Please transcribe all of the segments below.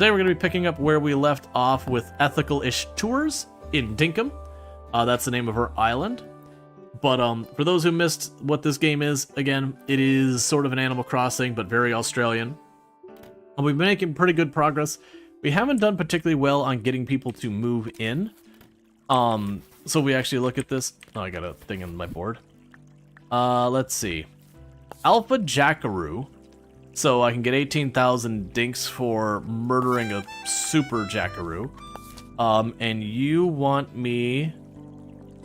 Today we're going to be picking up where we left off with Ethical-ish Tours in Dinkum. That's the name of her island. But for those who missed what this game is, again, it is sort of an Animal Crossing, but very Australian. And we've been making pretty good progress. We haven't done particularly well on getting people to move in. So we actually look at this. Oh, I got a thing on my board. Let's see. Alpha Jackaroo. So I can get 18,000 dinks for murdering a super Jackaroo. And you want me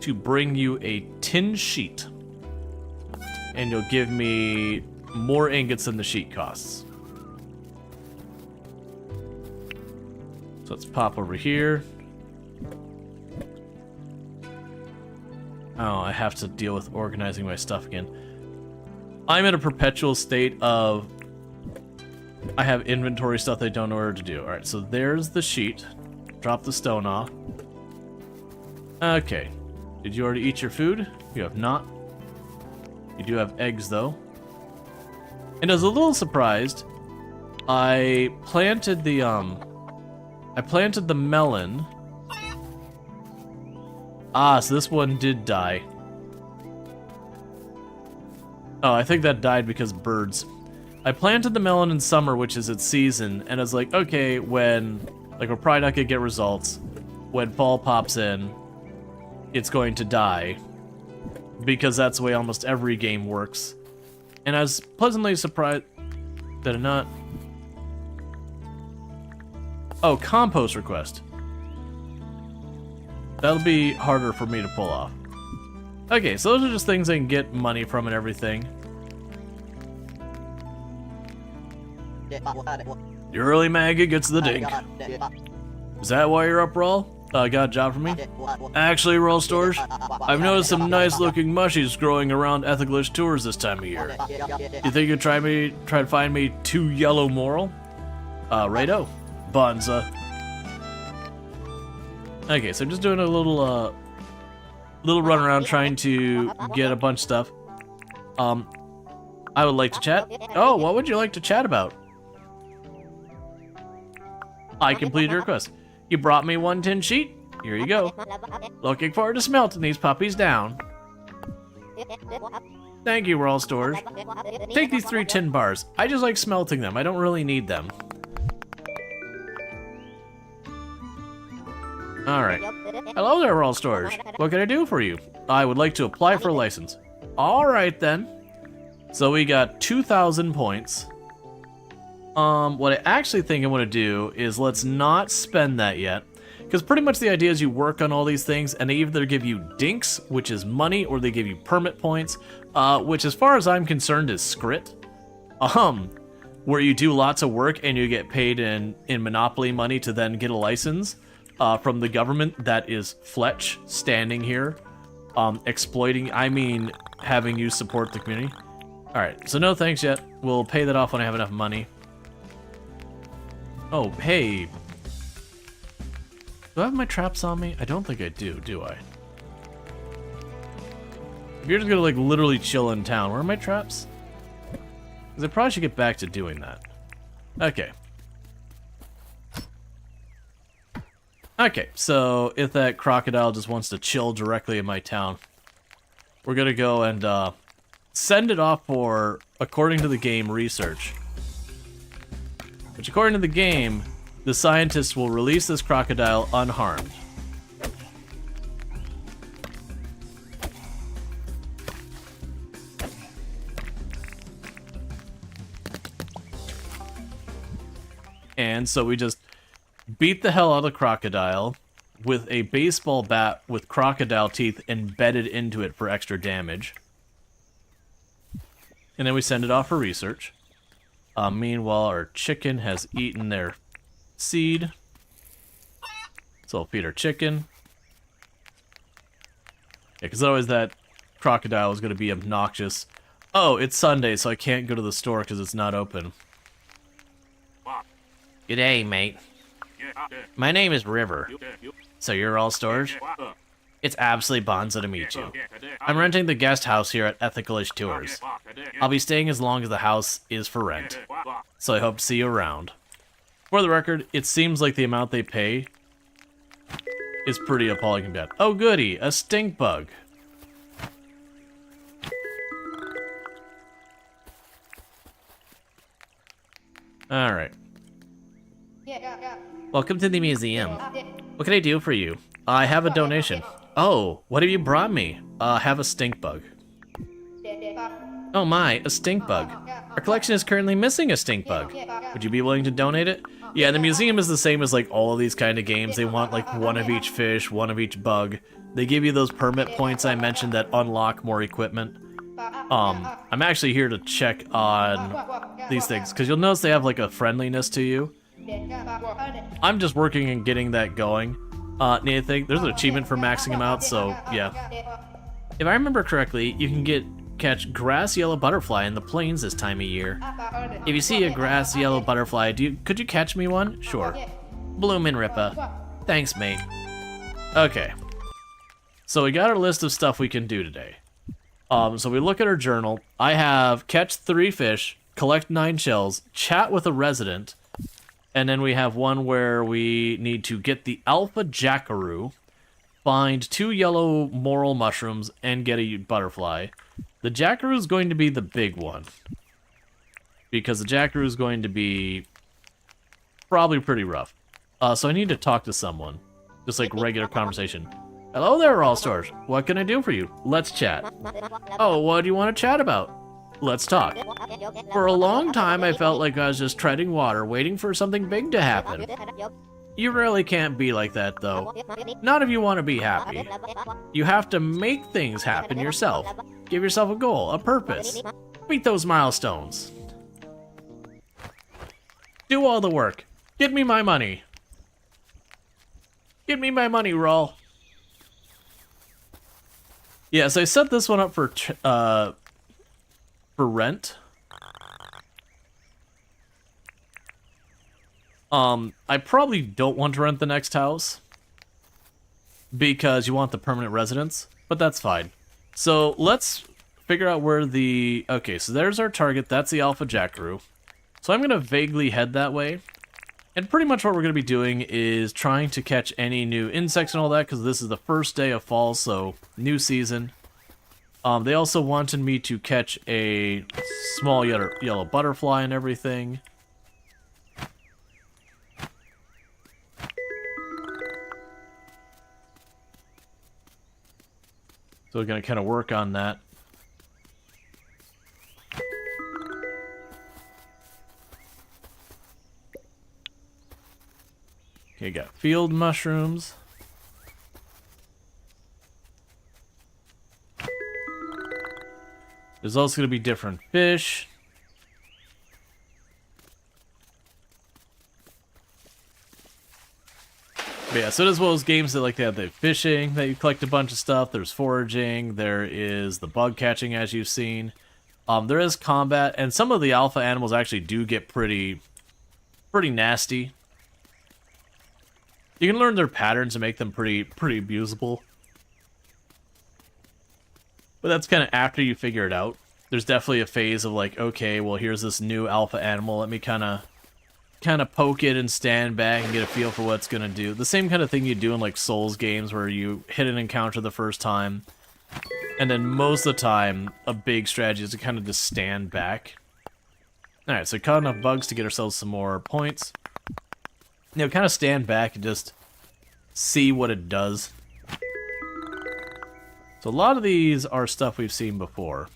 to bring you a tin sheet. And you'll give me more ingots than the sheet costs. So let's pop over here. Oh, I have to deal with organizing my stuff again. I'm in a perpetual state of I have inventory stuff that I don't know where to do. Alright, so there's the sheet. Drop the stone off. Okay. Did you already eat your food? You have not. You do have eggs, though. And I was a little surprised. I planted the melon. Ah, so this one did die. Oh, I think that died because birds. I planted the melon in summer, which is its season, and I was like, okay, we're probably not gonna get results. When fall pops in, it's going to die. Because that's the way almost every game works. And I was pleasantly surprised that it not... Oh, compost request. That'll be harder for me to pull off. Okay, so those are just things I can get money from and everything. The early maggot gets the dink. Is that why you're up, Rual? Got a job for me? Actually, Rual Storge, I've noticed some nice-looking mushies growing around Ethical-ish Tours this time of year. You think you'd try to find me 2 yellow moral? Righto. Bonza. Okay, so I'm just doing a little run around trying to get a bunch of stuff. I would like to chat. Oh, what would you like to chat about? I completed your request. You brought me 1 tin sheet? Here you go. Looking forward to smelting these puppies down. Thank you, Rual Storge. Take these 3 tin bars. I just like smelting them. I don't really need them. Alright. Hello there, Rual Storge. What can I do for you? I would like to apply for a license. Alright then. So we got 2,000 points. What I actually think I want to do is let's not spend that yet. Because pretty much the idea is you work on all these things and they either give you dinks, which is money, or they give you permit points, which as far as I'm concerned is scrit. Where you do lots of work and you get paid in Monopoly money to then get a license from the government. That is Fletch standing here, exploiting, having you support the community. Alright, so no thanks yet. We'll pay that off when I have enough money. Oh, hey. Do I have my traps on me? I don't think I do I? If you're just gonna, literally chill in town, where are my traps? Because I probably should get back to doing that. Okay. Okay, so if that crocodile just wants to chill directly in my town, we're gonna go and, send it off for, according to the game, research. Which, according to the game, the scientists will release this crocodile unharmed. And so we just beat the hell out of the crocodile with a baseball bat with crocodile teeth embedded into it for extra damage. And then we send it off for research. Meanwhile, our chicken has eaten their seed. So I'll feed our chicken. Yeah, because otherwise that crocodile is going to be obnoxious. Oh, it's Sunday, so I can't go to the store because it's not open. G'day, mate. My name is River. So you're Rual Storge? It's absolutely bonza to meet you. I'm renting the guest house here at Ethical-ish Tours. I'll be staying as long as the house is for rent, so I hope to see you around. For the record, it seems like the amount they pay is pretty appalling and bad. Oh goody, a stink bug. Alright. Welcome to the museum. What can I do for you? I have a donation. Oh, what have you brought me? Have a stink bug. Oh my, a stink bug. Our collection is currently missing a stink bug. Would you be willing to donate it? Yeah, the museum is the same as like all of these kind of games. They want like one of each fish, one of each bug. They give you those permit points I mentioned that unlock more equipment. I'm actually here to check on these things, because you'll notice they have like a friendliness to you. I'm just working and getting that going. Need anything? There's an achievement for maxing them out, so yeah. If I remember correctly, you can catch grass yellow butterfly in the plains this time of year. If you see a grass yellow butterfly, could you catch me one? Sure. Bloomin' Rippa. Thanks, mate. Okay. So we got our list of stuff we can do today. So we look at our journal. I have catch 3 fish, collect 9 shells, chat with a resident, and then we have one where we need to get the alpha jackaroo, find 2 yellow moral mushrooms, and get a butterfly. The jackaroo is going to be the big one, because the jackaroo is going to be probably pretty rough. So I need to talk to someone, just like regular conversation. Hello there, Rual Storge. What can I do for you? Let's chat. Oh, what do you want to chat about? Let's talk. For a long time, I felt like I was just treading water, waiting for something big to happen. You really can't be like that, though. Not if you want to be happy. You have to make things happen yourself. Give yourself a goal, a purpose. Meet those milestones. Do all the work. Get me my money. Get me my money, Rual. Yeah, so I set this one up for rent. I probably don't want to rent the next house because you want the permanent residence, but that's fine. So let's figure out where the... Okay, so there's our target. That's the alpha jackaroo. So I'm going to vaguely head that way. And pretty much what we're going to be doing is trying to catch any new insects and all that, because this is the first day of fall, so new season. They also wanted me to catch a small yellow butterfly and everything. So we're going to kind of work on that. Okay, got field mushrooms. There's also going to be different fish. But yeah, so as well as games that like that, the fishing, that you collect a bunch of stuff. There's foraging. There is the bug catching, as you've seen. There is combat, and some of the alpha animals actually do get pretty nasty. You can learn their patterns and make them pretty abusable. But that's kind of after you figure it out. There's definitely a phase of like, okay, well here's this new alpha animal. Let me kind of poke it and stand back and get a feel for what it's gonna do. The same kind of thing you do in like Souls games where you hit an encounter the first time, and then most of the time a big strategy is to kind of just stand back. All right, so caught enough bugs to get ourselves some more points. You know, kind of stand back and just see what it does. So a lot of these are stuff we've seen before.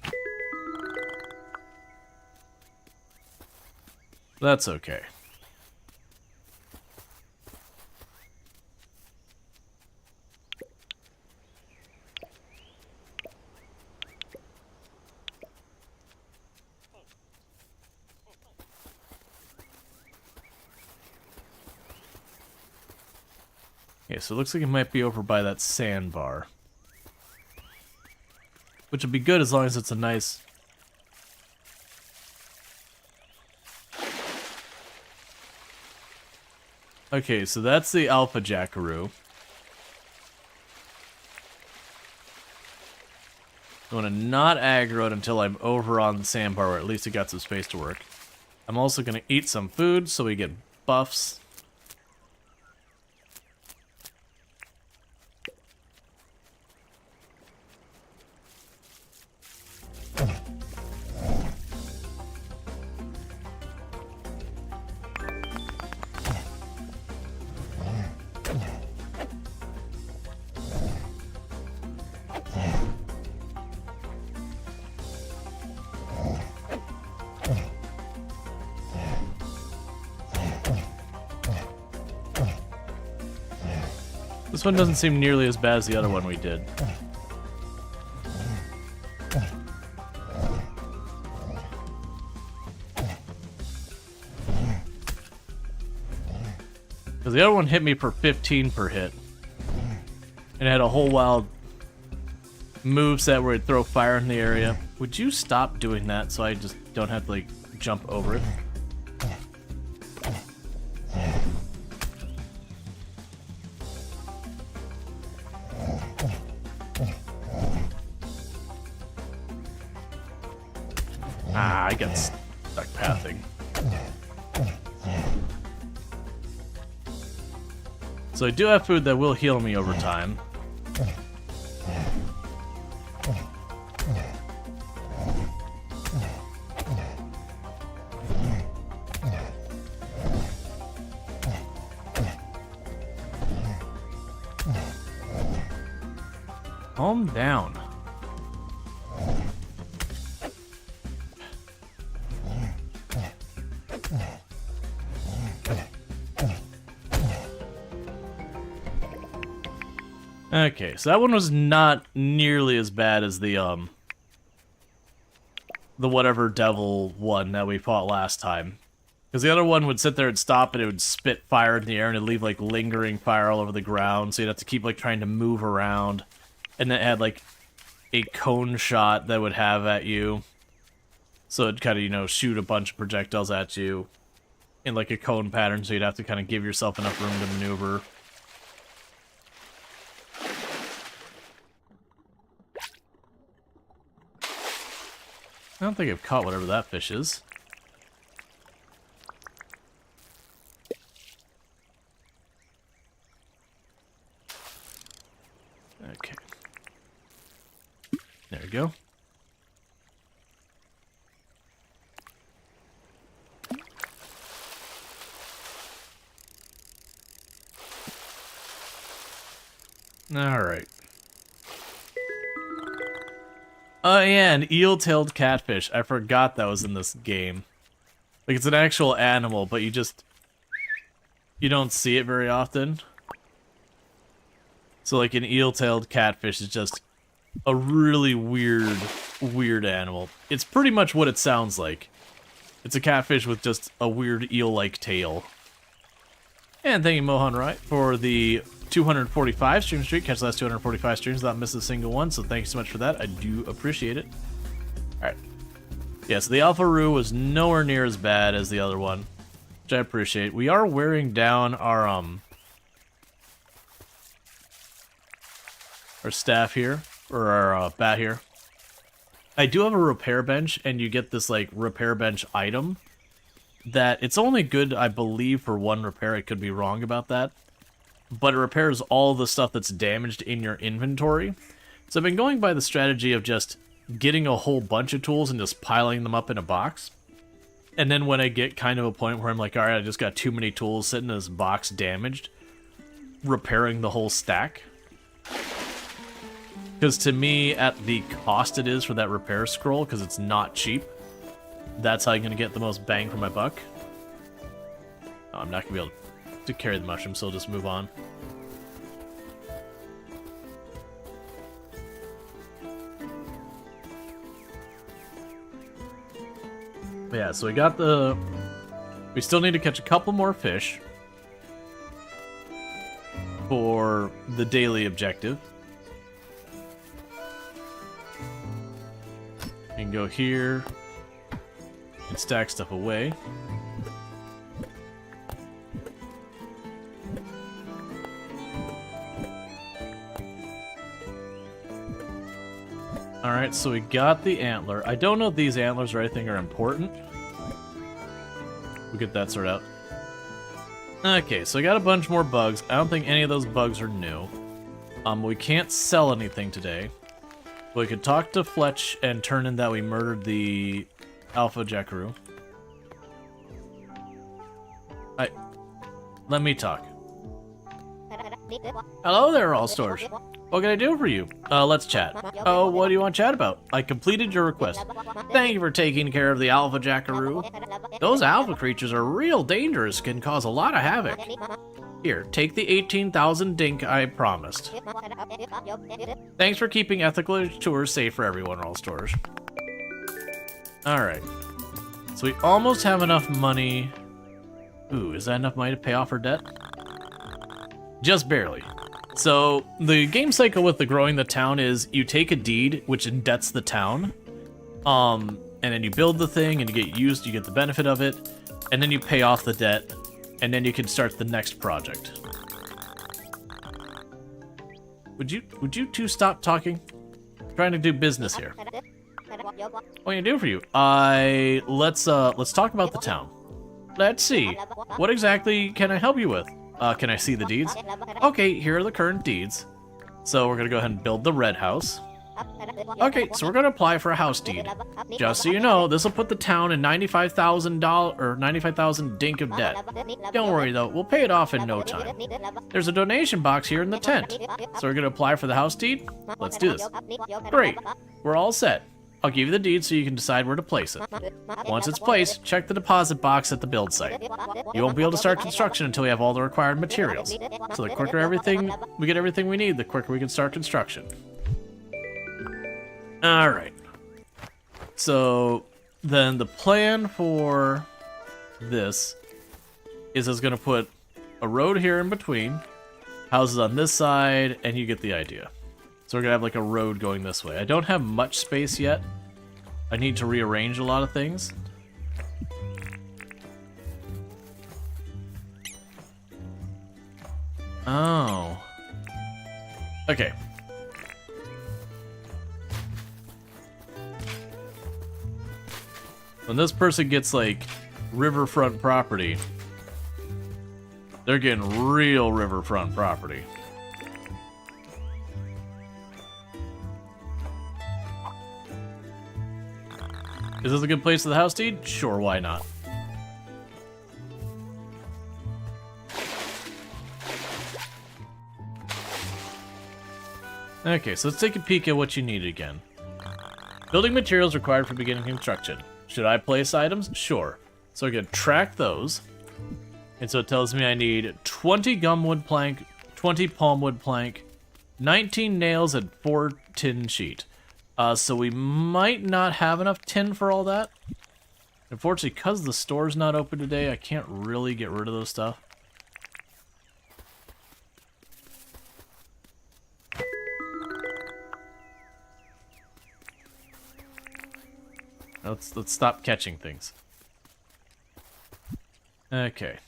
That's okay. Okay, so it looks like it might be over by that sandbar. Which would be good as long as it's a nice... Okay, so that's the alpha jackaroo. I want to not aggro it until I'm over on the sandbar, where at least it got some space to work. I'm also going to eat some food so we get buffs. This one doesn't seem nearly as bad as the other one we did. Because the other one hit me for 15 per hit. And it had a whole wild moveset where it'd throw fire in the area. Would you stop doing that so I just don't have to, like, jump over it? Ah, I got stuck pathing. So I do have food that will heal me over time. Calm down. Okay, so that one was not nearly as bad as the whatever devil one that we fought last time. Because the other one would sit there and stop and it would spit fire in the air and it'd leave like lingering fire all over the ground, so you'd have to keep like trying to move around. And then it had like a cone shot that would have at you. So it'd kind of, you know, shoot a bunch of projectiles at you in like a cone pattern, so you'd have to kind of give yourself enough room to maneuver. I don't think I've caught whatever that fish is. Okay. There we go. All right. Oh yeah, an eel-tailed catfish. I forgot that was in this game. Like, it's an actual animal, but you don't see it very often. So like an eel-tailed catfish is just a really weird animal. It's pretty much what it sounds like. It's a catfish with just a weird eel-like tail. And thank you, Mohan Wright, for the 245 stream streak. Catch the last 245 streams without missing a single one, so thank you so much for that. I do appreciate it. Alright. Yeah, so the Alpha Roo was nowhere near as bad as the other one, which I appreciate. We are wearing down our staff here, or our bat here. I do have a repair bench, and you get this, like, repair bench item that it's only good, I believe, for one repair. I could be wrong about that. But it repairs all the stuff that's damaged in your inventory. So I've been going by the strategy of just getting a whole bunch of tools and just piling them up in a box. And then when I get kind of a point where I'm like, alright, I just got too many tools sitting in this box damaged, repairing the whole stack. Because to me, at the cost it is for that repair scroll, because it's not cheap, that's how I'm going to get the most bang for my buck. Oh, I'm not going to be able to carry the mushroom, so I'll just move on. But yeah, so we got the... We still need to catch a couple more fish for the daily objective. You can go here and stack stuff away. Alright, so we got the antler. I don't know if these antlers or anything are important. We'll get that sorted out. Okay, so I got a bunch more bugs. I don't think any of those bugs are new. We can't sell anything today. We could talk to Fletch and turn in that we murdered the Alpha Jackaroo. Let me talk. Hello there, all Storge. What can I do for you? Let's chat. Oh, what do you want to chat about? I completed your request. Thank you for taking care of the Alpha Jackaroo. Those alpha creatures are real dangerous, can cause a lot of havoc. Here, take the 18,000 dink I promised. Thanks for keeping ethical tours safe for everyone, all Storge. Alright. So we almost have enough money. Ooh, is that enough money to pay off her debt? Just barely. So, the game cycle with the growing the town is you take a deed, which indebts the town, and then you build the thing, and you get the benefit of it, and then you pay off the debt, and then you can start the next project. Would you two stop talking? I'm trying to do business here. What can I do for you? Let's talk about the town. Let's see. What exactly can I help you with? Can I see the deeds? Okay, here are the current deeds. So we're gonna go ahead and build the red house. Okay, so we're gonna apply for a house deed. Just so you know, this will put the town in $95,000 or 95,000 dink of debt. Don't worry though, we'll pay it off in no time. There's a donation box here in the tent. So we're gonna apply for the house deed? Let's do this. Great, we're all set. I'll give you the deed so you can decide where to place it. Once it's placed, check the deposit box at the build site. You won't be able to start construction until we have all the required materials. So the quicker we get everything we need, the quicker we can start construction. Alright. So then the plan for this is it's going to put a road here in between, houses on this side, and you get the idea. So we're going to have like a road going this way. I don't have much space yet. I need to rearrange a lot of things. Oh. Okay. When this person gets like riverfront property, they're getting real riverfront property. Is this a good place for the house deed? Sure, why not? Okay, so let's take a peek at what you need again. Building materials required for beginning construction. Should I place items? Sure. So I can track those. And so it tells me I need 20 gumwood plank, 20 palmwood plank, 19 nails, and 4 tin sheet. So we might not have enough tin for all that. Unfortunately, because the store's not open today, I can't really get rid of those stuff. Let's stop catching things. Okay.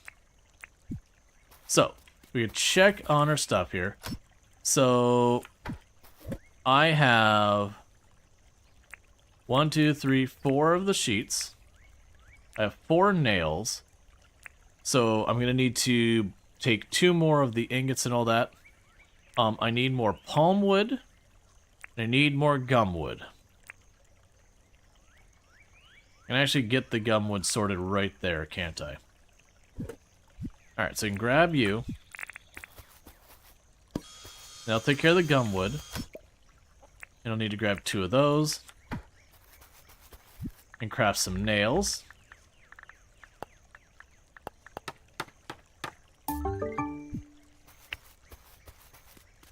So, we can check on our stuff here. So, I have 1, 2, 3, 4 of the sheets. I have 4 nails. So I'm gonna need to take 2 more of the ingots and all that. I need more palm wood. And I need more gum wood. I can actually get the gum wood sorted right there, can't I? Alright, so I can grab you. Now I'll take care of the gum wood. And I'll need to grab 2 of those. And craft some nails.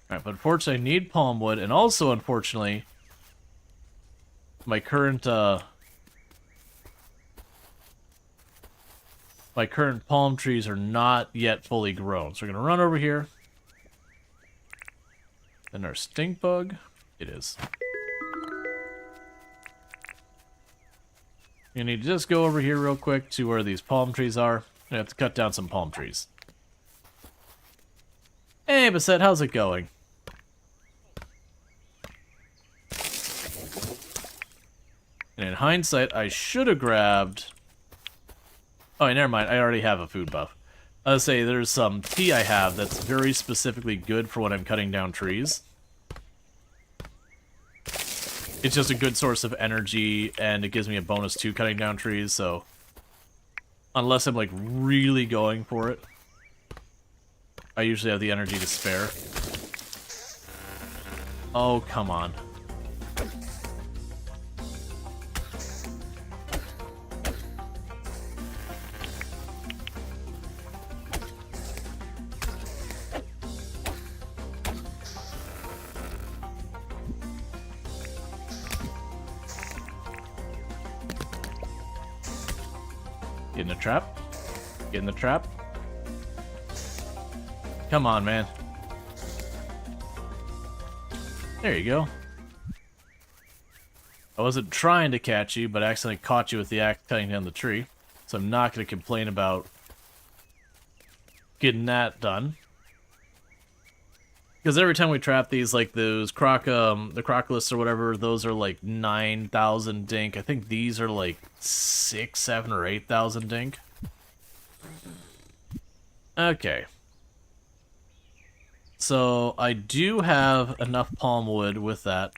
Alright, but unfortunately I need palm wood, and also unfortunately my current palm trees are not yet fully grown. So we're gonna run over here. Then our stink bug. It is. You need to just go over here real quick to where these palm trees are. I have to cut down some palm trees. Hey, Bassett, how's it going? And in hindsight, I should have grabbed... Oh, never mind. I already have a food buff. I'll say there's some tea I have that's very specifically good for when I'm cutting down trees. It's just a good source of energy, and it gives me a bonus to cutting down trees, so... Unless I'm, like, really going for it, I usually have the energy to spare. Oh, come on. Get in the trap. Get in the trap. Come on, man. There you go. I wasn't trying to catch you, but I accidentally caught you with the axe cutting down the tree. So I'm not going to complain about getting that done. Because every time we trap these, like those the crocolists or whatever, those are like 9,000 dink. I think these are like 6, 7, or 8,000 dink. Okay. So I do have enough palm wood with that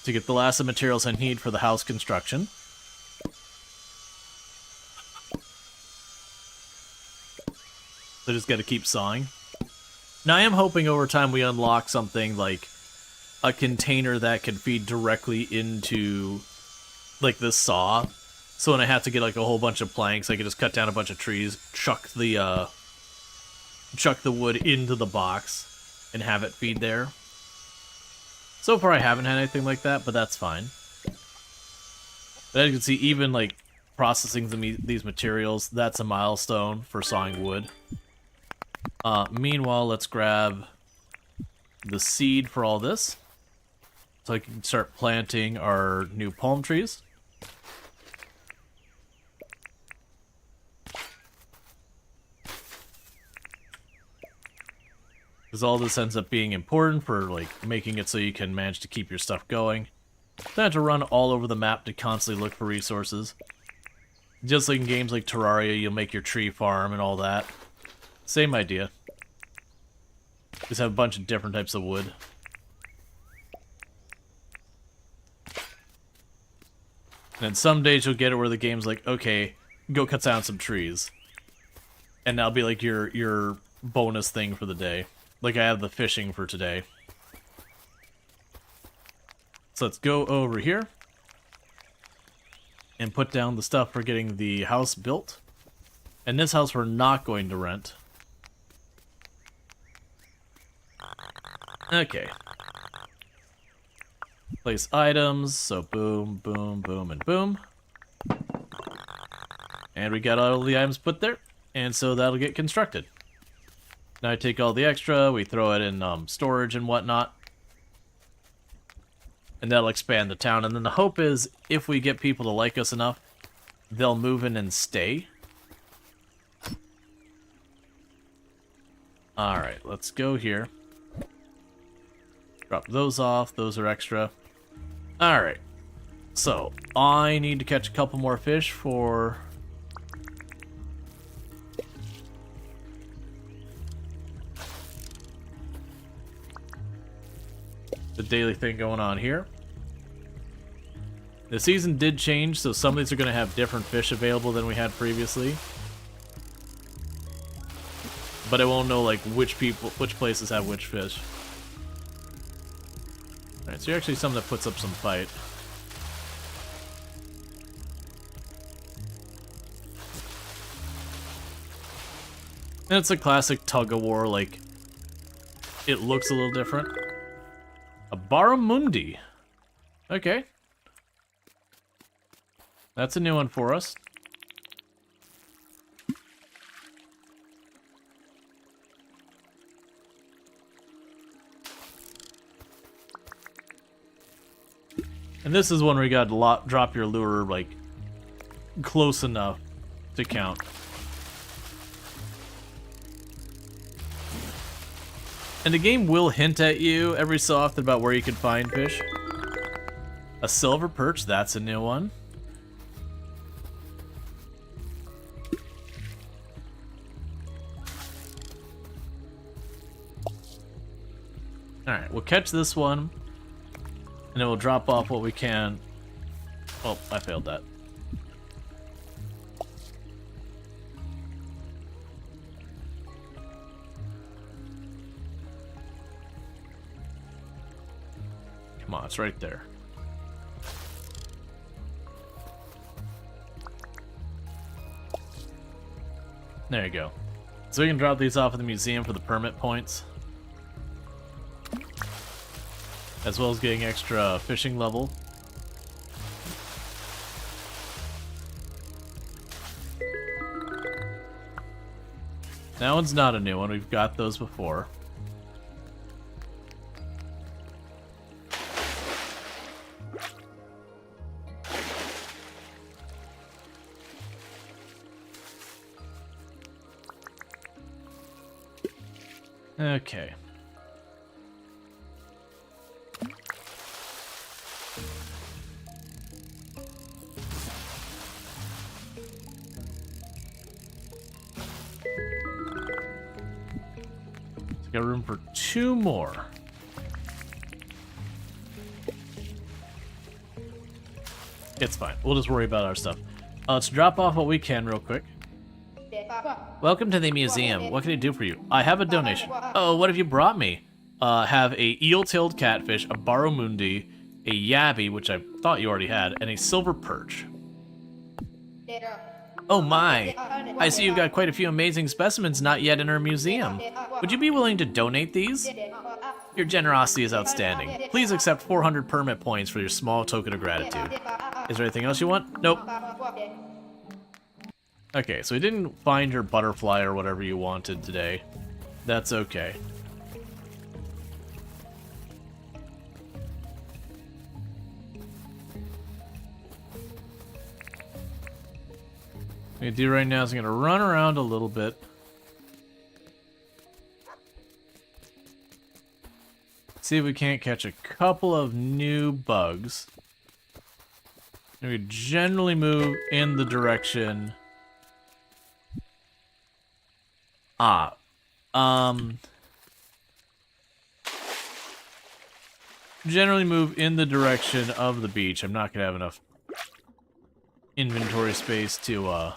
to get the last of materials I need for the house construction. So just gotta keep sawing. Now I am hoping over time we unlock something like a container that can feed directly into like this saw. So when I have to get like a whole bunch of planks, I can just cut down a bunch of trees, chuck the wood into the box, and have it feed there. So far I haven't had anything like that, but that's fine. But as you can see, even like processing these materials, that's a milestone for sawing wood. Meanwhile, let's grab the seed for all this, so I can start planting our new palm trees. Because all this ends up being important for like making it so you can manage to keep your stuff going. Don't have to run all over the map to constantly look for resources. Just like in games like Terraria, you'll make your tree farm and all that. Same idea. Just have a bunch of different types of wood. And then some days you'll get it where the game's like, okay, go cut down some trees. And that'll be like your bonus thing for the day. Like I have the fishing for today. So let's go over here and put down the stuff for getting the house built. And this house we're not going to rent. Okay. Place items, so boom, boom, boom, and boom. And we got all the items put there, and so that'll get constructed. Now I take all the extra, we throw it in storage and whatnot. And that'll expand the town, and then the hope is, if we get people to like us enough, they'll move in and stay. Alright, let's go here. Drop those off, those are extra. Alright, so I need to catch a couple more fish for... the daily thing going on here. The season did change, so some of these are going to have different fish available than we had previously. But I won't know like which places have which fish. Alright, so you're actually someone that puts up some fight. And it's a classic tug-of-war, like, it looks a little different. A barramundi. Okay. That's a new one for us. And this is one where you gotta drop your lure, like, close enough to count. And the game will hint at you every so often about where you can find fish. A silver perch, that's a new one. Alright, we'll catch this one, and then we'll drop off what we can. Oh, I failed that. Come on, it's right there. There you go. So we can drop these off at the museum for the permit points, as well as getting extra fishing level. That one's not a new one, we've got those before. Okay. Got room for 2 more. It's fine. We'll just worry about our stuff. Let's drop off what we can real quick. Welcome to the museum. What can I do for you? I have a donation. Oh, what have you brought me? Have a eel-tailed catfish, a barramundi, a yabby, which I thought you already had, and a silver perch. Oh my! I see you've got quite a few amazing specimens not yet in our museum. Would you be willing to donate these? Your generosity is outstanding. Please accept 400 permit points for your small token of gratitude. Is there anything else you want? Nope. Okay, so we didn't find your butterfly or whatever you wanted today. That's okay. What I'm gonna do right now is I'm gonna run around a little bit. See if we can't catch a couple of new bugs. And we generally move in the direction. Generally move in the direction of the beach. I'm not gonna have enough inventory space to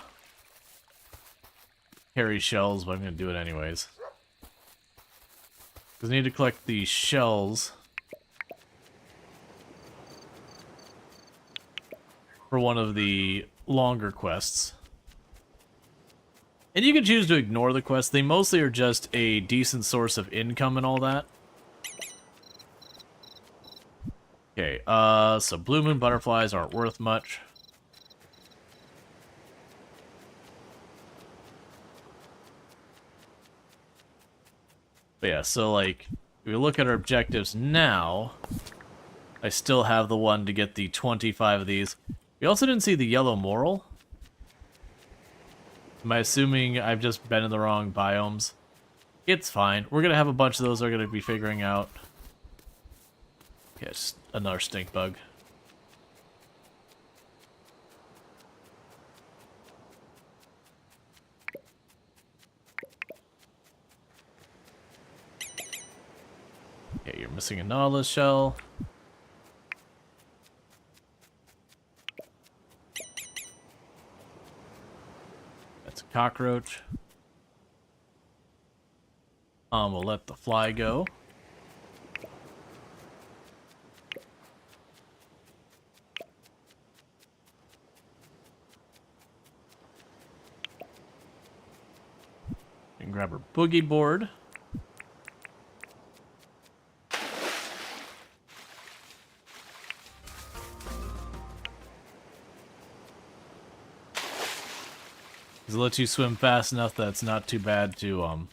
carry shells, but I'm gonna do it anyways. Because I need to collect the shells for one of the longer quests. And you can choose to ignore the quests. They mostly are just a decent source of income and all that. Okay, so blue moon butterflies aren't worth much. But yeah, so like, if we look at our objectives now, I still have the one to get the 25 of these. We also didn't see the yellow moral. Am I assuming I've just been in the wrong biomes? It's fine. We're gonna have a bunch of those we're gonna be figuring out. Yeah, just another stink bug. Okay, you're missing a nautilus shell. That's a cockroach. We'll let the fly go. And grab our boogie board. It lets you swim fast enough that it's not too bad to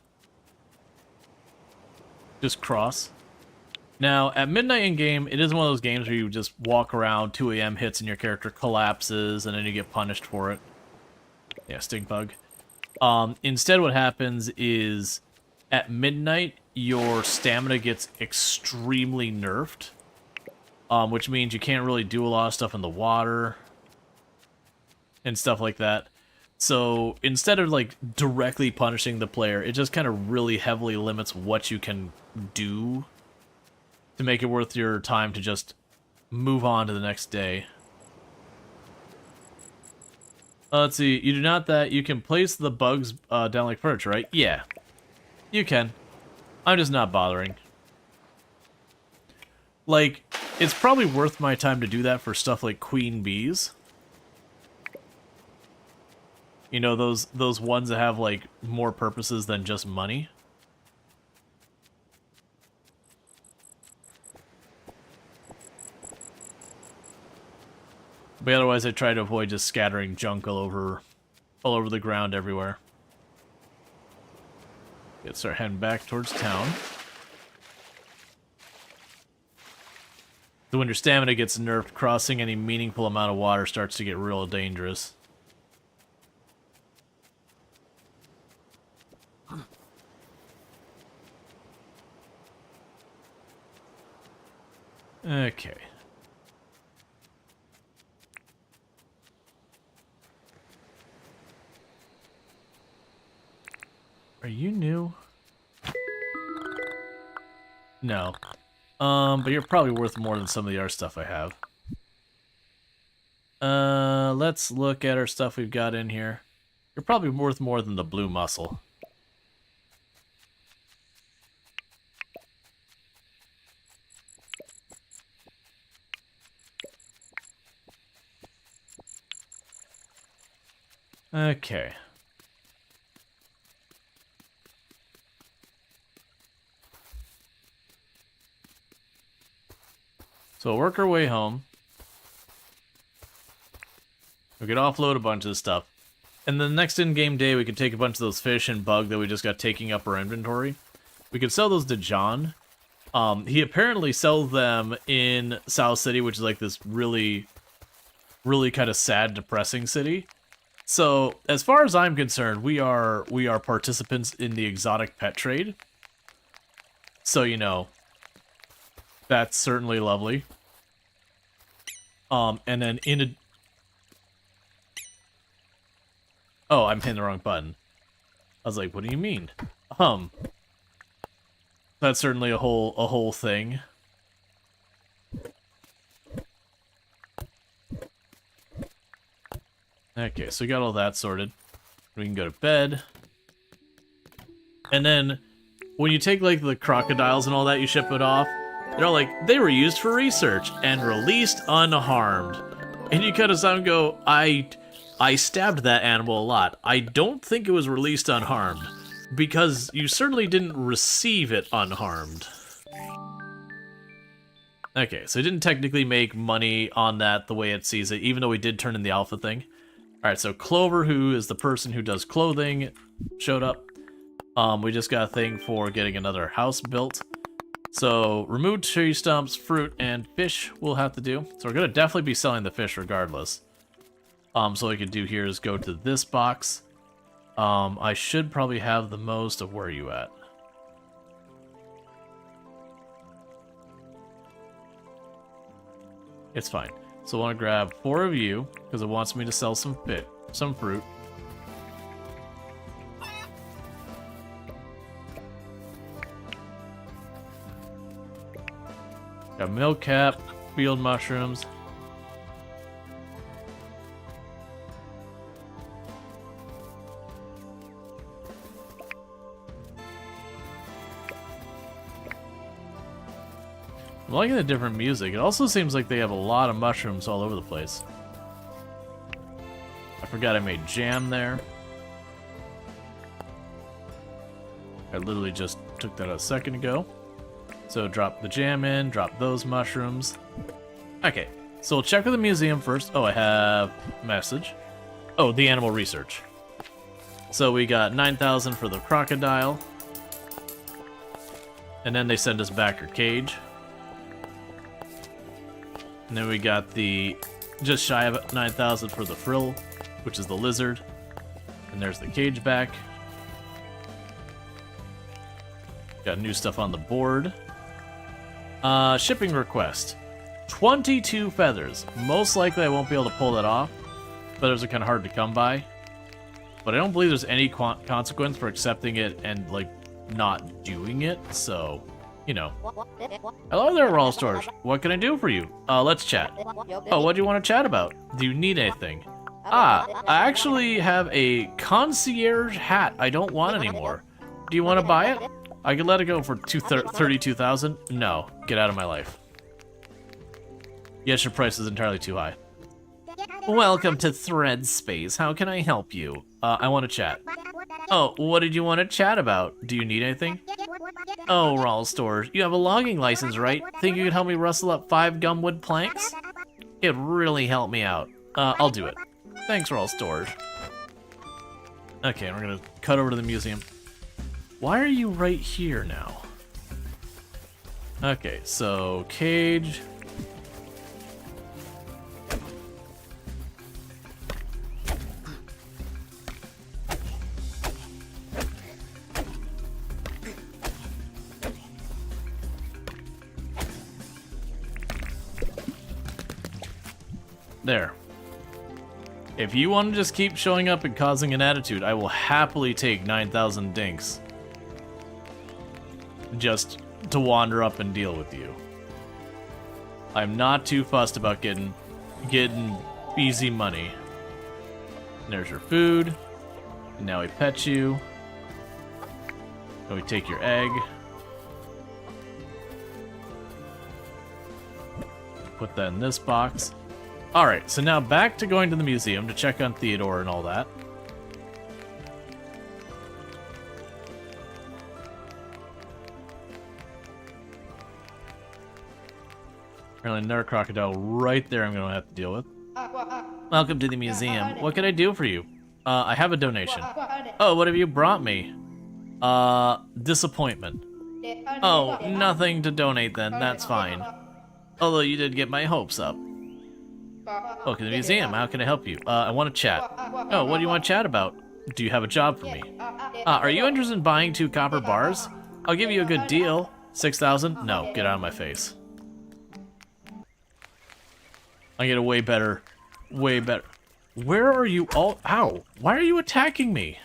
just cross. Now, at midnight in game, it is one of those games where you just walk around, 2 AM hits and your character collapses, and then you get punished for it. Yeah, stink bug. Instead what happens is, at midnight, your stamina gets extremely nerfed. Which means you can't really do a lot of stuff in the water, and stuff like that. So, instead of, like, directly punishing the player, it just kind of really heavily limits what you can do to make it worth your time to just move on to the next day. Let's see, you do not that. You can place the bugs down like furniture, right? Yeah, you can. I'm just not bothering. Like, it's probably worth my time to do that for stuff like queen bees. You know, those ones that have, like, more purposes than just money. But otherwise, I try to avoid just scattering junk all over the ground everywhere. Let's start heading back towards town. So when your stamina gets nerfed, crossing any meaningful amount of water starts to get real dangerous. Okay. Are you new? No. But you're probably worth more than some of the other stuff I have. Let's look at our stuff we've got in here. You're probably worth more than the blue mussel. Okay. So we'll work our way home. We could offload a bunch of this stuff. And the next in-game day, we could take a bunch of those fish and bug that we just got taking up our inventory. We could sell those to John. He apparently sells them in South City, which is like this really, really kind of sad, depressing city. So, as far as I'm concerned, we are participants in the exotic pet trade. So, you know, that's certainly lovely. And then in a... Oh, I'm hitting the wrong button. I was like, what do you mean? That's certainly a whole thing. Okay, so we got all that sorted. We can go to bed. And then, when you take, like, the crocodiles and all that, you ship it off, they're all like, they were used for research and released unharmed. And you kind of sound and go, I stabbed that animal a lot. I don't think it was released unharmed, because you certainly didn't receive it unharmed. Okay, so it didn't technically make money on that the way it sees it, even though we did turn in the alpha thing. Alright, so Clover, who is the person who does clothing, showed up. We just got a thing for getting another house built. So, remove tree stumps, fruit, and fish we'll have to do. So we're going to definitely be selling the fish regardless. So what we can do here is go to this box. I should probably have the most of where are you at. It's fine. So I want to grab 4 of you, because it wants me to sell some fruit. Got milk cap, field mushrooms. I'm liking the different music. It also seems like they have a lot of mushrooms all over the place. I forgot I made jam there. I literally just took that a second ago. So drop the jam in, drop those mushrooms. Okay, so we'll check with the museum first. Oh, I have a message. Oh, the animal research. So we got 9,000 for the crocodile. And then they send us back our cage. And then we got the just shy of 9,000 for the frill, which is the lizard. And there's the cage back. Got new stuff on the board. Shipping request. 22 feathers. Most likely I won't be able to pull that off. Feathers are kind of hard to come by. But I don't believe there's any consequence for accepting it and, like, not doing it. So, you know. Hello there, Rual Storge. What can I do for you? Let's chat. Oh, what do you want to chat about? Do you need anything? I actually have a concierge hat I don't want anymore. Do you want to buy it? I could let it go for 32,000. No, get out of my life. Yes, your price is entirely too high. Welcome to Thread Space. How can I help you? I want to chat. Oh, what did you want to chat about? Do you need anything? Oh, Rual Storge, you have a logging license, right? Think you could help me rustle up 5 gumwood planks? It'd really help me out. I'll do it. Thanks, Rual Storge. Okay, we're gonna cut over to the museum. Why are you right here now? Okay, so cage. There. If you want to just keep showing up and causing an attitude, I will happily take 9,000 dinks. Just to wander up and deal with you. I'm not too fussed about getting easy money. There's your food. And now we pet you. And we take your egg. Put that in this box. Alright, so now back to going to the museum to check on Theodore and all that. Apparently another crocodile right there I'm going to have to deal with. Welcome to the museum. What can I do for you? I have a donation. Oh, what have you brought me? Disappointment. Oh, nothing to donate then. That's fine. Although you did get my hopes up. Welcome to the museum. How can I help you? I want to chat. Oh, what do you want to chat about? Do you have a job for me? Are you interested in buying 2 copper bars? I'll give you a good deal. 6,000? No, get out of my face. I get a way better. Where are you all? Ow! Why are you attacking me?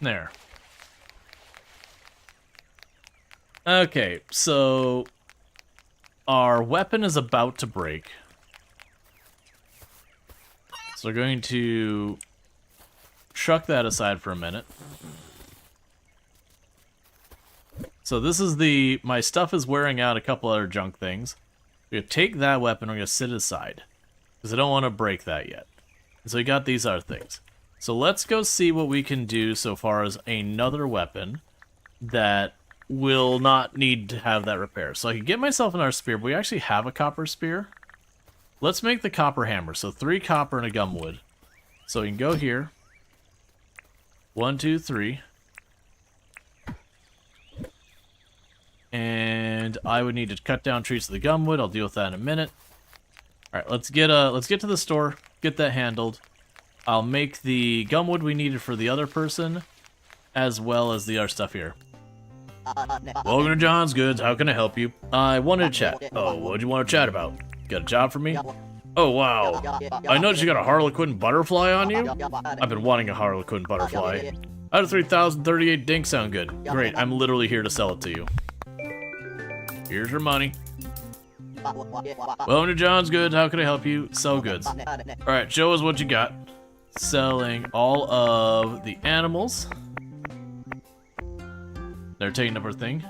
There. Okay, so our weapon is about to break. So we're going to chuck that aside for a minute. So this is my stuff is wearing out a couple other junk things. We're going to take that weapon, we're going to sit it aside. Because I don't want to break that yet. So we got these other things. So let's go see what we can do so far as another weapon that will not need to have that repair. So I can get myself another spear, but we actually have a copper spear. Let's make the copper hammer. So 3 copper and a gumwood. So we can go here. 1, 2, 3. And I would need to cut down trees to the gumwood. I'll deal with that in a minute. All right, let's get to the store, get that handled. I'll make the gumwood we needed for the other person, as well as the other stuff here. Welcome to John's Goods. How can I help you? I wanted to chat. Oh, what do you want to chat about? Got a job for me? Oh, wow. I noticed you got a Harlequin butterfly on you? I've been wanting a Harlequin butterfly. Out of 3,038 dinks sound good. Great, I'm literally here to sell it to you. Here's your money. Welcome to John's Goods. How can I help you? Sell goods. Alright, show us what you got. Selling all of the animals. They're taking up our thing.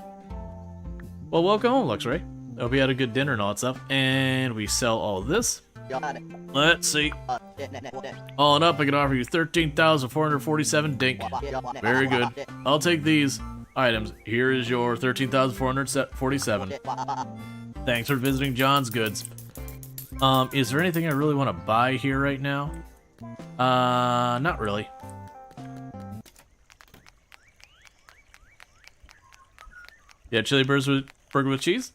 Well, welcome home, Luxray. Hope you had a good dinner and all that stuff. And we sell all this. Let's see. All in up, I can offer you 13,447 dink. Very good. I'll take these items. Here is your 13,447. Thanks for visiting John's Goods. Is there anything I really want to buy here right now? Not really. Yeah, chili burger with cheese?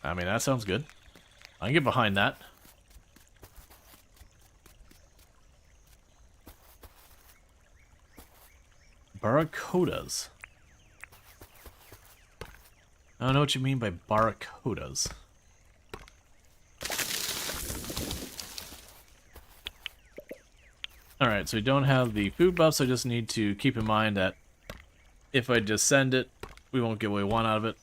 I mean, that sounds good. I can get behind that. Barracudas. I don't know what you mean by barracudas. Alright, so we don't have the food buffs. I just need to keep in mind that if I just send it, we won't get what we want out of it.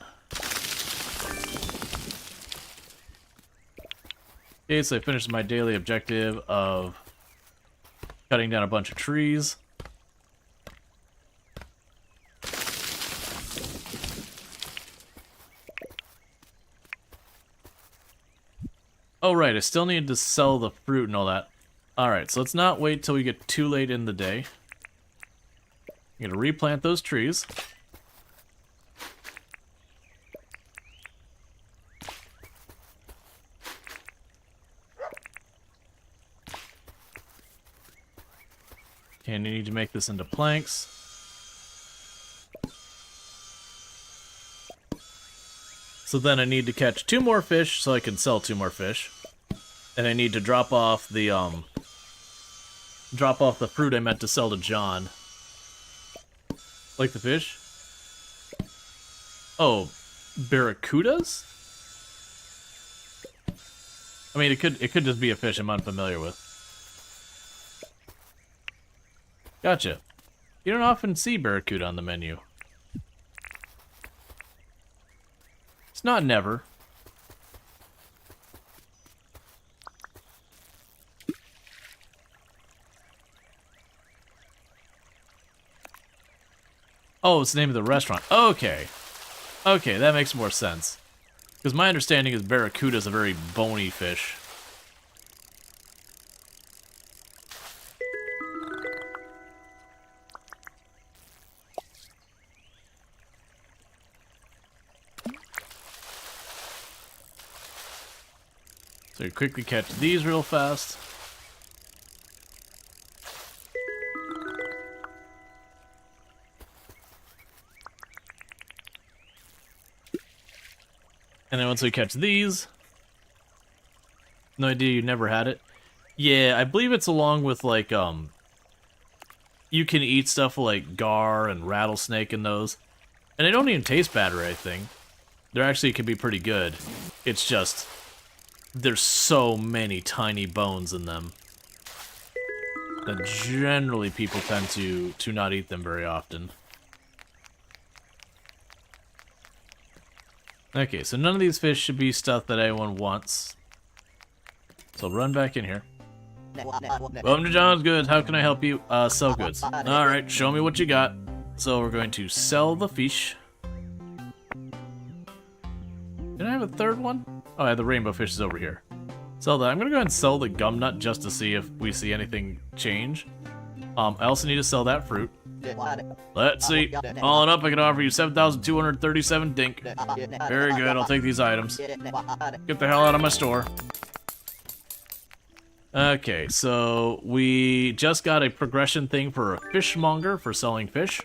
Okay, so I finished my daily objective of cutting down a bunch of trees. Oh right, I still need to sell the fruit and all that. Alright, so let's not wait till we get too late in the day. I'm gonna replant those trees. Okay, and I need to make this into planks. So then I need to catch 2 more fish so I can sell 2 more fish. And I need to drop off the fruit I meant to sell to John. Like the fish? Oh, barracudas? I mean, it could just be a fish I'm unfamiliar with. Gotcha. You don't often see barracuda on the menu. It's not never. Oh, it's the name of the restaurant. Okay. Okay, that makes more sense. Because my understanding is barracuda is a very bony fish. So you quickly catch these real fast. And then once we catch these, no idea you never had it. Yeah, I believe it's along with like you can eat stuff like gar and rattlesnake and those. And they don't even taste bad or anything. They actually can be pretty good. It's just there's so many tiny bones in them that generally people tend to not eat them very often. Okay, so none of these fish should be stuff that anyone wants. So I'll run back in here. Welcome to John's Goods. How can I help you? Sell goods. Alright, show me what you got. So we're going to sell the fish. Did I have a third one? Oh, I have the rainbow fish is over here. Sell that. I'm gonna go ahead and sell the gum nut just to see if we see anything change. I also need to sell that fruit. Let's see. All in up, I can offer you 7,237 dink. Very good, I'll take these items. Get the hell out of my store. Okay, so we just got a progression thing for a fishmonger for selling fish.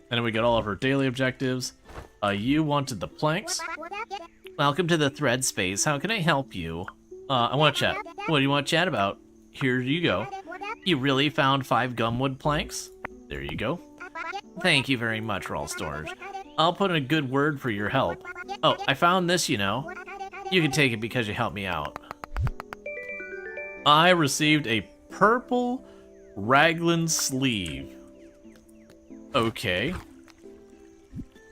And then we get all of our daily objectives. You wanted the planks. Welcome to the thread space. How can I help you? I want to chat. What do you want to chat about? Here you go. You really found 5 gumwood planks? There you go. Thank you very much, Rual Storge. I'll put in a good word for your help. Oh, I found this, you know. You can take it because you helped me out. I received a purple raglan sleeve. Okay.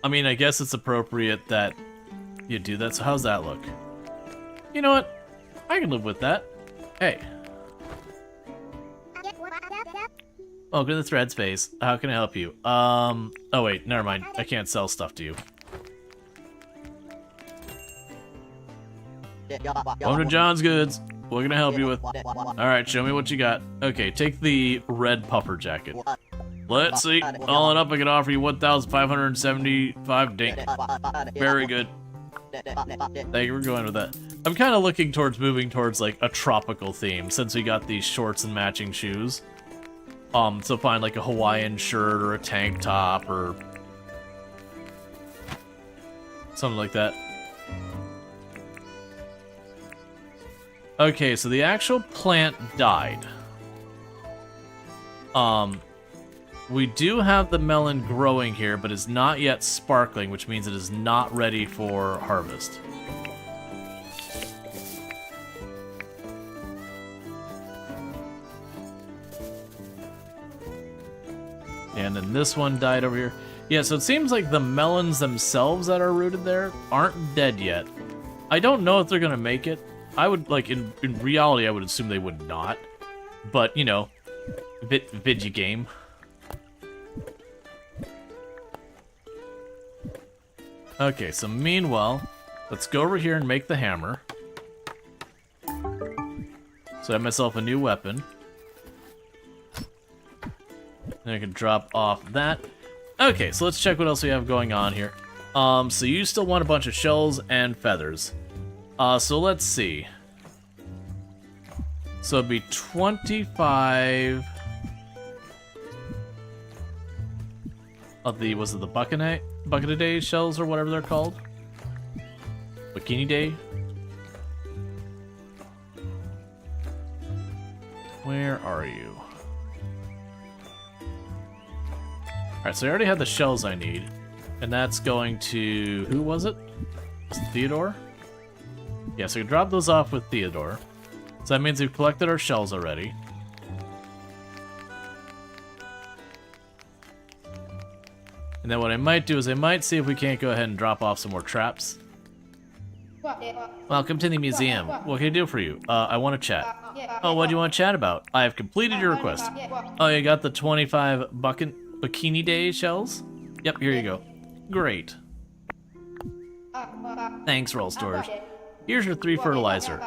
I mean, I guess it's appropriate that you do that, so how's that look? You know what? I can live with that. Hey. Welcome to the thread space. How can I help you? Oh wait, never mind. I can't sell stuff to you. Welcome to John's Goods. What can I help you with? Alright, show me what you got. Okay, take the red puffer jacket. Let's see. All in up, I can offer you 1,575 dink. Very good. Thank you for going with that. I'm kind of looking towards moving towards like a tropical theme since we got these shorts and matching shoes. So find like a Hawaiian shirt or a tank top or something like that. Okay, so the actual plant died. We do have the melon growing here, but it's not yet sparkling, which means it is not ready for harvest. And then this one died over here. Yeah, so it seems like the melons themselves that are rooted there aren't dead yet. I don't know if they're gonna make it. I would, like, in reality, I would assume they would not. But, you know, video game. Okay, so meanwhile, let's go over here and make the hammer. So I have myself a new weapon. And I can drop off that. Okay, so let's check what else we have going on here. So you still want a bunch of shells and feathers. So let's see. So it'd be 25 of the, was it the bucket a day shells or whatever they're called? Bikini day? Where are you? Alright, so I already have the shells I need. And that's going to... who was it? Was it Theodore? Yeah, so we can drop those off with Theodore. So that means we've collected our shells already. And then what I might do is I might see if we can't go ahead and drop off some more traps. Welcome to the museum. What can I do for you? I want to chat. Oh, what do you want to chat about? I have completed your request. Oh, you got the 25 Bikini Day shells? Yep, here you go. Great. Thanks, Rual Storge. Here's your 3 fertilizer.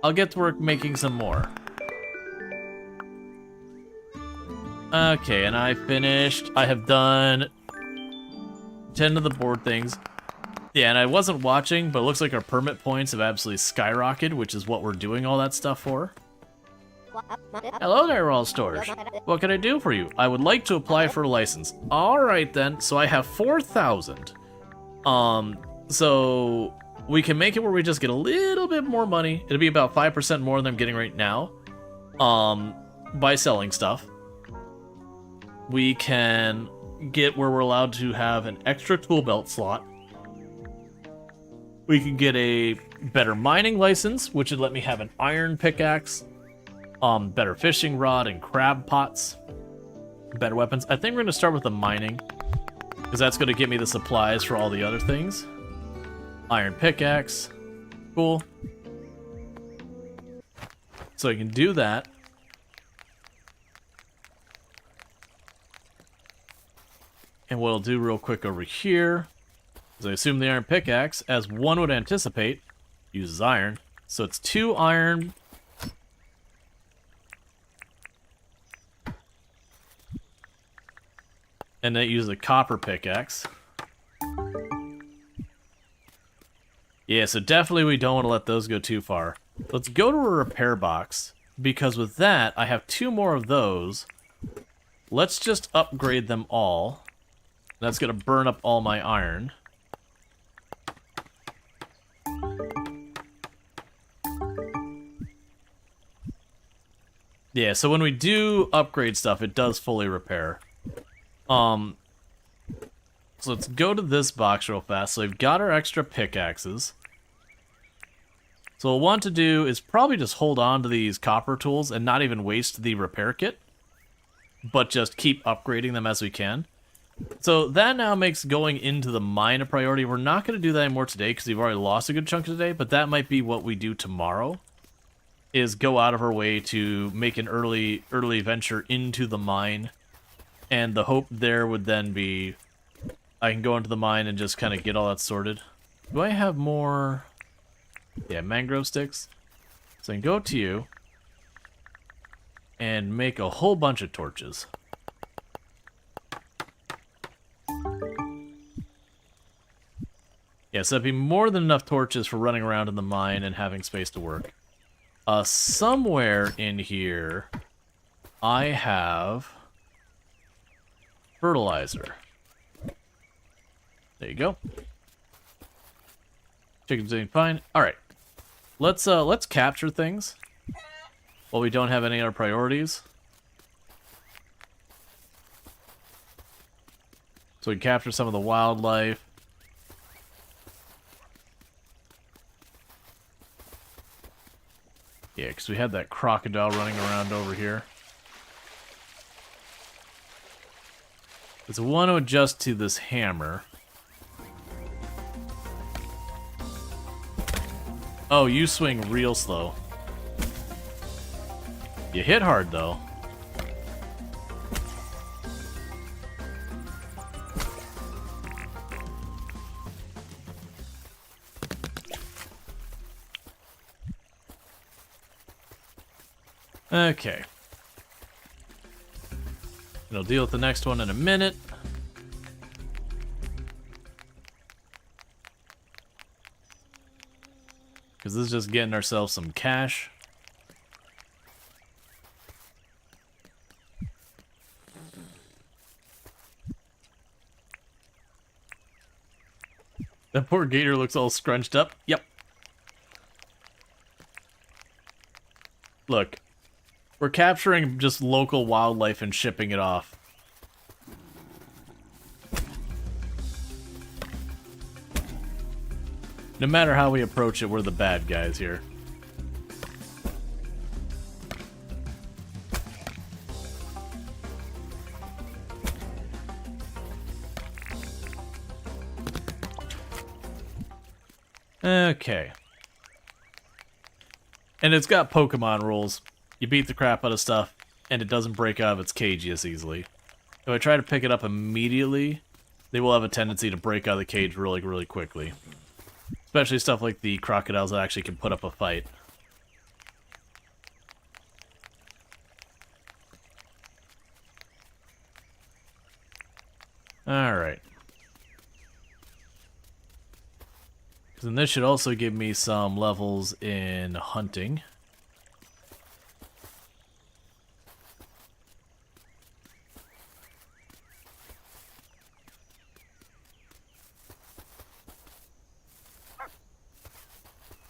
I'll get to work making some more. Okay, and I finished. I have done 10 of the board things. Yeah, and I wasn't watching, but it looks like our permit points have absolutely skyrocketed, which is what we're doing all that stuff for. Hello there, Rual Storge. What can I do for you? I would like to apply for a license. Alright then, so I have 4,000. So we can make it where we just get a little bit more money. It'll be about 5% more than I'm getting right now. By selling stuff. We can get where we're allowed to have an extra tool belt slot. We can get a better mining license, which would let me have an iron pickaxe, better fishing rod and crab pots, better weapons. I think we're going to start with the mining, because that's going to get me the supplies for all the other things. Iron pickaxe, cool. So I can do that. And what I'll do real quick over here is I assume the iron pickaxe, as one would anticipate, uses iron. So it's 2 iron. And then it uses a copper pickaxe. Yeah, so definitely we don't want to let those go too far. Let's go to a repair box, because with that, I have 2 more of those. Let's just upgrade them all. That's going to burn up all my iron. Yeah, so when we do upgrade stuff, it does fully repair. So let's go to this box real fast. So we've got our extra pickaxes. So what we'll want to do is probably just hold on to these copper tools and not even waste the repair kit, but just keep upgrading them as we can. So that now makes going into the mine a priority. We're not going to do that anymore today because we've already lost a good chunk today, but that might be what we do tomorrow, is go out of our way to make an early venture into the mine. And the hope there would then be I can go into the mine and just kind of get all that sorted. Do I have more? Yeah, mangrove sticks. So I can go to you and make a whole bunch of torches. Yeah, so that'd be more than enough torches for running around in the mine and having space to work. Somewhere in here, I have fertilizer. There you go. Chicken's doing fine. All right, let's capture things while we don't have any other priorities. So we capture some of the wildlife. Yeah, because we had that crocodile running around over here. So I want to adjust to this hammer. Oh, you swing real slow. You hit hard, though. Okay. We'll deal with the next one in a minute. Because this is just getting ourselves some cash. That poor gator looks all scrunched up. Yep. Look. We're capturing just local wildlife and shipping it off. No matter how we approach it, we're the bad guys here. Okay. And it's got Pokemon rules. You beat the crap out of stuff, and it doesn't break out of its cage as easily. If I try to pick it up immediately, they will have a tendency to break out of the cage really, really quickly. Especially stuff like the crocodiles that actually can put up a fight. Alright. And this should also give me some levels in hunting.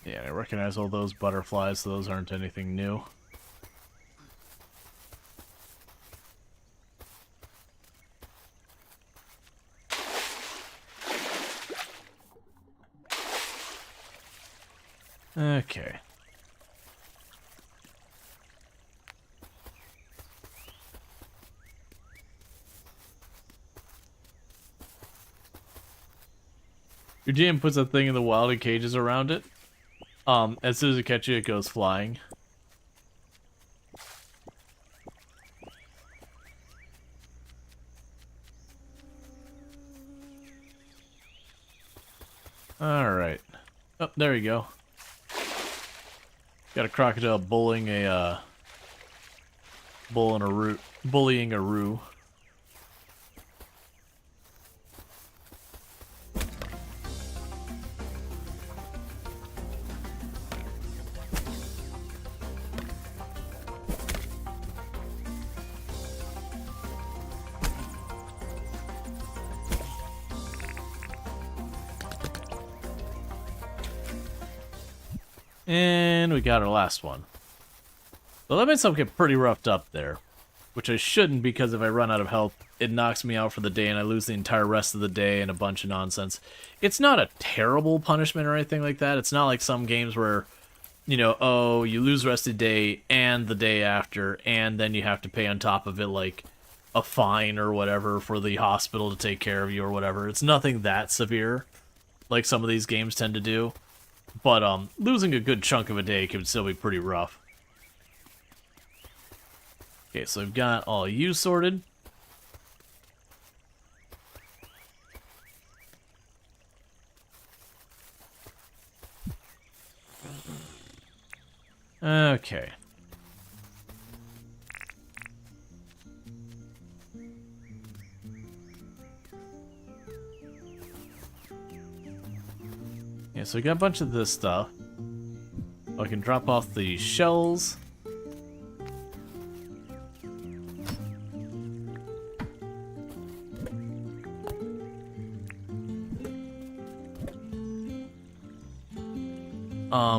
Yeah, I recognize all those butterflies, so those aren't anything new. Okay. Your GM puts a thing in the wild and cages around it. As soon as it catches you, it goes flying. Alright. Oh, there you go. Got a crocodile bullying a, bullying a roo. And we got our last one. So that makes something get pretty roughed up there. Which I shouldn't, because if I run out of health, it knocks me out for the day and I lose the entire rest of the day and a bunch of nonsense. It's not a terrible punishment or anything like that. It's not like some games where, you know, oh, you lose the rest of the day and the day after, and then you have to pay on top of it like a fine or whatever for the hospital to take care of you or whatever. It's nothing that severe, like some of these games tend to do. But losing a good chunk of a day can still be pretty rough. Okay, so I've got all you sorted. Okay. so we got a bunch of this stuff. I can drop off the shells.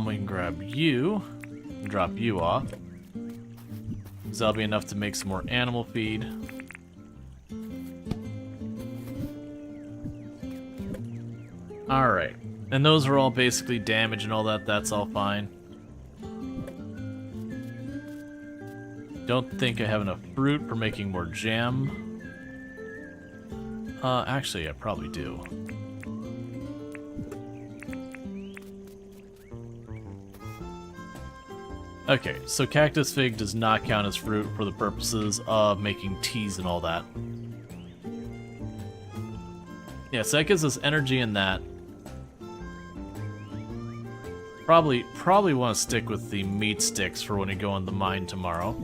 We can grab you and drop you off. So that'll be enough to make some more animal feed. Alright. And those are all basically damaged and all that. That's all fine. Don't think I have enough fruit for making more jam. Actually, I probably do. Okay, so cactus fig does not count as fruit for the purposes of making teas and all that. Yeah, so that gives us energy in that. Probably want to stick with the meat sticks for when we go on the mine tomorrow.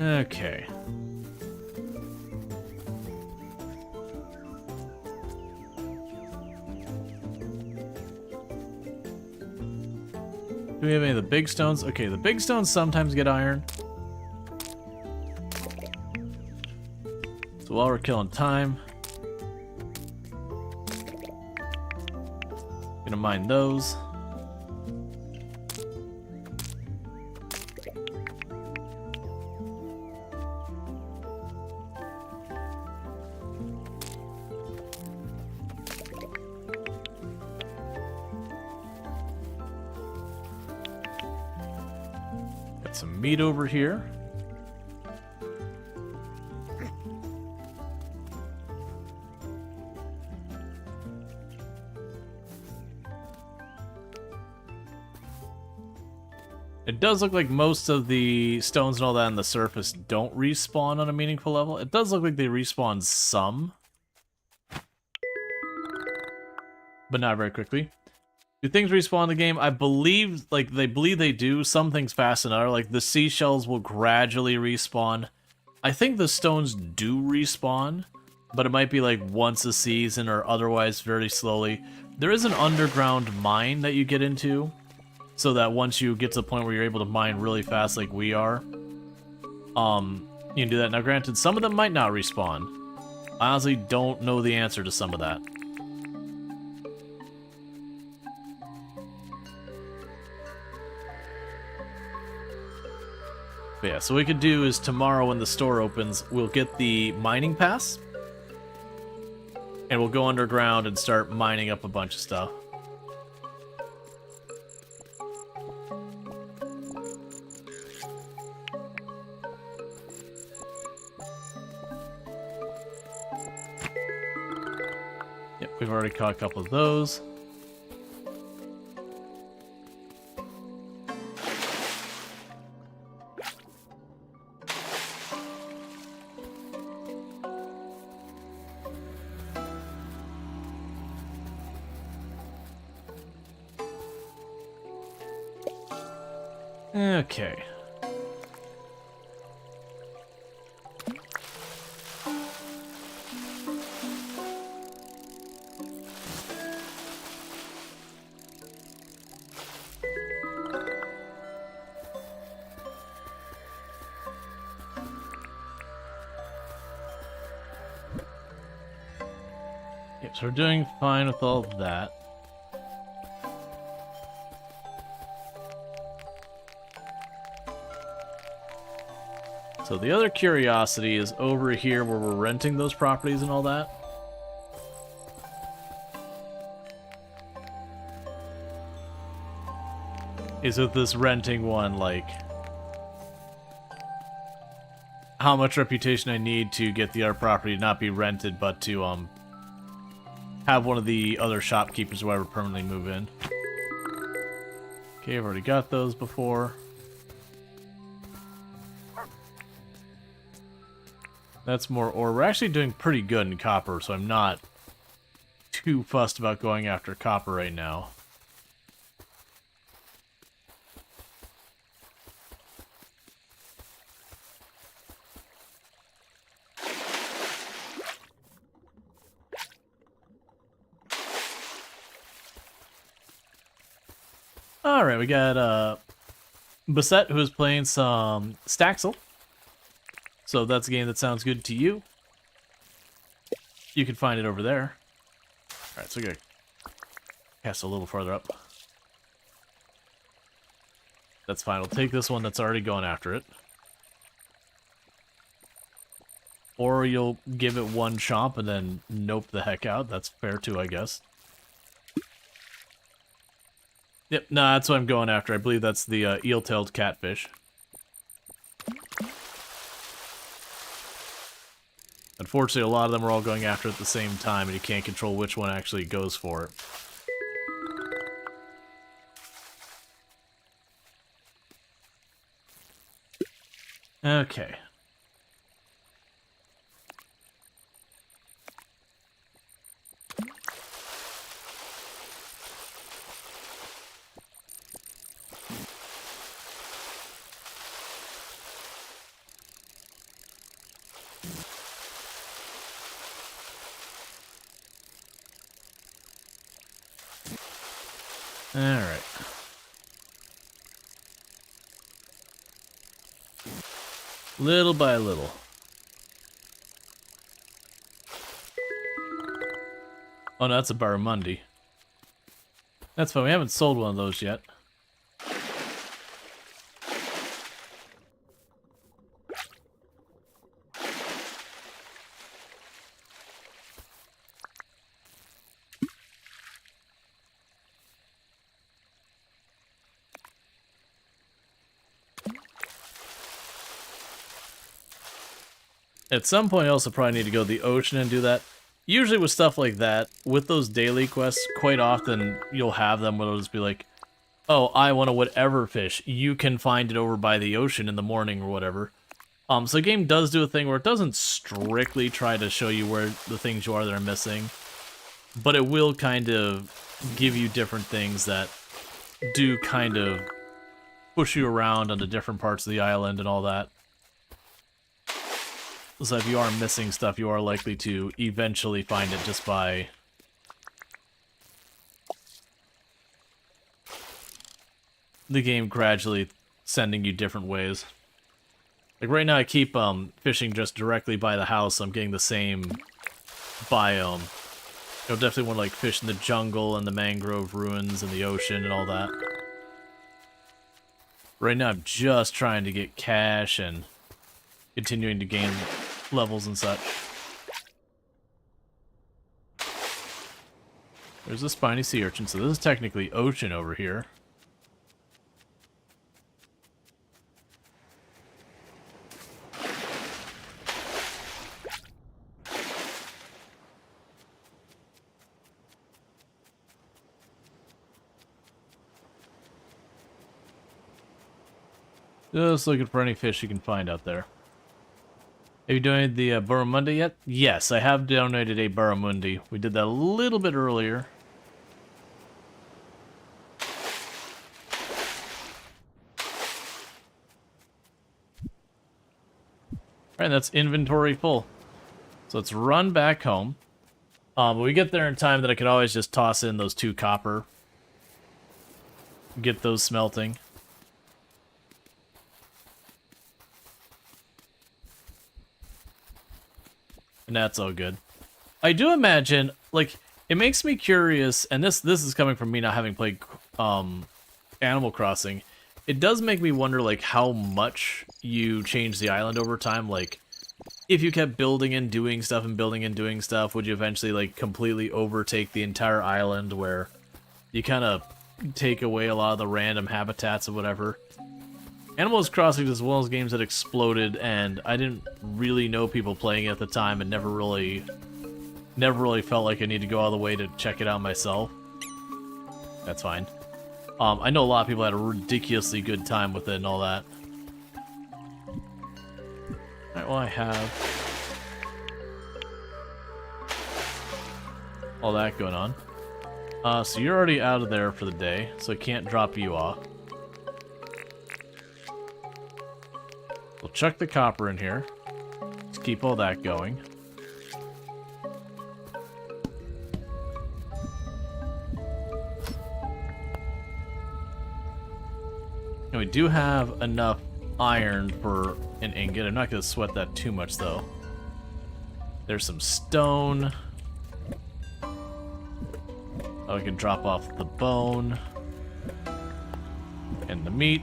Okay. Do we have any of the big stones? Okay, the big stones sometimes get iron. So while we're killing time, gonna mine those. Got some meat over here. It does look like most of the stones and all that on the surface don't respawn on a meaningful level. It does look like they respawn some, but not very quickly. Do things respawn in the game? I believe, they believe they do. Some things faster than others. Like, the seashells will gradually respawn. I think the stones do respawn, but it might be like once a season or otherwise very slowly. There is an underground mine that you get into, so that once you get to the point where you're able to mine really fast like we are, you can do that. Now granted, some of them might not respawn. I honestly don't know the answer to some of that. But yeah, so what we could do is tomorrow when the store opens, we'll get the mining pass, and we'll go underground and start mining up a bunch of stuff. Yep, we've already caught a couple of those. Okay. Yep, so we're doing fine with all of that. So the other curiosity is over here where we're renting those properties and all that. Is with this renting one, like, how much reputation I need to get the other property to not be rented, but to have one of the other shopkeepers or whatever permanently move in. Okay, I've already got those before. That's more ore. We're actually doing pretty good in copper, so I'm not too fussed about going after copper right now. Alright, we got Bassett, who is playing some Staxel. So if that's a game that sounds good to you, you can find it over there. Alright, so we gotta cast a little farther up. That's fine. We'll take this one that's already going after it. Or you'll give it one chomp and then nope the heck out. That's fair too, I guess. Yep, nah, that's what I'm going after. I believe that's the eel-tailed catfish. Unfortunately, a lot of them are all going after it at the same time, and you can't control which one actually goes for it. Okay. Alright. Little by little. Oh no, that's a barramundi. That's fine, we haven't sold one of those yet. At some point, I also probably need to go to the ocean and do that. Usually with stuff like that, with those daily quests, quite often you'll have them where it'll just be like, oh, I want a whatever fish. You can find it over by the ocean in the morning or whatever. So the game does do a thing where it doesn't strictly try to show you where the things you are that are missing, but it will kind of give you different things that do kind of push you around onto different parts of the island and all that. So if you are missing stuff, you are likely to eventually find it just by the game gradually sending you different ways. Like right now I keep fishing just directly by the house, so I'm getting the same biome. You'll definitely want to like fish in the jungle and the mangrove ruins and the ocean and all that. Right now I'm just trying to get cash and continuing to gain levels and such. There's a spiny sea urchin, so this is technically ocean over here. Just looking for any fish you can find out there. Have you donated the barramundi yet? Yes, I have donated a barramundi. We did that a little bit earlier. Alright, that's inventory full. So let's run back home. But we get there in time that I could always just toss in those 2 copper. Get those smelting. And that's all good. I do imagine, like, it makes me curious, and this is coming from me not having played Animal Crossing. It does make me wonder, like, how much you change the island over time. Like, if you kept building and doing stuff and building and doing stuff, would you eventually, like, completely overtake the entire island where you kind of take away a lot of the random habitats or whatever? Animal Crossing is one of those games that exploded, and I didn't really know people playing it at the time, and never really felt like I need to go all the way to check it out myself. That's fine. I know a lot of people had a ridiculously good time with it and all that. Alright, well I have all that going on. So you're already out of there for the day, so I can't drop you off. We'll chuck the copper in here. Let's keep all that going. And we do have enough iron for an ingot. I'm not going to sweat that too much, though. There's some stone. Oh, we can drop off the bone. And the meat.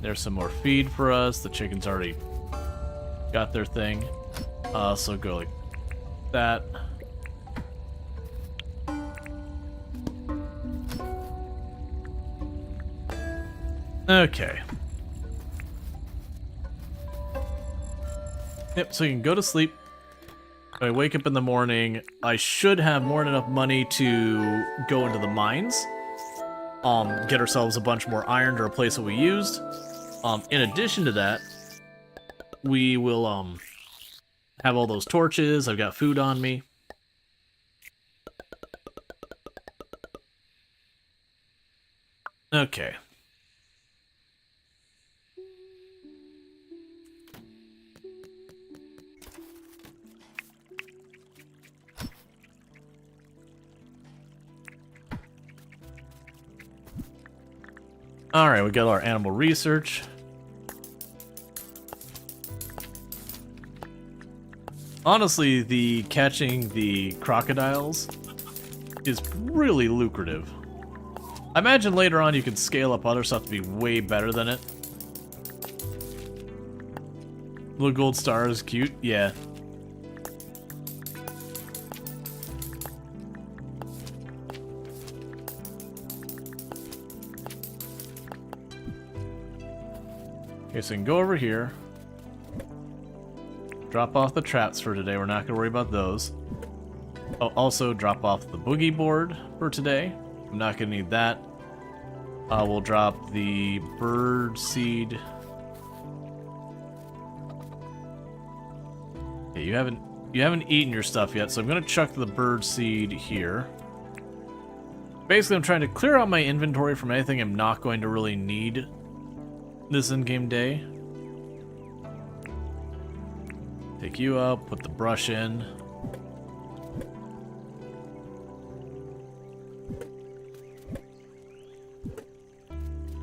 There's some more feed for us. The chickens already got their thing. So go like that. Okay. Yep, so you can go to sleep. When I wake up in the morning, I should have more than enough money to go into the mines. Get ourselves a bunch more iron to replace what we used. In addition to that, we will have all those torches. I've got food on me. Okay. Alright, we got our animal research. Honestly, the catching the crocodiles is really lucrative. I imagine later on you can scale up other stuff to be way better than it. Little gold star is cute, yeah. Okay, so we can go over here. Drop off the traps for today. We're not going to worry about those. Oh, also drop off the boogie board for today. I'm not going to need that. We'll drop the bird seed. Okay, you haven't eaten your stuff yet, so I'm going to chuck the bird seed here. Basically, I'm trying to clear out my inventory from anything I'm not going to really need this in-game day. Take you up, put the brush in.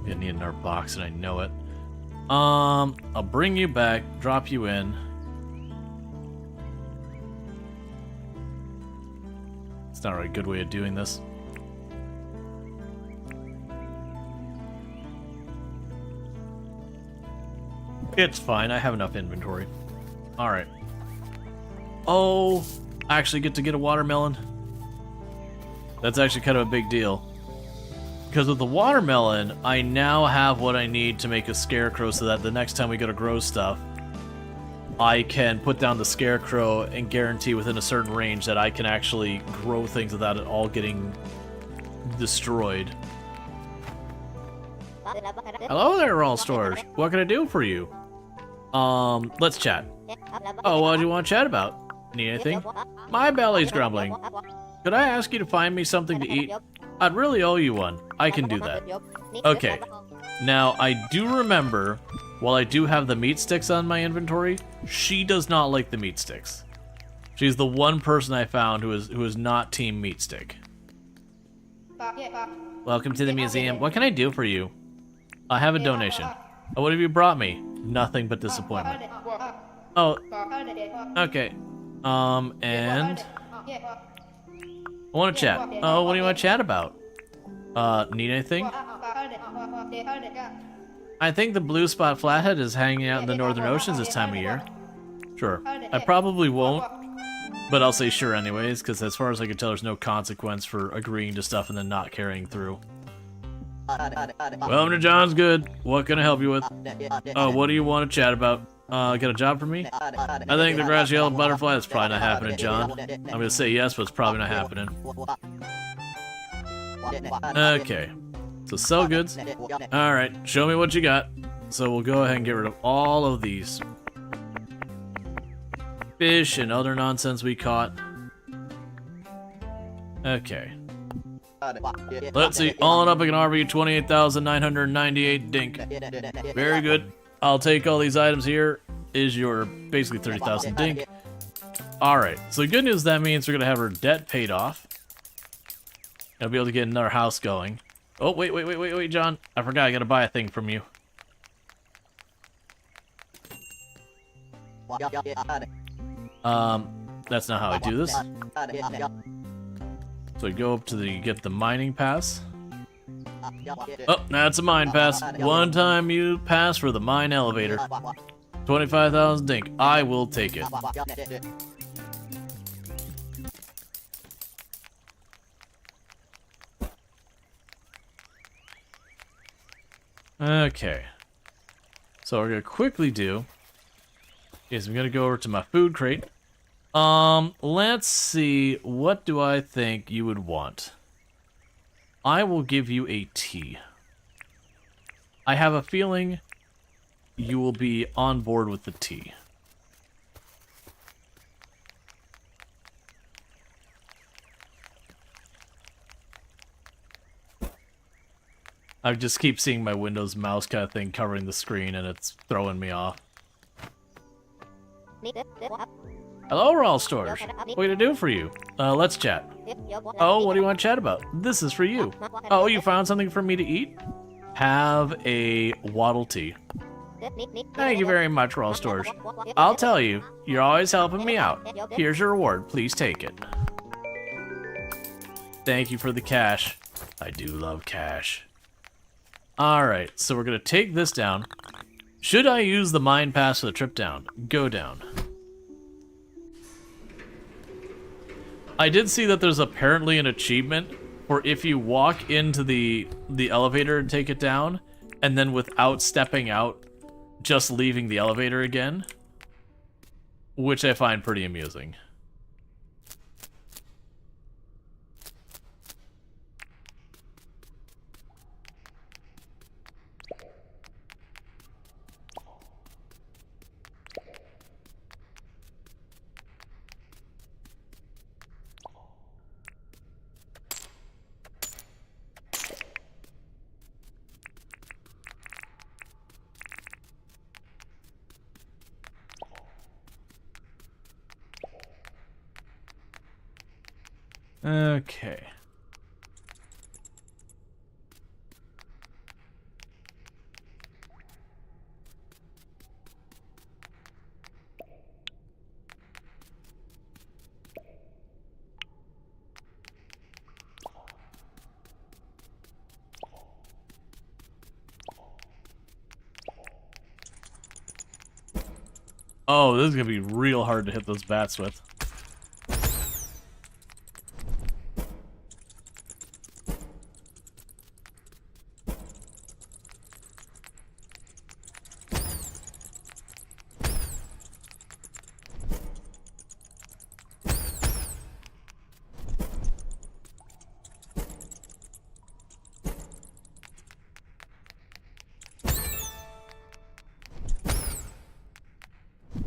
Gonna need another box and I know it. I'll bring you back, drop you in. It's not a really good way of doing this. It's fine, I have enough inventory. Alright. Oh, I actually get to get a watermelon. That's actually kind of a big deal. Because with the watermelon, I now have what I need to make a scarecrow so that the next time we go to grow stuff, I can put down the scarecrow and guarantee within a certain range that I can actually grow things without it all getting destroyed. Hello there, Rual Storge. What can I do for you? Let's chat. Oh, what do you want to chat about? Need anything? My belly's grumbling. Could I ask you to find me something to eat? I'd really owe you one. I can do that. Okay. Now, I do remember, while I do have the meat sticks on my inventory, she does not like the meat sticks. She's the one person I found who is not team meat stick. Welcome to the museum. What can I do for you? I have a donation. Oh, what have you brought me? Nothing but disappointment. Oh, okay. And I want to chat. Oh, what do you want to chat about? Need anything? I think the blue spot flathead is hanging out in the northern oceans this time of year. Sure. I probably won't, but I'll say sure anyways, because as far as I can tell, there's no consequence for agreeing to stuff and then not carrying through. Welcome to John's Good. What can I help you with? Oh, what do you want to chat about? Get a job for me? I think the grassy yellow butterfly is probably not happening, John. I'm gonna say yes, but it's probably not happening. Okay. So sell goods. Alright, show me what you got. So we'll go ahead and get rid of all of these fish and other nonsense we caught. Okay. Let's see. All in up, I can offer you 28,998 dink. Very good. I'll take all these items here. Is your basically 30,000 dink. Alright, so the good news, that means we're going to have our debt paid off. I'll be able to get another house going. Oh, wait, John. I forgot I gotta buy a thing from you. That's not how I do this. So we go up to the, get the mining pass. Oh, that's a mine pass. One time you pass for the mine elevator. 25,000 dink. I will take it. Okay. So what we're gonna quickly do is I'm gonna go over to my food crate. Let's see, what do I think you would want? I will give you a tea. I have a feeling you will be on board with the tea. I just keep seeing my Windows mouse kind of thing covering the screen, and it's throwing me off. Hello, Rual Storge. What can I do for you? Let's chat. Oh, what do you want to chat about? This is for you. Oh, you found something for me to eat? Have a waddle tea. Thank you very much, Rual Storge. I'll tell you, you're always helping me out. Here's your reward. Please take it. Thank you for the cash. I do love cash. Alright, so we're going to take this down. Should I use the mine pass for the trip down? Go down. I did see that there's apparently an achievement for if you walk into the elevator and take it down, and then without stepping out, just leaving the elevator again, which I find pretty amusing. Okay. Oh, this is gonna be real hard to hit those bats with.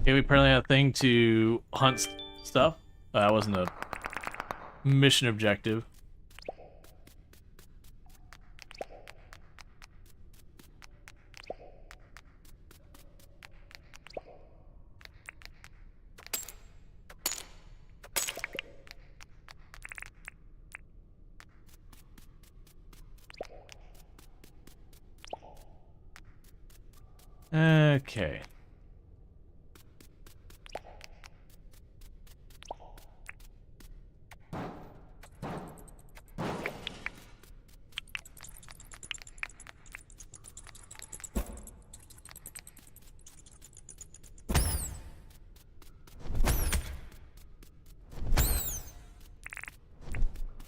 Okay, we apparently have a thing to hunt stuff. That wasn't a mission objective. Okay.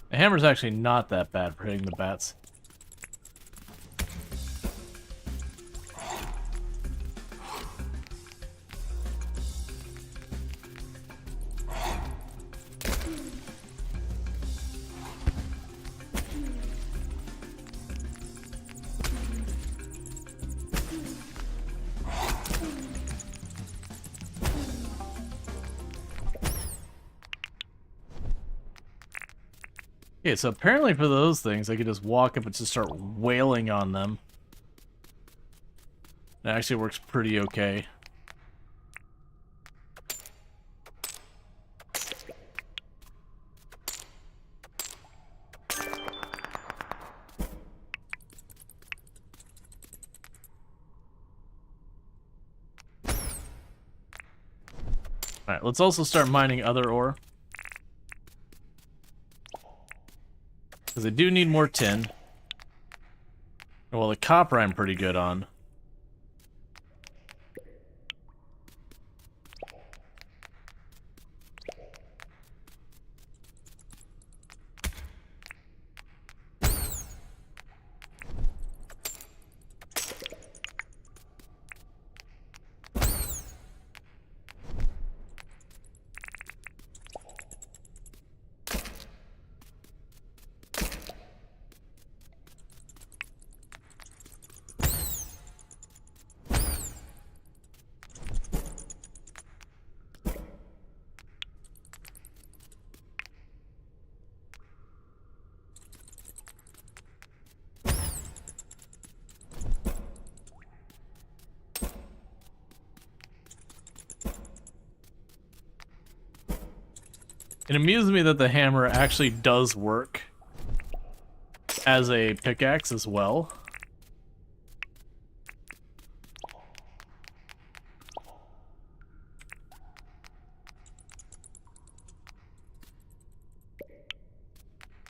The hammer's actually not that bad for hitting the bats. Okay, so apparently for those things, I could just walk up and just start wailing on them. That actually works pretty okay. Alright, let's also start mining other ore. Because I do need more tin. Well, the copper I'm pretty good on. It amuses me that the hammer actually does work as a pickaxe as well.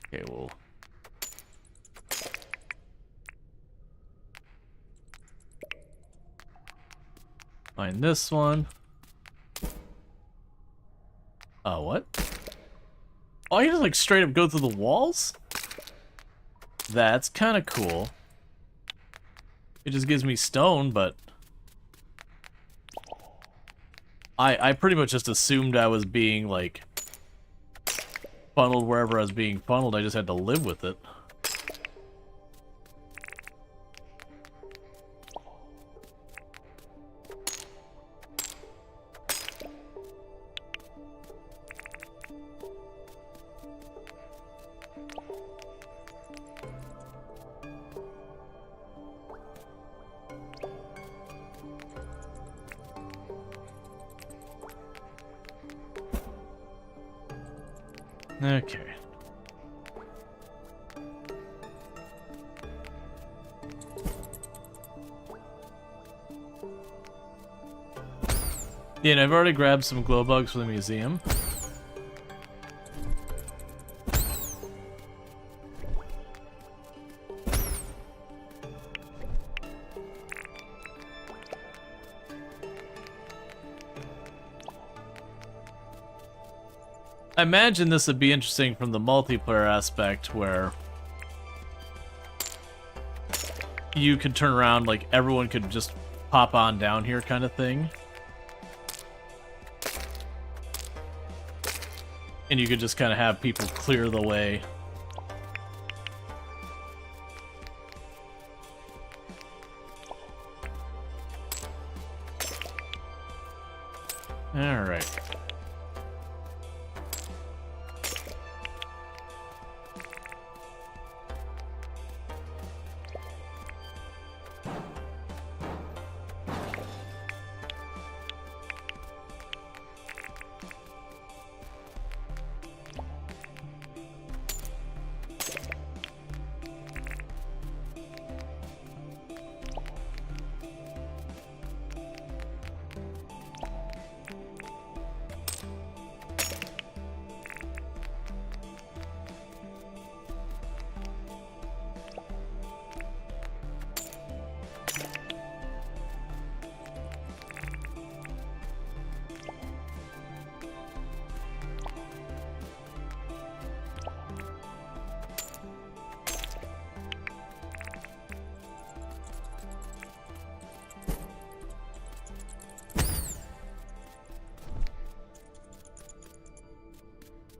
Okay, we'll... find this one. Oh, what? Oh, you just like straight up go through the walls? That's kind of cool. It just gives me stone, but... I pretty much just assumed I was being, like, funneled wherever I was being funneled. I just had to live with it. Okay. Yeah, and I've already grabbed some glow bugs for the museum. I imagine this would be interesting from the multiplayer aspect where you could turn around, like everyone could just pop on down here kind of thing. And you could just kind of have people clear the way. All right.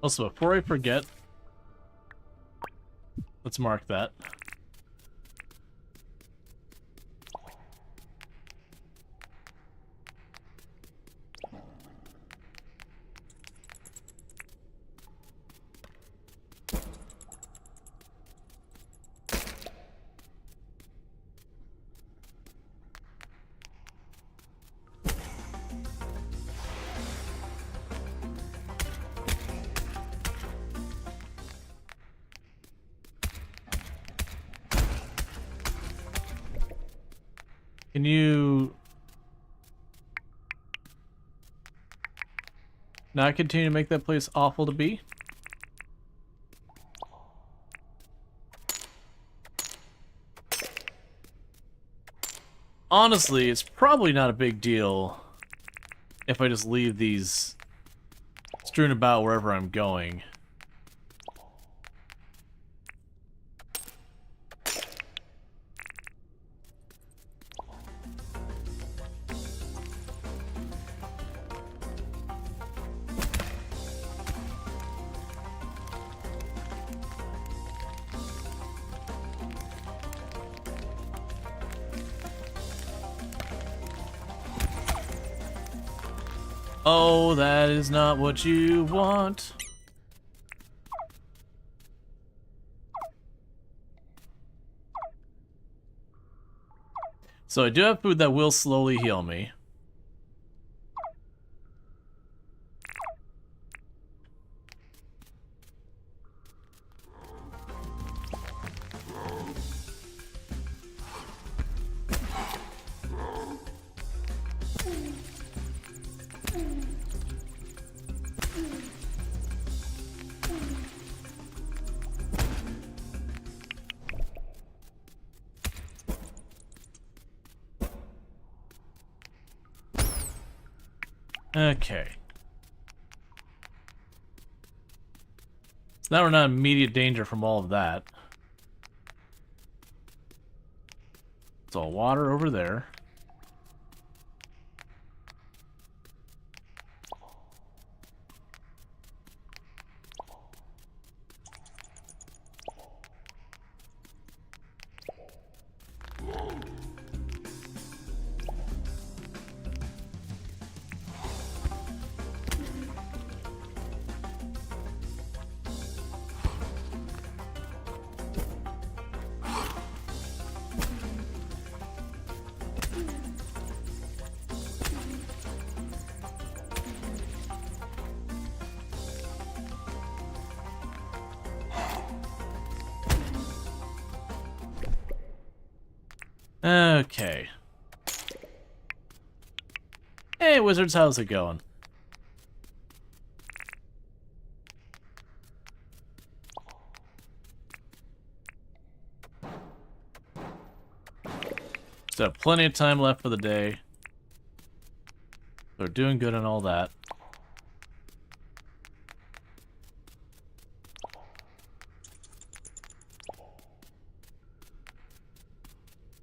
Also, before I forget, let's mark that. Can you... not continue to make that place awful to be. Honestly, it's probably not a big deal if I just leave these strewn about wherever I'm going. Oh, that is not what you want. So I do have food that will slowly heal me. Okay. So now we're not in immediate danger from all of that. It's all water over there. Okay. Hey, wizards, how's it going? Still have plenty of time left for the day. They're doing good and all that.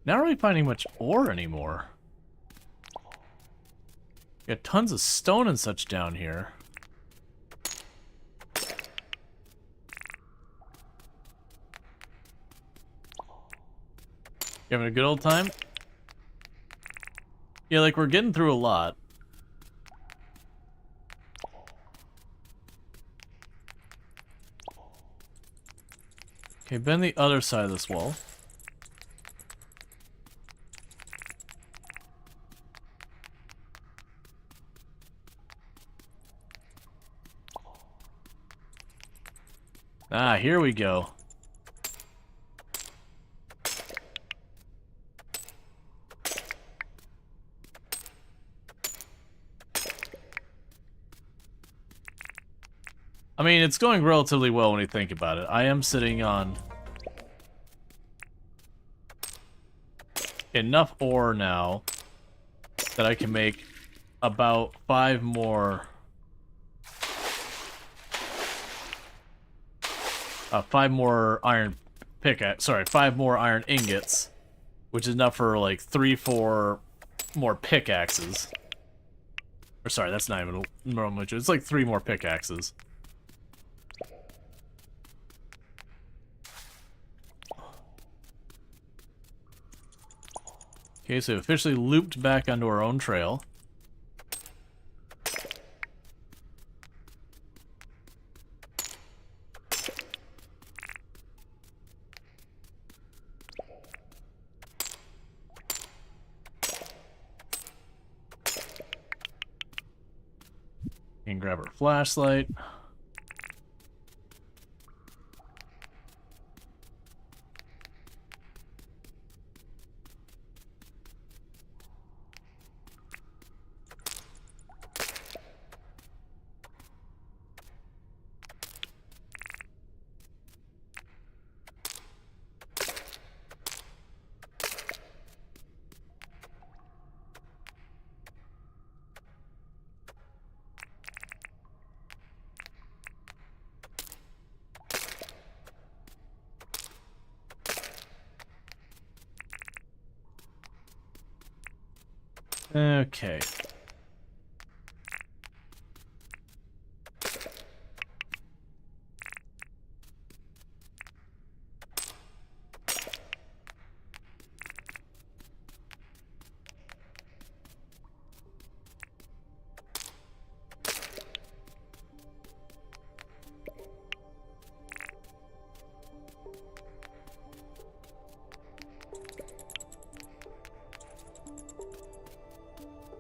Not really finding much ore anymore. Got tons of stone and such down here. You having a good old time? Yeah, like we're getting through a lot. Okay, bend the other side of this wall. Ah, here we go. I mean, it's going relatively well when you think about it. I am sitting on enough ore now that I can make about 5 more iron pickaxe. Sorry, 5 more iron ingots, which is enough for like 3-4 more pickaxes. Or sorry, that's not even normal. It's like 3 more pickaxes. Okay, so officially looped back onto our own trail. And grab our flashlight. Okay.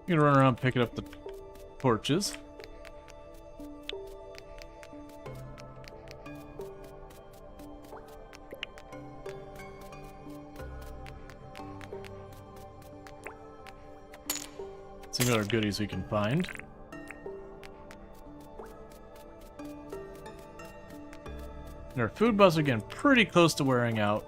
You can run around picking up the torches. See what other goodies we can find. And our food buffs are getting pretty close to wearing out.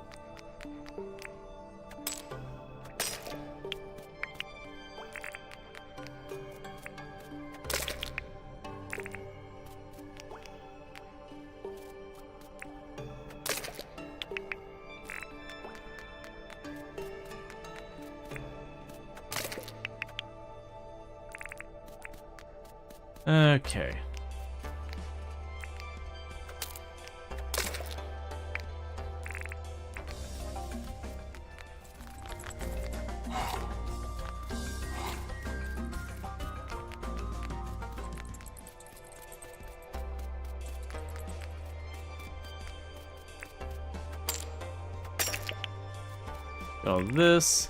Okay. Oh, this.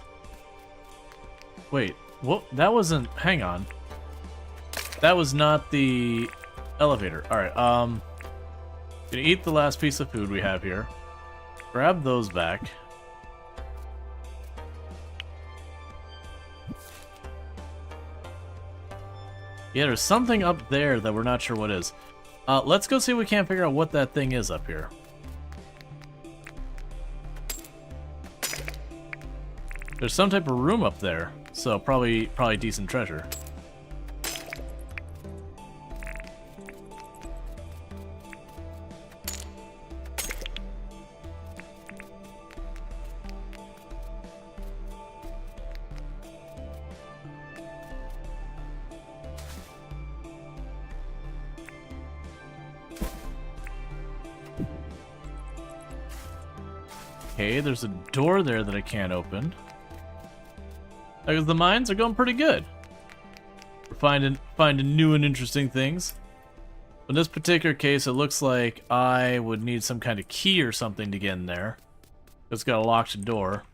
Wait, what? That wasn't. Hang on. That was not the elevator. Alright, gonna eat the last piece of food we have here. Grab those back. Yeah, there's something up there that we're not sure what is. Let's go see if we can't figure out what that thing is up here. There's some type of room up there, so probably decent treasure. Okay, there's a door there that I can't open. Because the mines are going pretty good. We're finding new and interesting things. In this particular case, it looks like I would need some kind of key or something to get in there. It's got a locked door.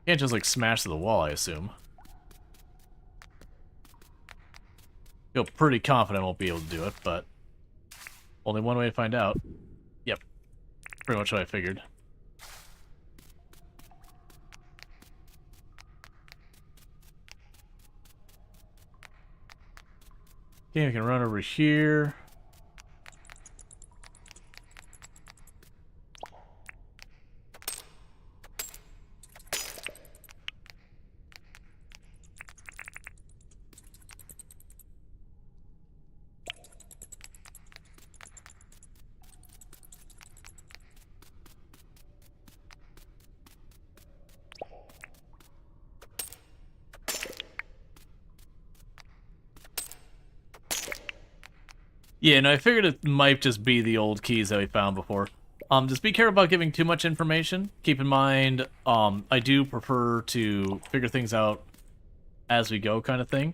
Can't just like smash to the wall, I assume. Feel pretty confident I won't be able to do it, but only one way to find out. Yep, pretty much what I figured. Okay, we can run over here. Yeah, no, I figured it might just be the old keys that we found before. Just be careful about giving too much information. Keep in mind, I do prefer to figure things out as we go kind of thing.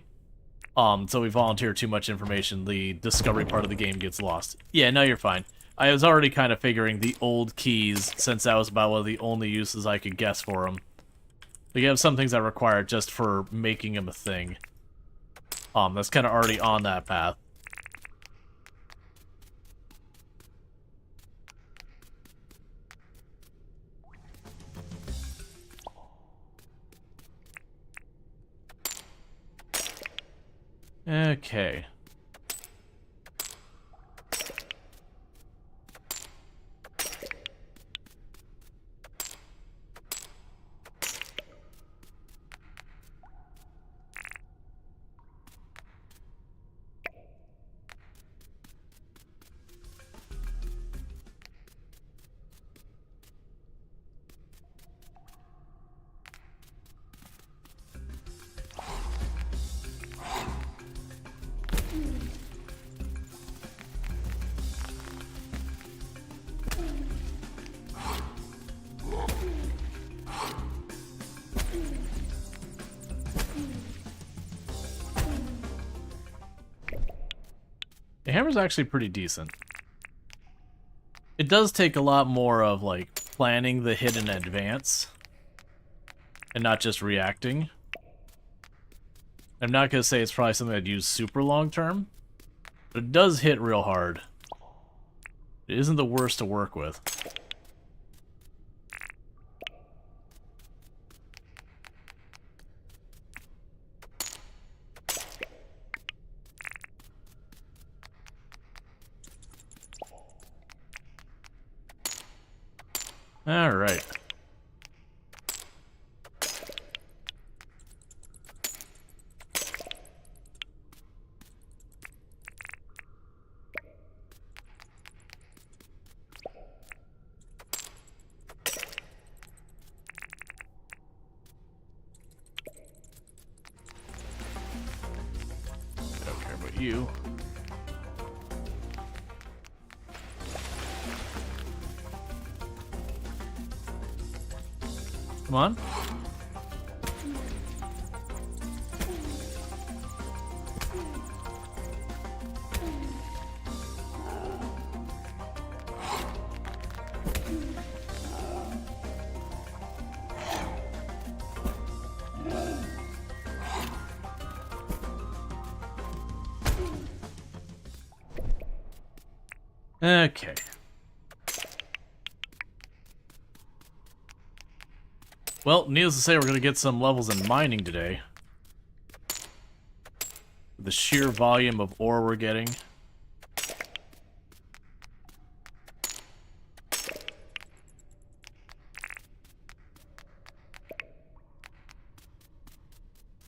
So we volunteer too much information, the discovery part of the game gets lost. Yeah, no, you're fine. I was already kind of figuring the old keys, since that was about one of the only uses I could guess for them. You have some things that require just for making them a thing. That's kind of already on that path. Okay. hammer's actually pretty decent. It does take a lot more of, like, planning the hit in advance. And not just reacting. I'm not going to say it's probably something I'd use super long term. But it does hit real hard. It isn't the worst to work with. Alright. Don't care about you. Come on. Okay. Well, needless to say, we're going to get some levels in mining today. The sheer volume of ore we're getting.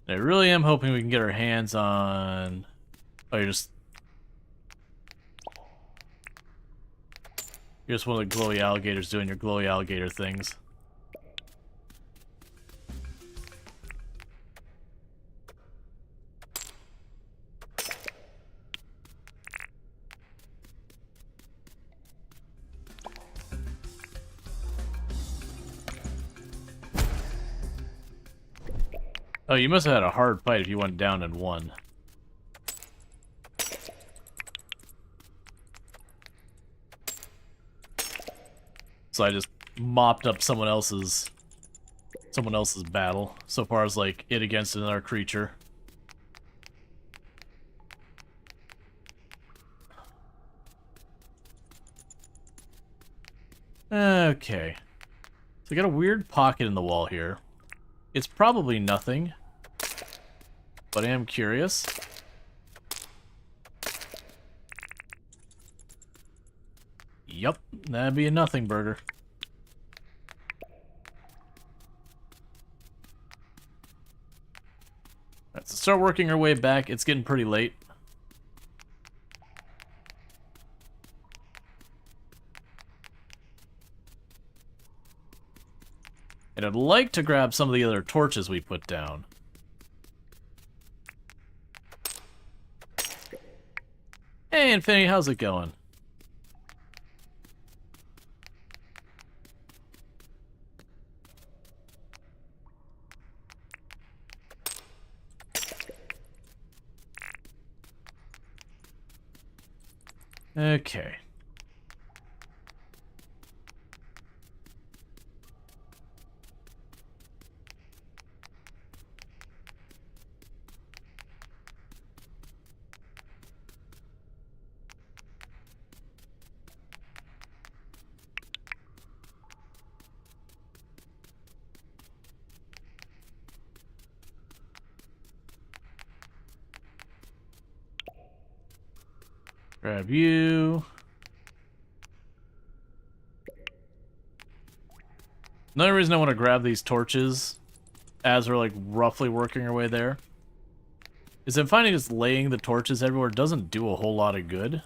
I really am hoping we can get our hands on... Oh, you're just one of the glowy alligators doing your glowy alligator things. Oh, you must have had a hard fight if you went down in one. So I just mopped up someone else's battle, so far as like it against another creature. Okay. So I got a weird pocket in the wall here. It's probably nothing, but I am curious. Yup, that'd be a nothing burger. Alright, so start working our way back. It's getting pretty late. And I'd like to grab some of the other torches we put down. Hey, Infinity, how's it going? Okay. Grab you. Another reason I want to grab these torches as we're like roughly working our way there is I'm finding just laying the torches everywhere doesn't do a whole lot of good.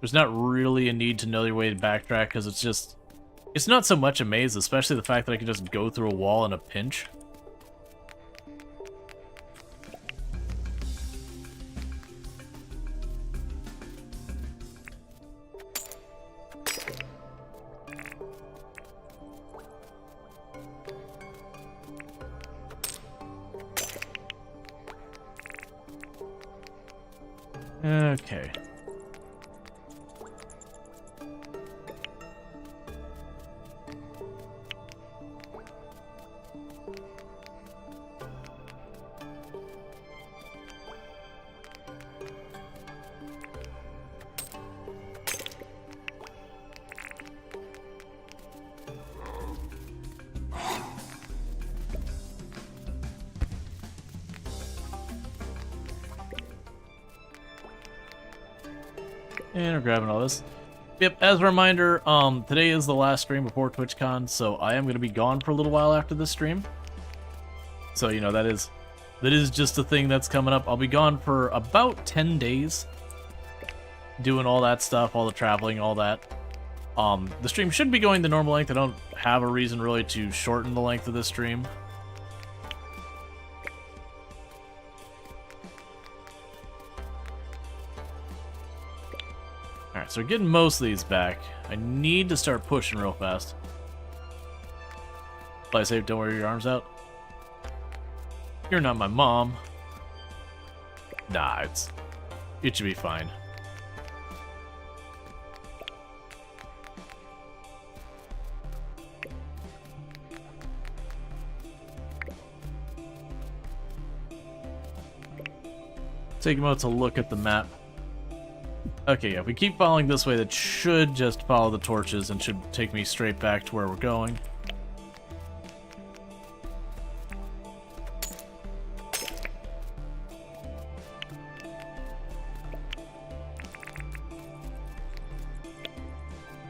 There's not really a need to know your way to backtrack because it's not so much a maze, especially the fact that I can just go through a wall in a pinch. Okay. And we're grabbing all this. Yep, as a reminder, today is the last stream before TwitchCon, so I am going to be gone for a little while after this stream. So, you know, that is just a thing that's coming up. I'll be gone for about 10 days. Doing all that stuff, all the traveling, all that. The stream should be going the normal length. I don't have a reason really to shorten the length of this stream. Alright, so we're getting most of these back. I need to start pushing real fast. Play safe, don't wear your arms out. You're not my mom. Nah, it should be fine. Take a moment to look at the map. Okay, yeah, if we keep following this way, that should just follow the torches and should take me straight back to where we're going.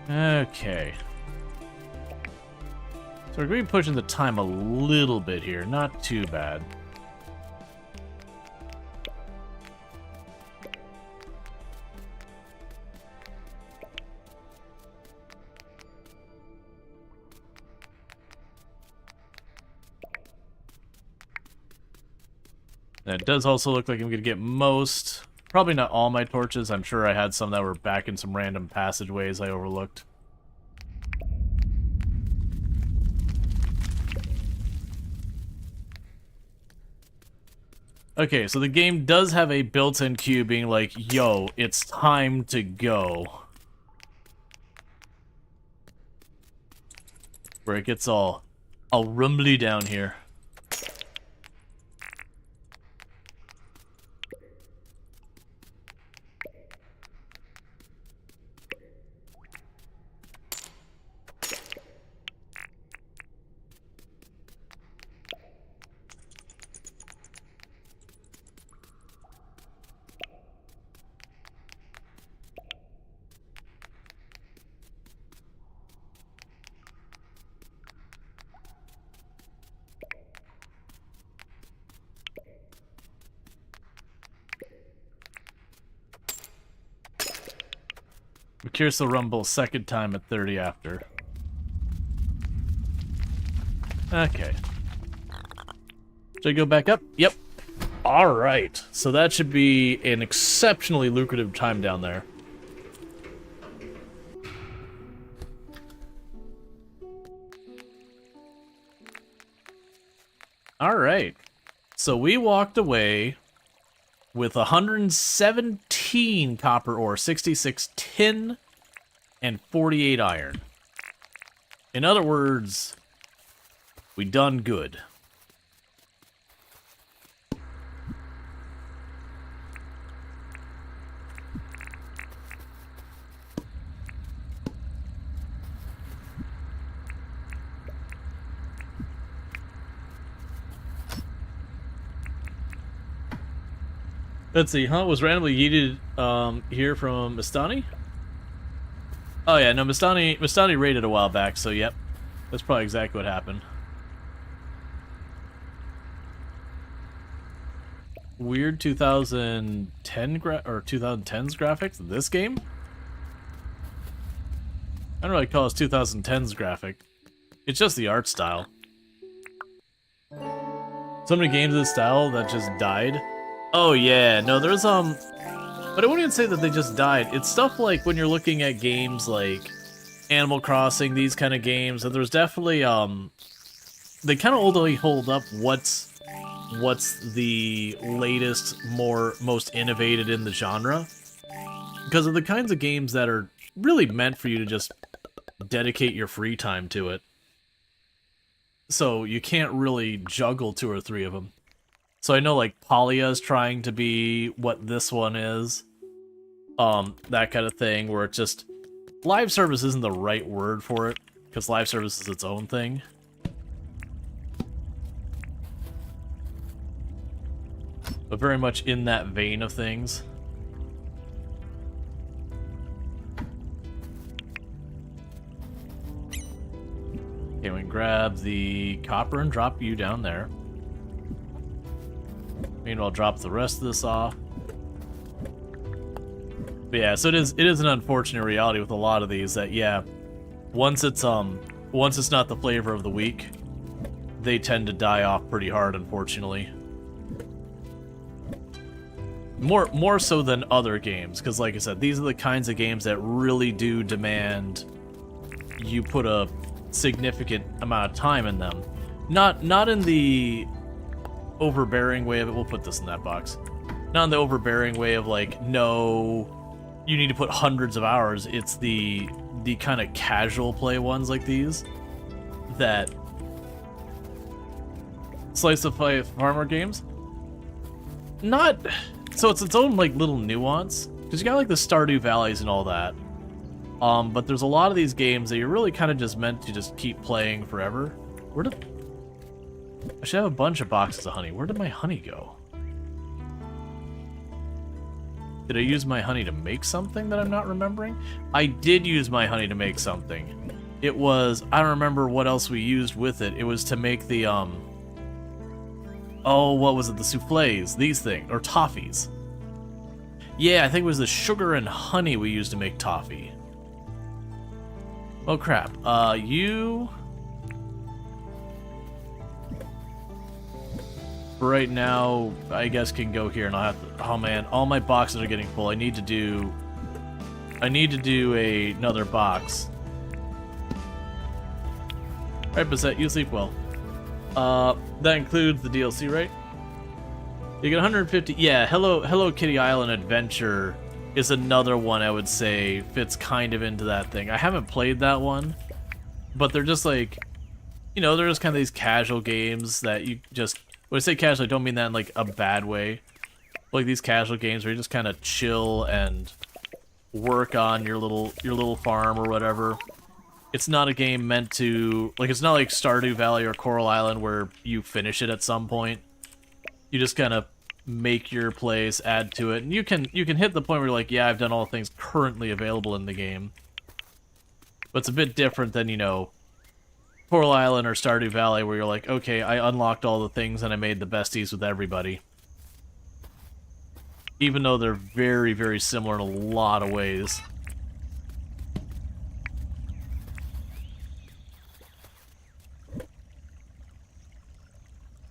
Okay. So we're going to be pushing the time a little bit here, not too bad. And it does also look like I'm going to get most, probably not all my torches. I'm sure I had some that were back in some random passageways I overlooked. Okay, so the game does have a built-in queue being like, yo, it's time to go. Where it gets all rumbly down here. Curious to rumble second time at 30 after. Okay. Should I go back up? Yep. Alright. So that should be an exceptionally lucrative time down there. Alright. So we walked away with 117 copper ore, 66 tin, and 48 iron. In other words, we done good. Let's see, Hunt was randomly yeeted here from Mistani? Oh yeah, no, Mistani raided a while back, so yep. That's probably exactly what happened. Weird 2010 or 2010s graphics in this game? I don't really call this 2010s graphic. It's just the art style. So many games of this style that just died. Oh yeah, no, there's but I wouldn't even say that they just died. It's stuff like when you're looking at games like Animal Crossing, these kind of games, and there's definitely they kind of only hold up what's what's the latest, most innovated in the genre. Because of the kinds of games that are really meant for you to just dedicate your free time to it. So you can't really juggle 2 or 3 of them. So I know like Polya is trying to be what this one is. That kind of thing where it's just... Live service isn't the right word for it, because live service is its own thing. But very much in that vein of things. Okay, we can grab the copper and drop you down there. Meanwhile, drop the rest of this off. But yeah, so it is an unfortunate reality with a lot of these that, yeah, once it's not the flavor of the week, they tend to die off pretty hard, unfortunately. More so than other games, because like I said, these are the kinds of games that really do demand you put a significant amount of time in them. Not in the overbearing way of it. We'll put this in that box. Not in the overbearing way of like, no, you need to put hundreds of hours. It's the kind of casual play ones like these that slice of life farmer games. Not so it's its own like little nuance, because you got like the Stardew Valleys and all that. But there's a lot of these games that you're really kind of just meant to just keep playing forever. I should have a bunch of boxes of honey. Where did my honey go? Did I use my honey to make something that I'm not remembering? I did use my honey to make something. It was, I don't remember what else we used with it. It was to make the, oh, what was it? The souffles, these things, or toffees. Yeah, I think it was the sugar and honey we used to make toffee. Oh crap, you... right now, I guess can go here, and I'll have to, oh man, all my boxes are getting full. I need to do another box. Alright, Bissette, you sleep well. That includes the DLC, right? You get 150, yeah, Hello Kitty Island Adventure is another one I would say fits kind of into that thing. I haven't played that one, but they're just like, you know, they're just kind of these casual games that you just, when I say casual, I don't mean that in like a bad way. Like these casual games where you just kind of chill and work on your little farm or whatever. It's not a game meant to, like, it's not like Stardew Valley or Coral Island where you finish it at some point. You just kind of make your place, add to it, and you can hit the point where you're like, yeah, I've done all the things currently available in the game. But it's a bit different than, you know, Coral Island or Stardew Valley, where you're like, okay, I unlocked all the things and I made the besties with everybody. Even though they're very, very similar in a lot of ways.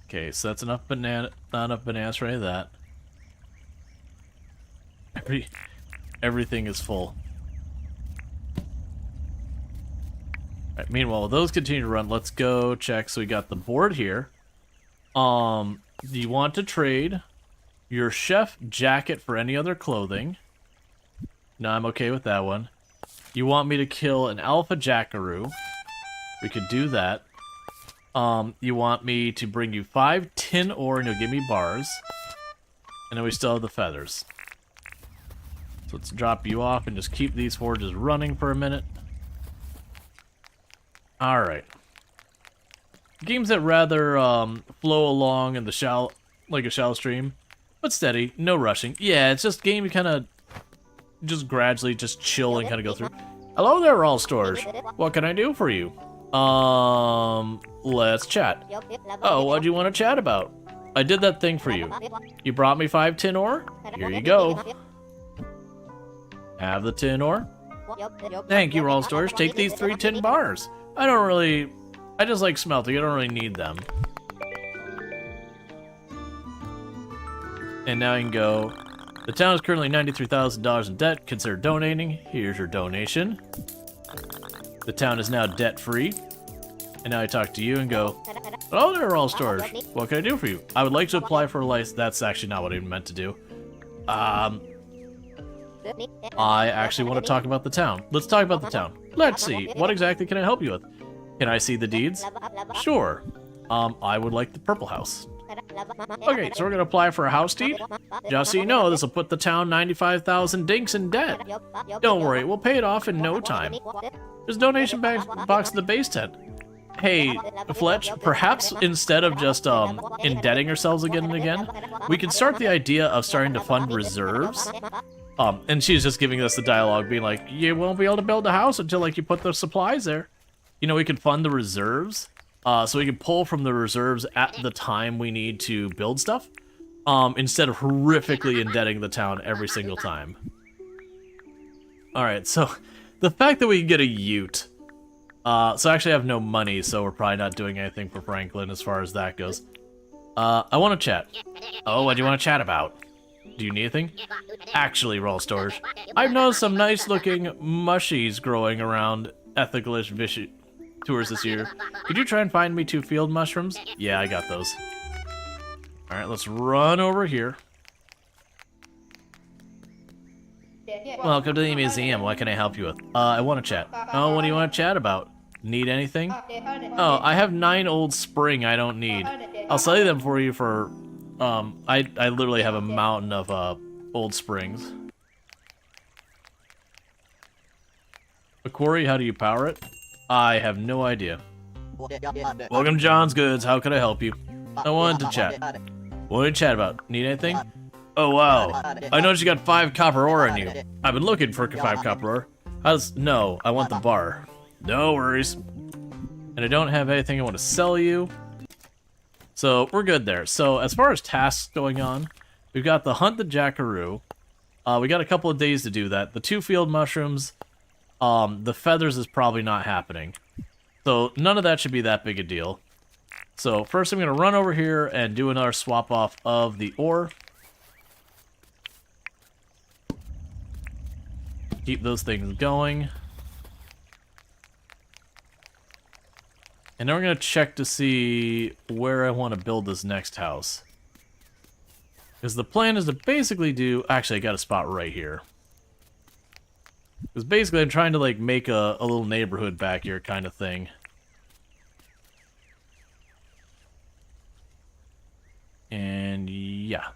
Okay, so that's enough not enough bananas for any of that. Everything is full. Alright, meanwhile, those continue to run. Let's go check. So we got the board here. Do you want to trade your chef jacket for any other clothing? No, I'm okay with that one. You want me to kill an alpha jackaroo? We could do that. You want me to bring you 5 tin ore and you'll give me bars. And then we still have the feathers. So let's drop you off and just keep these forges running for a minute. Alright. Games that rather flow along in the like a shallow stream, but steady, no rushing. Yeah, it's just a game you kind of just gradually just chill and kind of go through. Hello there, Rual Storge. What can I do for you? Let's chat. Oh, what do you want to chat about? I did that thing for you. You brought me 5 tin ore? Here you go. Have the tin ore. Thank you, Rual Storge. Take these 3 tin bars. I just like smelting. I don't really need them. And now you can go. The town is currently $93,000 in debt. Consider donating. Here's your donation. The town is now debt-free. And now I talk to you and go, Oh, there, Rual Storge. What can I do for you? I would like to apply for a license. That's actually not what I meant to do. I actually want to talk about the town. Let's talk about the town. Let's see. What exactly can I help you with? Can I see the deeds? Sure. I would like the purple house. Okay, so we're gonna apply for a house deed. Just so you know, this will put the town 95,000 dinks in debt. Don't worry, we'll pay it off in no time. There's a donation box in the base tent. Hey, Fletch, perhaps instead of just indebting ourselves again and again, we could start the idea of starting to fund reserves. And she's just giving us the dialogue, being like, you won't be able to build a house until like you put the supplies there. You know, we could fund the reserves. So we can pull from the reserves at the time we need to build stuff, instead of horrifically indebting the town every single time. Alright, so the fact that we can get a ute. So actually I have no money, so we're probably not doing anything for Franklin as far as that goes. I want to chat. Oh, what do you want to chat about? Do you need anything? Actually, Rual Storge, I've noticed some nice-looking mushies growing around Ethicalish tours this year. Could you try and find me 2 field mushrooms? Yeah, I got those. Alright, let's run over here. Welcome to the museum. What can I help you with? I want to chat. Oh, what do you want to chat about? Need anything? Oh, I have 9 old spring I don't need. I'll sell you them for you for... I literally have a mountain of old springs. A quarry, how do you power it? I have no idea. Welcome to John's Goods. How can I help you? I wanted to chat. What did you chat about? Need anything? Oh, wow. I noticed you got 5 copper ore on you. I've been looking for 5 copper ore. No, I want the bar. No worries. And I don't have anything I want to sell you. So, we're good there. So, as far as tasks going on, we've got the Hunt the Jackaroo. We got a couple of days to do that. The 2 field mushrooms... the feathers is probably not happening. So none of that should be that big a deal. So first I'm going to run over here and do another swap off of the ore. Keep those things going. And then we're going to check to see where I want to build this next house. Because the plan is to basically do... Actually, I got a spot right here. Because basically I'm trying to like make a little neighborhood back here kind of thing. And yeah.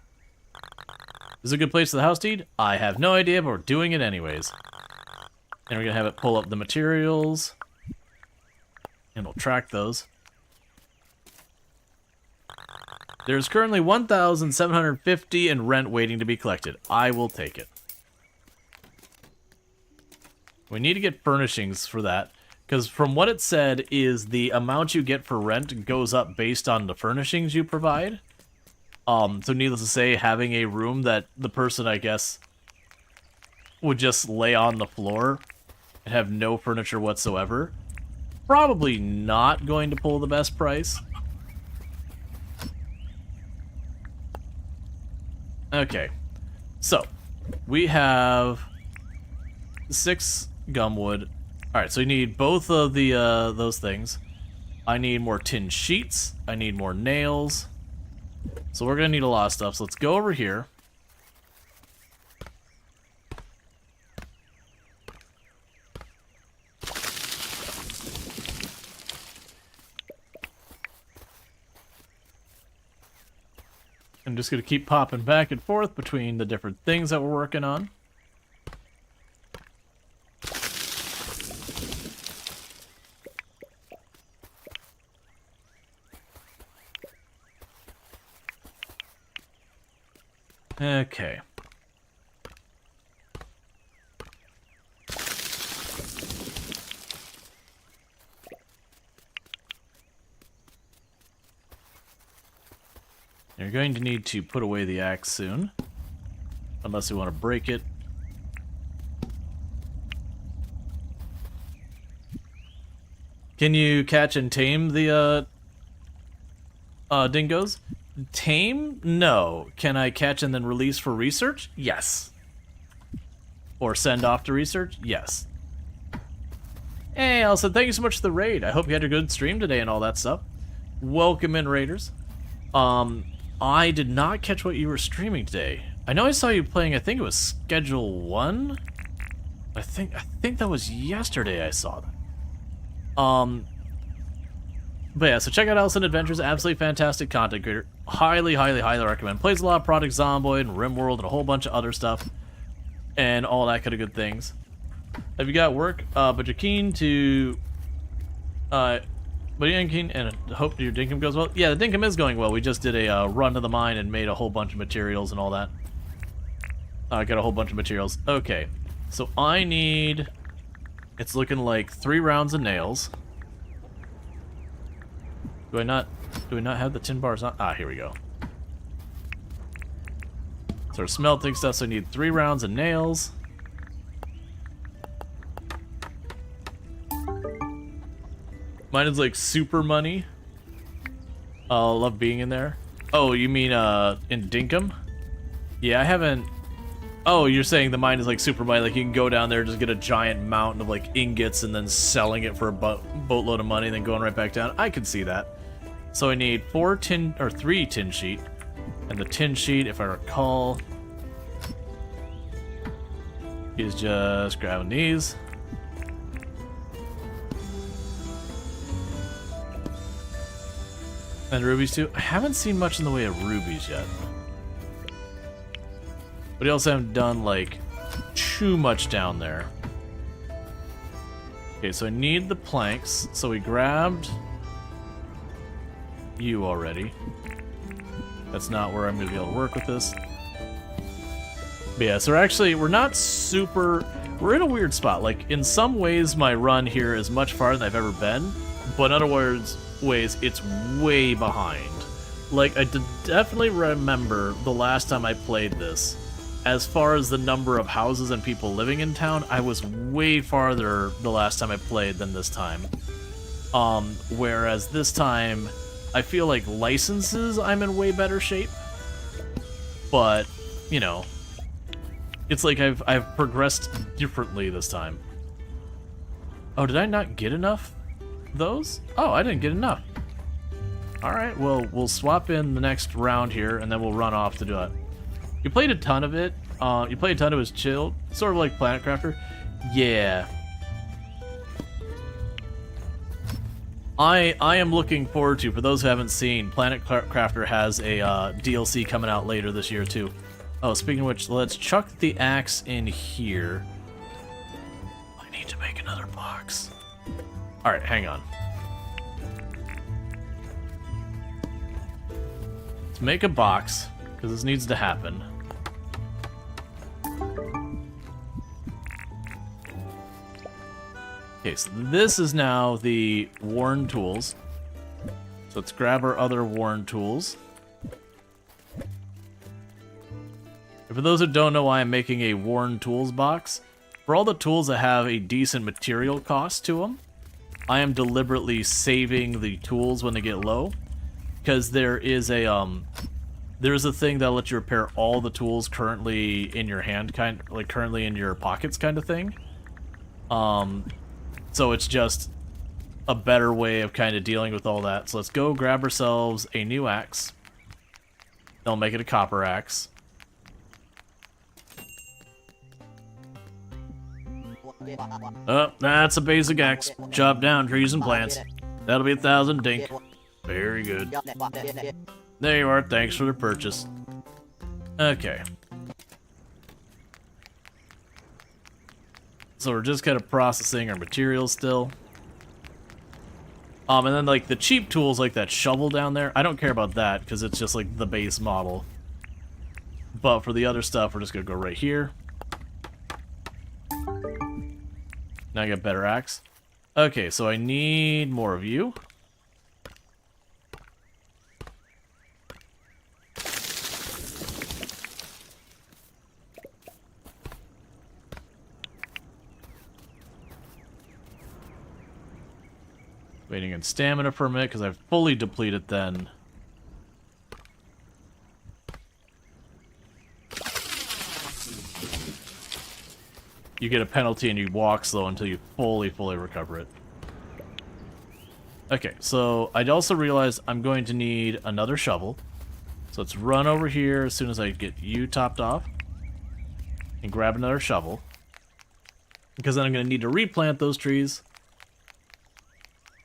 Is it a good place for the house deed? I have no idea, but we're doing it anyways. And we're going to have it pull up the materials. And we'll track those. There's currently 1,750 in rent waiting to be collected. I will take it. We need to get furnishings for that, because from what it said is the amount you get for rent goes up based on the furnishings you provide. So needless to say, having a room that the person, I guess, would just lay on the floor and have no furniture whatsoever, probably not going to pull the best price. Okay, so we have 6 gumwood. Alright, so you need both of the those things. I need more tin sheets. I need more nails. So we're gonna need a lot of stuff. So let's go over here. I'm just gonna keep popping back and forth between the different things that we're working on. Okay. You're going to need to put away the axe soon, unless you want to break it. Can you catch and tame the dingoes? Tame? No. Can I catch and then release for research? Yes. Or send off to research? Yes. Hey, Elsa, thank you so much for the raid. I hope you had a good stream today and all that stuff. welcome in, Raiders. I did not catch what you were streaming today. I know I saw you playing, I think it was Schedule 1? I think that was yesterday I saw that. But yeah, so check out Allison Adventures, absolutely fantastic content creator. Highly, highly, highly recommend. Plays a lot of Project Zomboid and RimWorld and a whole bunch of other stuff. And all that kind of good things. Have you got work? But you're keen to... but you're keen and hope your Dinkum goes well? Yeah, the Dinkum is going well. We just did a run to the mine and made a whole bunch of materials and all that. Got a whole bunch of materials. Okay, so I need... It's looking like 3 rounds of nails. Do I not have the tin bars on? Ah, here we go. So we're smelting stuff, so I need 3 rounds of nails. Mine is like super money. Love being in there. Oh, you mean in Dinkum? Yeah, I haven't... Oh, you're saying the mine is like super money, like you can go down there, just get a giant mountain of like ingots and then selling it for a boatload of money and then going right back down. I could see that. So I need 3 tin sheet. And the tin sheet, if I recall, is just grabbing these. And rubies too. I haven't seen much in the way of rubies yet. But I also haven't done like too much down there. Okay, so I need the planks. So we grabbed you already. That's not where I'm gonna be able to work with this. But yeah, so we're not super, we're in a weird spot. Like in some ways my run here is much farther than I've ever been, but in other ways it's way behind. Like I definitely remember the last time I played this, as far as the number of houses and people living in town, I was way farther the last time I played than this time. Whereas this time, I feel like licenses, I'm in way better shape. But, you know, it's like I've progressed differently this time. Oh, did I not get enough of those? Oh, I didn't get enough. Alright, well, we'll swap in the next round here, and then we'll run off to do it. You played a ton of it. You played a ton of it, chilled. Sort of like Planet Crafter. Yeah. I am looking forward to, for those who haven't seen, Planet Crafter has a DLC coming out later this year too. Oh, speaking of which, let's chuck the axe in here. I need to make another box. Alright, hang on. Let's make a box, because this needs to happen. Okay, so this is now the worn tools. So let's grab our other worn tools. And for those who don't know why I'm making a worn tools box, for all the tools that have a decent material cost to them, I am deliberately saving the tools when they get low, because there is a thing that lets you repair all the tools currently in your hand, currently in your pockets kind of thing. So it's just a better way of kind of dealing with all that. So let's go grab ourselves a new axe. They'll make it a copper axe. Oh, that's a basic axe. Chop down trees and plants. That'll be 1,000 dink. Very good. There you are. Thanks for the purchase. Okay. So we're just kind of processing our materials still. And then like the cheap tools like that shovel down there, I don't care about that because it's just like the base model. But for the other stuff, we're just gonna go right here. Now I got better axe. Okay, so I need more of you. Waiting on stamina for a minute because I've fully depleted then. You get a penalty and you walk slow until you fully recover it. Okay, so I also realized I'm going to need another shovel. So let's run over here as soon as I get you topped off. And grab another shovel. Because then I'm going to need to replant those trees.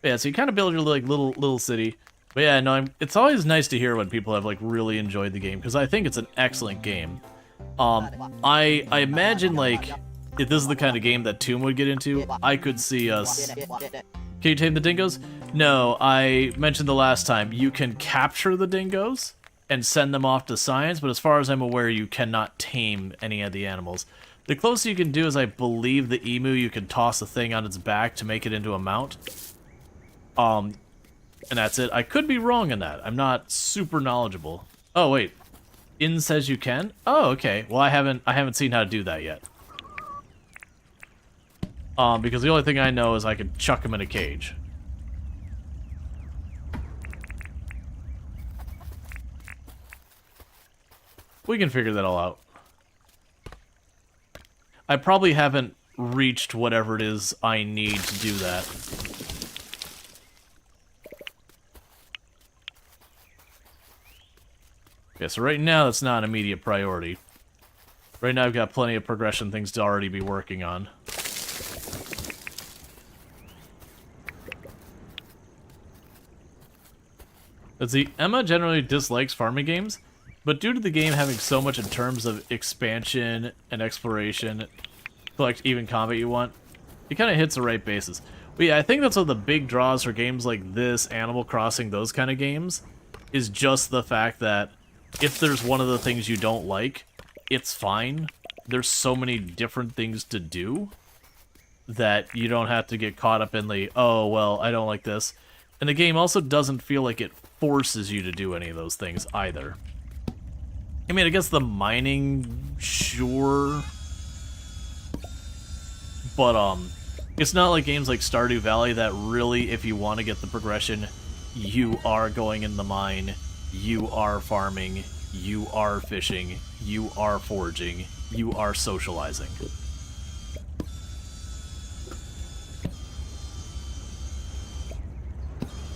But yeah, so you kind of build your like little city. But yeah, no, it's always nice to hear when people have like really enjoyed the game. Because I think it's an excellent game. I imagine like, if this is the kind of game that Tomb would get into, I could see us... Can you tame the dingoes? No, I mentioned the last time, you can capture the dingoes and send them off to science, but as far as I'm aware, you cannot tame any of the animals. The closest you can do is, I believe, the emu, you can toss a thing on its back to make it into a mount. And that's it. I could be wrong in that. I'm not super knowledgeable. Oh, wait. In says you can? Oh, okay. Well, I haven't seen how to do that yet. Because the only thing I know is I could chuck him in a cage. We can figure that all out. I probably haven't reached whatever it is I need to do that. Okay, so right now that's not an immediate priority. Right now I've got plenty of progression things to already be working on. Let's see, Emma generally dislikes farming games, but due to the game having so much in terms of expansion and exploration, like even combat you want, it kind of hits the right bases. But yeah, I think that's one of the big draws for games like this, Animal Crossing, those kind of games, is just the fact that if there's one of the things you don't like, it's fine. There's so many different things to do that you don't have to get caught up in the, oh, well, I don't like this. And the game also doesn't feel like it forces you to do any of those things either. I mean, I guess the mining, sure. But, it's not like games like Stardew Valley that really, if you want to get the progression, you are going in the mine, you are farming, you are fishing, you are foraging, you are socializing.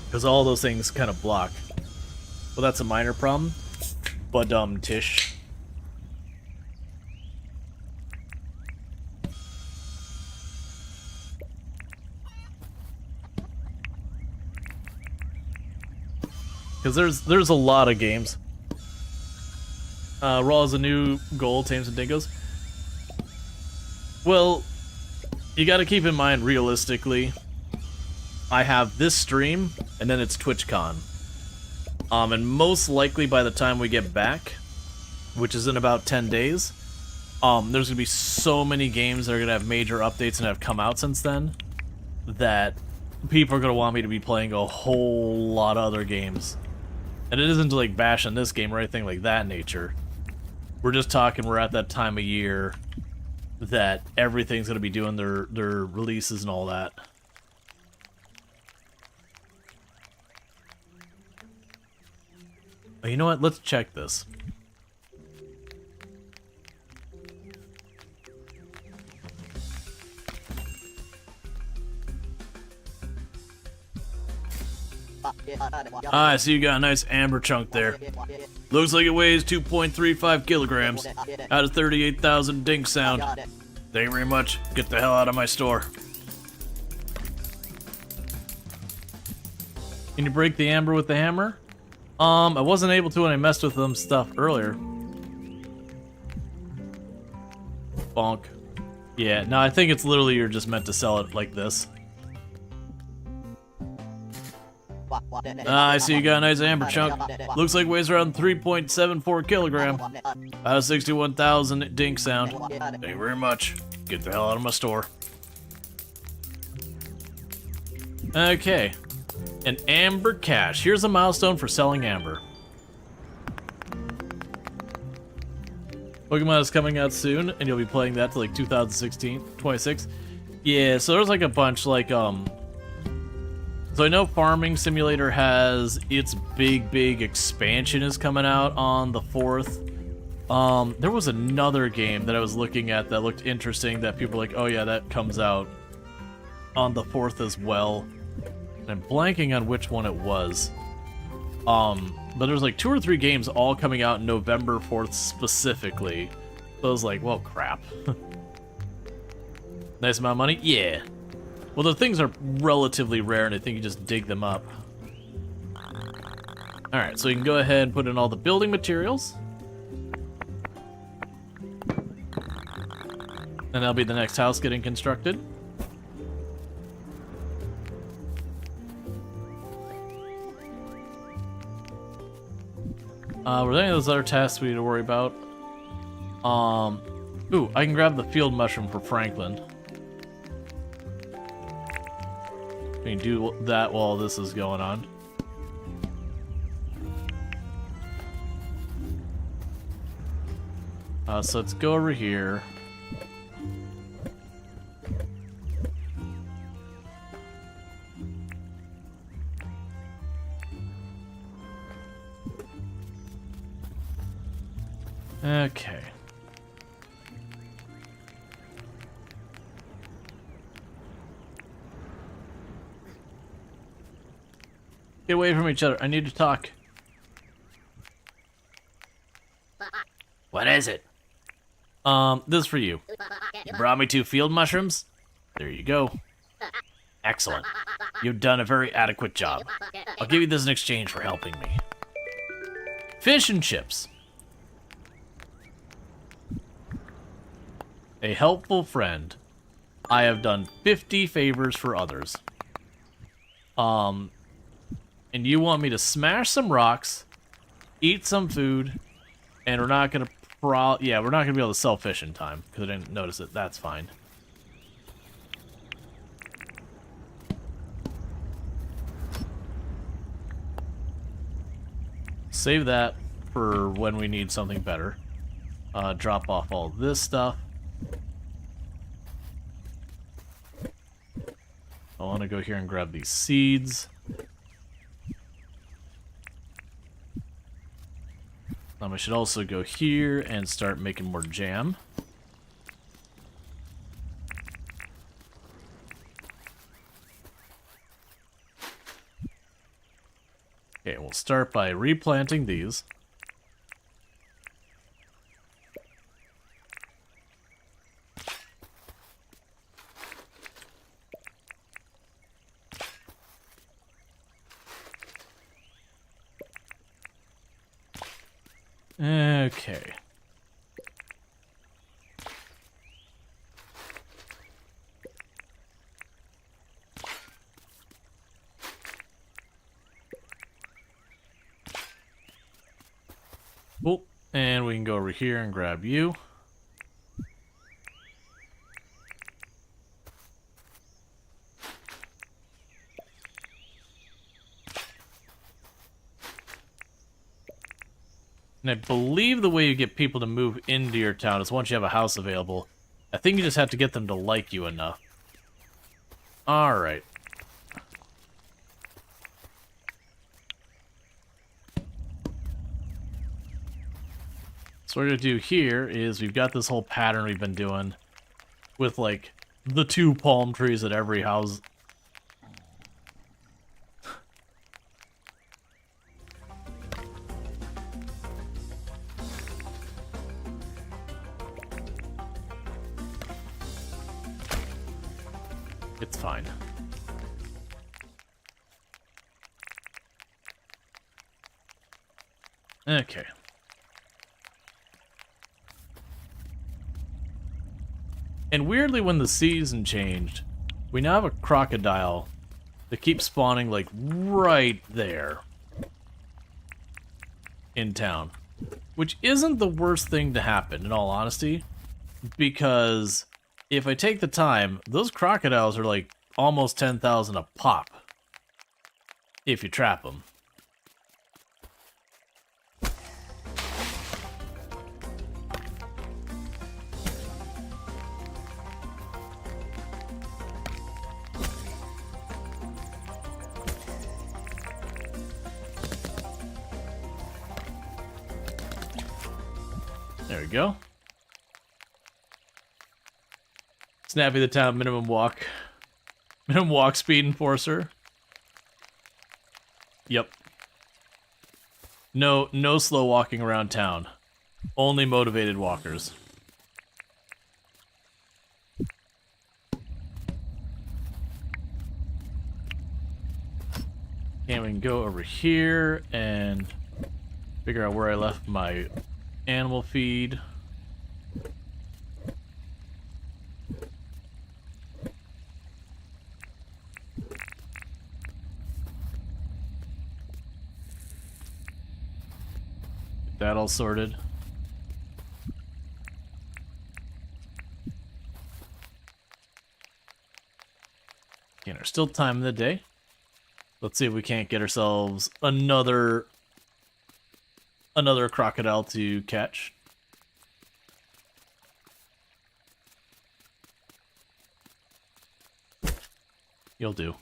Because all those things kind of block. Well, that's a minor problem. But, Tish. Because there's a lot of games. Rual is a new goal, tame some dingoes. Well, you gotta keep in mind, realistically, I have this stream, and then it's TwitchCon. And most likely by the time we get back, which is in about 10 days, there's gonna be so many games that are gonna have major updates and have come out since then, that people are gonna want me to be playing a whole lot of other games. And it isn't to like bash on this game or anything like that nature. We're just talking, we're at that time of year that everything's gonna be doing their releases and all that. Oh, you know what? Let's check this. Ah, I see you got a nice amber chunk there. Looks like it weighs 2.35 kilograms out of 38,000 dink sound. Thank you very much. Get the hell out of my store. Can you break the amber with the hammer? I wasn't able to when I messed with them stuff earlier. Bonk. Yeah, no, I think it's literally you're just meant to sell it like this. Ah, I see you got a nice amber chunk. Looks like it weighs around 3.74 kilogram. Out of 61,000 dink sound. Thank you very much. Get the hell out of my store. Okay. An amber cache. Here's a milestone for selling amber. Pokemon is coming out soon, and you'll be playing that to like 2016, 26. Yeah, so there's like a bunch, like, so I know Farming Simulator has its big expansion is coming out on the 4th. There was another game that I was looking at that looked interesting that people were like, oh yeah, that comes out on the 4th as well. I'm blanking on which one it was. But there's like 2 or 3 games all coming out November 4th specifically. So I was like, well, crap. Nice amount of money? Yeah. Well, the things are relatively rare, and I think you just dig them up. Alright, so you can go ahead and put in all the building materials. And that'll be the next house getting constructed. Were there any of those other tasks we need to worry about? Ooh, I can grab the field mushroom for Franklin. We can do that while this is going on. So let's go over here. Okay. Get away from each other. I need to talk. What is it? This is for you. You brought me 2 field mushrooms? There you go. Excellent. You've done a very adequate job. I'll give you this in exchange for helping me. Fish and chips. A helpful friend. I have done 50 favors for others. And you want me to smash some rocks, eat some food, and we're not gonna we're not gonna be able to sell fish in time because I didn't notice it. That's fine. Save that for when we need something better. Drop off all this stuff. I want to go here and grab these seeds. I should also go here and start making more jam. Okay, we'll start by replanting these. Okay. Cool. And we can go over here and grab you. And I believe the way you get people to move into your town is once you have a house available. I think you just have to get them to like you enough. Alright. So what we're going to do here is we've got this whole pattern we've been doing with, like, the 2 palm trees at every house. It's fine. Okay. And weirdly, when the season changed, we now have a crocodile that keeps spawning, like, right there in town. Which isn't the worst thing to happen, in all honesty, because if I take the time, those crocodiles are, like, almost 10,000 a pop if you trap them. There we go. Snappy the town minimum walk speed enforcer. Yep. No slow walking around town. Only motivated walkers. And we can go over here and figure out where I left my animal feed. Get that all sorted. Again, there's still time in the day. Let's see if we can't get ourselves another crocodile to catch. You'll do.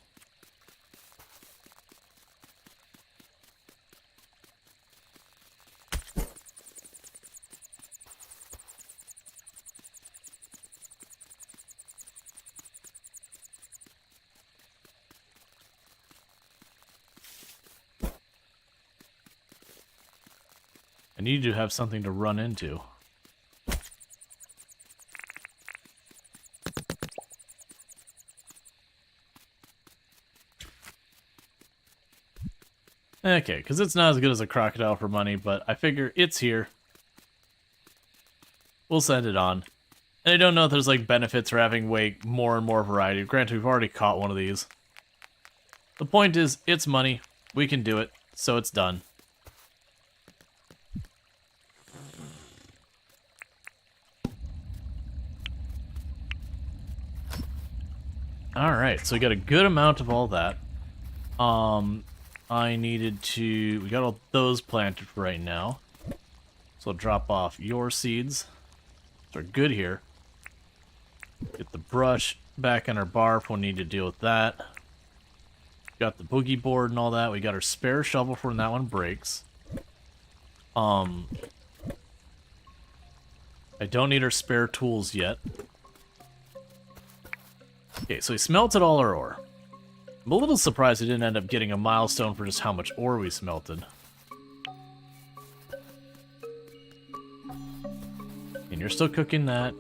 I need to have something to run into. Okay, because it's not as good as a crocodile for money, but I figure it's here. We'll send it on. And I don't know if there's like benefits for having way more and more variety. Granted, we've already caught one of these. The point is, it's money. We can do it, so it's done. Alright, so we got a good amount of all that. I needed to... We got all those planted for right now. So I'll drop off your seeds. They're good here. Get the brush back in our bar if we need to deal with that. Got the boogie board and all that. We got our spare shovel for when that one breaks. I don't need our spare tools yet. Okay, so we smelted all our ore. I'm a little surprised we didn't end up getting a milestone for just how much ore we smelted. And you're still cooking that.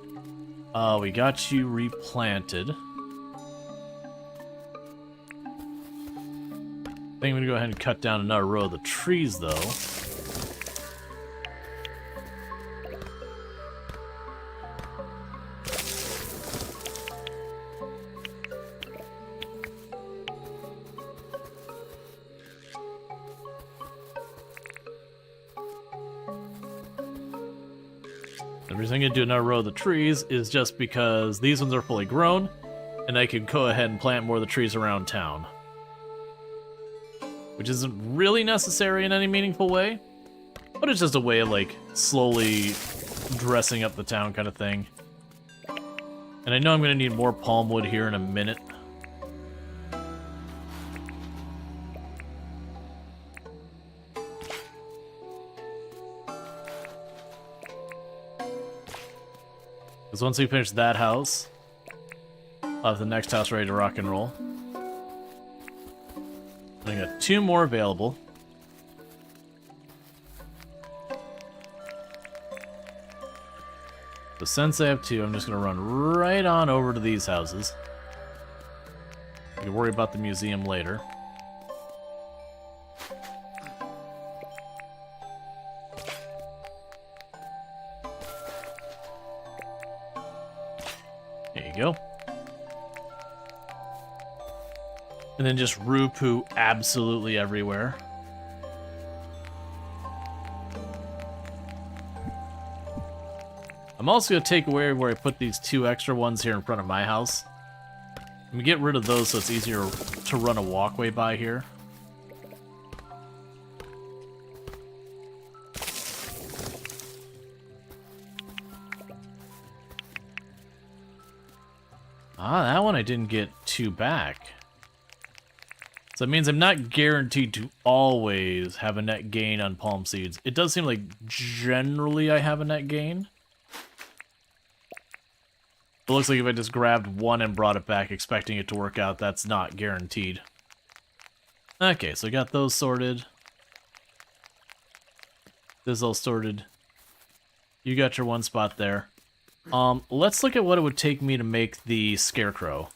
We got you replanted. I think I'm gonna go ahead and cut down another row of the trees, though. The reason I'm going to do another row of the trees is just because these ones are fully grown, and I can go ahead and plant more of the trees around town. Which isn't really necessary in any meaningful way, but it's just a way of, like, slowly dressing up the town kind of thing. And I know I'm going to need more palm wood here in a minute. Because once we finish that house, I'll have the next house ready to rock and roll. I got 2 more available. So since I have 2, I'm just going to run right on over to these houses. I can worry about the museum later. There you go. And then just roo poo absolutely everywhere. I'm also going to take away where I put these 2 extra ones here in front of my house. I'm going to get rid of those so it's easier to run a walkway by here. Ah, that one I didn't get 2 back. So it means I'm not guaranteed to always have a net gain on palm seeds. It does seem like generally I have a net gain. It looks like if I just grabbed 1 and brought it back expecting it to work out, that's not guaranteed. Okay, so I got those sorted. This is all sorted. You got your one spot there. Let's look at what it would take me to make the scarecrow.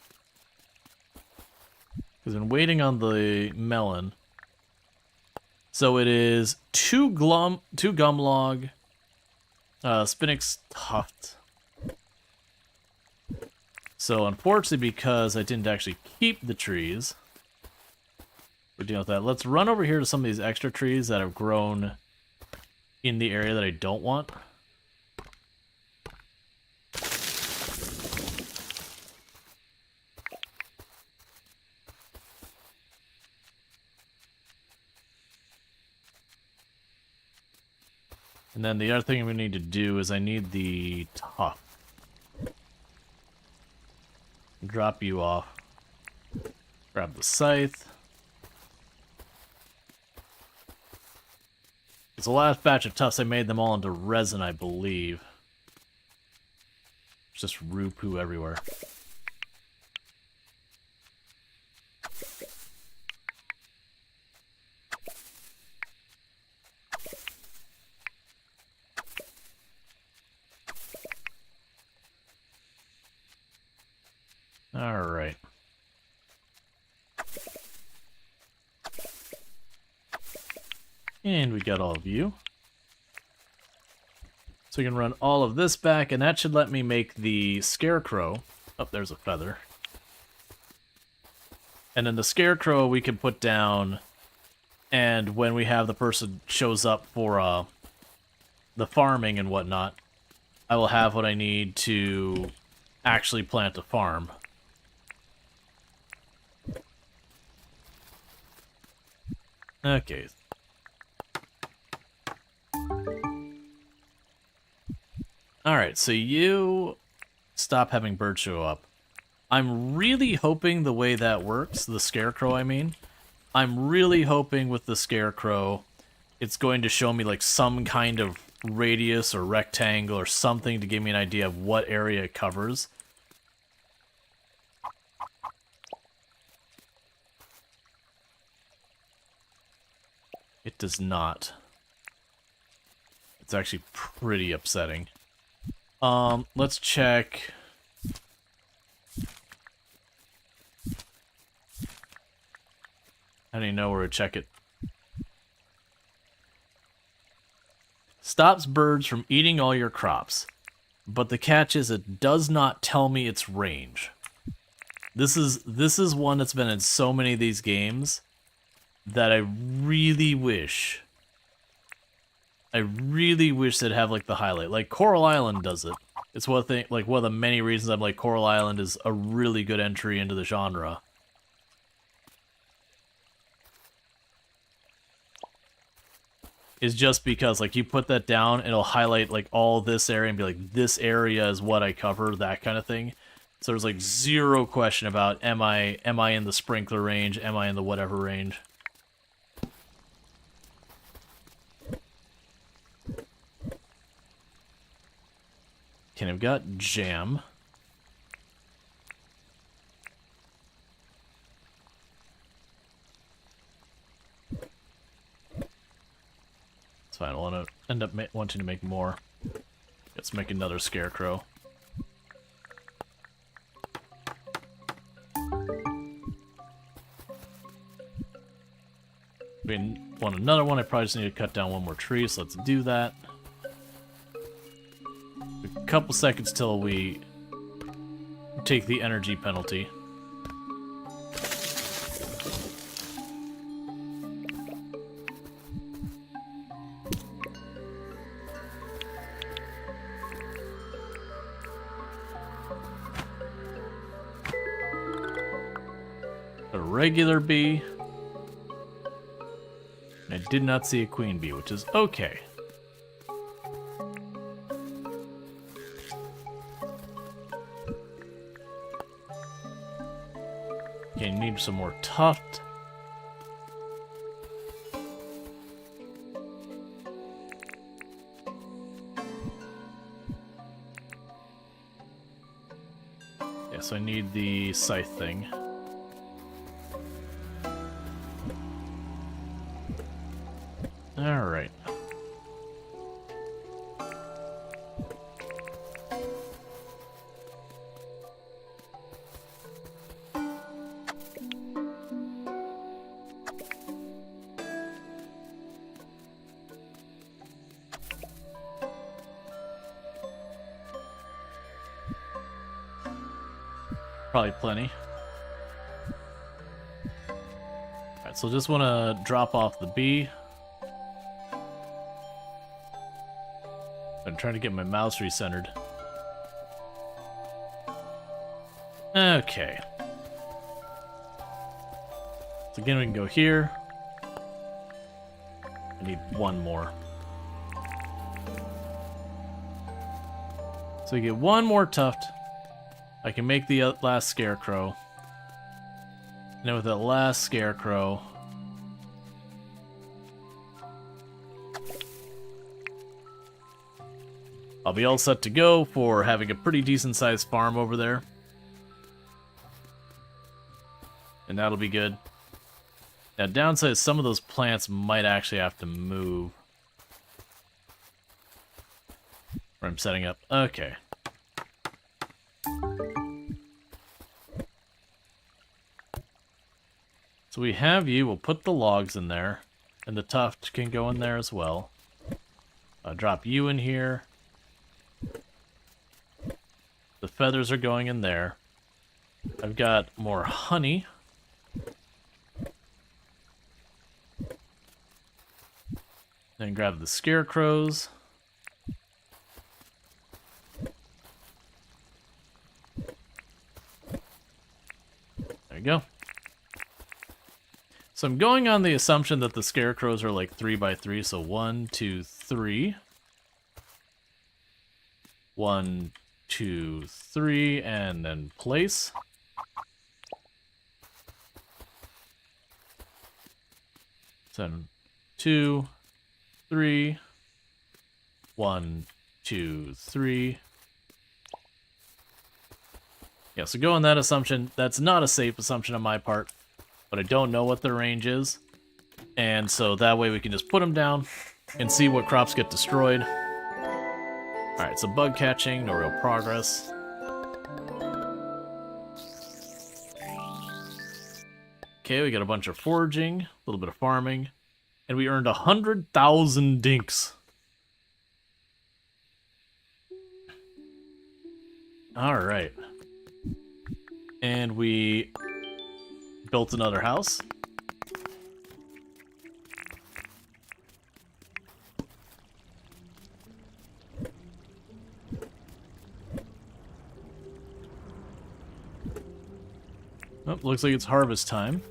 Because I'm waiting on the melon. So it is two gum log, spinix tuft. So unfortunately, because I didn't actually keep the trees, we're dealing with that. Let's run over here to some of these extra trees that have grown in the area that I don't want. And then the other thing we need to do is I need the tuft. Drop you off. Grab the scythe. It's the last batch of tufts. I made them all into resin, I believe. It's just rue poo everywhere. Alright. And we got all of you. So we can run all of this back, and that should let me make the scarecrow. Oh, there's a feather. And then the scarecrow we can put down, and when we have the person shows up for the farming and whatnot, I will have what I need to actually plant a farm. Okay. Alright, so you stop having birds show up. I'm really hoping the way that works, the scarecrow I mean, I'm really hoping with the scarecrow it's going to show me like some kind of radius or rectangle or something to give me an idea of what area it covers. It does not. It's actually pretty upsetting. Let's check. I don't even know where to check it. Stops birds from eating all your crops. But the catch is it does not tell me its range. This is one that's been in so many of these games that I really wish they'd have like the highlight. Like Coral Island does it. It's one thing, like one of the many reasons I'm like Coral Island is a really good entry into the genre. Is just because like you put that down, it'll highlight like all this area and be like, this area is what I cover, that kind of thing. So there's like zero question about am I in the sprinkler range, am I in the whatever range. Okay, I've got jam. It's fine, I'll end up wanting to make more. Let's make another scarecrow. We want another one, I probably just need to cut down one more tree, so let's do that. A couple seconds till we take the energy penalty. A regular bee. I did not see a queen bee, which is okay. Okay, need some more tuft. Yeah, so I need the scythe thing. Alright. Probably plenty. Alright, so just want to drop off the bee. I'm trying to get my mouse recentered. Okay. So again, we can go here. I need one more. So we get one more tuft. I can make the last scarecrow. And then with that last scarecrow, I'll be all set to go for having a pretty decent sized farm over there. And that'll be good. Now, downside is some of those plants might actually have to move. Where I'm setting up. Okay. So we have you. We'll put the logs in there. And the tuft can go in there as well. I'll drop you in here. The feathers are going in there. I've got more honey. Then grab the scarecrows. There you go. So I'm going on the assumption that the scarecrows are like 3 by 3, so 1, 2, 3. 1, 2, 3, and then place. So 2, 3. 1, 2, 3. Yeah, so go on that assumption. That's not a safe assumption on my part, but I don't know what the range is. And so that way we can just put them down and see what crops get destroyed. Alright, so bug catching, no real progress. Okay, we got a bunch of foraging, a little bit of farming, and we earned 100,000 dinks. Alright. And we built another house. Oh, looks like it's harvest time.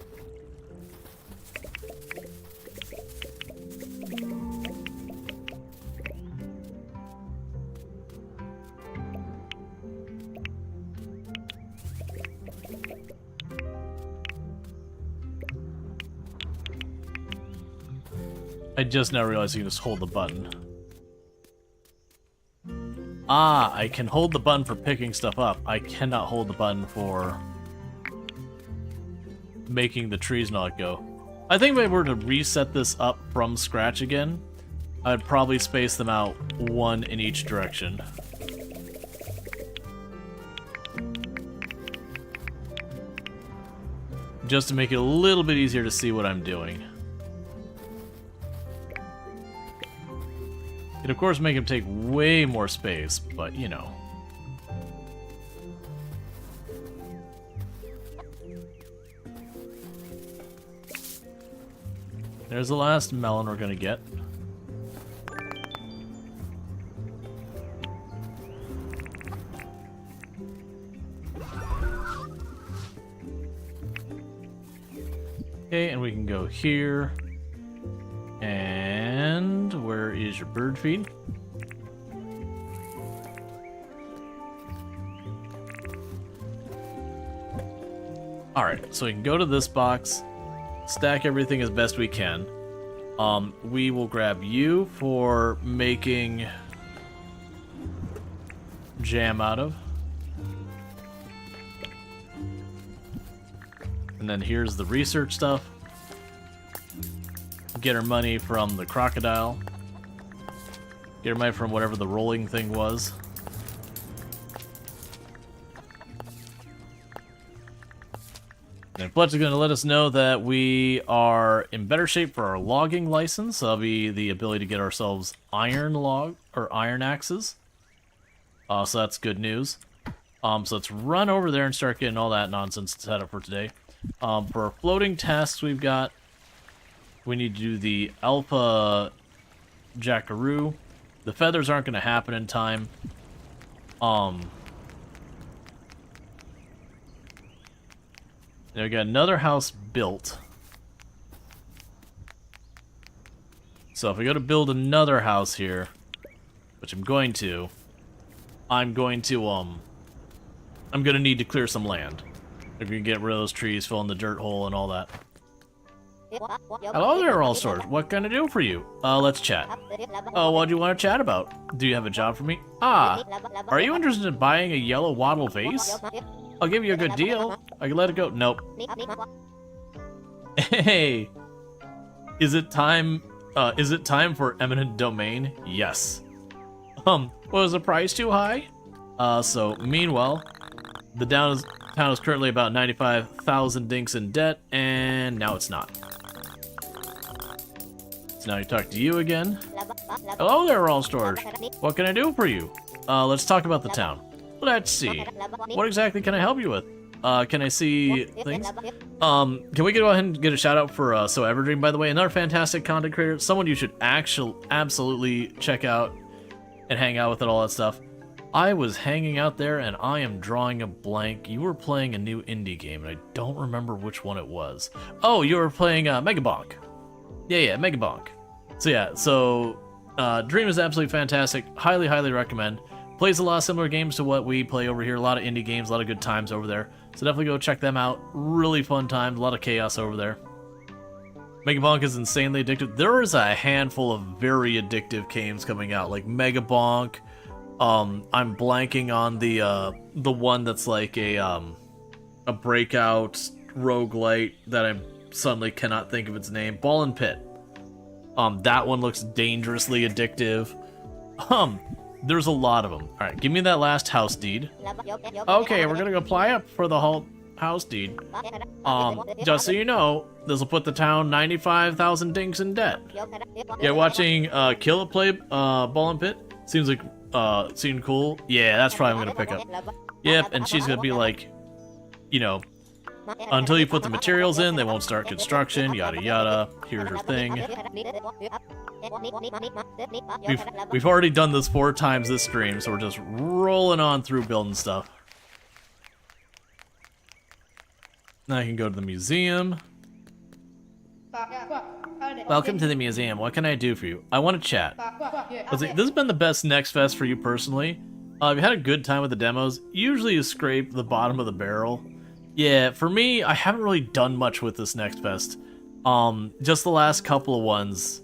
I just now realized you can just hold the button. Ah, I can hold the button for picking stuff up. I cannot hold the button for making the trees not go. I think if I were to reset this up from scratch again, I'd probably space them out 1 in each direction. Just to make it a little bit easier to see what I'm doing. It'd of course make them take way more space, but you know. There's the last melon we're gonna get. Okay, and we can go here. And where is your bird feed? Alright, so we can go to this box, stack everything as best we can. We will grab you for making jam out of. And then here's the research stuff. get her money from the crocodile. Get her money from whatever the rolling thing was. And Fletch is going to let us know that we are in better shape for our logging license. So that'll be the ability to get ourselves iron axes. So that's good news. So let's run over there and start getting all that nonsense set up for today. For our floating tasks, we need to do the alpha jackaroo. The feathers aren't going to happen in time. Now we got another house built. So if we go to build another house here, which I'm going to need to clear some land. If we can get rid of those trees, fill in the dirt hole and all that. Hello there, Rual Storge. What can I do for you? Let's chat. Oh, what do you want to chat about? Do you have a job for me? Ah, are you interested in buying a yellow wattle vase? I'll give you a good deal. I can let it go. Nope. Hey, is it time for eminent domain? Yes. Was the price too high? So meanwhile, the town is currently about 95,000 dinks in debt, and now it's not. So now I talk to you again. Hello there, Rual Storge. What can I do for you? Let's talk about the town. Let's see. What exactly can I help you with? Can I see things? Can we go ahead and get a shout out for So Everdream, by the way? Another fantastic content creator. Someone you should absolutely check out and hang out with and all that stuff. I was hanging out there and I am drawing a blank. You were playing a new indie game and I don't remember which one it was. Oh, you were playing Megabonk. Yeah, Megabonk. So yeah, Dream is absolutely fantastic. Highly recommend. Plays a lot of similar games to what we play over here. A lot of indie games, a lot of good times over there. So definitely go check them out. Really fun times, a lot of chaos over there. Megabonk is insanely addictive. There is a handful of very addictive games coming out, like Megabonk. I'm blanking on the one that's like a breakout roguelite that I suddenly cannot think of its name. Ball and Pit. That one looks dangerously addictive. There's a lot of them. All right, give me that last house deed. Okay, we're gonna apply up for the whole house deed. Just so you know, this will put the town 95,000 dinks in debt. Yeah, watching Kill It play Ball and Pit seems like seemed cool. Yeah, that's probably what I'm gonna pick up. Yep, and she's gonna be like, you know, until you put the materials in, they won't start construction, yada yada. Here's her thing. We've already done this 4 times this stream, so we're just rolling on through building stuff. Now I can go to the museum. Welcome to the museum. What can I do for you? I want to chat. Let's see, this has been the best Next Fest for you personally. If you had a good time with the demos, usually you scrape the bottom of the barrel. Yeah, for me, I haven't really done much with this Next Fest. Just the last couple of ones.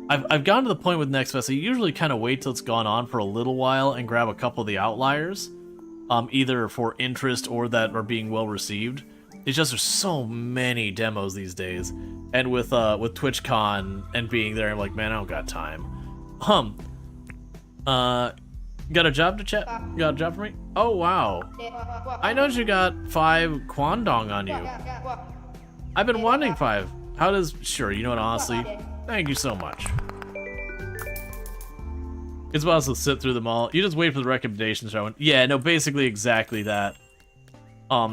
I've gotten to the point with Next Fest, I usually kind of wait till it's gone on for a little while and grab a couple of the outliers. Either for interest or that are being well received. It's just there's so many demos these days. And with TwitchCon and being there, I'm like, man, I don't got time. Got a job to chat? Got a job for me? Oh, wow. I noticed you got 5 Kwandong on you. I've been wanting 5. How does... Sure, you know what, honestly, thank you so much. It's possible to sit through them all. You just wait for the recommendations showing. Yeah, no, basically exactly that.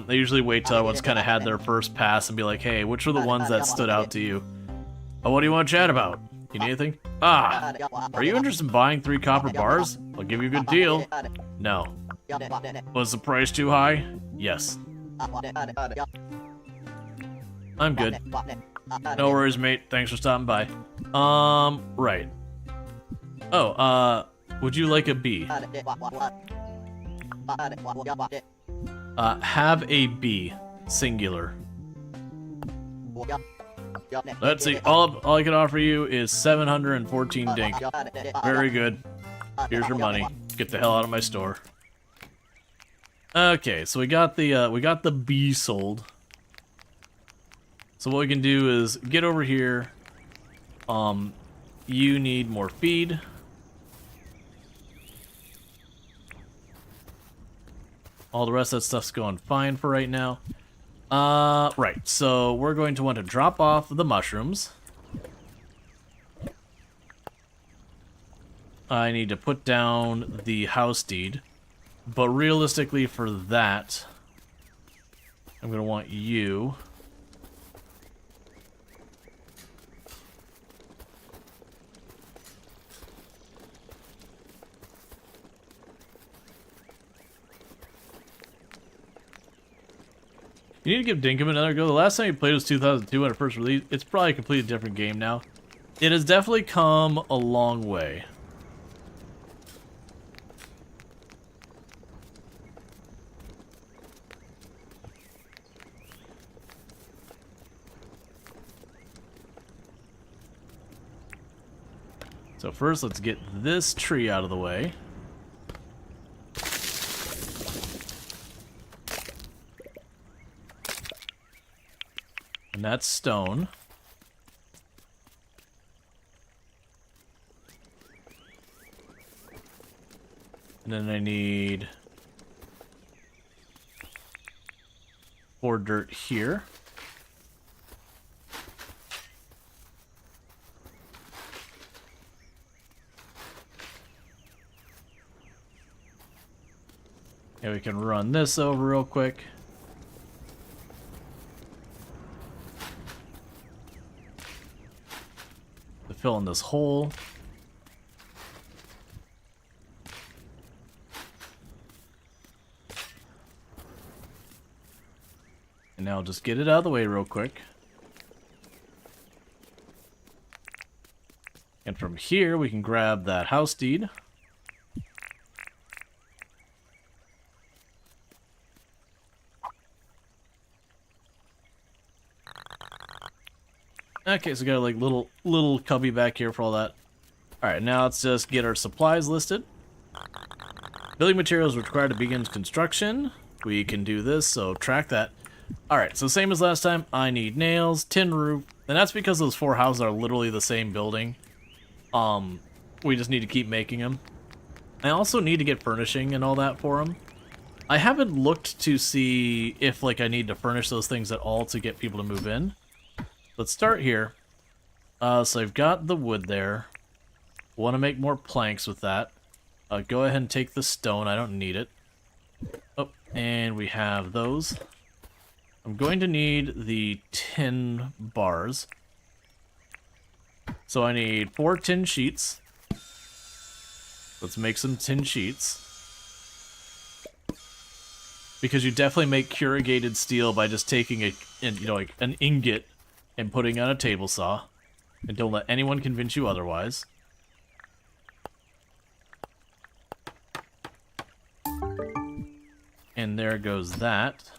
They usually wait till everyone's kind of had their first pass and be like, hey, which are the ones that stood out to you? Oh, what do you want to chat about? You need anything? Ah, are you interested in buying 3 copper bars? I'll give you a good deal. No. Was the price too high? Yes. I'm good. No worries, mate. Thanks for stopping by. Right. Oh, would you like a bee? Have a bee. Singular. Let's see. All I can offer you is 714 dink. Very good. Here's your money. Get the hell out of my store. Okay, so we got the bee sold. So what we can do is get over here, You need more feed. All the rest of that stuff's going fine for right now. Right, so we're going to want to drop off the mushrooms. I need to put down the house deed. But realistically for that, I'm going to want you. You need to give Dinkum another go. The last time you played was 2002 when it first released. It's probably a completely different game now. It has definitely come a long way. So first, let's get this tree out of the way. And that's stone. And then I need 4 dirt here. And we can run this over real quick. To fill in this hole. And now just get it out of the way real quick. And from here we can grab that house deed. Okay, so we got a like little cubby back here for all that. Alright, now let's just get our supplies listed. Building materials required to begin construction. We can do this, so track that. Alright, so same as last time, I need nails, tin roof, and that's because those 4 houses are literally the same building. We just need to keep making them. I also need to get furnishing and all that for them. I haven't looked to see if like I need to furnish those things at all to get people to move in. Let's start here. So I've got the wood there. Want to make more planks with that. Go ahead and take the stone. I don't need it. Oh, and we have those. I'm going to need the tin bars. So I need 4 tin sheets. Let's make some tin sheets. Because you definitely make corrugated steel by just taking like an ingot and putting on a table saw. And don't let anyone convince you otherwise. And there goes that.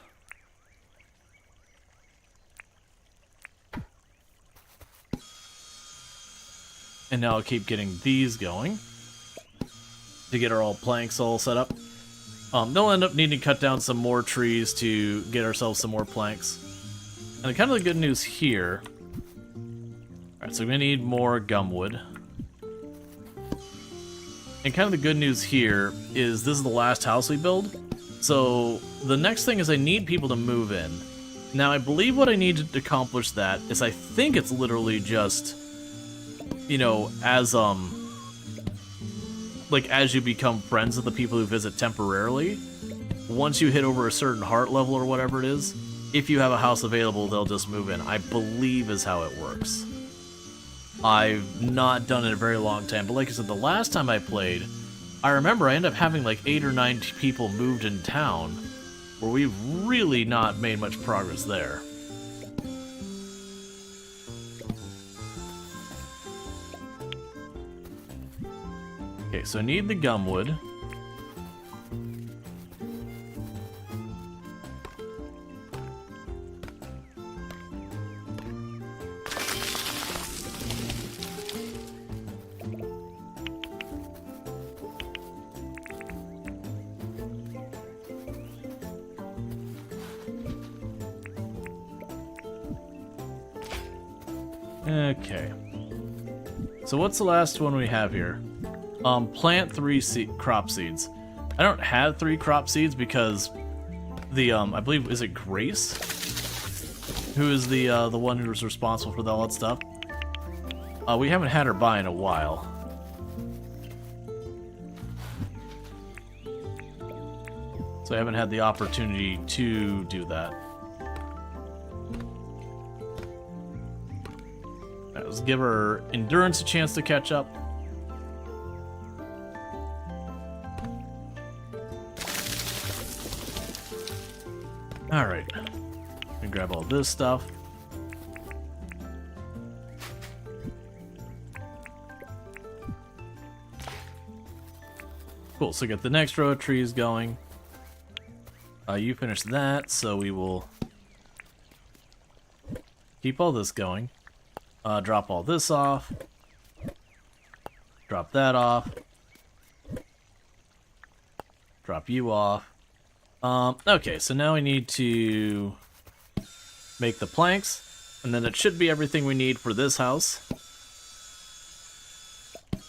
And now I'll keep getting these going to get our old planks all set up. They'll end up needing to cut down some more trees to get ourselves some more planks. And kind of the good news here. Alright, so we're going to need more gumwood. And kind of the good news here is this is the last house we build. So the next thing is I need people to move in. Now I believe what I need to accomplish that is I think it's literally just, you know, as you become friends with the people who visit temporarily, once you hit over a certain heart level or whatever it is, if you have a house available, they'll just move in. I believe is how it works. I've not done it in a very long time, but like I said, the last time I played, I remember I ended up having like 8 or 9 people moved in town, where we've really not made much progress there. Okay, so I need the gumwood. Okay. So what's the last one we have here? Plant 3 crop seeds. I don't have 3 crop seeds because the I believe, is it Grace, who is the one who was responsible for all that stuff? We haven't had her by in a while. So I haven't had the opportunity to do that. Right, let's give her endurance a chance to catch up. Alright. Let me grab all this stuff. Cool, so get the next row of trees going. You finished that, so we will keep all this going. Drop all this off. Drop that off. Drop you off. Okay, so now we need to make the planks, and then it should be everything we need for this house.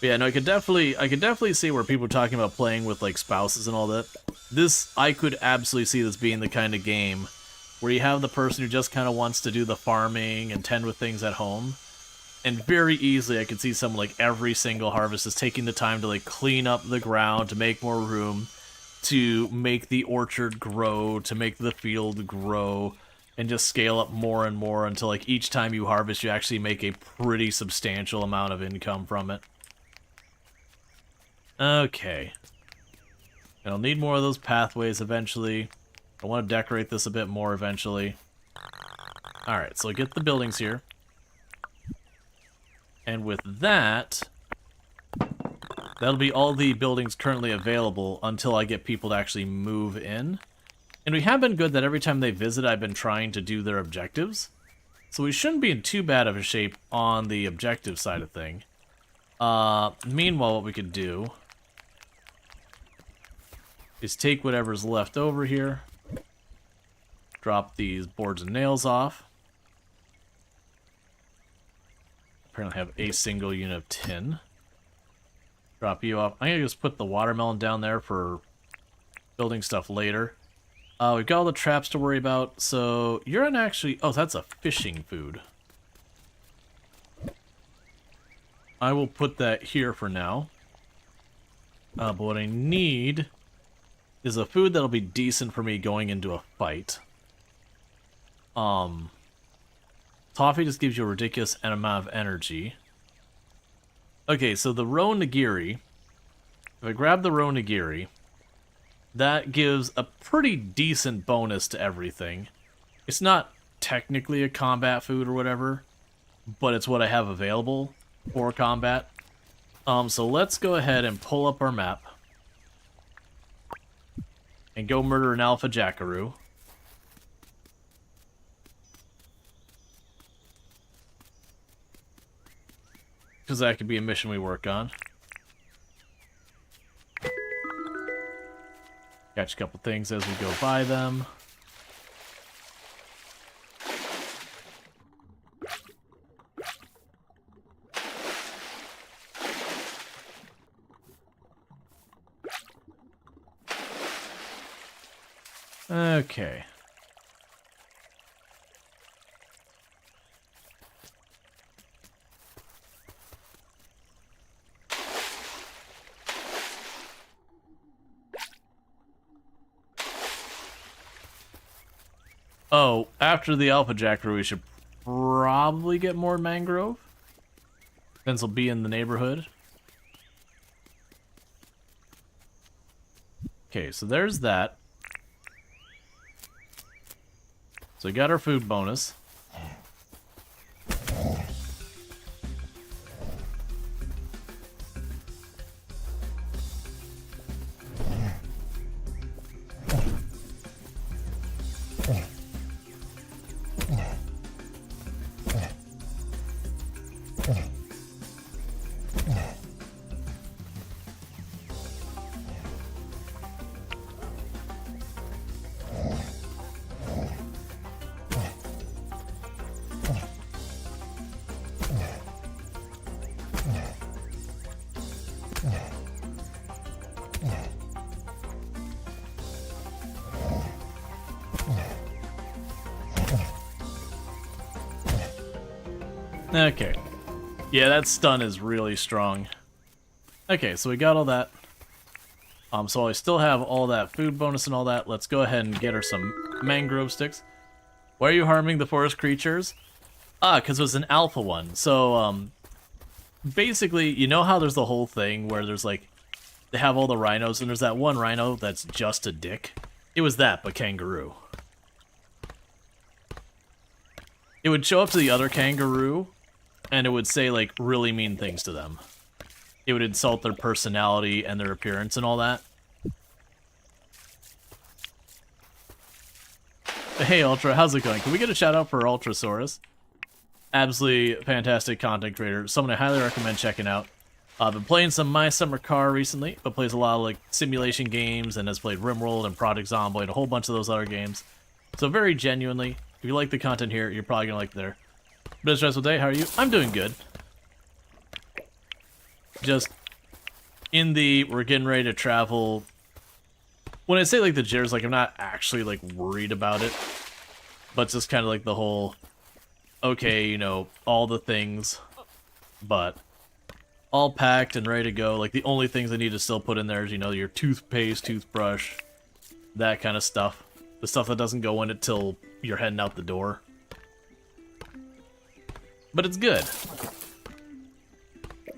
But yeah, no, I could definitely see where people are talking about playing with like spouses and all that. I could absolutely see this being the kind of game where you have the person who just kind of wants to do the farming and tend with things at home. And very easily I could see someone like every single harvest is taking the time to like clean up the ground, to make more room, to make the orchard grow, to make the field grow, and just scale up more and more until like each time you harvest you actually make a pretty substantial amount of income from it. Okay. I'll need more of those pathways eventually. I want to decorate this a bit more eventually. Alright, so get the buildings here. And with that, that'll be all the buildings currently available until I get people to actually move in. And we have been good that every time they visit, I've been trying to do their objectives. So we shouldn't be in too bad of a shape on the objective side of thing. Meanwhile, what we could do is take whatever's left over here, drop these boards and nails off. Apparently have a single unit of tin. Drop you off. I'm gonna just put the watermelon down there for building stuff later. We've got all the traps to worry about, so you're on actually... Oh, that's a fishing food. I will put that here for now. But what I need is a food that'll be decent for me going into a fight. Toffee just gives you a ridiculous amount of energy. Okay, so the Roe Nigiri, if I grab the Roe Nigiri, that gives a pretty decent bonus to everything. It's not technically a combat food or whatever, but it's what I have available for combat. So let's go ahead and pull up our map and go murder an alpha jackaroo. Because that could be a mission we work on. Catch a couple things as we go by them. Okay. Oh, after the alpha jackaroo, we should probably get more mangrove. Since will be in the neighborhood. Okay, so there's that. So we got our food bonus. Okay. Yeah, that stun is really strong. Okay, so we got all that. So I still have all that food bonus and all that. Let's go ahead and get her some mangrove sticks. Why are you harming the forest creatures? Because it was an alpha one. So, basically, you know how there's the whole thing where there's like, they have all the rhinos, and there's that one rhino that's just a dick? It was that, but kangaroo. It would show up to the other kangaroo, and it would say, like, really mean things to them. It would insult their personality and their appearance and all that. Hey, Ultra, how's it going? Can we get a shout-out for Ultrasaurus? Absolutely fantastic content creator. Someone I highly recommend checking out. I've been playing some My Summer Car recently, but plays a lot of, like, simulation games and has played RimWorld and Project Zomboid and a whole bunch of those other games. So very genuinely, if you like the content here, you're probably going to like it there. Been a stressful day, how are you? I'm doing good. Just we're getting ready to travel. When I say like the jitters, like I'm not actually like worried about it, but it's just kind of like the whole, okay, you know, all the things, but all packed and ready to go. Like the only things I need to still put in there is, you know, your toothpaste, toothbrush, that kind of stuff. The stuff that doesn't go in it till you're heading out the door. But it's good.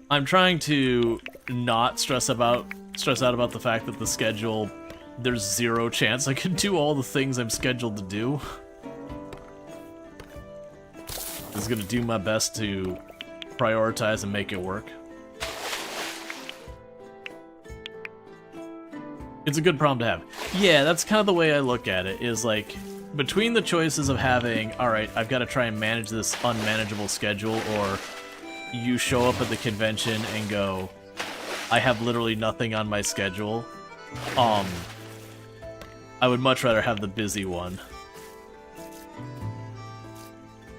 I'm trying to not stress out about the fact that the schedule, there's zero chance I can do all the things I'm scheduled to do. I'm just gonna do my best to prioritize and make it work. It's a good problem to have. Yeah, that's kind of the way I look at it, is like, between the choices of having, alright, I've got to try and manage this unmanageable schedule, or you show up at the convention and go, I have literally nothing on my schedule, I would much rather have the busy one.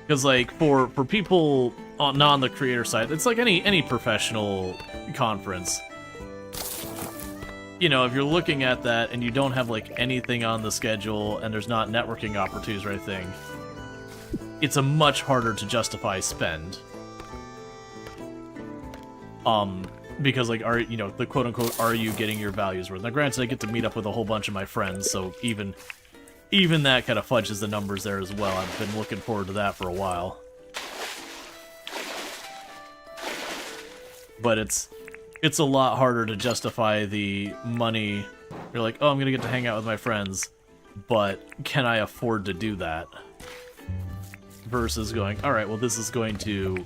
Because, like, for people not on the creator side, it's like any professional conference. You know, if you're looking at that and you don't have, like, anything on the schedule and there's not networking opportunities or anything, it's a much harder to justify spend. Because, like, you know, the quote-unquote, are you getting your values worth? Now, granted, I get to meet up with a whole bunch of my friends, so even that kind of fudges the numbers there as well. I've been looking forward to that for a while. But it's a lot harder to justify the money. You're like, oh, I'm gonna get to hang out with my friends, but can I afford to do that? Versus going, alright, well, this is going to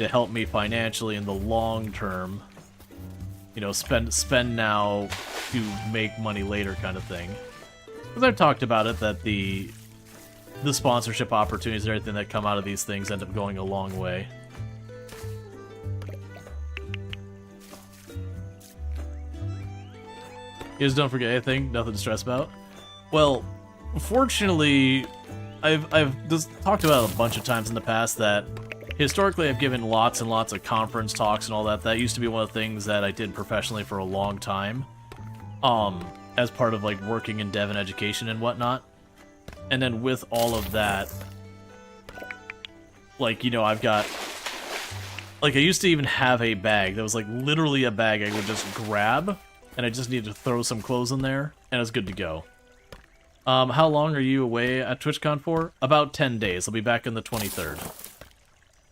help me financially in the long term. You know, spend now to make money later kind of thing. Because I've talked about it, that the sponsorship opportunities and everything that come out of these things end up going a long way. You guys don't forget anything, nothing to stress about. Well, fortunately, I've just talked about it a bunch of times in the past that historically I've given lots and lots of conference talks and all that. That used to be one of the things that I did professionally for a long time, as part of like working in dev and education and whatnot. And then with all of that, like, you know, I've got, like, I used to even have a bag that was like literally a bag I would just grab, and I just needed to throw some clothes in there, and it was good to go. How long are you away at TwitchCon for? About 10 days. I'll be back on the 23rd.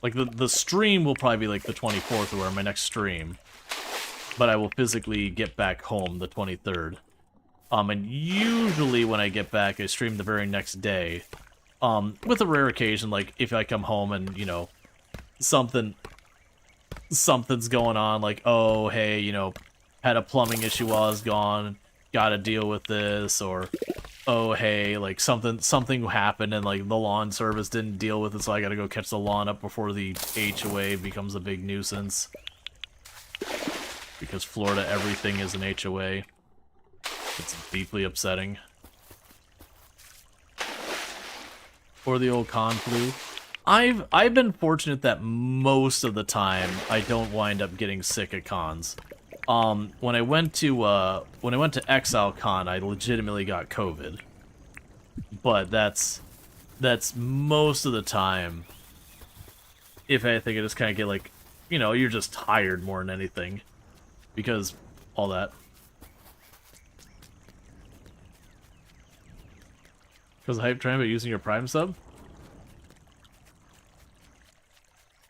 Like, the stream will probably be like the 24th or my next stream. But I will physically get back home the 23rd. And usually when I get back, I stream the very next day. With a rare occasion, like, if I come home and, you know, something's going on, like, oh, hey, you know, had a plumbing issue while I was gone, gotta deal with this, or oh, hey, like, something happened and, like, the lawn service didn't deal with it, so I gotta go catch the lawn up before the HOA becomes a big nuisance. Because Florida, everything is an HOA. It's deeply upsetting. Or the old con flu. I've been fortunate that most of the time I don't wind up getting sick at cons. When I went to Exile Con, I legitimately got COVID. But that's most of the time if anything, I just kind of get like, you know, you're just tired more than anything. Because all that. Because hype train about using your Prime sub?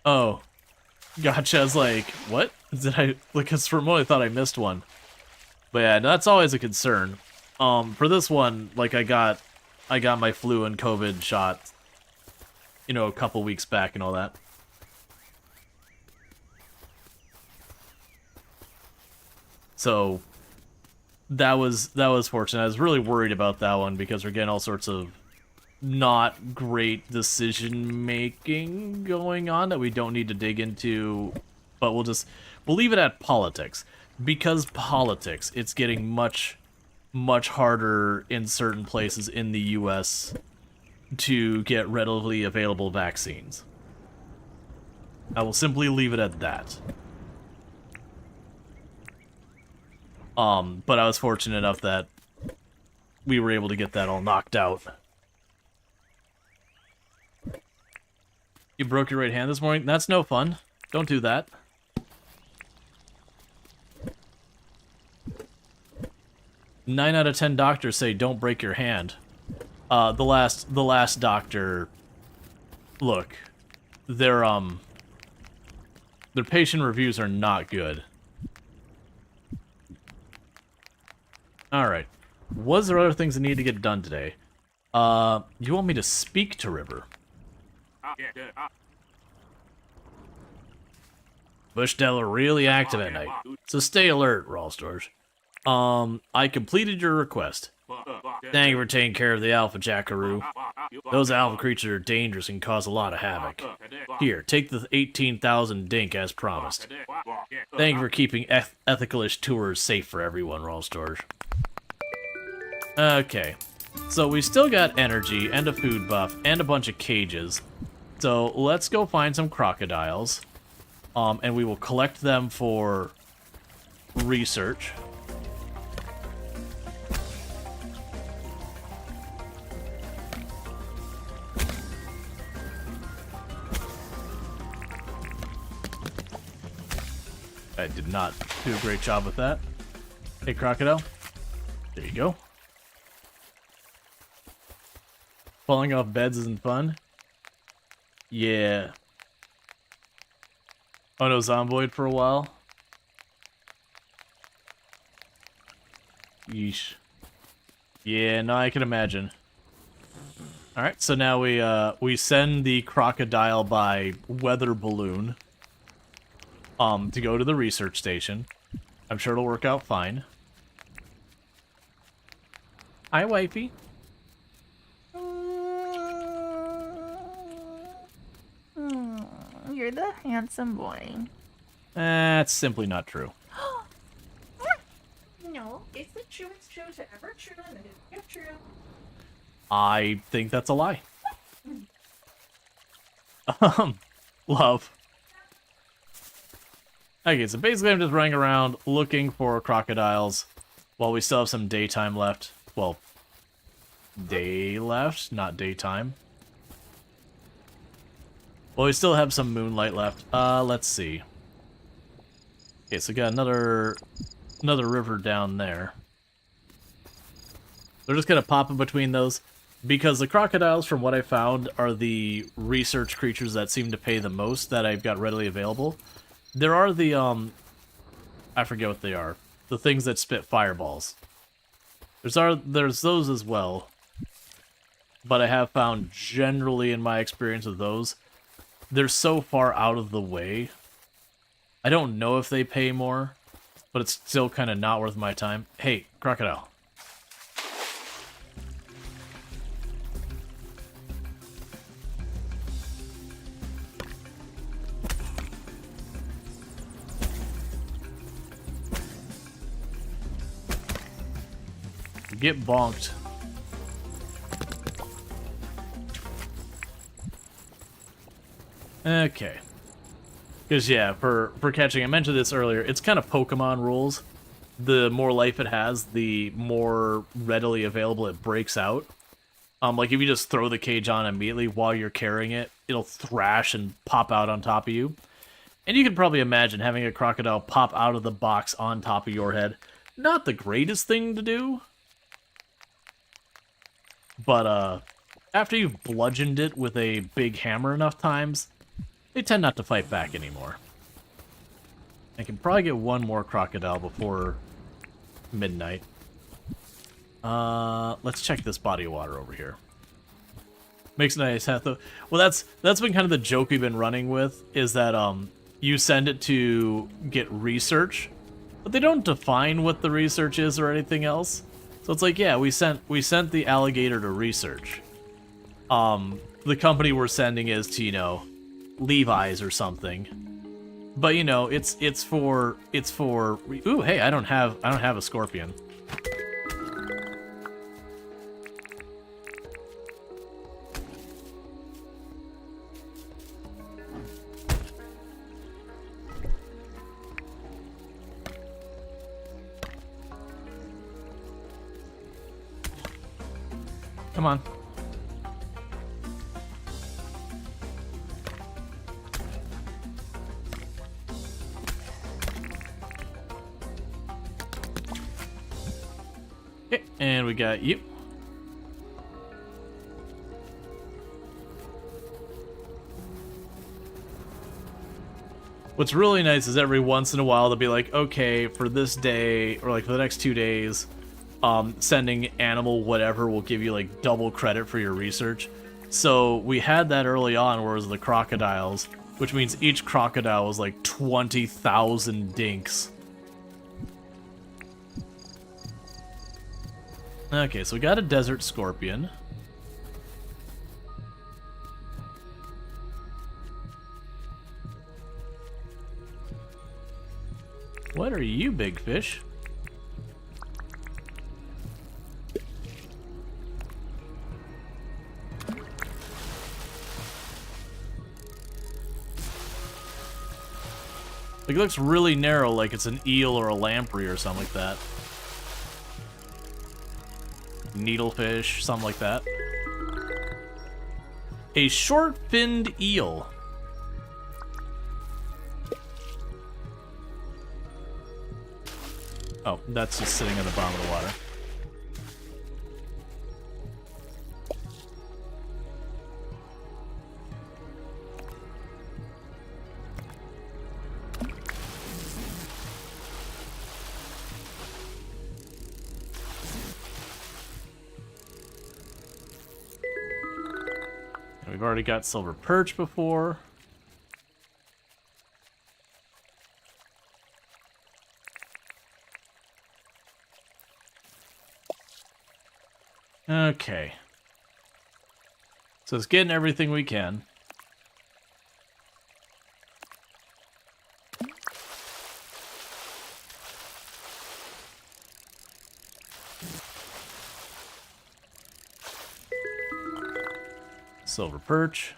Oh. Gotcha. I was like, what? Did I... Because for a moment I thought I missed one. But yeah, that's always a concern. For this one, like, I got my flu and COVID shot, you know, a couple weeks back and all that. So that was fortunate. I was really worried about that one because we're getting all sorts of not great decision making going on that we don't need to dig into, but we'll leave it at politics. Because politics, it's getting much harder in certain places in the US to get readily available vaccines. I will simply leave it at that. But I was fortunate enough that we were able to get that all knocked out. You broke your right hand this morning? That's no fun. Don't do that. Nine out of 10 doctors say don't break your hand. The last doctor, look, their patient reviews are not good. Alright. Was there other things that need to get done today? You want me to speak to River? Bushdell are really active at night, so stay alert, Rual Storge. I completed your request. Thank you for taking care of the alpha jackaroo. Those alpha creatures are dangerous and cause a lot of havoc. Here, take the 18,000 dink as promised. Thank you for keeping ethical-ish tours safe for everyone, Rual Storge. Okay, so we still got energy and a food buff and a bunch of cages. So let's go find some crocodiles, and we will collect them for research. I did not do a great job with that. Hey, crocodile. There you go. Falling off beds isn't fun. Yeah. Oh no, Zomboid for a while. Yeesh. Yeah, no, I can imagine. Alright, so now we send the crocodile by weather balloon to go to the research station. I'm sure it'll work out fine. Hi, wifey. You're the handsome boy. That's simply not true. No, it's the true, it's true, to ever true, and it is true. I think that's a lie. Love. Okay, so basically I'm just running around looking for crocodiles while we still have some daytime left. Well, day left, not daytime. Well, we still have some moonlight left. Let's see. Okay, so we got another river down there. They're just gonna pop in between those because the crocodiles, from what I found, are the research creatures that seem to pay the most that I've got readily available. There are the I forget what they are. The things that spit fireballs. There's those as well. But I have found generally in my experience with those, they're so far out of the way. I don't know if they pay more, but it's still kind of not worth my time. Hey, crocodile. Get bonked. Okay. Because, yeah, for catching, I mentioned this earlier, it's kind of Pokemon rules. The more life it has, the more readily available it breaks out. Like if you just throw the cage on immediately while you're carrying it, it'll thrash and pop out on top of you. And you can probably imagine having a crocodile pop out of the box on top of your head. Not the greatest thing to do. But after you've bludgeoned it with a big hammer enough times, they tend not to fight back anymore. I can probably get one more crocodile before midnight. Let's check this body of water over here. Makes a nice hat though. Well, that's been kind of the joke we've been running with, is that you send it to get research, but they don't define what the research is or anything else. So it's like, yeah, we sent the alligator to research. The company we're sending is to, you know, Levi's or something. But you know, it's for ooh, hey, I don't have a scorpion. Come on. Okay, and we got you. What's really nice is every once in a while they'll be like, okay, for this day, or like for the next 2 days, sending animal whatever will give you like double credit for your research. So we had that early on where it was the crocodiles, which means each crocodile was like 20,000 dinks. Okay, so we got a desert scorpion. What are you, big fish? Like, it looks really narrow, like it's an eel or a lamprey or something like that. Needlefish, something like that. A short-finned eel. Oh, that's just sitting at the bottom of the water. We've already got silver perch before. Okay. So it's getting everything we can. Silver perch.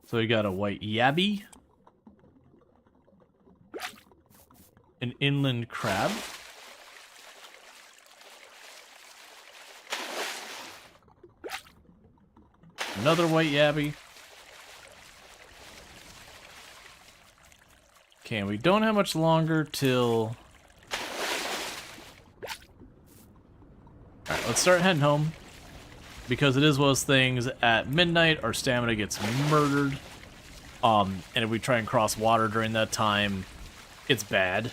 So we got a white yabby. An inland crab. Another white yabby. Okay, and we don't have much longer till... Alright, let's start heading home. Because it is one of those things, at midnight, our stamina gets murdered. And if we try and cross water during that time, it's bad.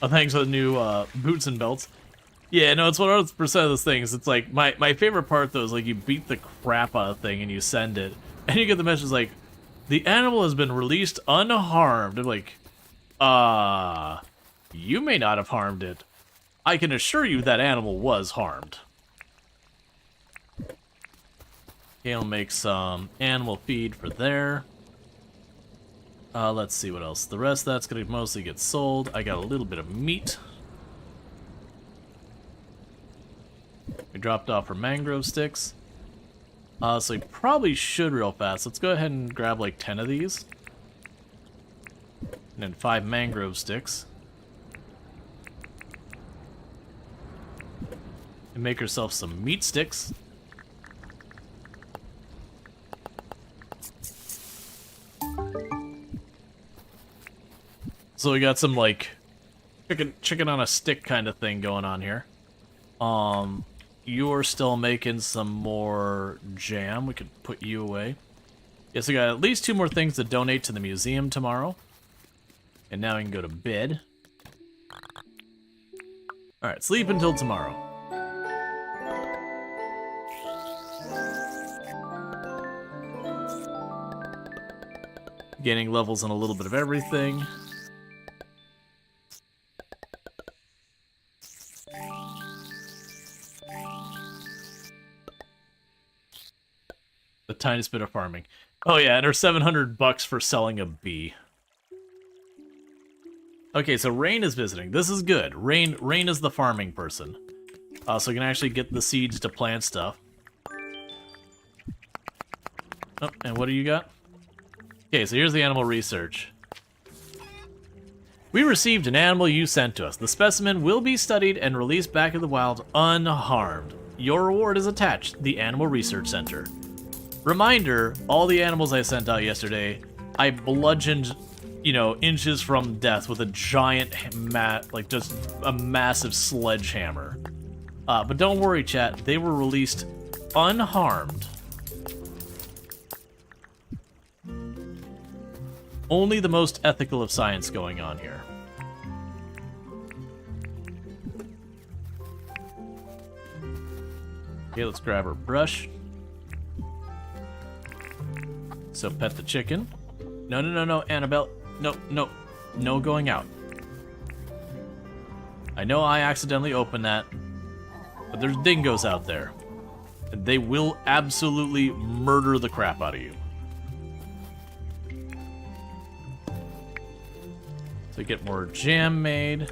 Thanks for the new boots and belts. Yeah, no, it's 100% of those things. It's like, my favorite part, though, is like you beat the crap out of the thing and you send it. And you get the message like, the animal has been released unharmed. I'm like, you may not have harmed it. I can assure you that animal was harmed. Okay, I'll make some animal feed for there. Let's see what else. The rest of that's gonna mostly get sold. I got a little bit of meat. We dropped off our mangrove sticks. So we probably should real fast. Let's go ahead and grab like 10 of these. And then 5 mangrove sticks. And make ourselves some meat sticks. So we got some like chicken on a stick kind of thing going on here. You're still making some more jam. We could put you away. Yes, we got at least 2 more things to donate to the museum tomorrow. And now we can go to bed. Alright, sleep until tomorrow. Gaining levels on a little bit of everything. The tiniest bit of farming. Oh yeah, and our $700 for selling a bee. Okay, so Rain is visiting. This is good. Rain is the farming person. So we can actually get the seeds to plant stuff. Oh, and what do you got? Okay, so here's the animal research. We received an animal you sent to us. The specimen will be studied and released back in the wild unharmed. Your reward is attached, the Animal Research Center. Reminder, all the animals I sent out yesterday, I bludgeoned, you know, inches from death with a giant like just a massive sledgehammer. But don't worry, chat, they were released unharmed. Only the most ethical of science going on here. Okay, let's grab our brush. So pet the chicken. No, Annabelle. No going out. I know I accidentally opened that, but there's dingoes out there. And they will absolutely murder the crap out of you. So get more jam made.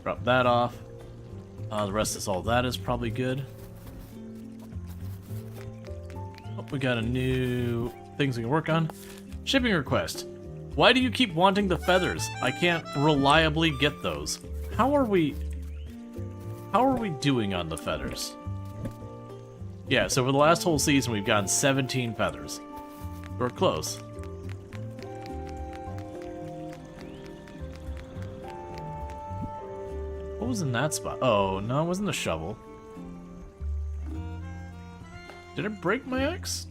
Drop that off. The rest is all that is probably good. Oh, we got a new things we can work on. Shipping request. Why do you keep wanting the feathers? I can't reliably get those. How are we doing on the feathers? Yeah, so for the last whole season we've gotten 17 feathers. We're close. What was in that spot? Oh, no, it wasn't the shovel. Did it break my axe?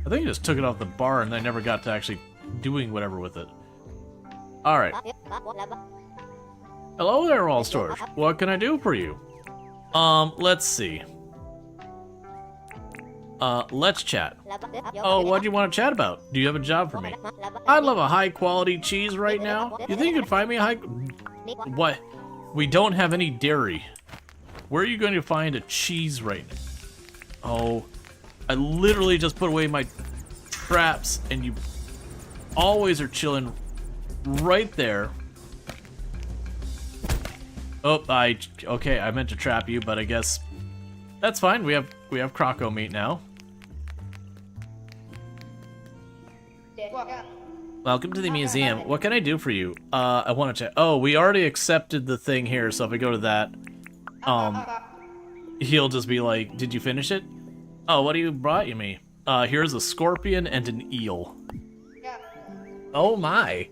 I think I just took it off the bar and I never got to actually doing whatever with it. Alright. Hello there, Rual Storge. What can I do for you? Let's see. Let's chat. Oh, what do you want to chat about? Do you have a job for me? I'd love a high-quality cheese right now. You think you could find me a high... What? We don't have any dairy. Where are you going to find a cheese right now? Oh, I literally just put away my traps and you always are chilling right there. Oh, okay, I meant to trap you, but I guess that's fine. We have croco meat now. Welcome to the museum. What can I do for you? I want to check. Oh, we already accepted the thing here, so if I go to that, he'll just be like, did you finish it? Oh, what do you brought you me? Here's a scorpion and an eel. Oh my.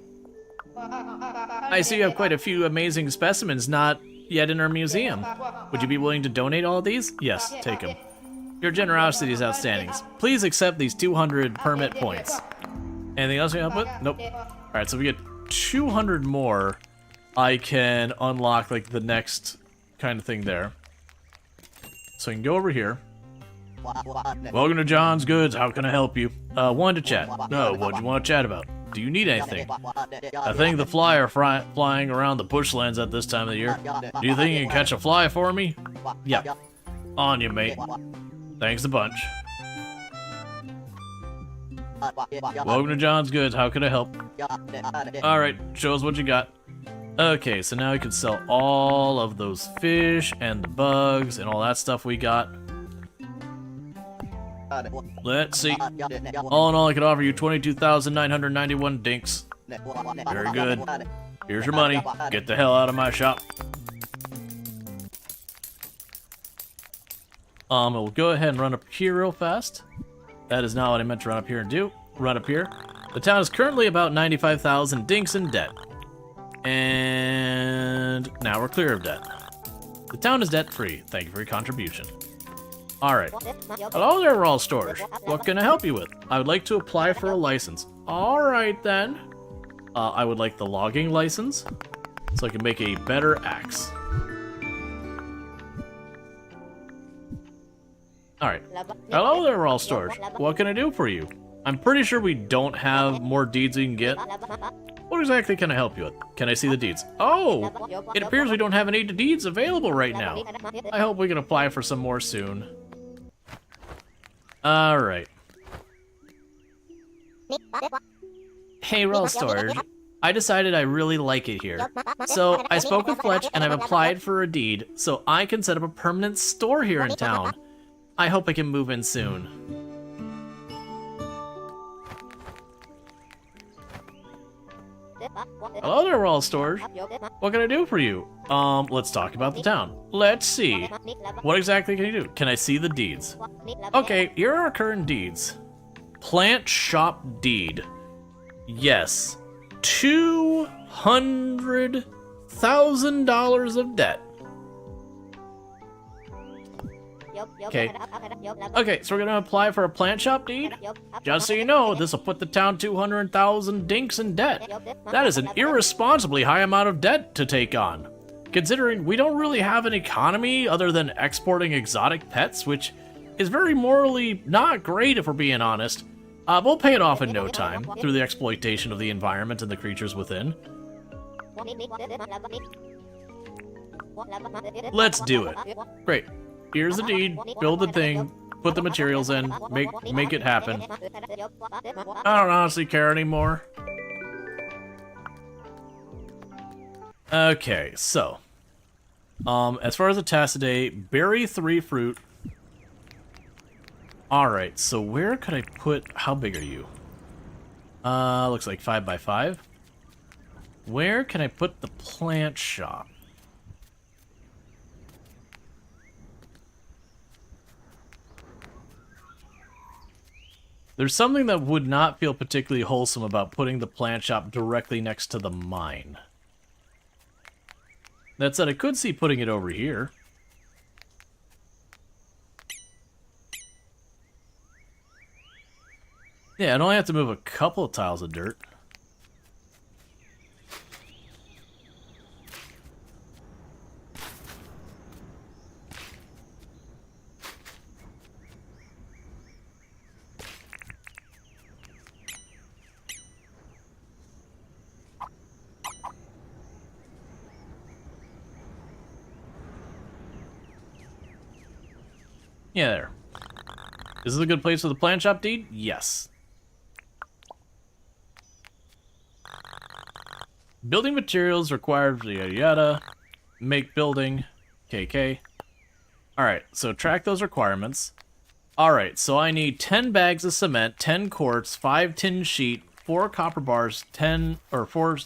I see you have quite a few amazing specimens not yet in our museum. Would you be willing to donate all of these? Yes, take them. Your generosity is outstanding. Please accept these 200 permit points. Anything else you help with? Nope. Alright, so we get 200 more. I can unlock like the next kind of thing there. So I can go over here. Welcome to John's Goods. How can I help you? Wanted to chat. No, what do you want to chat about? Do you need anything? I think the fly are flying around the bushlands at this time of the year. Do you think you can catch a fly for me? Yeah. On you, mate. Thanks a bunch. Welcome to John's Goods. How can I help? Alright, show us what you got. Okay, so now we can sell all of those fish and the bugs and all that stuff we got. Let's see. All in all, I can offer you 22,991 dinks. Very good. Here's your money. Get the hell out of my shop. We'll go ahead and run up here real fast. That is not what I meant to run up here and do. Run up here. The town is currently about 95,000 dinks in debt. And now we're clear of debt. The town is debt-free. Thank you for your contribution. Alright. Hello there, Rual Storge. What can I help you with? I would like to apply for a license. Alright then. I would like the logging license, so I can make a better axe. Alright. Hello there, Rual Storge. What can I do for you? I'm pretty sure we don't have more deeds we can get. What exactly can I help you with? Can I see the deeds? Oh! It appears we don't have any deeds available right now. I hope we can apply for some more soon. Alright. Hey, Rual Storge. I decided I really like it here. So, I spoke with Fletch and I've applied for a deed, so I can set up a permanent store here in town. I hope I can move in soon. Hello there, Rual Storge. What can I do for you? Let's talk about the town. Let's see. What exactly can you do? Can I see the deeds? Okay, here are our current deeds. Plant shop deed. Yes. $200,000 of debt. Okay. Okay, so we're gonna apply for a plant shop deed? Just so you know, this will put the town 200,000 dinks in debt. That is an irresponsibly high amount of debt to take on, considering we don't really have an economy other than exporting exotic pets, which is very morally not great if we're being honest. We'll pay it off in no time, through the exploitation of the environment and the creatures within. Let's do it. Great. Here's the deed, build the thing, put the materials in, make it happen. I don't honestly care anymore. Okay, so. As far as the task today, berry 3 fruit. Alright, so where could I put, how big are you? Looks like 5 by 5. Where can I put the plant shop? There's something that would not feel particularly wholesome about putting the plant shop directly next to the mine. That said, I could see putting it over here. Yeah, I'd only have to move a couple of tiles of dirt. Yeah, there. Is this a good place for the plant shop deed? Yes. Building materials required for yada yada. Make building. KK. Alright, so track those requirements. Alright, so I need 10 bags of cement, 10 quartz, 5 tin sheet, 4 copper bars, 10, or 4...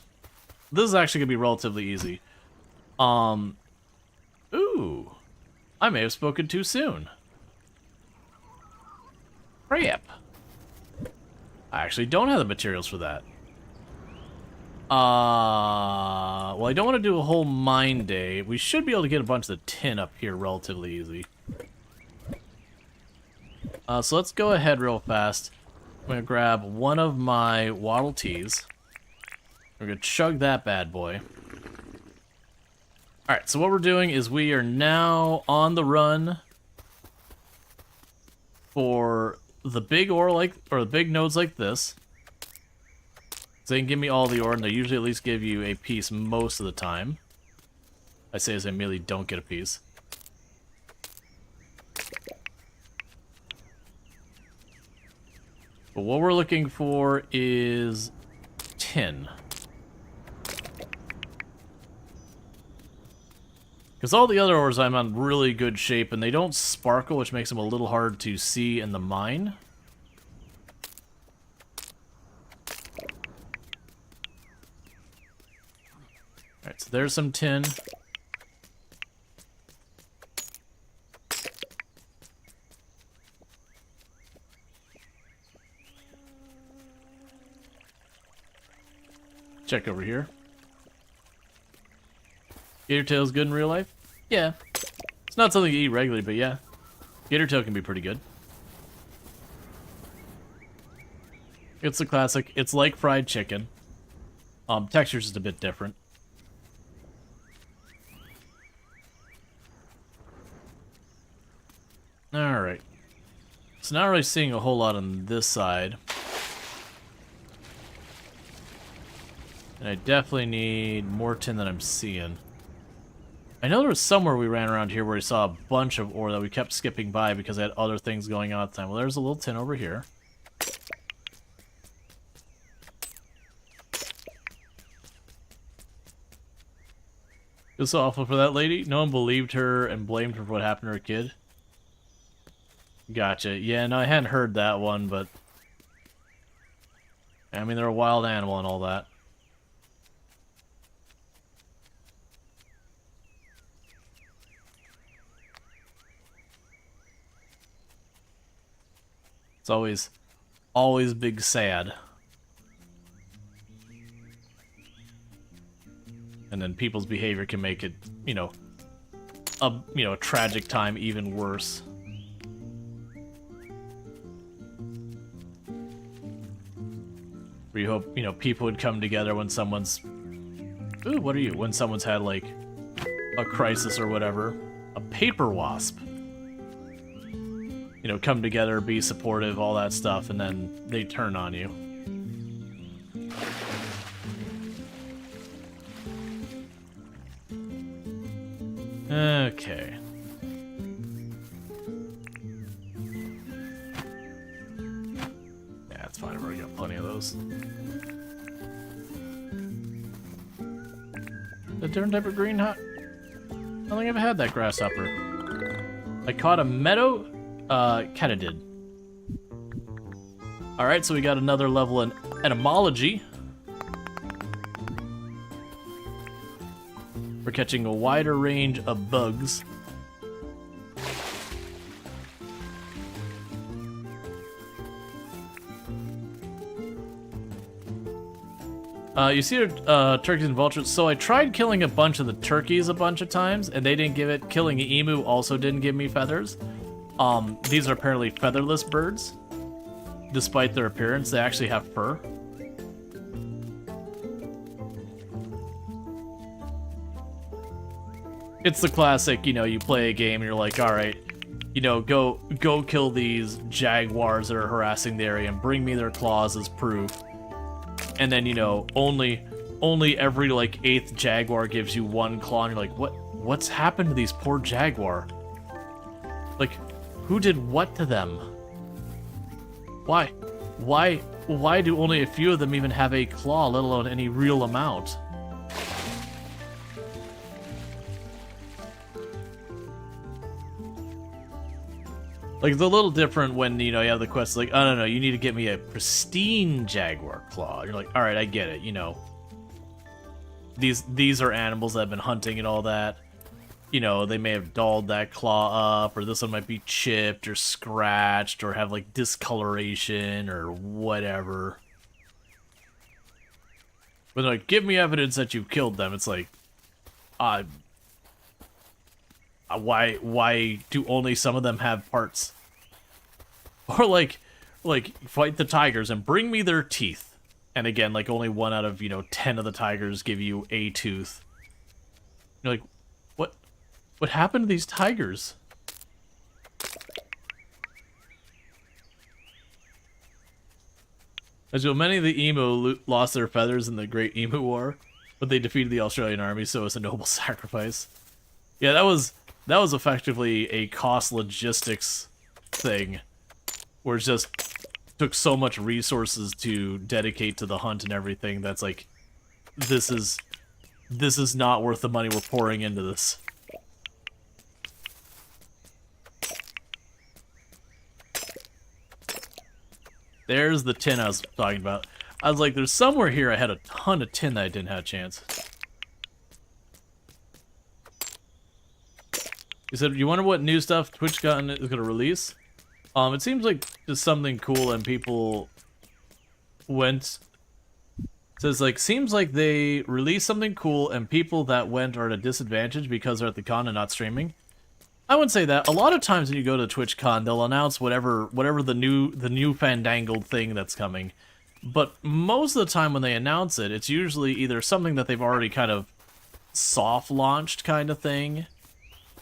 This is actually going to be relatively easy. Ooh. I may have spoken too soon. Crap. I actually don't have the materials for that. Well, I don't want to do a whole mine day. We should be able to get a bunch of the tin up here relatively easy. So let's go ahead real fast. I'm going to grab one of my Waddle Teas. We're going to chug that bad boy. Alright, so what we're doing is we are now on the run for the big ore or the big nodes like this. So they can give me all the ore, and they usually at least give you a piece most of the time. I say as I merely don't get a piece. But what we're looking for is tin. Because all the other ores I'm on really good shape, and they don't sparkle, which makes them a little hard to see in the mine. Alright, so there's some tin. Check over here. Gator tail's good in real life? Yeah. It's not something you eat regularly, but yeah. Gator tail can be pretty good. It's a classic. It's like fried chicken. Texture's just a bit different. Alright. So not really seeing a whole lot on this side. And I definitely need more tin than I'm seeing. I know there was somewhere we ran around here where we saw a bunch of ore that we kept skipping by because I had other things going on at the time. Well, there's a little tin over here. It was so awful for that lady. No one believed her and blamed her for what happened to her kid. Gotcha. Yeah, no, I hadn't heard that one, but... I mean, they're a wild animal and all that. It's always big sad. And then people's behavior can make it, a tragic time even worse. Where you hope, people would come together when someone's... Ooh, what are you? When someone's had, like, a crisis or whatever. A paper wasp. Come together, be supportive, all that stuff, and then they turn on you. Okay. Yeah, it's fine. I've already got plenty of those. A different type of green hot? I don't think I've had that grasshopper. I caught a meadow katydid. Alright, so we got another level in etymology. We're catching a wider range of bugs. You see turkeys and vultures. So I tried killing a bunch of the turkeys a bunch of times, and they didn't give it. Killing an emu also didn't give me feathers. These are apparently featherless birds. Despite their appearance, they actually have fur. It's the classic, you play a game and you're like, alright, go kill these jaguars that are harassing the area and bring me their claws as proof. And then, only every, like, 8th jaguar gives you one claw, and you're like, what's happened to these poor jaguar? Like, who did what to them? Why do only a few of them even have a claw, let alone any real amount? Like, it's a little different when, you have the quest, like, oh, no, you need to get me a pristine jaguar claw. You're like, alright, I get it, These are animals that have been hunting and all that. They may have dulled that claw up, or this one might be chipped or scratched or have, like, discoloration or whatever. But they're like, give me evidence that you've killed them. It's like, why do only some of them have parts? Or like fight the tigers and bring me their teeth. And again, like, only 1 out of, 10 of the tigers give you a tooth. You're like, what happened to these tigers? As you know, many of the emu lost their feathers in the Great Emu War, but they defeated the Australian army, so it's a noble sacrifice. Yeah, that was effectively a cost logistics thing, where it's just, took so much resources to dedicate to the hunt and everything. That's like, this is not worth the money we're pouring into this. There's the tin I was talking about. I was like, there's somewhere here I had a ton of tin that I didn't have a chance. You said, you wonder what new stuff TwitchCon is going to release? It seems like just something cool and people went... It says, like, seems like they released something cool and people that went are at a disadvantage because they're at the con and not streaming. I wouldn't say that. A lot of times when you go to TwitchCon, they'll announce whatever the new fandangled thing that's coming. But most of the time when they announce it, it's usually either something that they've already kind of soft launched kind of thing.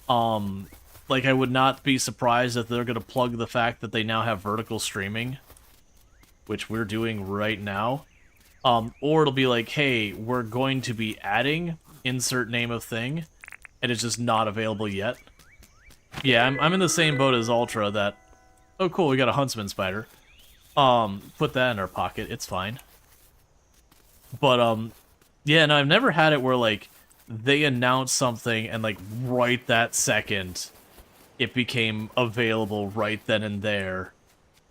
Like, I would not be surprised if they're going to plug the fact that they now have vertical streaming, which we're doing right now. Or it'll be like, hey, we're going to be adding insert name of thing, and it's just not available yet. Yeah, I'm in the same boat as Ultra that, oh cool, we got a Huntsman Spider. Put that in our pocket, it's fine. But, yeah, no, I've never had it where, like, they announce something and, like, right that second, it became available right then and there.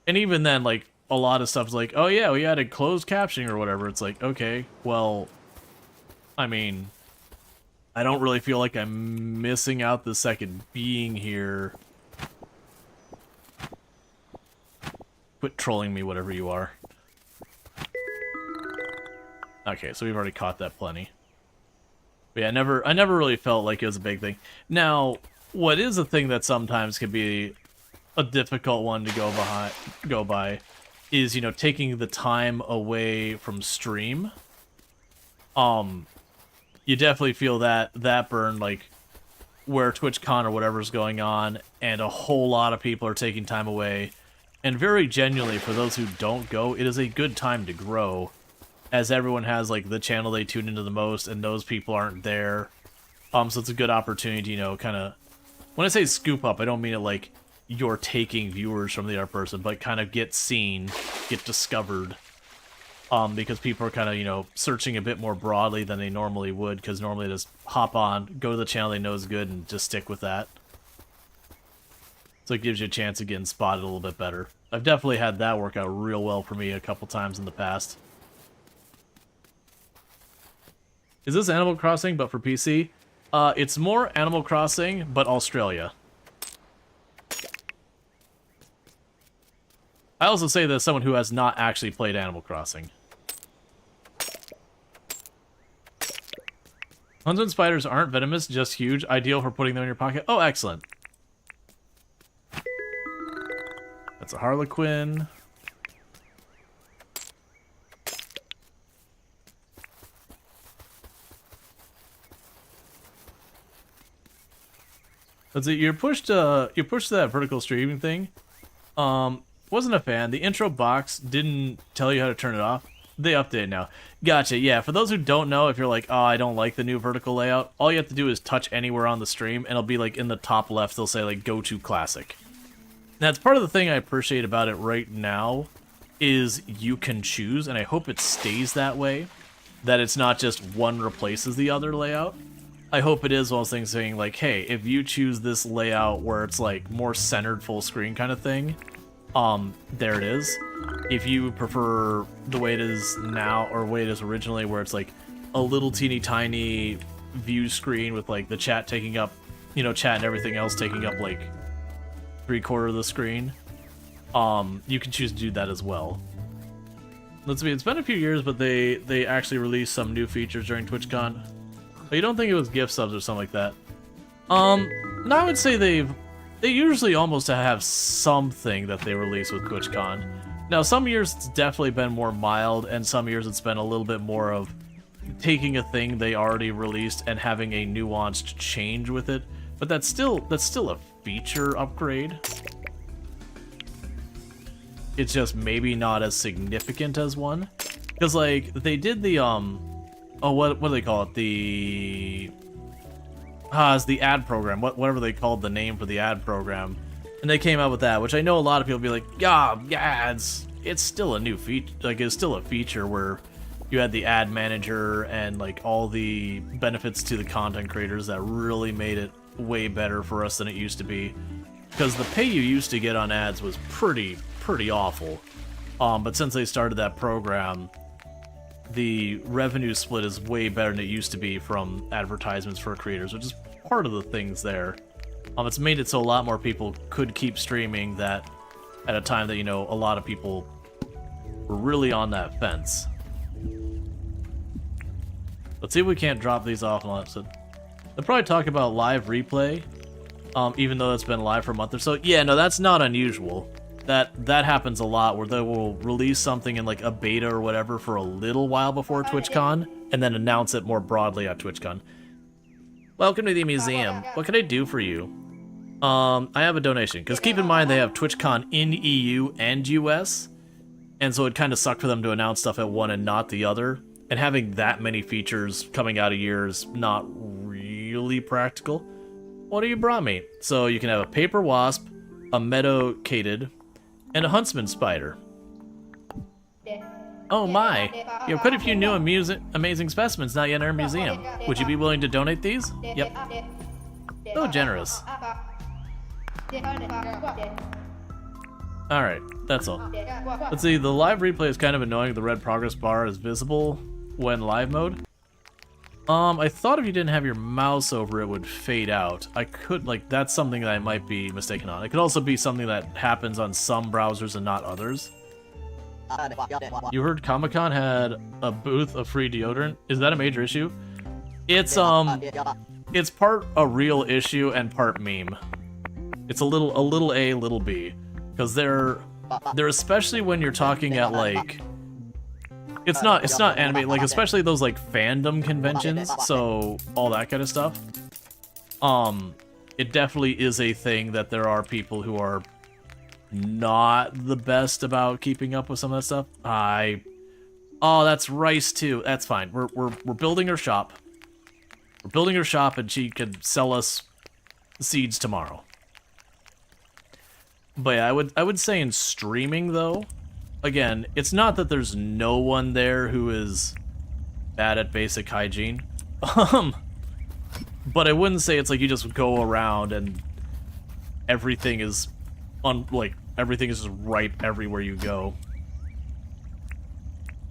And even then, like, a lot of stuff's like, oh yeah, we added closed captioning or whatever. It's like, okay, well, I mean, I don't really feel like I'm missing out the second being here. Quit trolling me, whatever you are. Okay, so we've already caught that plenty. But yeah, I never really felt like it was a big thing. Now, what is a thing that sometimes can be a difficult one to go by is, you know, taking the time away from stream. You definitely feel that burn, like, where TwitchCon or whatever's going on, and a whole lot of people are taking time away. And very genuinely, for those who don't go, it is a good time to grow, as everyone has, like, the channel they tune into the most, and those people aren't there. So it's a good opportunity, you know, kind of... When I say scoop up, I don't mean it like you're taking viewers from the other person, but kind of get seen, get discovered. Because people are kind of, you know, searching a bit more broadly than they normally would, because normally they just hop on, go to the channel they know is good, and just stick with that. So it gives you a chance of getting spotted a little bit better. I've definitely had that work out real well for me a couple times in the past. Is this Animal Crossing, but for PC? It's more Animal Crossing, but Australia. I also say that as someone who has not actually played Animal Crossing. Huntsman spiders aren't venomous, just huge. Ideal for putting them in your pocket. Oh, excellent. That's a Harlequin. Let's see, you pushed that vertical streaming thing. Wasn't a fan. The intro box didn't tell you how to turn it off. They updated now. Gotcha, yeah. For those who don't know, if you're like, oh, I don't like the new vertical layout, all you have to do is touch anywhere on the stream, and it'll be like in the top left, they'll say like, go to classic. That's part of the thing I appreciate about it right now, is you can choose, and I hope it stays that way, that it's not just one replaces the other layout. I hope it is one of those things saying like, hey, if you choose this layout where it's like more centered full screen kind of thing, there it is. If you prefer the way it is now, or the way it is originally, where it's like a little teeny tiny view screen with like the chat taking up, you know, chat and everything else taking up like 3/4 of the screen, you can choose to do that as well. Let's see, it's been a few years, but they actually released some new features during TwitchCon. But you don't think it was gift subs or something like that? No, I would say they usually almost have something that they release with TwitchCon. Now, some years it's definitely been more mild, and some years it's been a little bit more of taking a thing they already released and having a nuanced change with it. But that's still a feature upgrade. It's just maybe not as significant as one. Because, like, they did the, oh, what do they call it? It's the ad program, whatever they called the name for the ad program. And they came out with that, which I know a lot of people be like, yeah, ads. it's still a new feature. Like, it's still a feature where you had the ad manager and like all the benefits to the content creators that really made it way better for us than it used to be. Because the pay you used to get on ads was pretty awful. But since they started that program, the revenue split is way better than it used to be from advertisements for creators, which is part of the things there. It's made it so a lot more people could keep streaming that at a time that, you know, a lot of people were really on that fence. Let's see if we can't drop these off in the episode. They'll probably talk about live replay, even though it's been live for a month or so. Yeah, no, that's not unusual. That happens a lot, where they will release something in like a beta or whatever for a little while before TwitchCon, and then announce it more broadly at TwitchCon. Welcome to the museum. What can I do for you? I have a donation, because keep in mind they have TwitchCon in EU and US, and so it kind of sucked for them to announce stuff at one and not the other, and having that many features coming out a year is not really practical. What do you brought me? So you can have a paper wasp, a meadow katyd, and a huntsman spider. Oh my! You have quite a few new amazing specimens not yet in our museum. Would you be willing to donate these? Yep. So generous. Alright, that's all. Let's see, the live replay is kind of annoying. The red progress bar is visible when live mode. I thought if you didn't have your mouse over it would fade out. I could, like, that's something that I might be mistaken on. It could also be something that happens on some browsers and not others. You heard Comic-Con had a booth of free deodorant? Is that a major issue? It's part a real issue and part meme. It's a little A, little B. Because they're especially when you're talking at, like, it's not anime, like, especially those, like, fandom conventions, so all that kind of stuff. It definitely is a thing that there are people who are not the best about keeping up with some of that stuff. Oh, that's Rice too. That's fine. We're building her shop. We're building her shop, and she can sell us seeds tomorrow. But yeah, I would say in streaming though, again, it's not that there's no one there who is bad at basic hygiene. But I wouldn't say it's like you just go around and everything is everything is just right everywhere you go.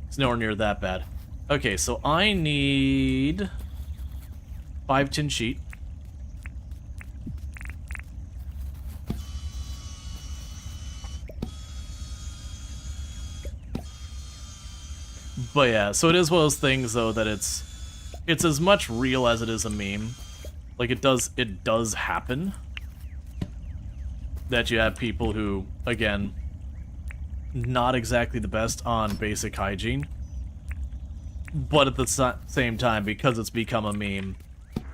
It's nowhere near that bad. Okay, so I need 5 tin sheet. But yeah, so it is one of those things though that it's as much real as it is a meme. Like it does happen that you have people who, again, not exactly the best on basic hygiene, but at the same time, because it's become a meme,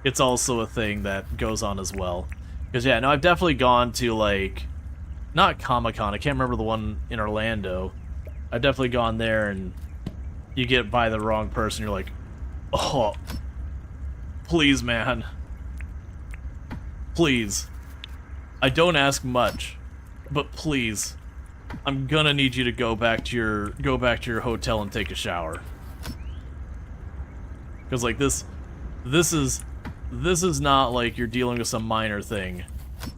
it's also a thing that goes on as well. Because yeah, no, I've definitely gone to, like, not Comic-Con, I can't remember the one in Orlando. I've definitely gone there and you get by the wrong person, you're like, oh, please, man. Please. I don't ask much, but please, I'm gonna need you to go back to your hotel and take a shower. Cause like this is not like you're dealing with some minor thing.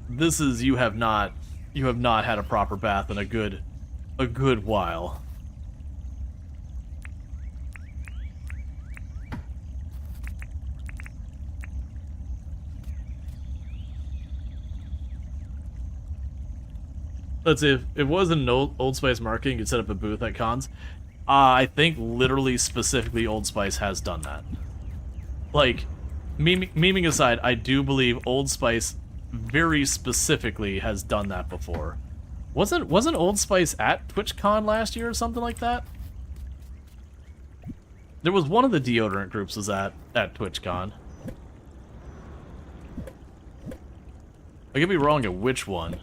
This is you have not had a proper bath in a good while. Let's see, if it wasn't Old Spice marketing, you could set up a booth at cons. I think literally specifically Old Spice has done that. Like, memeing aside, I do believe Old Spice very specifically has done that before. Wasn't Old Spice at TwitchCon last year or something like that? There was one of the deodorant groups was at TwitchCon. I could be wrong at which one.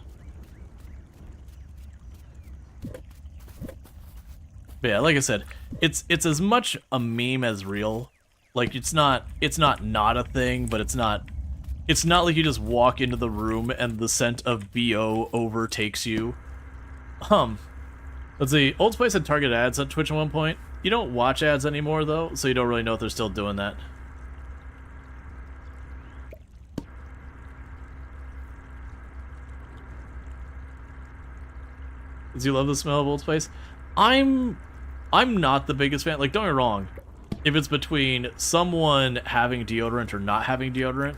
But yeah, like I said, it's as much a meme as real. Like it's not a thing, but it's not like you just walk into the room and the scent of BO overtakes you. Let's see. Old Spice had targeted ads on Twitch at one point. You don't watch ads anymore, though, so you don't really know if they're still doing that. Does you love the smell of Old Spice? I'm not the biggest fan. Like, don't get me wrong. If it's between someone having deodorant or not having deodorant,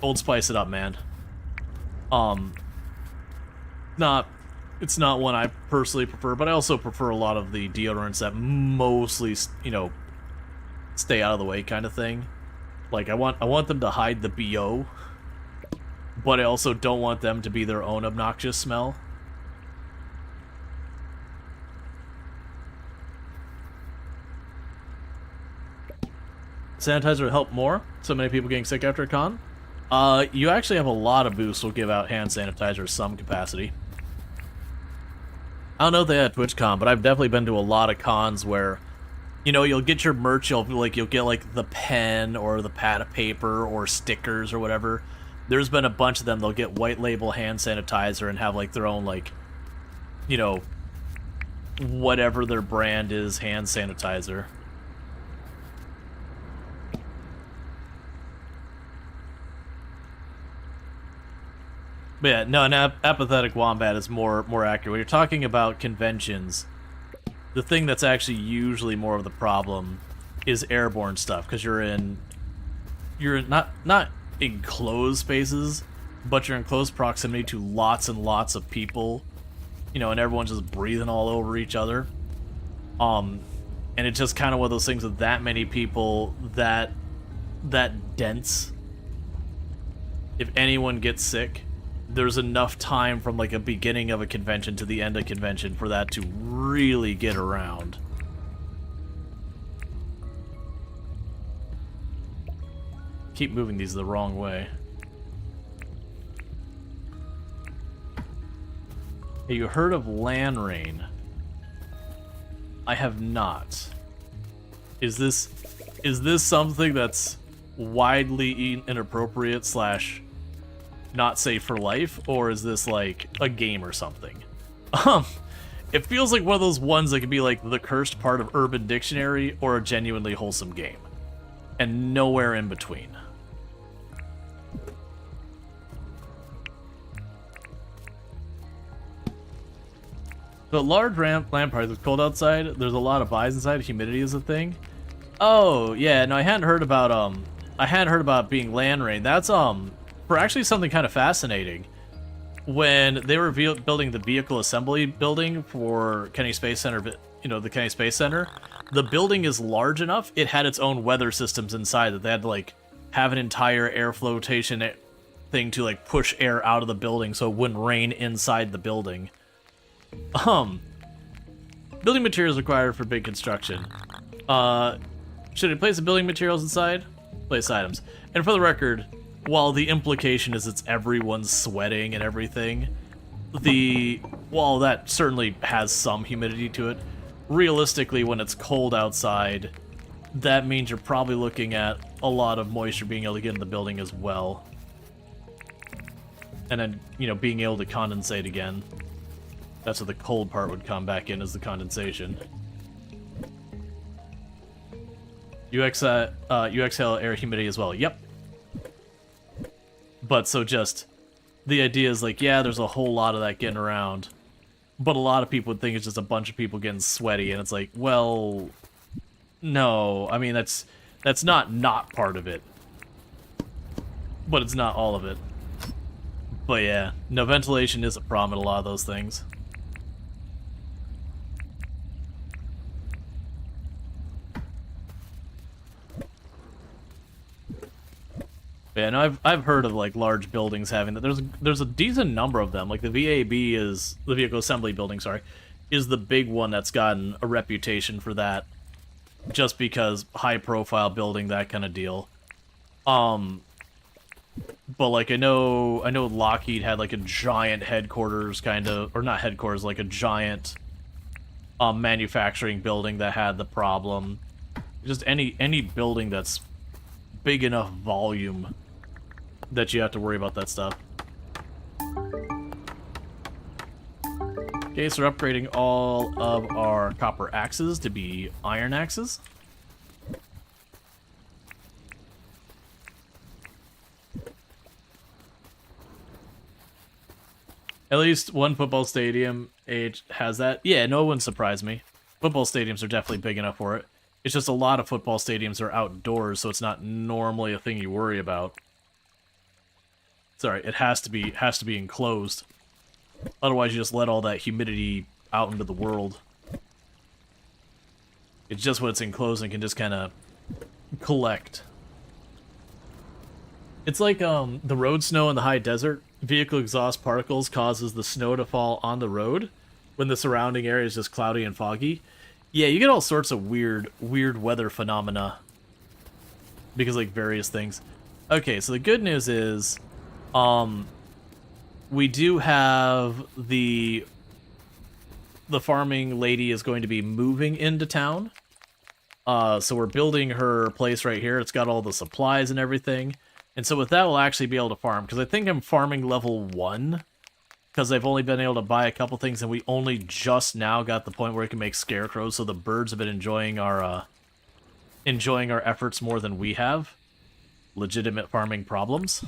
Old Spice it up, man. It's not one I personally prefer, but I also prefer a lot of the deodorants that mostly, you know, stay out of the way kind of thing. Like, I want them to hide the BO, but I also don't want them to be their own obnoxious smell. Sanitizer would help more. So many people getting sick after a con. You actually have a lot of booths will give out hand sanitizer some capacity. I don't know if they had TwitchCon, but I've definitely been to a lot of cons where, you know, you'll get your merch, you'll get like the pen or the pad of paper or stickers or whatever. There's been a bunch of them. They'll get white label hand sanitizer and have like their own, like, you know, whatever their brand is hand sanitizer. But yeah, no, an apathetic wombat is more accurate. When you're talking about conventions, the thing that's actually usually more of the problem is airborne stuff, because you're in not enclosed spaces, but you're in close proximity to lots and lots of people, you know, and everyone's just breathing all over each other. And it's just kind of one of those things with that many people, that dense. If anyone gets sick, there's enough time from like a beginning of a convention to the end of convention for that to really get around. Keep moving these the wrong way. Hey, you heard of Lanrain? I have not. Is this something that's widely inappropriate slash not safe for life, or is this like a game or something? It feels like one of those ones that could be like the cursed part of Urban Dictionary or a genuinely wholesome game, and nowhere in between. The large lamparts, it's cold outside. There's a lot of buys inside. Humidity is a thing. Oh yeah, no, I hadn't heard about being land rain. That's for actually something kind of fascinating. When they were building the vehicle assembly building for Kennedy Space Center, you know, the Kennedy Space Center, the building is large enough, it had its own weather systems inside that they had to like have an entire air flotation thing to like push air out of the building so it wouldn't rain inside the building. Building materials required for big construction. Should I place the building materials inside? Place items. And for the record, while the implication is it's everyone's sweating and everything, while that certainly has some humidity to it, realistically, when it's cold outside, that means you're probably looking at a lot of moisture being able to get in the building as well. And then, you know, being able to condensate again. That's where the cold part would come back in, as the condensation. You exhale air humidity as well. Yep. But so just, the idea is like, yeah, there's a whole lot of that getting around, but a lot of people would think it's just a bunch of people getting sweaty, and it's like, well, no, I mean, that's not part of it, but it's not all of it. But yeah, no, ventilation is a problem in a lot of those things. Yeah, no, I've heard of like large buildings having that. There's a decent number of them. Like the VAB is the vehicle assembly building, sorry, is the big one that's gotten a reputation for that, just because high profile building, that kind of deal. But like I know Lockheed had like a giant headquarters kind of, or not headquarters, like a giant manufacturing building that had the problem. Just any building that's big enough volume that you have to worry about that stuff. Okay, so we're upgrading all of our copper axes to be iron axes. At least one football stadium age has that. Yeah, no one surprised me. Football stadiums are definitely big enough for it. It's just a lot of football stadiums are outdoors, so it's not normally a thing you worry about. Sorry, it has to be enclosed. Otherwise, you just let all that humidity out into the world. It's just when it's enclosed and can just kind of collect. It's like the road snow in the high desert. Vehicle exhaust particles causes the snow to fall on the road when the surrounding area is just cloudy and foggy. Yeah, you get all sorts of weird weather phenomena because like various things. Okay, so the good news is we do have the farming lady is going to be moving into town. So we're building her place right here. It's got all the supplies and everything. And so with that, we'll actually be able to farm. Because I think I'm farming level 1. Because I've only been able to buy a couple things, and we only just now got the point where we can make scarecrows. So the birds have been enjoying our efforts more than we have. Legitimate farming problems.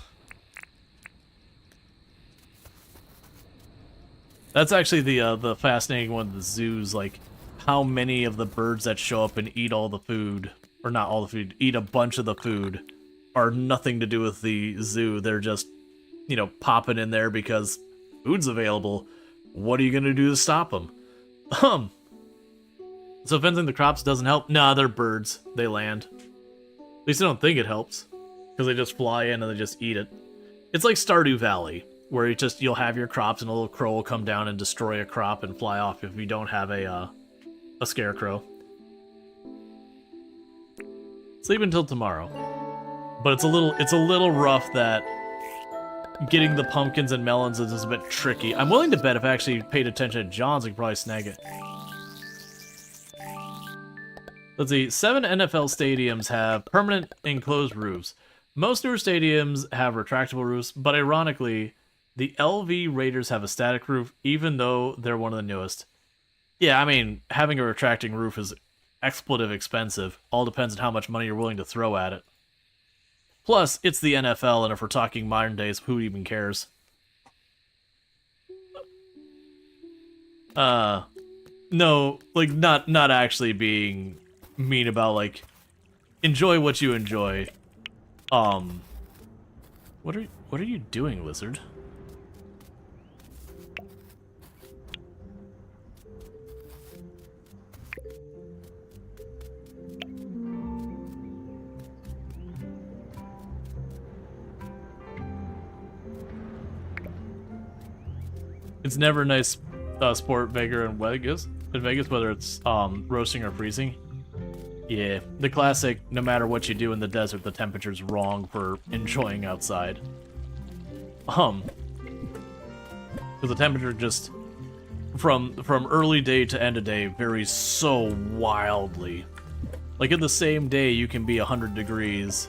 That's actually the fascinating one. The zoos, like how many of the birds that show up and eat all the food, or not all the food, eat a bunch of the food, are nothing to do with the zoo. They're just, you know, popping in there because food's available. What are you gonna do to stop them? So fencing the crops doesn't help? Nah, they're birds. They land. At least I don't think it helps, because they just fly in and they just eat it. It's like Stardew Valley, where you'll have your crops and a little crow will come down and destroy a crop and fly off if you don't have a scarecrow. Sleep until tomorrow. But it's a little rough that getting the pumpkins and melons is a bit tricky. I'm willing to bet if I actually paid attention to John's, I could probably snag it. Let's see, 7 NFL stadiums have permanent enclosed roofs. Most newer stadiums have retractable roofs, but ironically, the LV Raiders have a static roof, even though they're one of the newest. Yeah, I mean, having a retracting roof is expletive expensive. All depends on how much money you're willing to throw at it. Plus, it's the NFL, and if we're talking modern days, who even cares? No, like, not actually being mean about, like, enjoy what you enjoy. What are you doing, lizard? It's never a nice sport Vegas in Vegas, whether it's roasting or freezing. Yeah, the classic, no matter what you do in the desert, the temperature's wrong for enjoying outside. Because the temperature just, from early day to end of day, varies so wildly. Like in the same day, you can be 100 degrees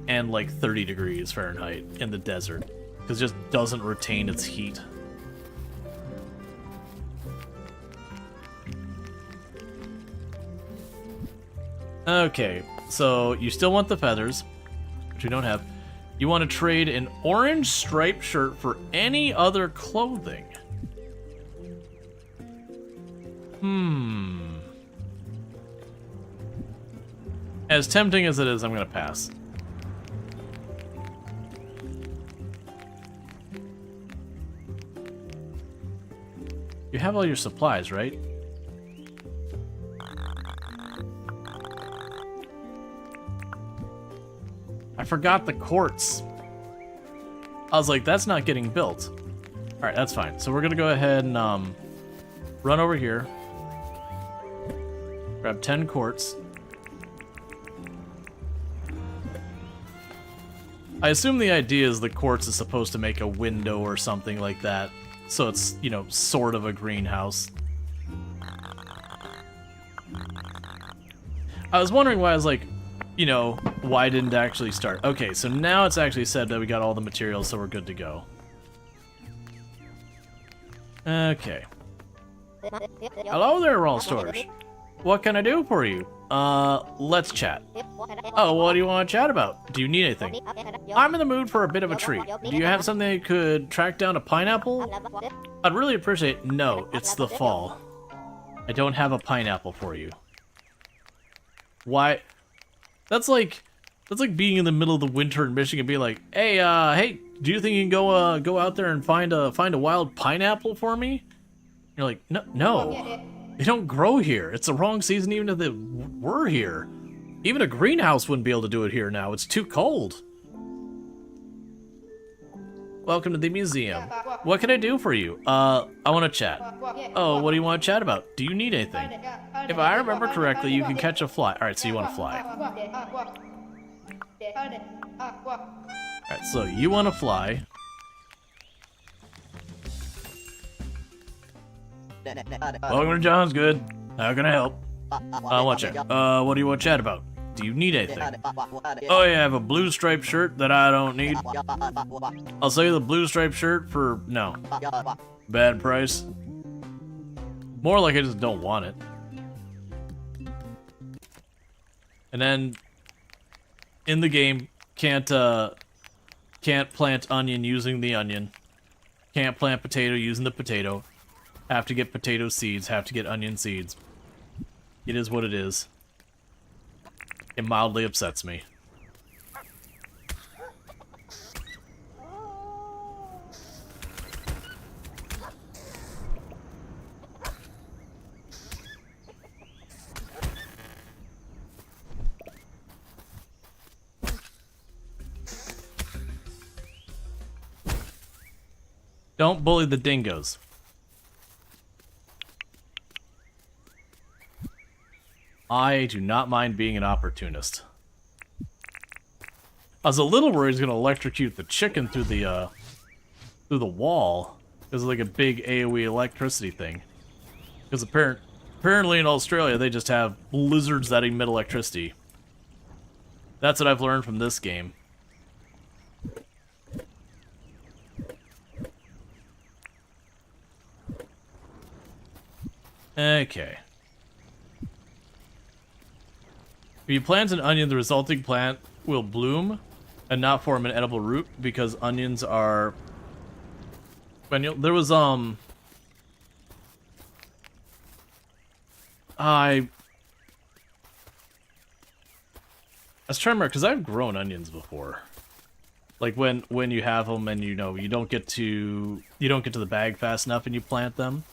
and like 30 degrees Fahrenheit in the desert, because it just doesn't retain its heat. Okay, so you still want the feathers, which we don't have. You want to trade an orange striped shirt for any other clothing. As tempting as it is, I'm gonna pass. You have all your supplies, right? I forgot the quartz. I was like, that's not getting built. Alright, that's fine. So we're gonna go ahead and run over here. Grab 10 quartz. I assume the idea is the quartz is supposed to make a window or something like that. So it's, you know, sort of a greenhouse. I was wondering why I was like, you know, why didn't it actually start? Okay, so now it's actually said that we got all the materials, so we're good to go. Okay. Hello there, Rual Storge. What can I do for you? Let's chat. Oh, what do you want to chat about? Do you need anything? I'm in the mood for a bit of a treat. Do you have something that could track down a pineapple? I'd really appreciate it. No, it's the fall. I don't have a pineapple for you. Why? That's like being in the middle of the winter in Michigan and being like, hey, do you think you can go out there and find a wild pineapple for me? You're like, no. They don't grow here. It's the wrong season even if they were here. Even a greenhouse wouldn't be able to do it here now. It's too cold. Welcome to the museum. What can I do for you? I want to chat. Oh, what do you want to chat about? Do you need anything? If I remember correctly, you can catch a fly. Alright, so you want to fly. Alright, so you want to fly. Welcome to John's Good. How can I help? I want to chat. What do you want to chat about? Do you need anything? Oh yeah, I have a blue striped shirt that I don't need. I'll sell you the blue striped shirt for... no. Bad price. More like I just don't want it. And then... in the game, can't plant onion using the onion. Can't plant potato using the potato. Have to get potato seeds, have to get onion seeds. It is what it is. It mildly upsets me. Don't bully the dingoes. I do not mind being an opportunist. I was a little worried he's gonna electrocute the chicken through the wall. Because of like a big AoE electricity thing. Because apparently in Australia they just have lizards that emit electricity. That's what I've learned from this game. Okay. If you plant an onion, the resulting plant will bloom and not form an edible root because onions are... there was, I was trying to remember, because I've grown onions before. Like when you have them and you don't get to the bag fast enough and you plant them.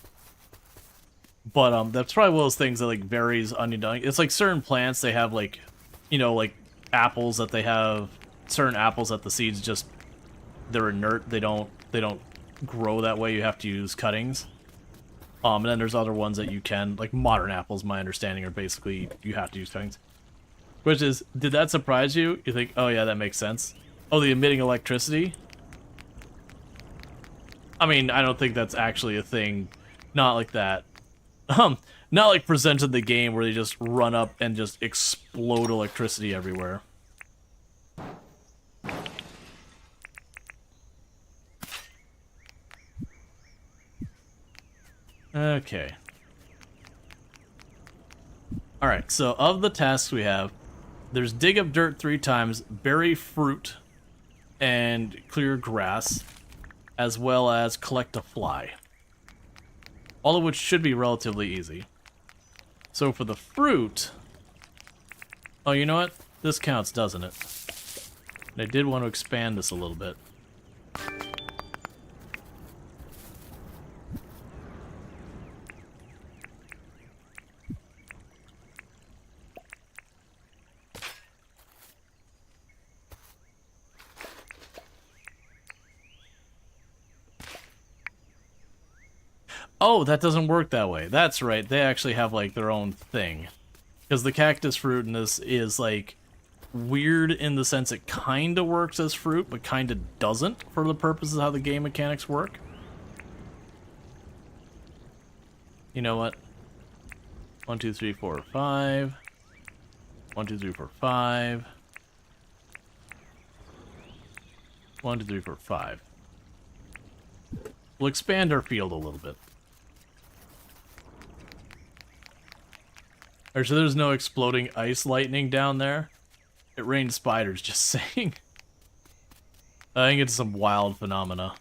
But that's probably one of those things that like varies onion to onion. It's like certain plants, they have like, like apples that they have certain apples that the seeds just, they're inert. They don't grow that way. You have to use cuttings. And then there's other ones that you can, like modern apples, my understanding, are basically you have to use cuttings. Which is, did that surprise you? You think, oh yeah, that makes sense. Oh, the emitting electricity? I mean, I don't think that's actually a thing. Not like that. Not like presented in the game where they just run up and just explode electricity everywhere. Okay. Alright, so of the tasks we have, there's dig up dirt 3 times, bury fruit, and clear grass, as well as collect a fly. All of which should be relatively easy. So for the fruit... oh, you know what? This counts, doesn't it? And I did want to expand this a little bit. Oh, that doesn't work that way. That's right. They actually have, like, their own thing. Because the cactus fruit in this is, like, weird in the sense it kind of works as fruit, but kind of doesn't for the purposes of how the game mechanics work. You know what? 1, 2, 3, 4, 5. 1, 2, 3, 4, 5. 1, 2, 3, 4, 5. We'll expand our field a little bit. Are you sure there's no exploding ice lightning down there? It rained spiders, just saying. I think it's some wild phenomena.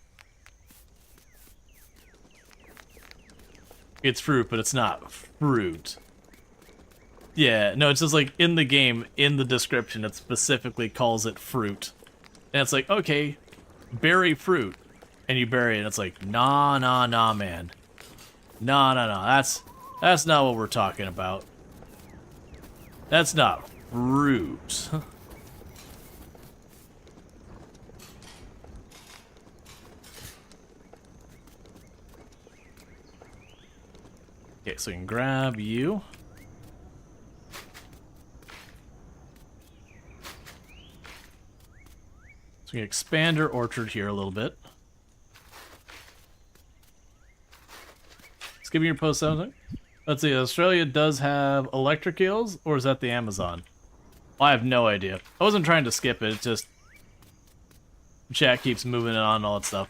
It's fruit, but it's not fruit. Yeah, no, it's just like in the game, in the description, it specifically calls it fruit. And it's like, okay, berry fruit. And you bury it, and it's like, nah, nah, nah, man. Nah, nah, nah, that's not what we're talking about. That's not fruit. Okay, so we can grab you. So we can expand our orchard here a little bit. Skipping your post something. Let's see, Australia does have electric eels, or is that the Amazon? Well, I have no idea. I wasn't trying to skip it, it's just chat keeps moving it on and all that stuff.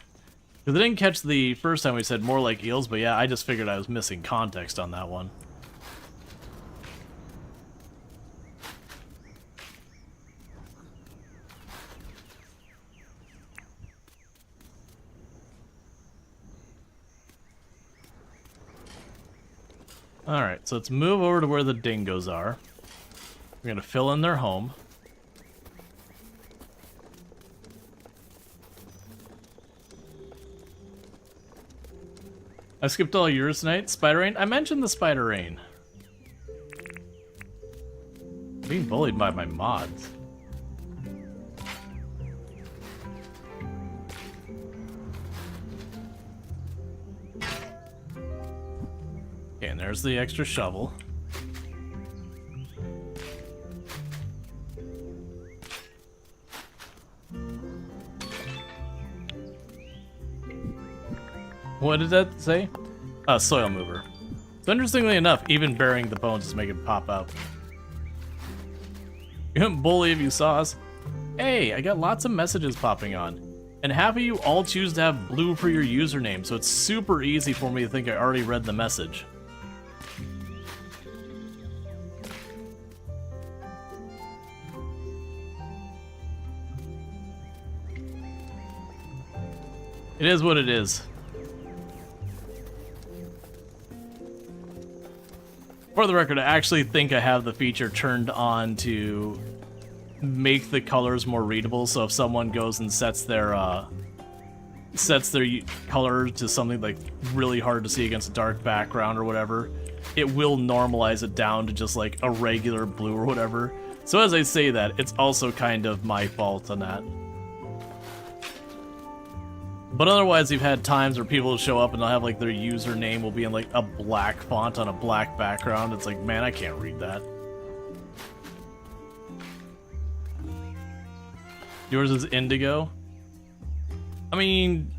Because I didn't catch the first time we said more like eels, but yeah, I just figured I was missing context on that one. Alright, so let's move over to where the dingoes are. We're gonna fill in their home. I skipped all yours tonight. Spider rain? I mentioned the spider rain. I'm being bullied by my mods. Okay, and there's the extra shovel. What did that say? Soil mover. So interestingly enough, even burying the bones is making it pop out. You wouldn't bully if you saw us. Hey, I got lots of messages popping on. And half of you all choose to have blue for your username, so it's super easy for me to think I already read the message. It is what it is. For the record, I actually think I have the feature turned on to make the colors more readable, so if someone goes and sets their color to something like really hard to see against a dark background or whatever, it will normalize it down to just like a regular blue or whatever. So as I say that, it's also kind of my fault on that. But otherwise, we've had times where people will show up and they'll have like their username will be in like a black font on a black background. It's like, man, I can't read that. Yours is indigo. I mean,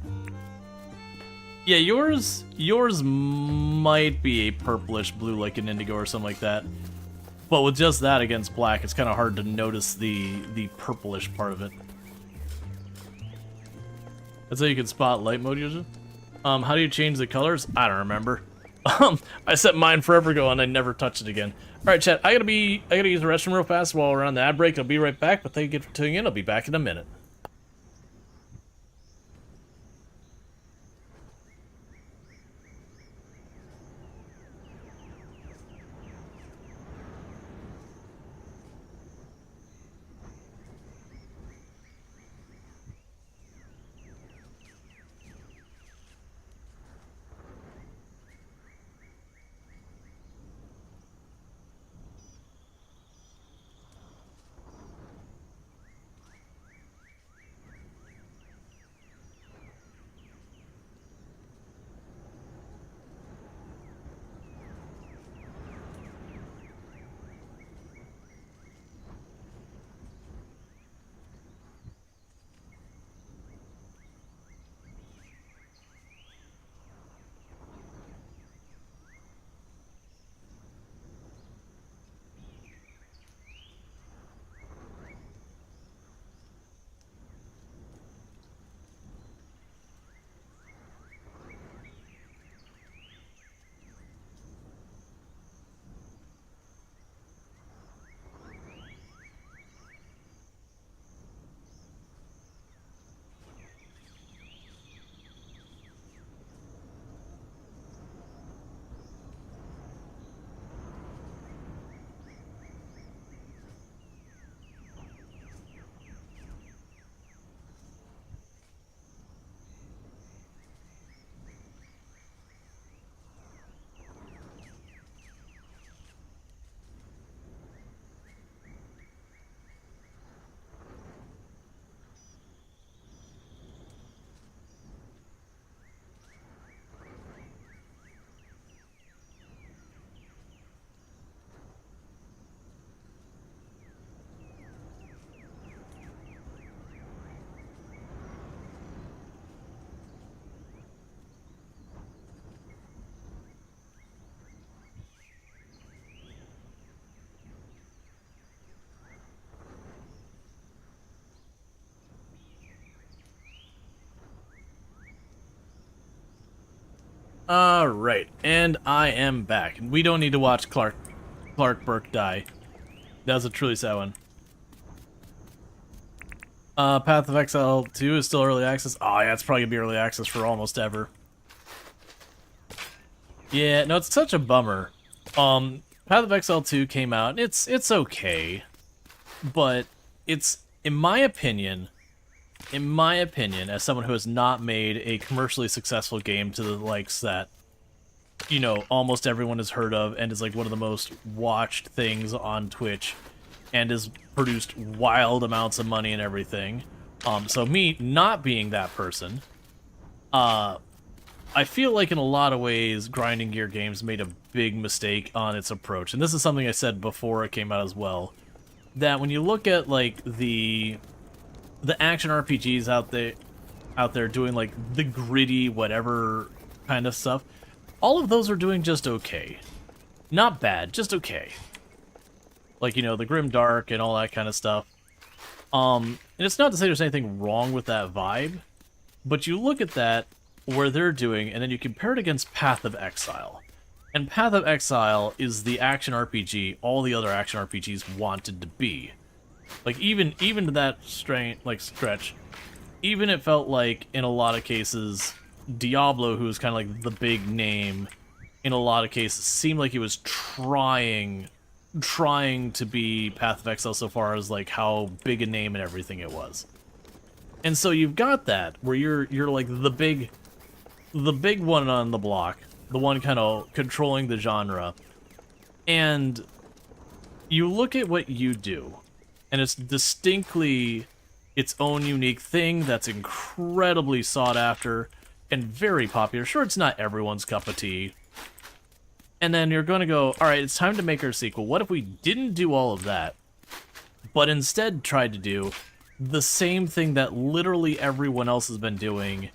yeah, yours might be a purplish blue like an indigo or something like that. But with just that against black, it's kind of hard to notice the purplish part of it. That's how you can spot light mode users. How do you change the colors? I don't remember. I set mine forever ago and I never touched it again. All right, chat. I gotta use the restroom real fast while we're on the ad break. I'll be right back. But thank you for tuning in. I'll be back in a minute. Alright, and I am back. We don't need to watch Clark Burke die. That was a truly sad one. Path of Exile 2 is still early access. Oh yeah, it's probably gonna be early access for almost ever. Yeah, no, it's such a bummer. Path of Exile 2 came out, and it's okay. But it's, in my opinion, as someone who has not made a commercially successful game to the likes that, you know, almost everyone has heard of and is like one of the most watched things on Twitch and has produced wild amounts of money and everything. So me not being that person, I feel like in a lot of ways Grinding Gear Games made a big mistake on its approach. And this is something I said before it came out as well. That when you look at like the action RPGs out there doing like the gritty whatever kind of stuff, all of those are doing just okay. Not bad, just okay. Like, you know, the Grim Dark and all that kind of stuff. And it's not to say there's anything wrong with that vibe, but you look at that, where they're doing, and then you compare it against Path of Exile. And Path of Exile is the action RPG all the other action RPGs wanted to be. Like, even to that stretch, even it felt like, in a lot of cases, Diablo, who was kind of like the big name, in a lot of cases, seemed like he was trying to be Path of Exile so far as, like, how big a name and everything it was. And so you've got that, where you're like, the big one on the block, the one kind of controlling the genre, and you look at what you do, and it's distinctly its own unique thing that's incredibly sought after and very popular. Sure, it's not everyone's cup of tea. And then you're going to go, all right, it's time to make our sequel. What if we didn't do all of that, but instead tried to do the same thing that literally everyone else has been doing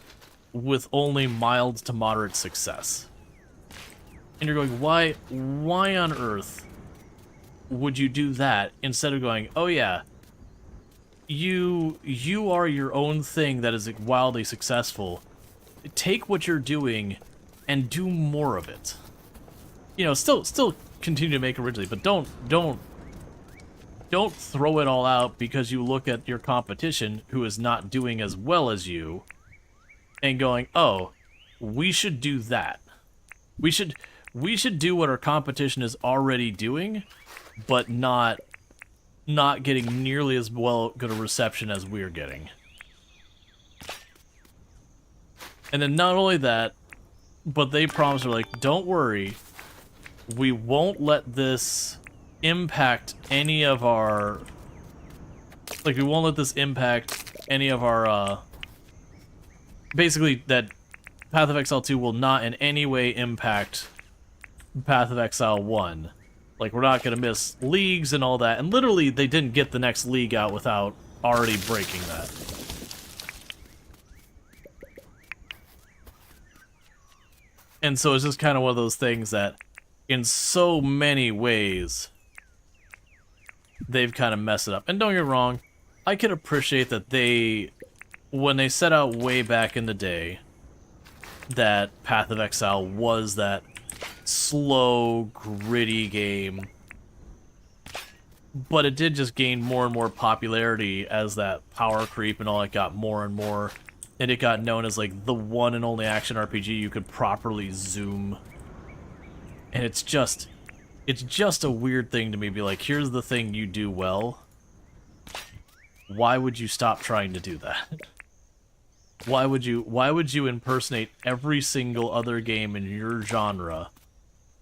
with only mild to moderate success? And you're going, why on earth would you do that instead of going, oh yeah, you are your own thing that is wildly successful. Take what you're doing and do more of it. You know, still continue to make originally, but don't throw it all out because you look at your competition who is not doing as well as you and going, oh, we should do that. We should do what our competition is already doing, but not getting nearly as well good a reception as we're getting. And then not only that, but they promise are like, don't worry, we won't let this impact any of our, we won't let this impact any of our, basically that Path of Exile 2 will not in any way impact Path of Exile 1. Like, we're not gonna miss leagues and all that, and literally they didn't get the next league out without already breaking that. And so it's just kind of one of those things that, in so many ways, they've kind of messed it up. And don't get me wrong, I can appreciate that when they set out way back in the day, that Path of Exile was that slow, gritty game. But it did just gain more and more popularity as that power creep and all that got more and more. And it got known as, like, the one and only action RPG you could properly zoom. And it's just a weird thing to me, be like, here's the thing you do well. Why would you stop trying to do that? Why would you impersonate every single other game in your genre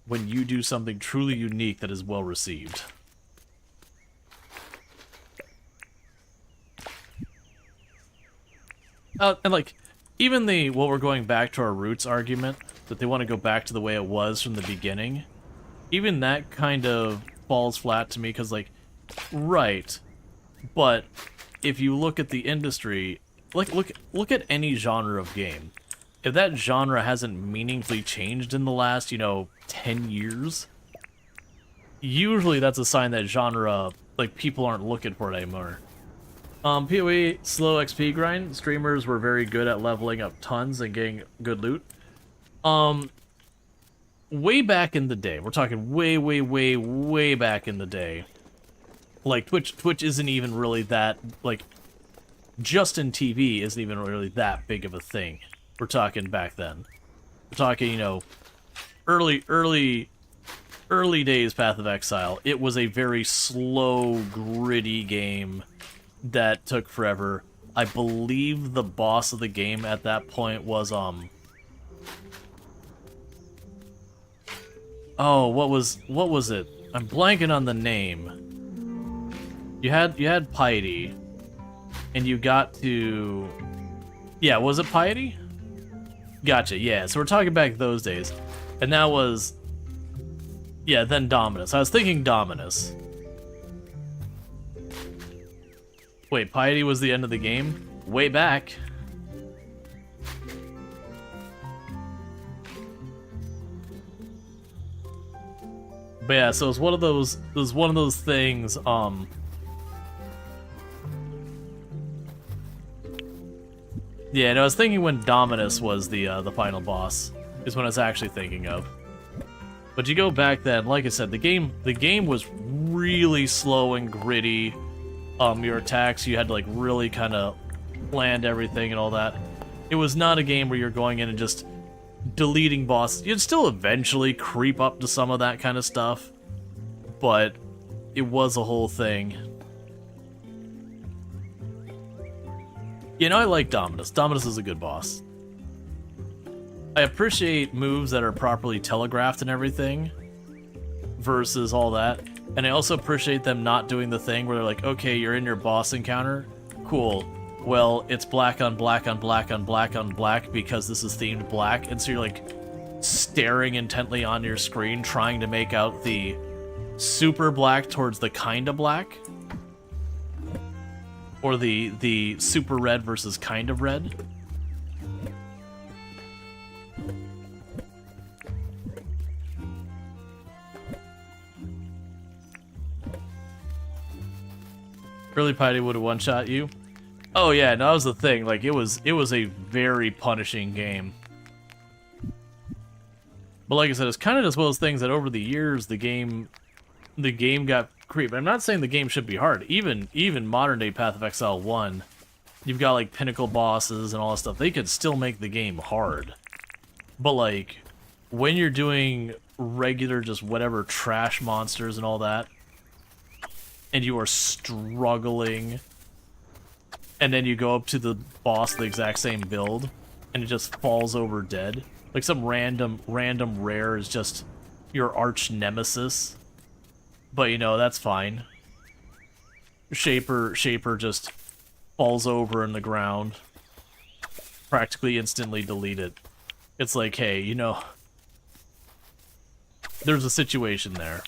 when you do something truly unique that is well received? And like, even well, we're going back to our roots argument, that they want to go back to the way it was from the beginning, even that kind of falls flat to me, because, like, right, but if you look at the industry, like, look at any genre of game. If that genre hasn't meaningfully changed in the last, 10 years, usually that's a sign that genre, like, people aren't looking for it anymore. PoE, slow XP grind. Streamers were very good at leveling up tons and getting good loot. Way back in the day, we're talking way back in the day. Like Twitch isn't even really that like Justin TV isn't even really that big of a thing. We're talking back then. We're talking, you know, early days Path of Exile. It was a very slow, gritty game that took forever. I believe the boss of the game at that point was oh, what was it? I'm blanking on the name. You had Piety, and you got to, yeah, was it Piety? Gotcha, yeah. So we're talking back those days, and that was, yeah, then Dominus. I was thinking Dominus. Wait, Piety was the end of the game? Way back. But yeah, so it's one of those things, yeah, and I was thinking when Dominus was the final boss, is when I was actually thinking of. But you go back then, like I said, the game was really slow and gritty. Your attacks, you had to like really kind of plan everything and all that. It was not a game where you're going in and just deleting bosses. You'd still eventually creep up to some of that kind of stuff, but it was a whole thing. You know, I like Dominus. Dominus is a good boss. I appreciate moves that are properly telegraphed and everything versus all that. And I also appreciate them not doing the thing where they're like, okay, you're in your boss encounter. Cool. Well, it's black on black on black on black on black because this is themed black. And so you're like staring intently on your screen trying to make out the super black towards the kinda black. Or the super red versus kind of red. Early Piety would have one-shot you. Oh yeah, no, that was the thing. Like it was a very punishing game. But like I said, it's kind of just one of those things that over the years the game got creep. I'm not saying the game should be hard. Even modern day Path of Exile 1, you've got like pinnacle bosses and all that stuff. They could still make the game hard. But like when you're doing regular just whatever trash monsters and all that, and you are struggling, and then you go up to the boss the exact same build, and it just falls over dead. Like some random rare is just your arch nemesis. But you know, that's fine. Shaper just falls over in the ground. Practically instantly delete it. It's like, hey, you know, there's a situation there.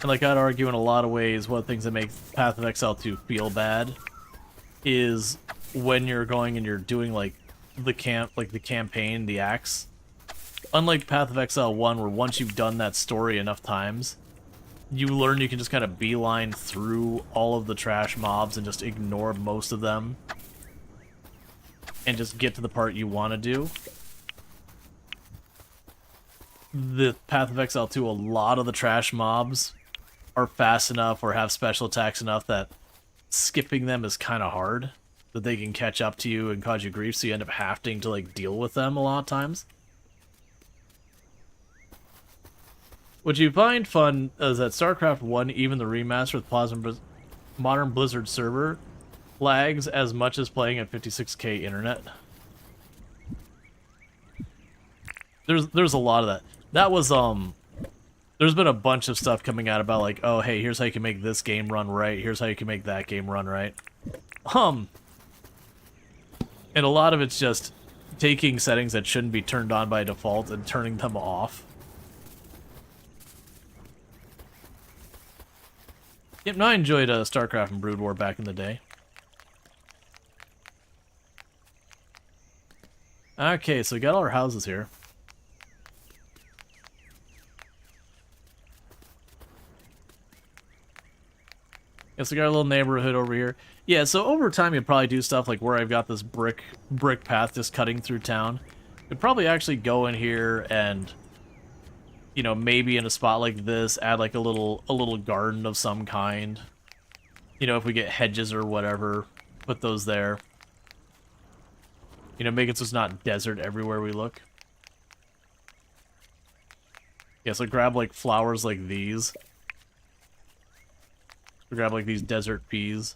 And like I'd argue in a lot of ways, one of the things that make Path of Exile 2 feel bad is when you're going and you're doing like the campaign, the acts. Unlike Path of Exile 1, where once you've done that story enough times, you learn you can just kind of beeline through all of the trash mobs and just ignore most of them. And just get to the part you want to do. The Path of Exile 2, a lot of the trash mobs are fast enough or have special attacks enough that skipping them is kind of hard. That they can catch up to you and cause you grief, so you end up having to like deal with them a lot of times. What you find fun is that StarCraft 1, even the remaster with Modern Blizzard server, lags as much as playing at 56k internet. There's a lot of that. That was there's been a bunch of stuff coming out about like, oh hey, here's how you can make this game run right, here's how you can make that game run right. And a lot of it's just taking settings that shouldn't be turned on by default and turning them off. Yep, no, I enjoyed StarCraft and Brood War back in the day. Okay, so we got all our houses here. Yes, we got a little neighborhood over here. Yeah, so over time you'd probably do stuff like where I've got this brick path just cutting through town. You'd probably actually go in here and, you know, maybe in a spot like this, add like a little garden of some kind. You know, if we get hedges or whatever, put those there. You know, make it so it's not desert everywhere we look. Yeah, so grab like flowers like these. So grab like these desert peas.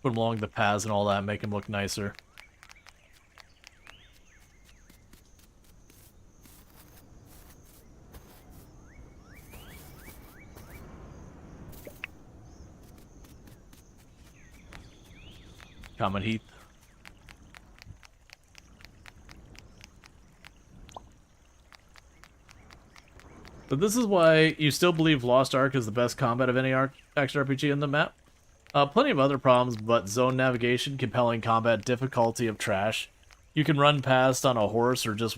Put them along the paths and all that, make them look nicer. Common heath. But this is why you still believe Lost Ark is the best combat of any action RPG in the map. Plenty of other problems, but zone navigation, compelling combat, difficulty of trash. You can run past on a horse or just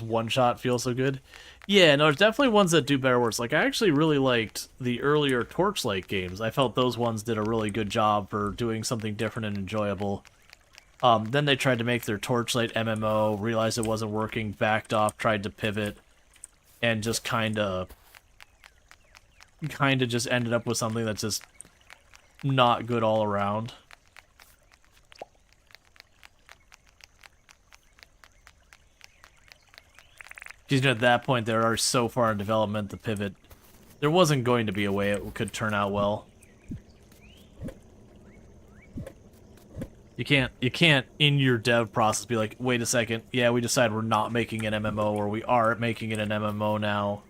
one shot feels so good. Yeah, no, there's definitely ones that do better worse. Like, I actually really liked the earlier Torchlight games. I felt those ones did a really good job for doing something different and enjoyable. Then they tried to make their Torchlight MMO, realized it wasn't working, backed off, tried to pivot, and just kinda just ended up with something that's just not good all around. Because, you know, at that point, they are so far in development, the pivot, there wasn't going to be a way it could turn out well. You can't in your dev process be like, wait a second, yeah, we decided we're not making an MMO, or we are making it an MMO now.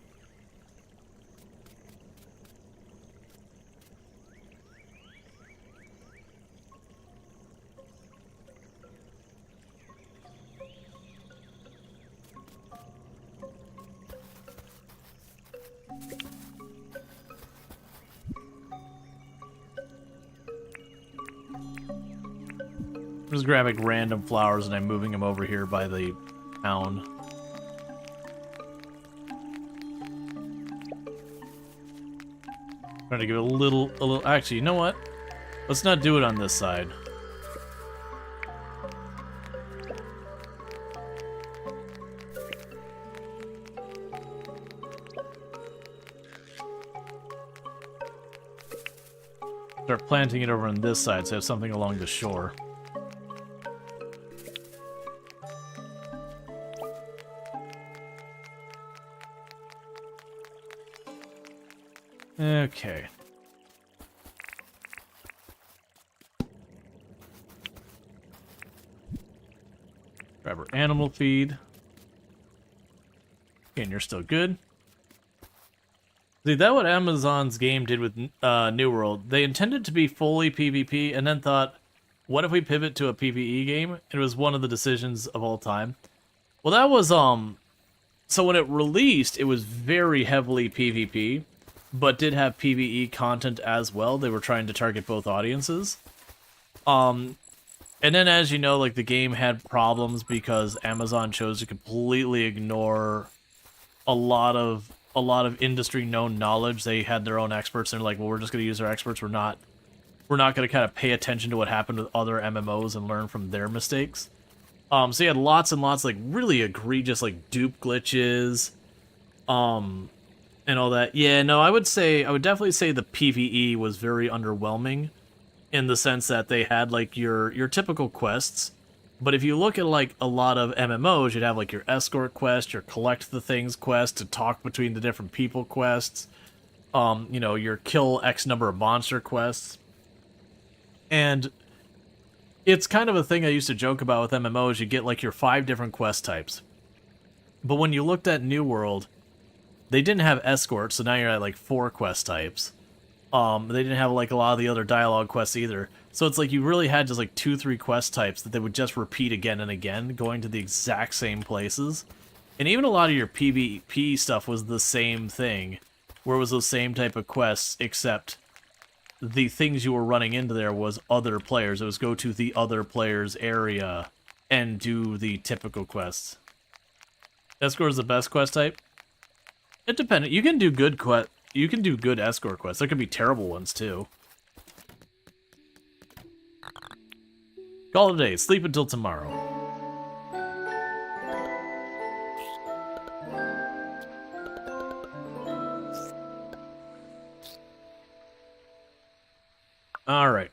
I'm just grabbing random flowers and I'm moving them over here by the town. Trying to give it a little. Actually, you know what? Let's not do it on this side. Start planting it over on this side so I have something along the shore. Okay. Grab our animal feed. Okay, and you're still good. See, that's what Amazon's game did with New World. They intended to be fully PvP and then thought, what if we pivot to a PvE game? It was one of the decisions of all time. Well, that was, so when it released, it was very heavily PvP, but did have PvE content as well. They were trying to target both audiences. And then, as you know, like, the game had problems because Amazon chose to completely ignore a lot of industry known knowledge. They had their own experts, and they're like, well, we're just going to use our experts. We're not going to kind of pay attention to what happened with other MMOs and learn from their mistakes. So you had lots and lots, like, really egregious, like, dupe glitches, and all that. Yeah, no, I would definitely say the PvE was very underwhelming in the sense that they had, like, your typical quests. But if you look at, like, a lot of MMOs, you'd have, like, your escort quest, your collect the things quest, to talk between the different people quests, you know, your kill X number of monster quests. And it's kind of a thing I used to joke about with MMOs. You get, like, your 5 different quest types. But when you looked at New World, they didn't have escorts, so now you're at, like, 4 quest types. They didn't have, like, a lot of the other dialogue quests either. So it's like you really had just, like, 2-3 quest types that they would just repeat again and again, going to the exact same places. And even a lot of your PvP stuff was the same thing, where it was those same type of quests, except the things you were running into there was other players. It was go to the other player's area and do the typical quests. Escort is the best quest type. It depends. You can do good You can do good escort quests. There could be terrible ones too. Call it a day. Sleep until tomorrow. Alright.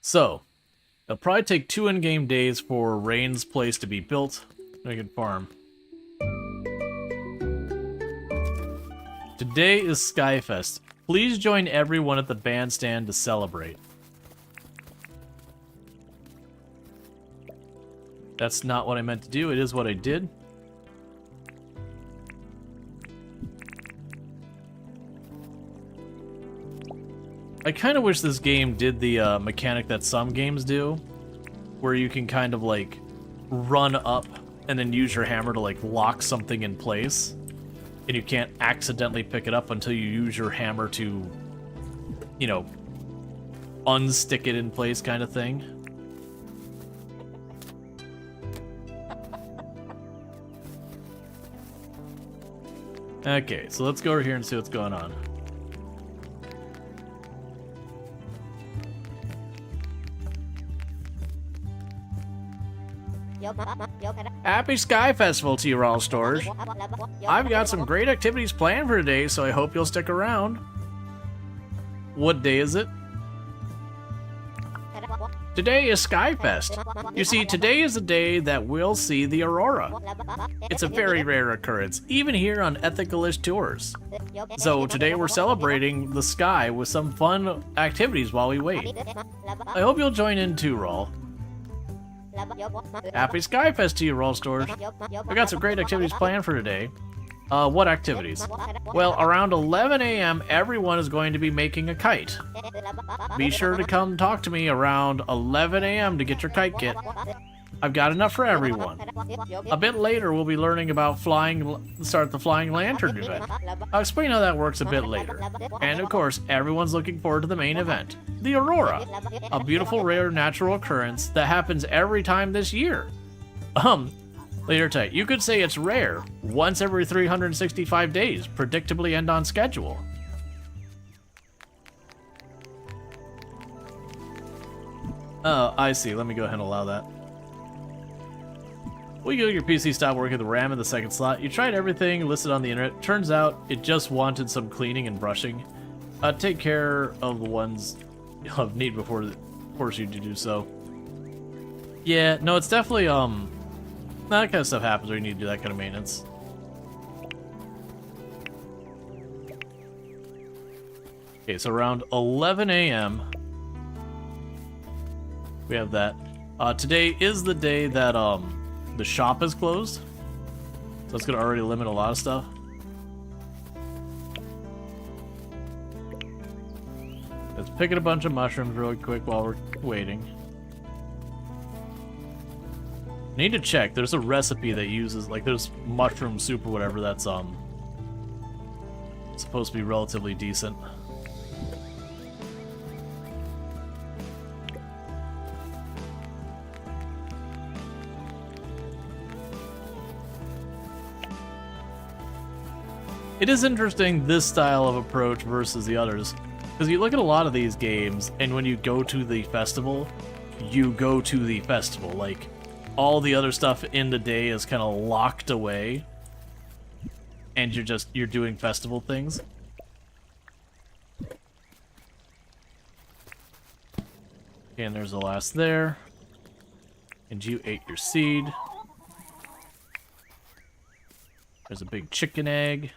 So, it'll probably take 2 in-game days for Rain's place to be built. I can farm. Today is Skyfest. Please join everyone at the bandstand to celebrate. That's not what I meant to do. It is what I did. I kind of wish this game did the mechanic that some games do, where you can kind of like run up and then use your hammer to like lock something in place, and you can't accidentally pick it up until you use your hammer to, you know, unstick it in place kind of thing. Okay, so let's go over here and see what's going on. Happy Sky Festival to you, Rual Storge. I've got some great activities planned for today, so I hope you'll stick around. What day is it? Today is Skyfest. You see, today is the day that we'll see the aurora. It's a very rare occurrence, even here on Ethical-ish tours. So today we're celebrating the sky with some fun activities while we wait. I hope you'll join in too, Rual. Happy Skyfest to you, Rual Storge. I got some great activities planned for today. What activities? Well, around 11 a.m., everyone is going to be making a kite. Be sure to come talk to me around 11 a.m. to get your kite kit. I've got enough for everyone. A bit later, we'll be learning about start the Flying Lantern event. I'll explain how that works a bit later. And of course, everyone's looking forward to the main event, the aurora, a beautiful rare natural occurrence that happens every time this year. Later tonight, you could say it's rare, once every 365 days, predictably and on schedule. Oh, I see. Let me go ahead and allow that. Well, your PC stopped working with the RAM in the second slot. You tried everything listed on the internet. Turns out it just wanted some cleaning and brushing. Take care of the ones you'll have need before it force you to do so. Yeah, no, it's definitely, that kind of stuff happens where you need to do that kind of maintenance. Okay, so around 11 a.m. we have that. Today is the day that, the shop is closed. So it's gonna already limit a lot of stuff. Let's pick a bunch of mushrooms really quick while we're waiting. Need to check. There's a recipe that uses, like, there's mushroom soup or whatever that's supposed to be relatively decent. It is interesting, this style of approach versus the others, because you look at a lot of these games, and when you go to the festival, you go to the festival. Like, all the other stuff in the day is kind of locked away, and you're doing festival things. And there's the last there. And you ate your seed. There's a big chicken egg.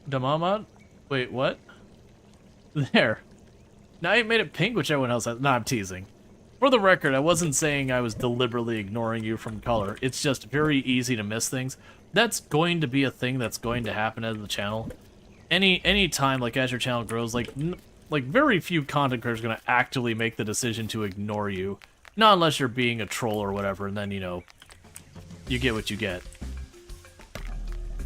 Damama? Wait, what? There. Now you made it pink, which everyone else has. No, I'm teasing. For the record, I wasn't saying I was deliberately ignoring you from color. It's just very easy to miss things. That's going to be a thing that's going to happen as the channel. Any time, like, as your channel grows, like very few content creators are going to actively make the decision to ignore you. Not unless you're being a troll or whatever, and then, you know, you get what you get.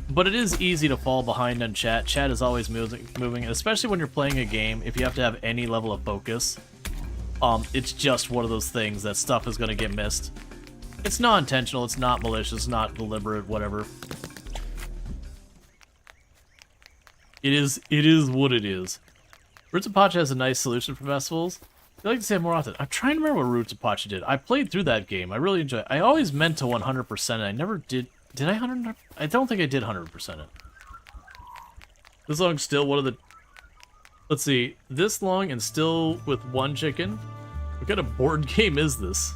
But it is easy to fall behind on chat. Chat is always moving, and especially when you're playing a game, if you have to have any level of focus. It's just one of those things that stuff is gonna get missed. It's not intentional, it's not malicious, not deliberate, whatever. It is what it is. Roots of Pacha has a nice solution for festivals. I'd like to say it more often. I'm trying to remember what Roots of Pacha did. I played through that game. I really enjoyed it. I always meant to 100%, and I never did. Did I 100%? I don't think I did 100% it. This long still one of the... Let's see. This long and still with one chicken? What kind of board game is this?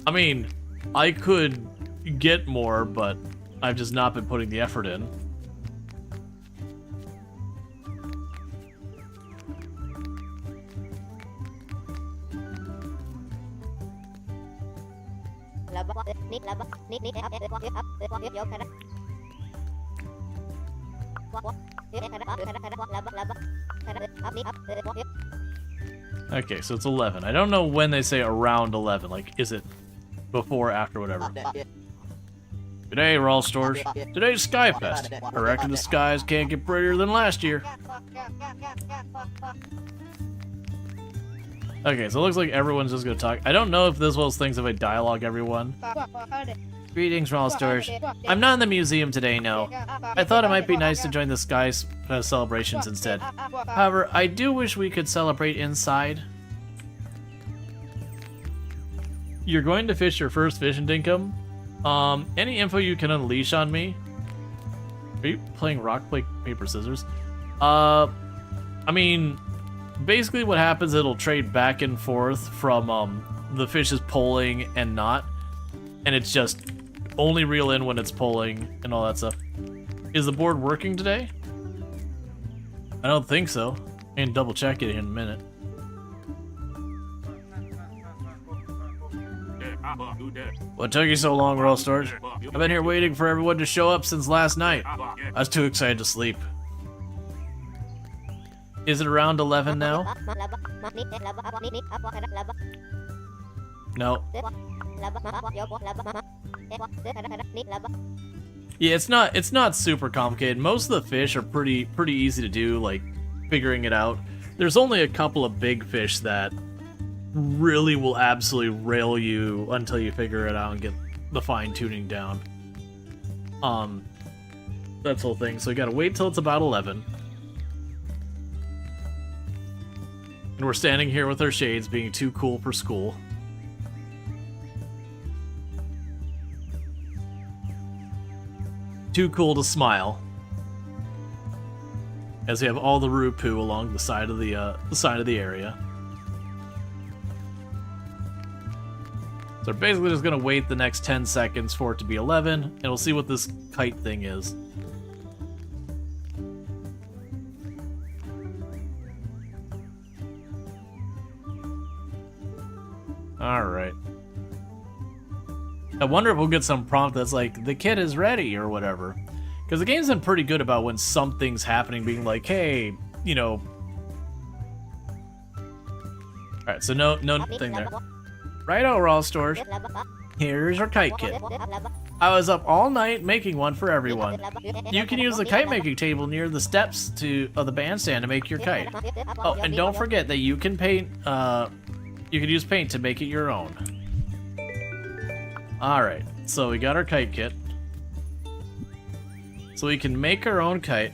I mean, I could get more, but I've just not been putting the effort in. Okay, so it's 11. I don't know when they say around 11. Like, is it before, after, whatever? G'day, Rual Storge. Today's Skyfest. I reckon the skies can't get prettier than last year. Okay, so it looks like everyone's just gonna talk. I don't know if this was things of a dialogue, everyone. Greetings, Rual Storge. I'm not in the museum today, no. I thought it might be nice to join the Sky celebrations instead. However, I do wish we could celebrate inside. You're going to fish your first fish in Dinkum? Any info you can unleash on me? Are you playing rock, paper, scissors? I mean, basically what happens, it'll trade back and forth from, the fish is pulling and not. And it's just only reel in when it's pulling and all that stuff. Is the board working today? I don't think so. I can double check it in a minute. What took you so long, Rual Storge? I've been here waiting for everyone to show up since last night. I was too excited to sleep. Is it around 11 now? No. Yeah, it's not super complicated. Most of the fish are pretty easy to do, like figuring it out. There's only a couple of big fish that really will absolutely rail you until you figure it out and get the fine-tuning down. That's the whole thing. So you gotta wait till it's about 11. And we're standing here with our shades being too cool for school. Too cool to smile. As we have all the root poo along the side of the area. So we're basically just gonna wait the next 10 seconds for it to be 11, and we'll see what this kite thing is. Alright. I wonder if we'll get some prompt that's like, the kid is ready, or whatever. Because the game's been pretty good about when something's happening being like, hey, you know... Alright, so no thing there. Righto, Rual Storge. Here's your kite kit. I was up all night making one for everyone. You can use the kite making table near the steps of the bandstand to make your kite. Oh, and don't forget that you can paint, you can use paint to make it your own. Alright, so we got our kite kit. So we can make our own kite.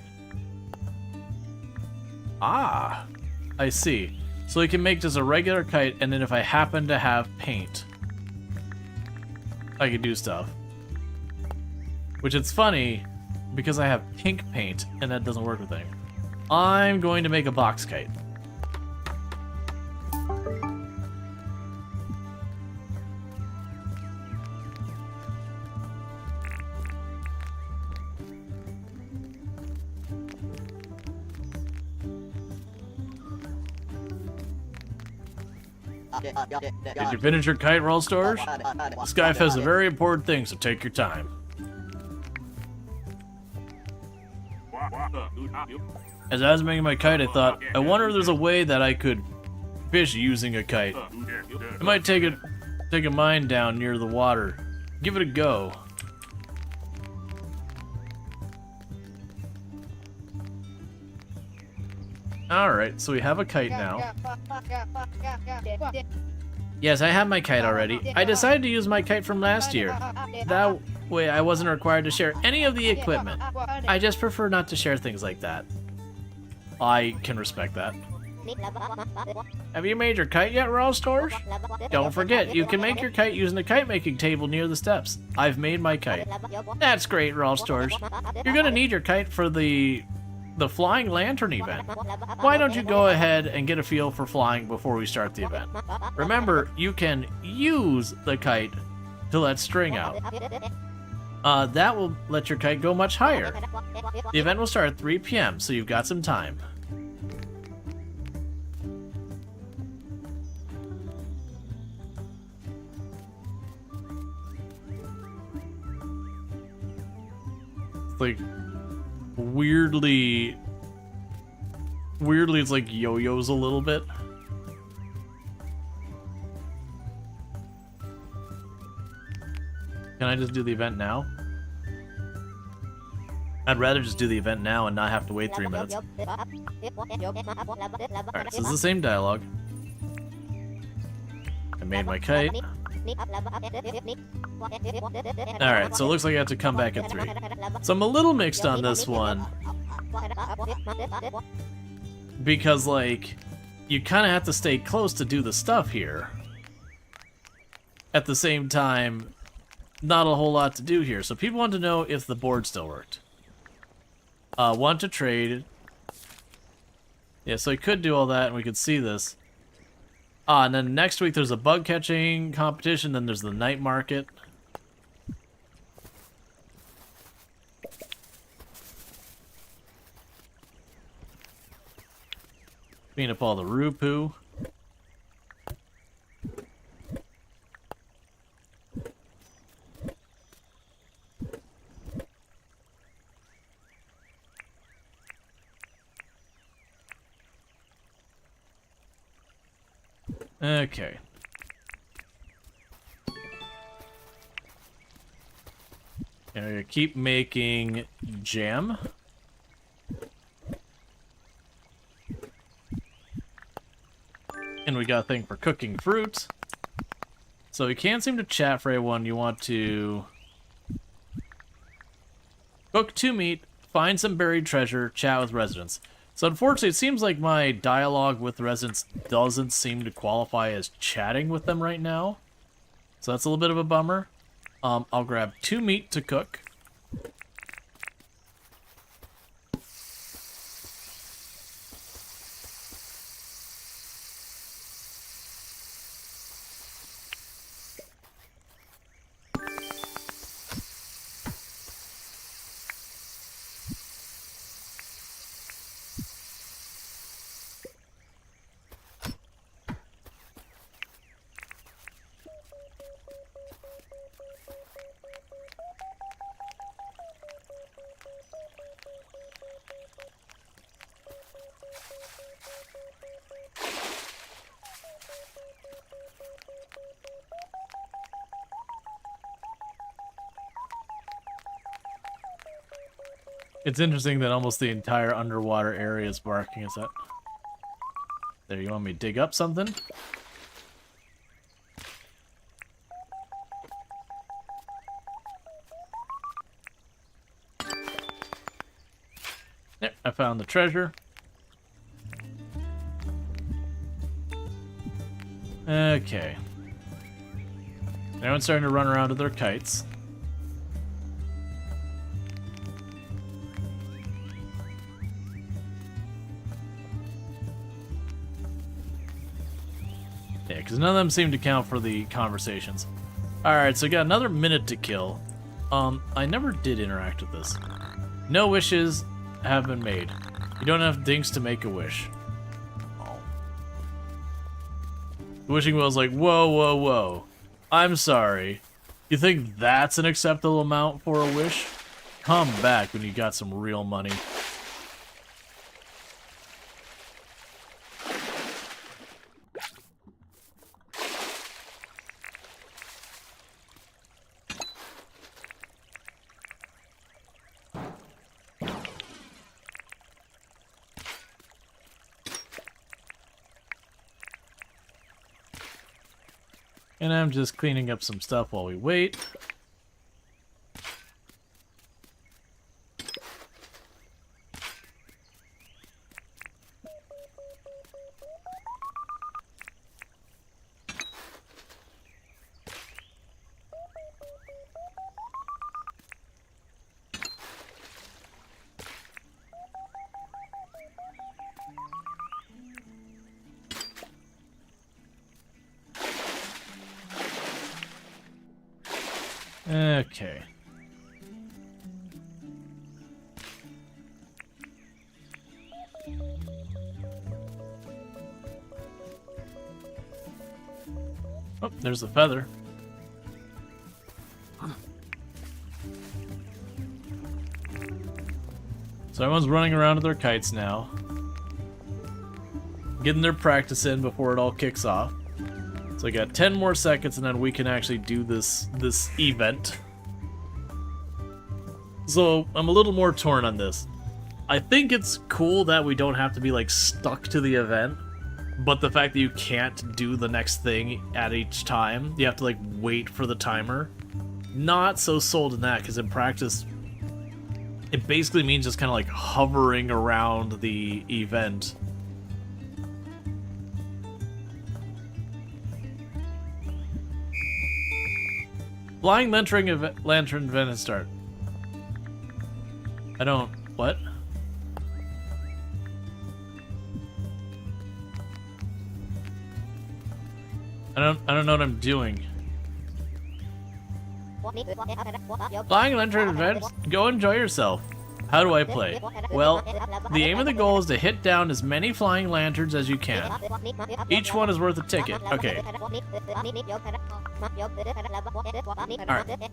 Ah, I see. So we can make just a regular kite, and then if I happen to have paint, I can do stuff. Which it's funny, because I have pink paint, and that doesn't work with anything. I'm going to make a box kite. Did you finish your kite, Rual Storge? Skyfest is a very important thing, so take your time. As I was making my kite, I thought, I wonder if there's a way that I could fish using a kite. I might take a mine down near the water. Give it a go. Alright, so we have a kite now. Yes, I have my kite already. I decided to use my kite from last year. That way I wasn't required to share any of the equipment. I just prefer not to share things like that. I can respect that. Have you made your kite yet, Rual Storge? Don't forget, you can make your kite using the kite-making table near the steps. I've made my kite. That's great, Rual Storge. You're gonna need your kite for the Flying Lantern event. Why don't you go ahead and get a feel for flying before we start the event? Remember, you can use the kite to let string out. That will let your kite go much higher. The event will start at 3 p.m., so you've got some time. Like, weirdly it's like yo-yos a little bit. Can I just do the event now? I'd rather just do the event now and not have to wait 3 minutes. Alright, so it's the same dialogue. I made my kite. Alright, so it looks like I have to come back at 3. So I'm a little mixed on this one. Because, like, you kind of have to stay close to do the stuff here. At the same time, not a whole lot to do here. So people want to know if the board still worked. Want to trade. Yeah, so I could do all that and we could see this. And then next week there's a bug catching competition, then there's the night market. Clean up all the roo-poo. Okay. And we're gonna keep making jam. And we got a thing for cooking fruit. So we can't seem to chat for everyone. You want to cook 2 meat, find some buried treasure, chat with residents. So unfortunately, it seems like my dialogue with residents doesn't seem to qualify as chatting with them right now. So that's a little bit of a bummer. I'll grab 2 meat to cook. It's interesting that almost the entire underwater area is barking us up. There, you want me to dig up something? There, I found the treasure. Okay. Everyone's starting to run around with their kites. Yeah, because none of them seem to count for the conversations. Alright, so we got another minute to kill. I never did interact with this. No wishes have been made. You don't have dinks to make a wish. Oh. The wishing well's like, whoa, whoa, whoa. I'm sorry. You think that's an acceptable amount for a wish? Come back when you got some real money. And I'm just cleaning up some stuff while we wait. Okay. Oh, there's the feather. So everyone's running around with their kites now. Getting their practice in before it all kicks off. So I got 10 more seconds and then we can actually do this event. So I'm a little more torn on this. I think it's cool that we don't have to be like stuck to the event, but the fact that you can't do the next thing at each time, you have to like wait for the timer. Not so sold in that, because in practice it basically means just kind of like hovering around the event. Flying lantern event has start. I don't... What? I don't know what I'm doing. Flying lantern event? Go enjoy yourself. How do I play? Well, the aim of the goal is to hit down as many flying lanterns as you can. Each one is worth a ticket. Okay. Alright.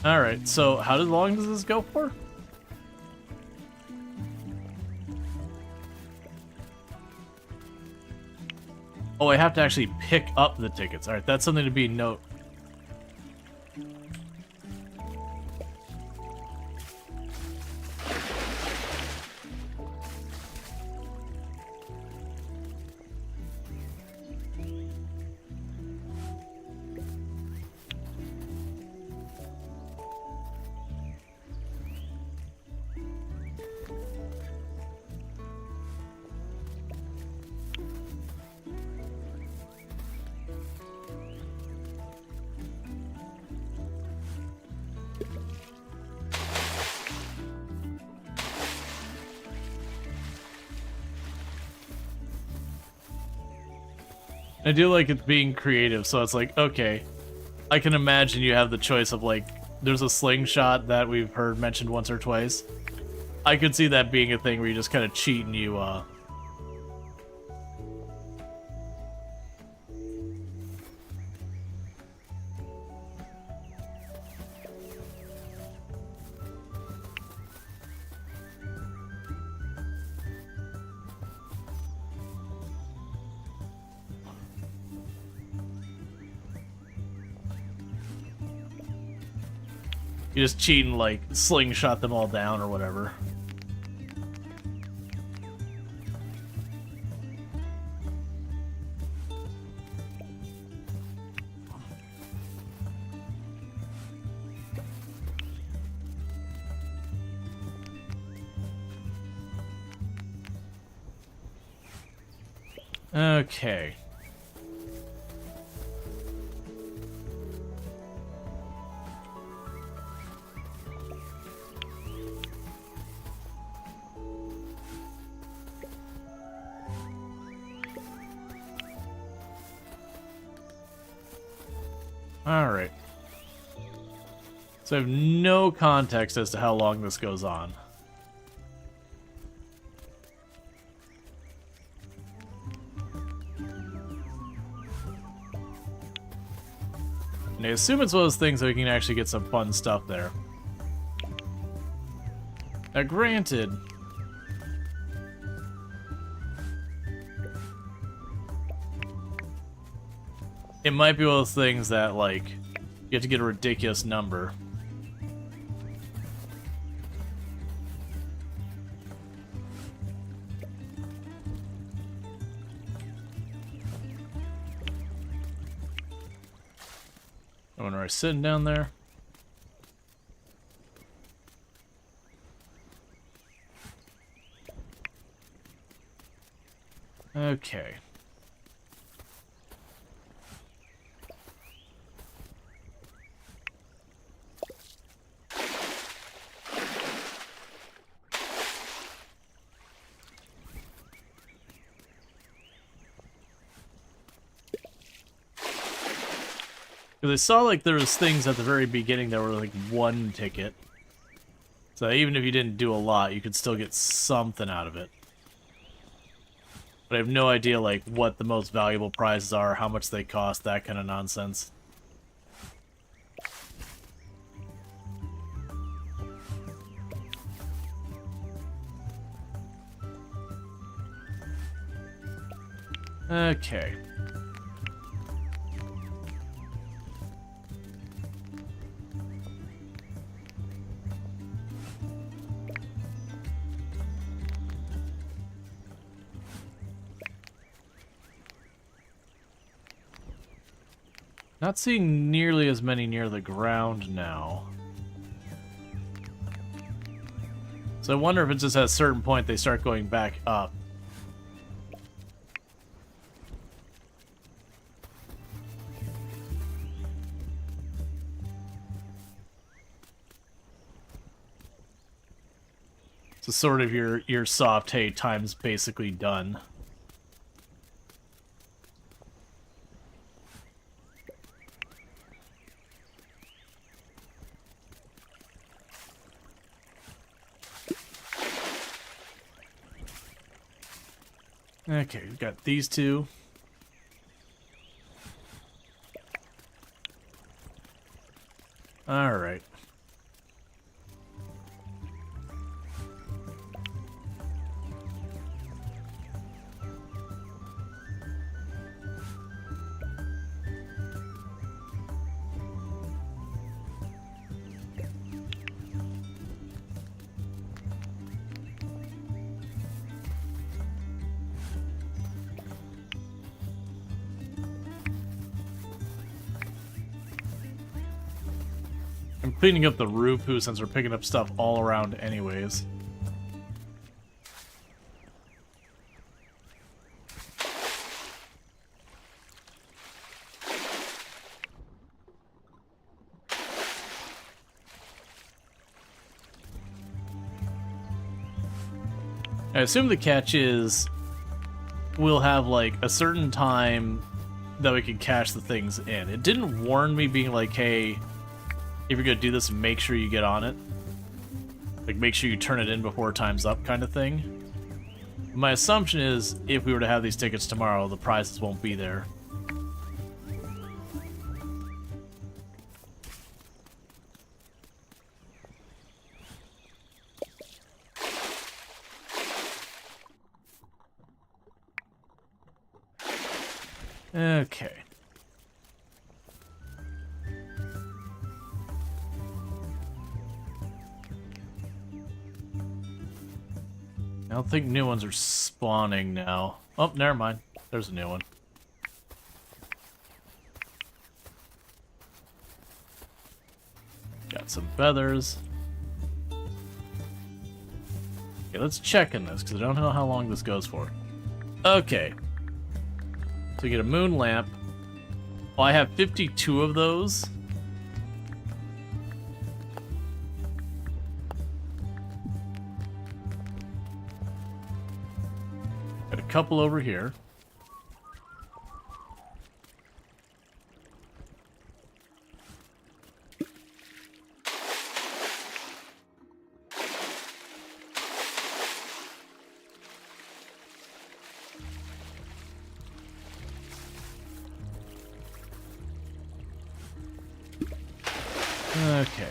Alright, so how long does this go for? Oh, I have to actually pick up the tickets. Alright, that's something to be note. I do like it being creative, so it's like, okay, I can imagine you have the choice of like, there's a slingshot that we've heard mentioned once or twice. I could see that being a thing where you just kind of cheat and you, you just cheat and like slingshot them all down or whatever. Okay. Alright. So I have no context as to how long this goes on. And I assume it's one of those things that we can actually get some fun stuff there. Now granted, It might be one of those things that, like, you have to get a ridiculous number. I wonder why sitting down there. Okay. Because I saw like there was things at the very beginning that were like 1 ticket. So even if you didn't do a lot, you could still get something out of it. But I have no idea like what the most valuable prizes are, how much they cost, that kind of nonsense. Okay. Not seeing nearly as many near the ground now. So I wonder if it's just at a certain point they start going back up. So sort of your soft, hey, time's basically done. Okay, we've got these two. All right. I'm cleaning up the roof, since we're picking up stuff all around anyways. I assume the catch is we'll have like a certain time that we can cache the things in. It didn't warn me being like, hey, if you're gonna do this, make sure you get on it. Like, make sure you turn it in before time's up kind of thing. My assumption is, if we were to have these tickets tomorrow, the prizes won't be there. Okay. I don't think new ones are spawning now. Oh, never mind. There's a new one. Got some feathers. Okay, let's check in this, because I don't know how long this goes for. Okay. So you get a moon lamp. Well, I have 52 of those. Got a couple over here. Okay.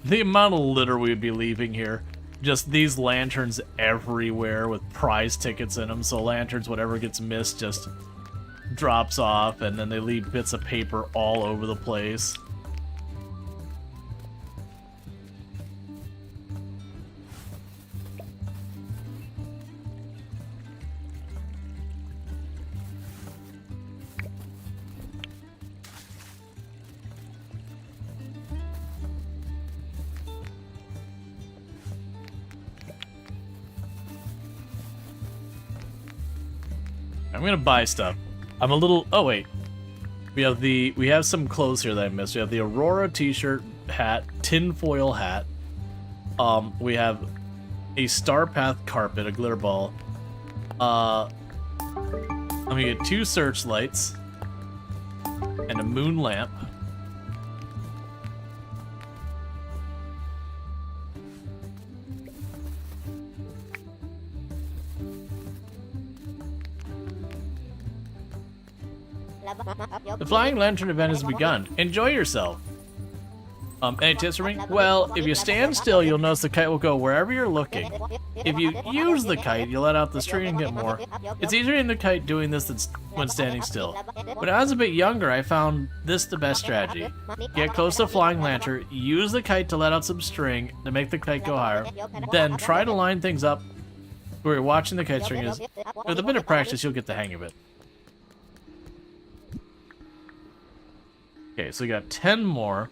The amount of litter we'd be leaving here. just these lanterns everywhere with prize tickets in them. So lanterns, whatever gets missed, just drops off, and then they leave bits of paper all over the place. I'm gonna buy stuff. I'm a little. Oh wait, we have some clothes here that I missed. We have the Aurora T-shirt, hat, tinfoil hat. We have a Star Path carpet, a glitter ball. I'm gonna get 2 searchlights and a moon lamp. The Flying Lantern event has begun. Enjoy yourself. Any tips for me? Well, if you stand still, you'll notice the kite will go wherever you're looking. If you use the kite, you let out the string and get more. It's easier in the kite doing this than when standing still. When I was a bit younger, I found this the best strategy. Get close to the Flying Lantern, use the kite to let out some string to make the kite go higher, then try to line things up where you're watching the kite string is. With a bit of practice, you'll get the hang of it. Okay, so we got 10 more.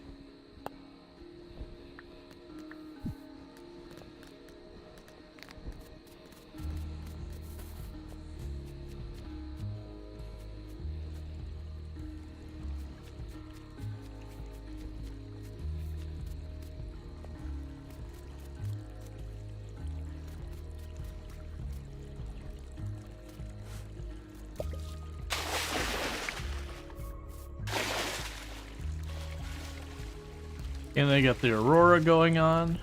And they got the Aurora going on.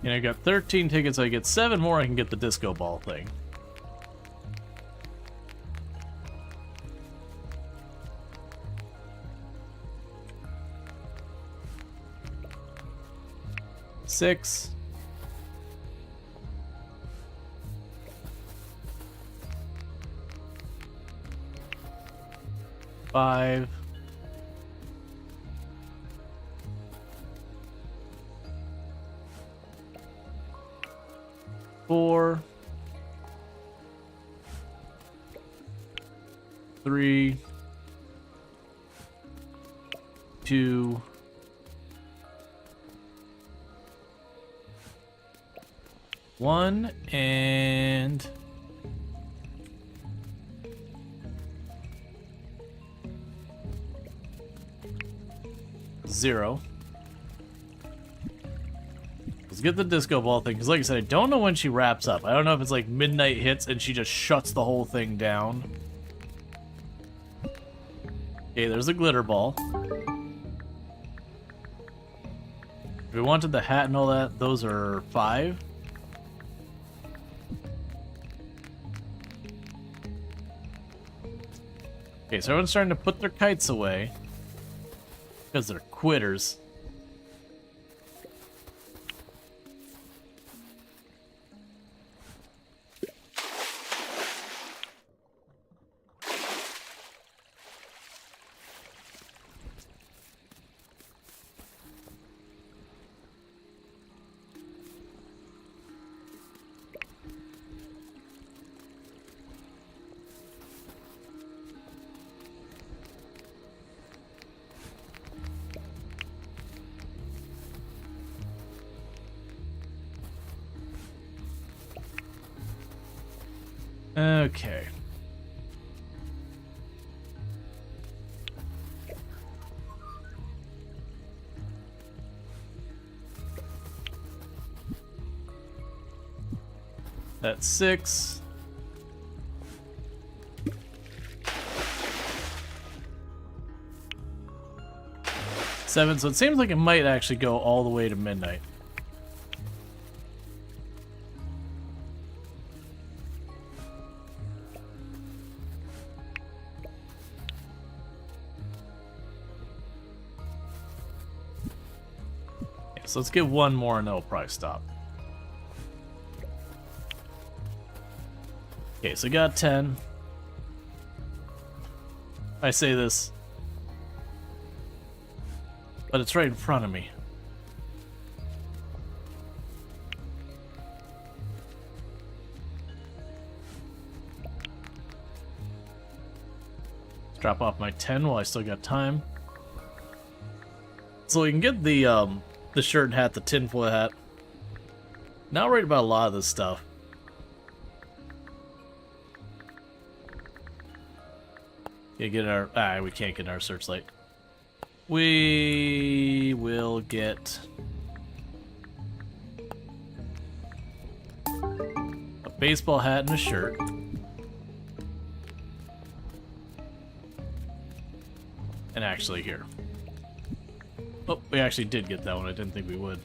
And I got 13 tickets, I get 7 more, I can get the disco ball thing. Six. Five. Four. 3. 2. 1 and 0. Let's get the disco ball thing, because like I said, I don't know when she wraps up. I don't know if it's like midnight hits and she just shuts the whole thing down. Okay, there's the glitter ball. If we wanted the hat and all that, those are 5. Okay, so everyone's starting to put their kites away because they're quitters. Okay. That's 6. Seven, so it seems like it might actually go all the way to midnight. So let's get one more and then we'll probably stop. Okay, so we got 10. I say this, but it's right in front of me. Let's drop off my 10 while I still got time. So we can get the shirt and hat, the tinfoil hat. Not worried about a lot of this stuff. Yeah, get our we can't get our searchlight. We will get a baseball hat and a shirt. And actually here. Oh, we actually did get that one. I didn't think we would.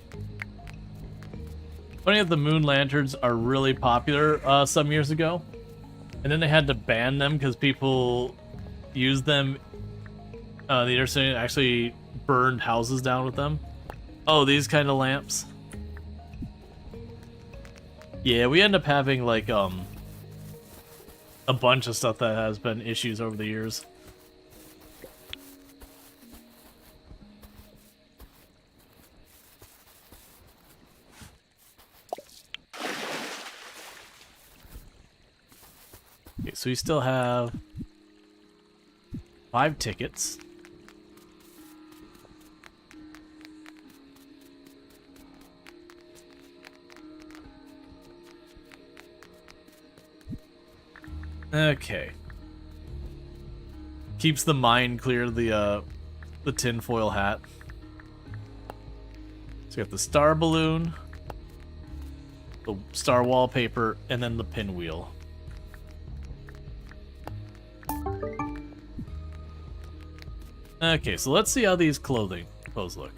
Funny that the moon lanterns are really popular some years ago. And then they had to ban them because people used them. The internet actually burned houses down with them. Oh, these kind of lamps. Yeah, we end up having like a bunch of stuff that has been issues over the years. Okay, so we still have 5 tickets. Okay. Keeps the mind clear of the tinfoil hat. So we got the star balloon, the star wallpaper, and then the pinwheel. Okay, so let's see how these clothes look.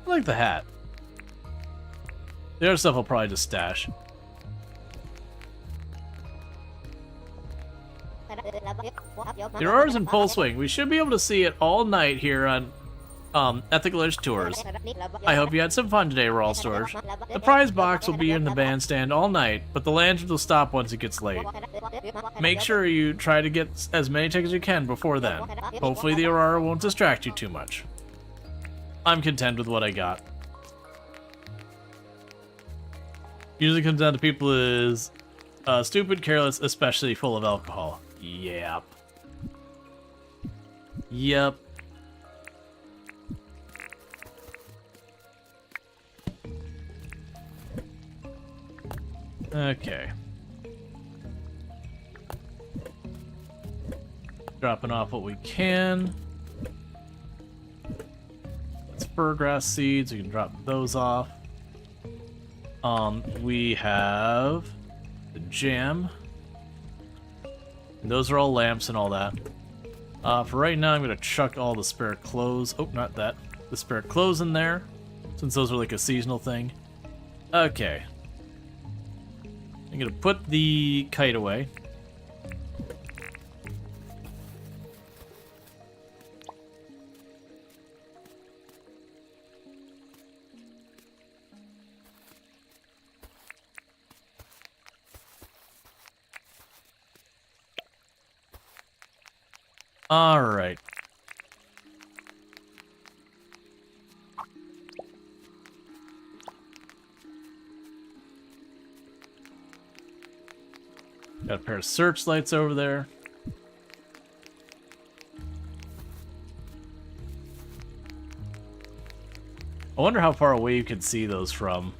I like the hat. The other stuff I'll probably just stash. Your aura's in full swing. We should be able to see it all night here on Ethical-ish Tours. I hope you had some fun today, Rual Storge. The prize box will be in the bandstand all night, but the lanterns will stop once it gets late. Make sure you try to get as many tickets as you can before then. Hopefully the aurora won't distract you too much. I'm content with what I got. Usually comes down to people is stupid, careless, especially full of alcohol. Yep. Yep. Okay. Dropping off what we can. That's fir grass seeds. We can drop those off. We have the jam. And those are all lamps and all that. For right now, I'm gonna chuck all the spare clothes. Oh, not that. The spare clothes in there, since those are like a seasonal thing. Okay. I'm gonna put the kite away. All right. Got a pair of searchlights over there. I wonder how far away you can see those from.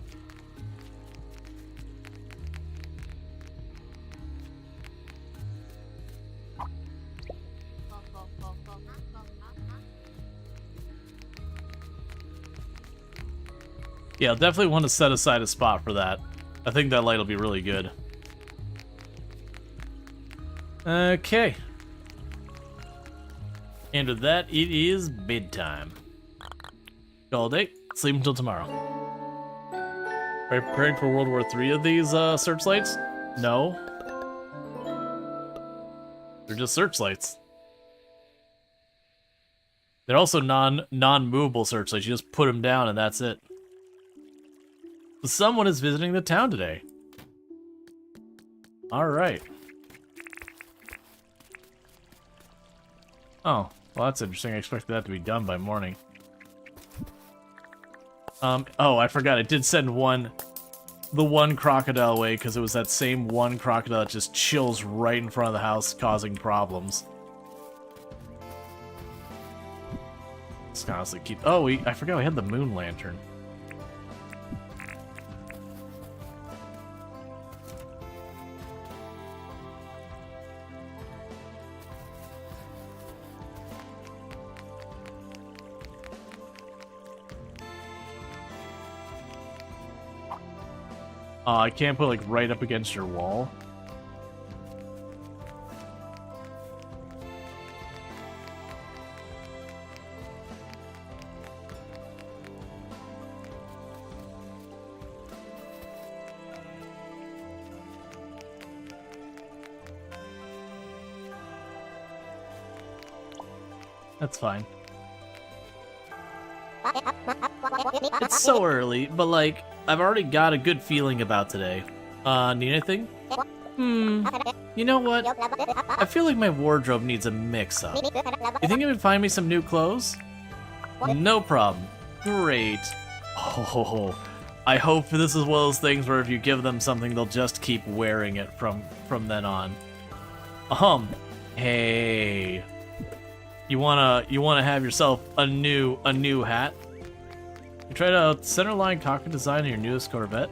Yeah, I'll definitely want to set aside a spot for that. I think that light will be really good. And with that, it is bedtime. All day, sleep until tomorrow. Are you preparing for World War III of these searchlights? No. They're just searchlights. They're also non-movable searchlights. You just put them down and that's it. Someone is visiting the town today. All right. Oh, well that's interesting. I expected that to be done by morning. Oh, I forgot. I did send the one crocodile away because it was that same one crocodile that just chills right in front of the house, causing problems. Let's honestly keep. Oh, I forgot we had the moon lantern. I can't put like right up against your wall. That's fine. It's so early, but like, I've already got a good feeling about today. Need anything? You know what? I feel like my wardrobe needs a mix-up. You think you would find me some new clothes? No problem. Great. Oh, I hope this is one of those things where if you give them something, they'll just keep wearing it from then on. Hey. You wanna have yourself a new hat? You tried a centerline cockpit design in your newest Corvette?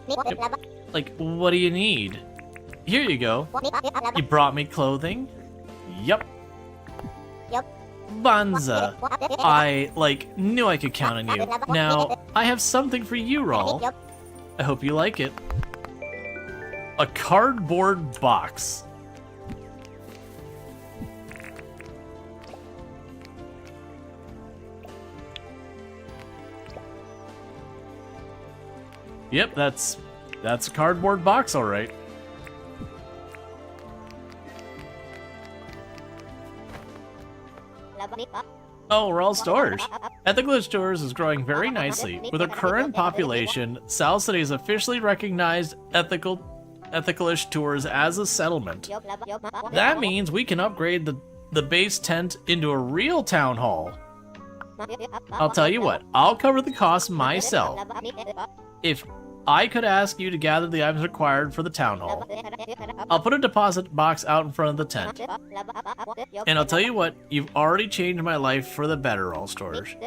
Yep. Like, what do you need? Here you go. You brought me clothing? Yup. Banza. I, knew I could count on you. Now, I have something for you, Rual. I hope you like it. A cardboard box. Yep, that's a cardboard box, all right. Oh, Rual Storge. Ethical Stores is growing very nicely. With our current population, South City has officially recognized Ethicalish Tours as a settlement. That means we can upgrade the base tent into a real town hall. I'll tell you what, I'll cover the cost myself. If I could ask you to gather the items required for the town hall, I'll put a deposit box out in front of the tent. And I'll tell you what, you've already changed my life for the better, Rual Storge.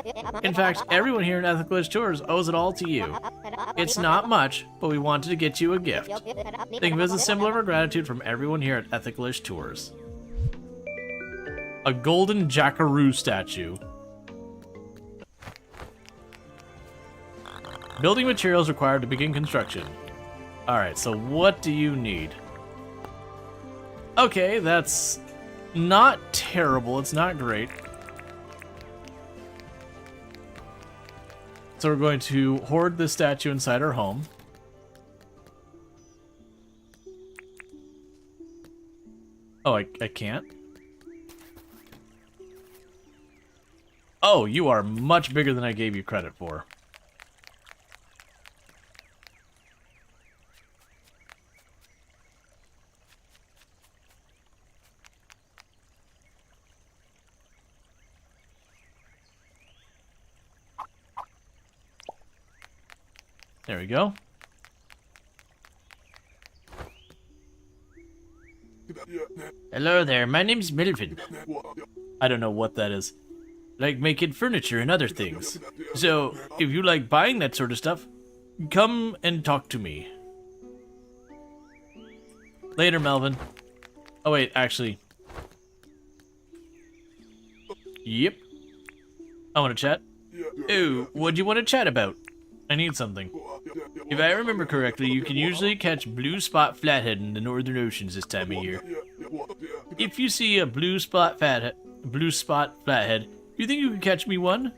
In fact, everyone here in Ethicalish Tours owes it all to you. It's not much, but we wanted to get you a gift. Think of it as a symbol of our gratitude from everyone here at Ethicalish Tours. A golden jackaroo statue. Building materials required to begin construction. Alright, so what do you need? Okay, that's not terrible. It's not great. So we're going to hoard this statue inside our home. Oh, I can't? Oh, you are much bigger than I gave you credit for. There we go. Hello there, my name's Melvin. I don't know what that is. Like making furniture and other things. So, if you like buying that sort of stuff, come and talk to me. Later, Melvin. Oh wait, actually. Yep. I want to chat. Ooh, what do you want to chat about? I need something. If I remember correctly, you can usually catch blue spot flathead in the northern oceans this time of year. If you see a blue spot flathead, you think you can catch me one?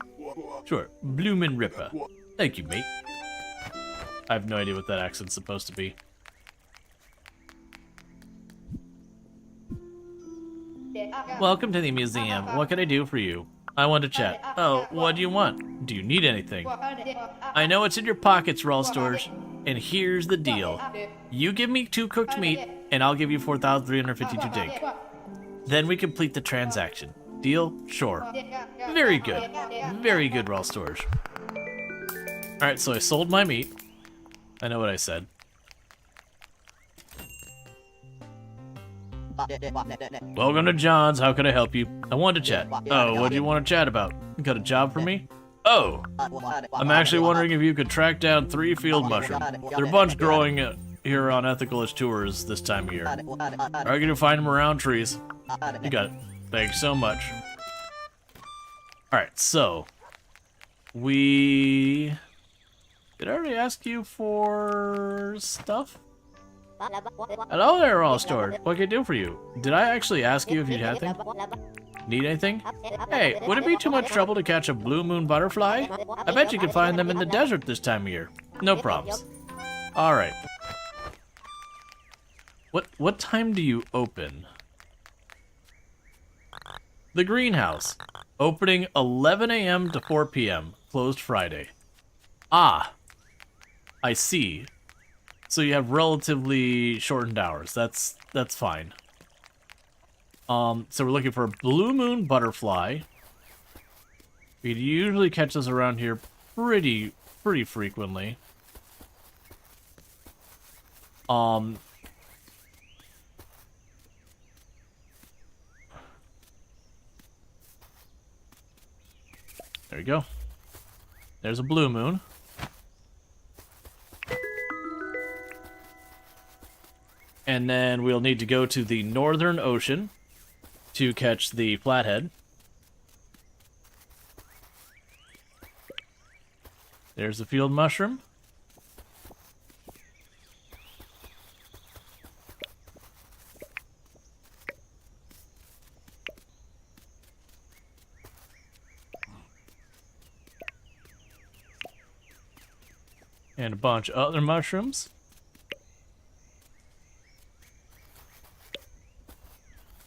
Sure, Bloomin' Ripper. Thank you, mate. I have no idea what that accent's supposed to be. Welcome to the museum. What can I do for you? I want to chat. Oh, what do you want? Do you need anything? I know it's in your pockets, Rual Storge. And here's the deal. You give me 2 cooked meat, and I'll give you 4,352 dink. Then we complete the transaction. Deal? Sure. Very good. Very good, Rual Storge. Alright, so I sold my meat. I know what I said. Welcome to John's. How can I help you? I want to chat. Oh, what do you want to chat about? You got a job for me? Oh, I'm actually wondering if you could track down 3 field mushrooms. There are a bunch growing here on Ethicalish tours this time of year. Are you gonna find them around trees? You got it. Thanks so much. Alright, so did I already ask you for stuff? Hello there, Rual Storge. What can I do for you? Did I actually ask you if you had anything? Need anything? Hey, would it be too much trouble to catch a blue moon butterfly? I bet you can find them in the desert this time of year. No problems. Alright. What time do you open? The greenhouse. Opening 11 a.m. to 4 p.m. Closed Friday. Ah. I see. So you have relatively shortened hours. That's fine. So we're looking for a blue moon butterfly. We usually catch this around here pretty frequently. There you go. There's a blue moon. And then we'll need to go to the Northern Ocean to catch the flathead. There's the field mushroom. And a bunch of other mushrooms.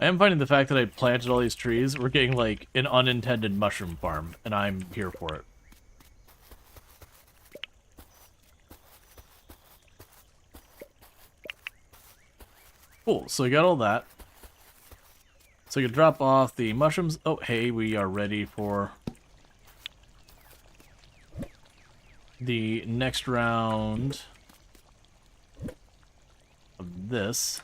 I am finding the fact that I planted all these trees, we're getting like an unintended mushroom farm, and I'm here for it. Cool, so we got all that. So you can drop off the mushrooms. Oh, hey, we are ready for the next round of this.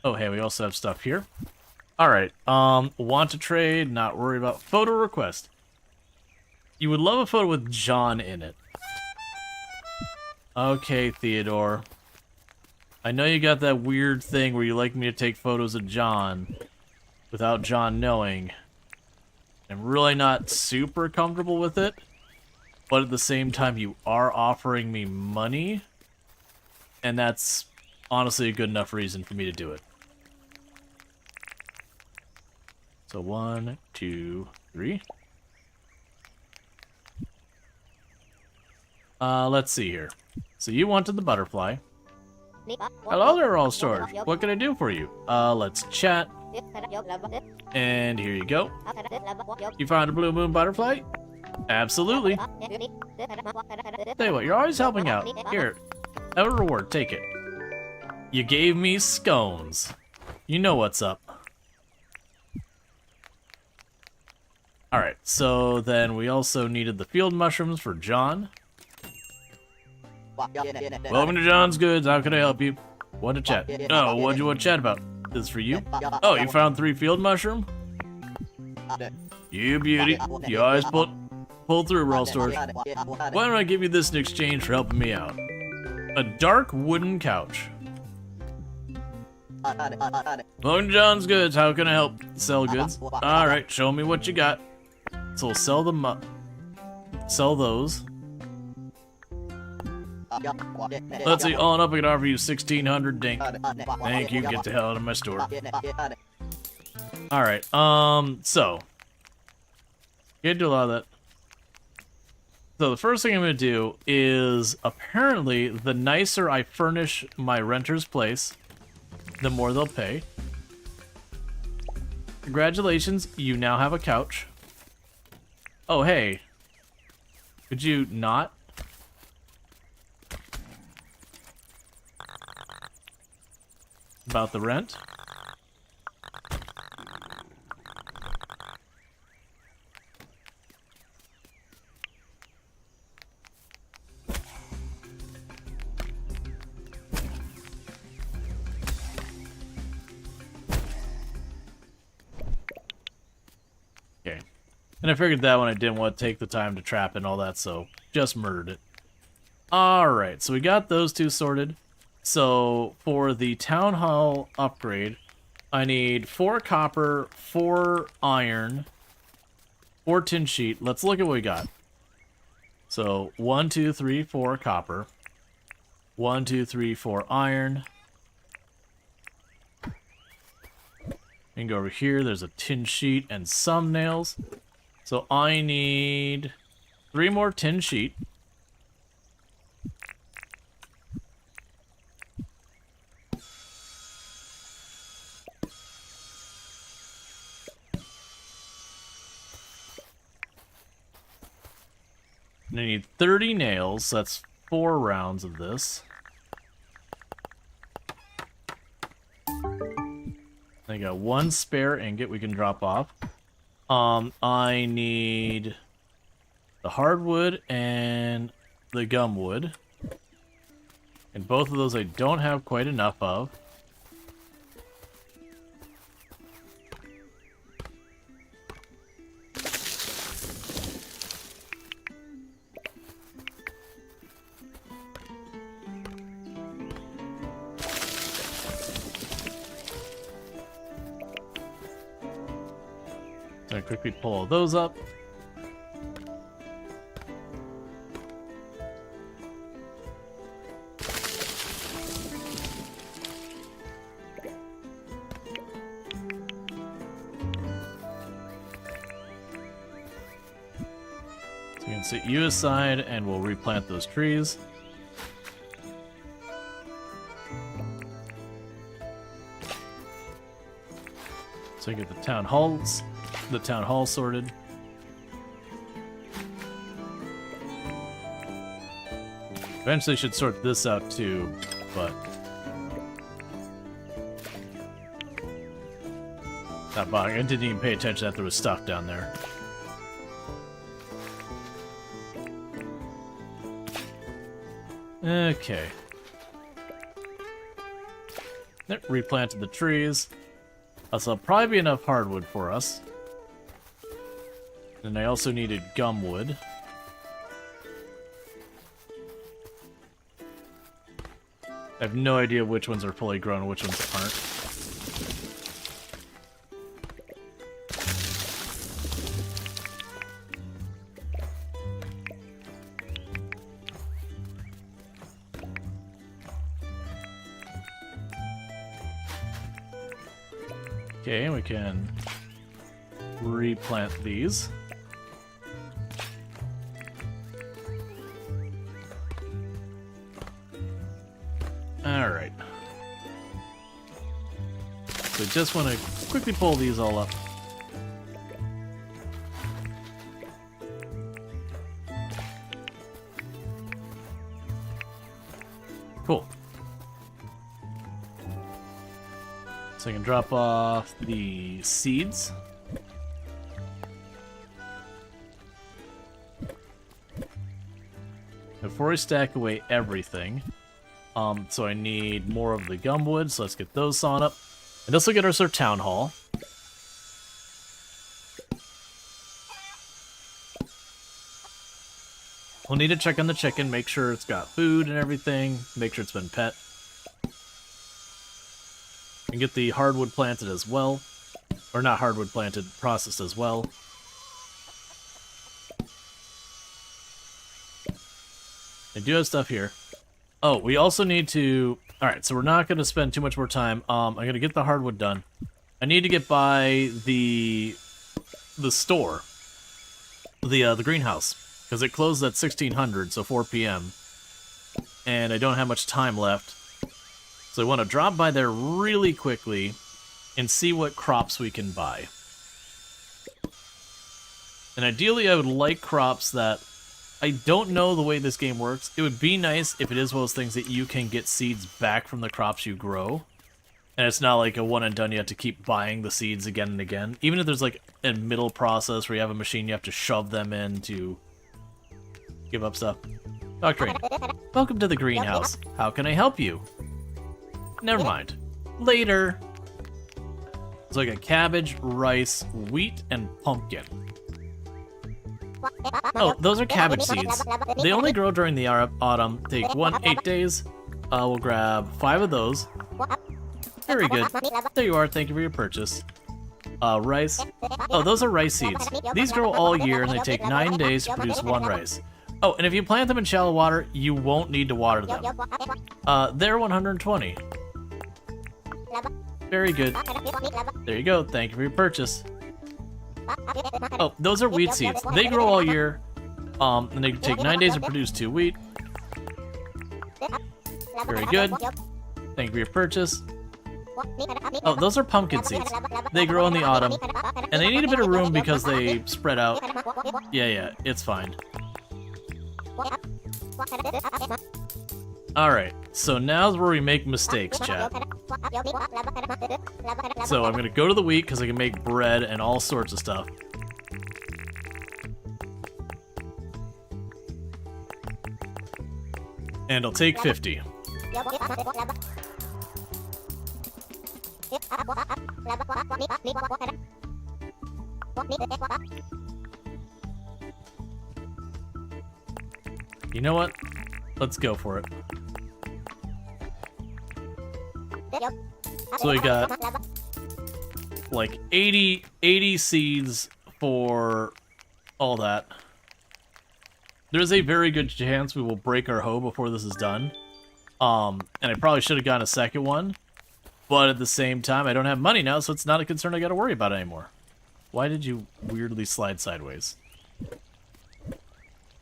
Oh, hey, we also have stuff here. Alright, want to trade, not worry about photo request. You would love a photo with John in it. Okay, Theodore. I know you got that weird thing where you like me to take photos of John without John knowing. I'm really not super comfortable with it, but at the same time, you are offering me money, and that's honestly a good enough reason for me to do it. So 1, 2, 3. Let's see here. So you wanted the butterfly. Hello there, Rual Storge. What can I do for you? Let's chat. And here you go. You found a blue moon butterfly? Absolutely. Tell you what, you're always helping out. Here, have a reward, take it. You gave me scones. You know what's up. Alright, so then we also needed the field mushrooms for John. Welcome to John's Goods, how can I help you? Want to chat? Oh, what do you want to chat about? This is for you? Oh, you found 3 field mushroom? You beauty. You always pull through, Rual Storge. Why don't I give you this in exchange for helping me out? A dark wooden couch. Welcome to John's Goods, how can I help? Sell goods? Alright, show me what you got. So we'll sell them up. Sell those. Let's see, all up, I can offer you 1,600 dink. Thank you, get the hell out of my store. Alright, so. Can't do a lot of that. So the first thing I'm going to do is, apparently, the nicer I furnish my renter's place, the more they'll pay. Congratulations, you now have a couch. Oh, hey. Could you not? About the rent? Okay. And I figured that one I didn't want to take the time to trap and all that, so just murdered it. Alright, so we got those two sorted. So for the town hall upgrade, I need 4 copper, 4 iron, 4 tin sheet. Let's look at what we got. So 1, 2, 3, 4 copper, 1, 2, 3, 4 iron. And go over here, there's a tin sheet and some nails. So I need 3 more tin sheet. And I need 30 nails, so that's 4 rounds of this. I got 1 spare ingot we can drop off. I need the hardwood and the gumwood. And both of those I don't have quite enough of. Gonna quickly pull all those up. So you can set you aside and we'll replant those trees. So you get the town hall sorted. Eventually should sort this out too, but not bothering. I didn't even pay attention that there was stuff down there. Okay. Replanted the trees. So probably be enough hardwood for us. And I also needed gumwood. I have no idea which ones are fully grown and which ones aren't. Okay, we can replant these. Alright. So just want to quickly pull these all up. Cool. So I can drop off the seeds. Before I stack away everything, so I need more of the gumwood, so let's get those sawn up. And this will get us our town hall. We'll need to check on the chicken, make sure it's got food and everything, make sure it's been pet. And get the hardwood planted as well. Or not hardwood planted, processed as well. I do have stuff here. Oh, we also need to... Alright, so we're not going to spend too much more time. I'm going to get the hardwood done. I need to get by the store. The greenhouse. Because it closed at 1600, so 4 p.m. And I don't have much time left. So I want to drop by there really quickly and see what crops we can buy. And ideally I would like crops that... I don't know the way this game works. It would be nice if it is one of those things that you can get seeds back from the crops you grow. And it's not like a one and done, you have to keep buying the seeds again and again. Even if there's like a middle process where you have a machine you have to shove them in to give up stuff. Dr. Rain, welcome to the greenhouse. How can I help you? Never mind. Later. So I got cabbage, rice, wheat, and pumpkin. Oh, those are cabbage seeds. They only grow during the autumn. Take 8 days. We'll grab 5 of those. Very good. There you are. Thank you for your purchase. Rice. Oh, those are rice seeds. These grow all year, and they take 9 days to produce 1 rice. Oh, and if you plant them in shallow water, you won't need to water them. They're 120. Very good. There you go. Thank you for your purchase. Oh, those are wheat seeds. They grow all year, and they take 9 days to produce 2 wheat. Very good. Thank you for your purchase. Oh, those are pumpkin seeds. They grow in the autumn, and they need a bit of room because they spread out. Yeah, it's fine. Alright, so now's where we make mistakes, chat. So I'm gonna go to the wheat because I can make bread and all sorts of stuff. And I'll take 50. You know what? Let's go for it. So we got like 80 seeds for all that. There's a very good chance we will break our hoe before this is done. And I probably should have gotten a second one. But at the same time, I don't have money now, so it's not a concern I gotta worry about anymore. Why did you weirdly slide sideways?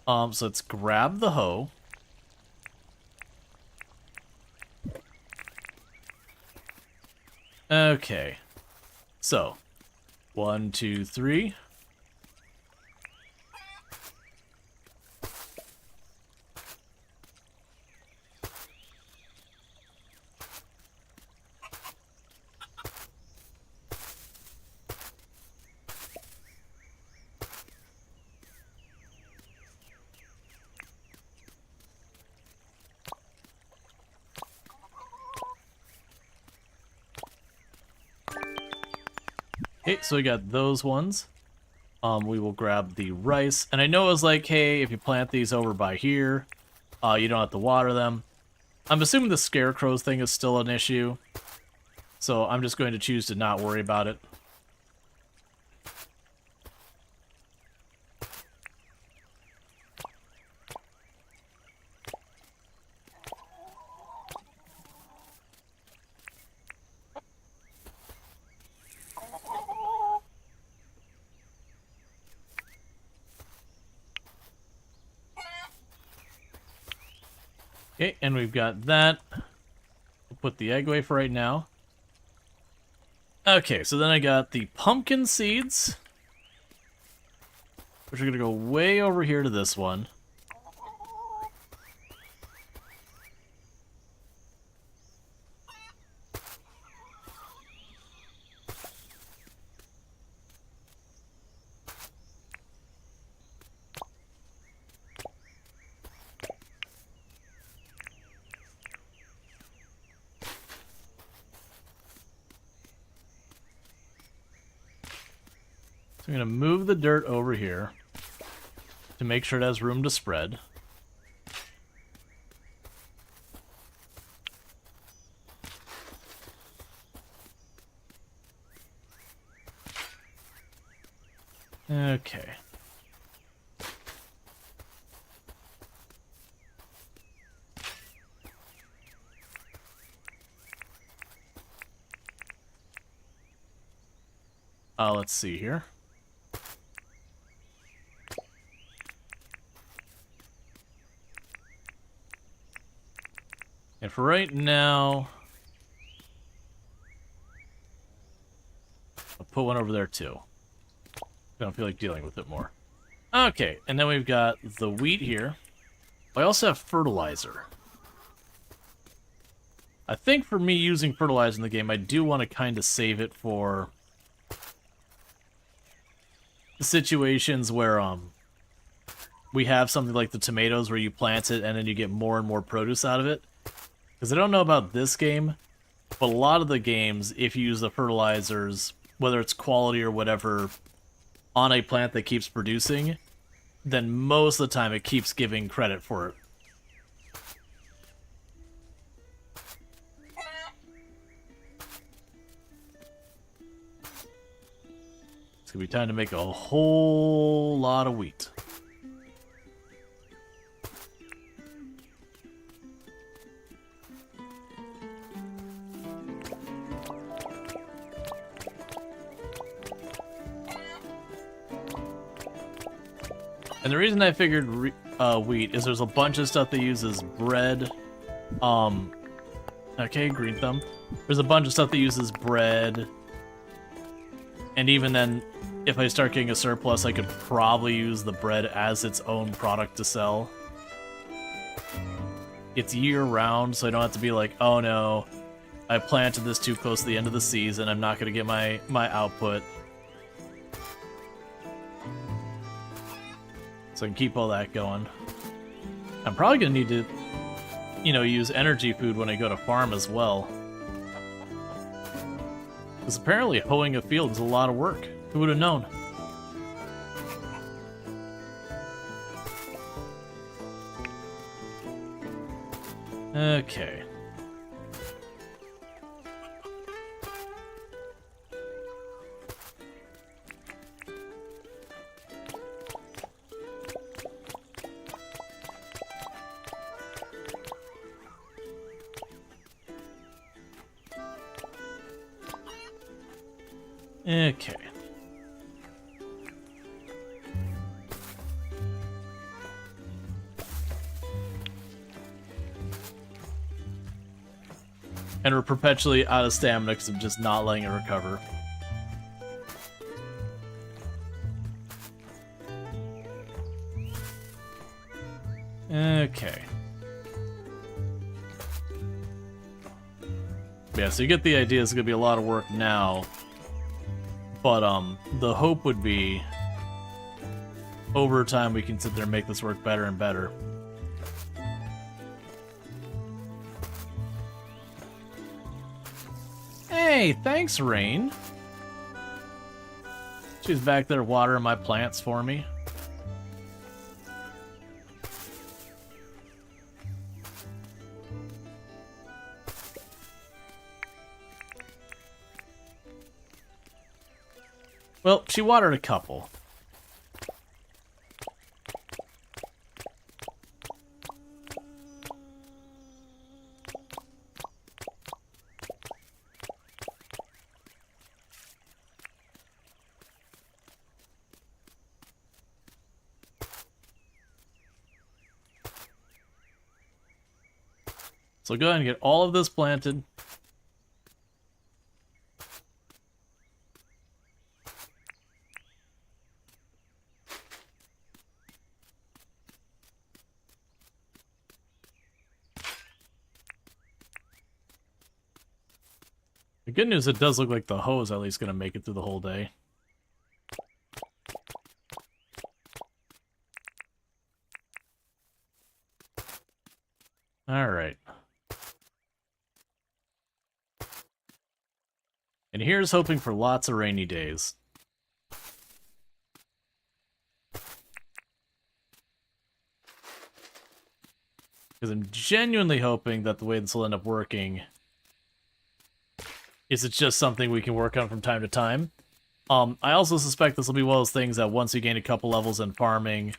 So let's grab the hoe. Okay. So, 1, 2, 3. Okay, so we got those ones. We will grab the rice. And I know it was like, hey, if you plant these over by here, you don't have to water them. I'm assuming the scarecrows thing is still an issue. So I'm just going to choose to not worry about it. Okay, and we've got that. We'll put the egg away for right now. Okay, so then I got the pumpkin seeds, which are going to go way over here to this one. I'm going to move the dirt over here to make sure it has room to spread. Okay. Let's see here. And for right now, I'll put one over there too. I don't feel like dealing with it more. Okay, and then we've got the wheat here. I also have fertilizer. I think for me using fertilizer in the game, I do want to kind of save it for situations where we have something like the tomatoes where you plant it and then you get more and more produce out of it. Because I don't know about this game, but a lot of the games, if you use the fertilizers, whether it's quality or whatever, on a plant that keeps producing, then most of the time it keeps giving credit for it. It's gonna be time to make a whole lot of wheat. And the reason I figured wheat is there's a bunch of stuff that uses bread. Okay, green thumb. There's a bunch of stuff that uses bread. And even then, if I start getting a surplus, I could probably use the bread as its own product to sell. It's year-round, so I don't have to be like, oh no, I planted this too close to the end of the season, I'm not going to get my output. So I can keep all that going. I'm probably going to need to, you know, use energy food when I go to farm as well. Because apparently hoeing a field is a lot of work. Who would have known? Okay. Okay. And we're perpetually out of stamina because I'm just not letting it recover. Okay. Yeah, so you get the idea. It's going to be a lot of work now. But the hope would be over time we can sit there and make this work better and better. Hey, thanks, Rain. She's back there watering my plants for me. Well, she watered a couple. So go ahead and get all of this planted. The good news, it does look like the hoe is at least going to make it through the whole day. Alright. And here's hoping for lots of rainy days. Because I'm genuinely hoping that the way this will end up working is it's just something we can work on from time to time. I also suspect this will be one of those things that once you gain a couple levels in farming,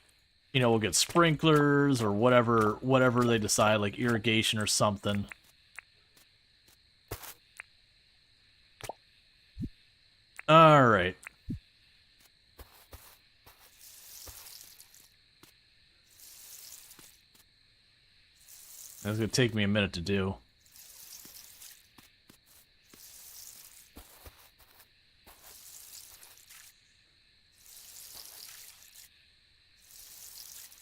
you know, we'll get sprinklers or whatever they decide, like irrigation or something. Alright. That's gonna take me a minute to do.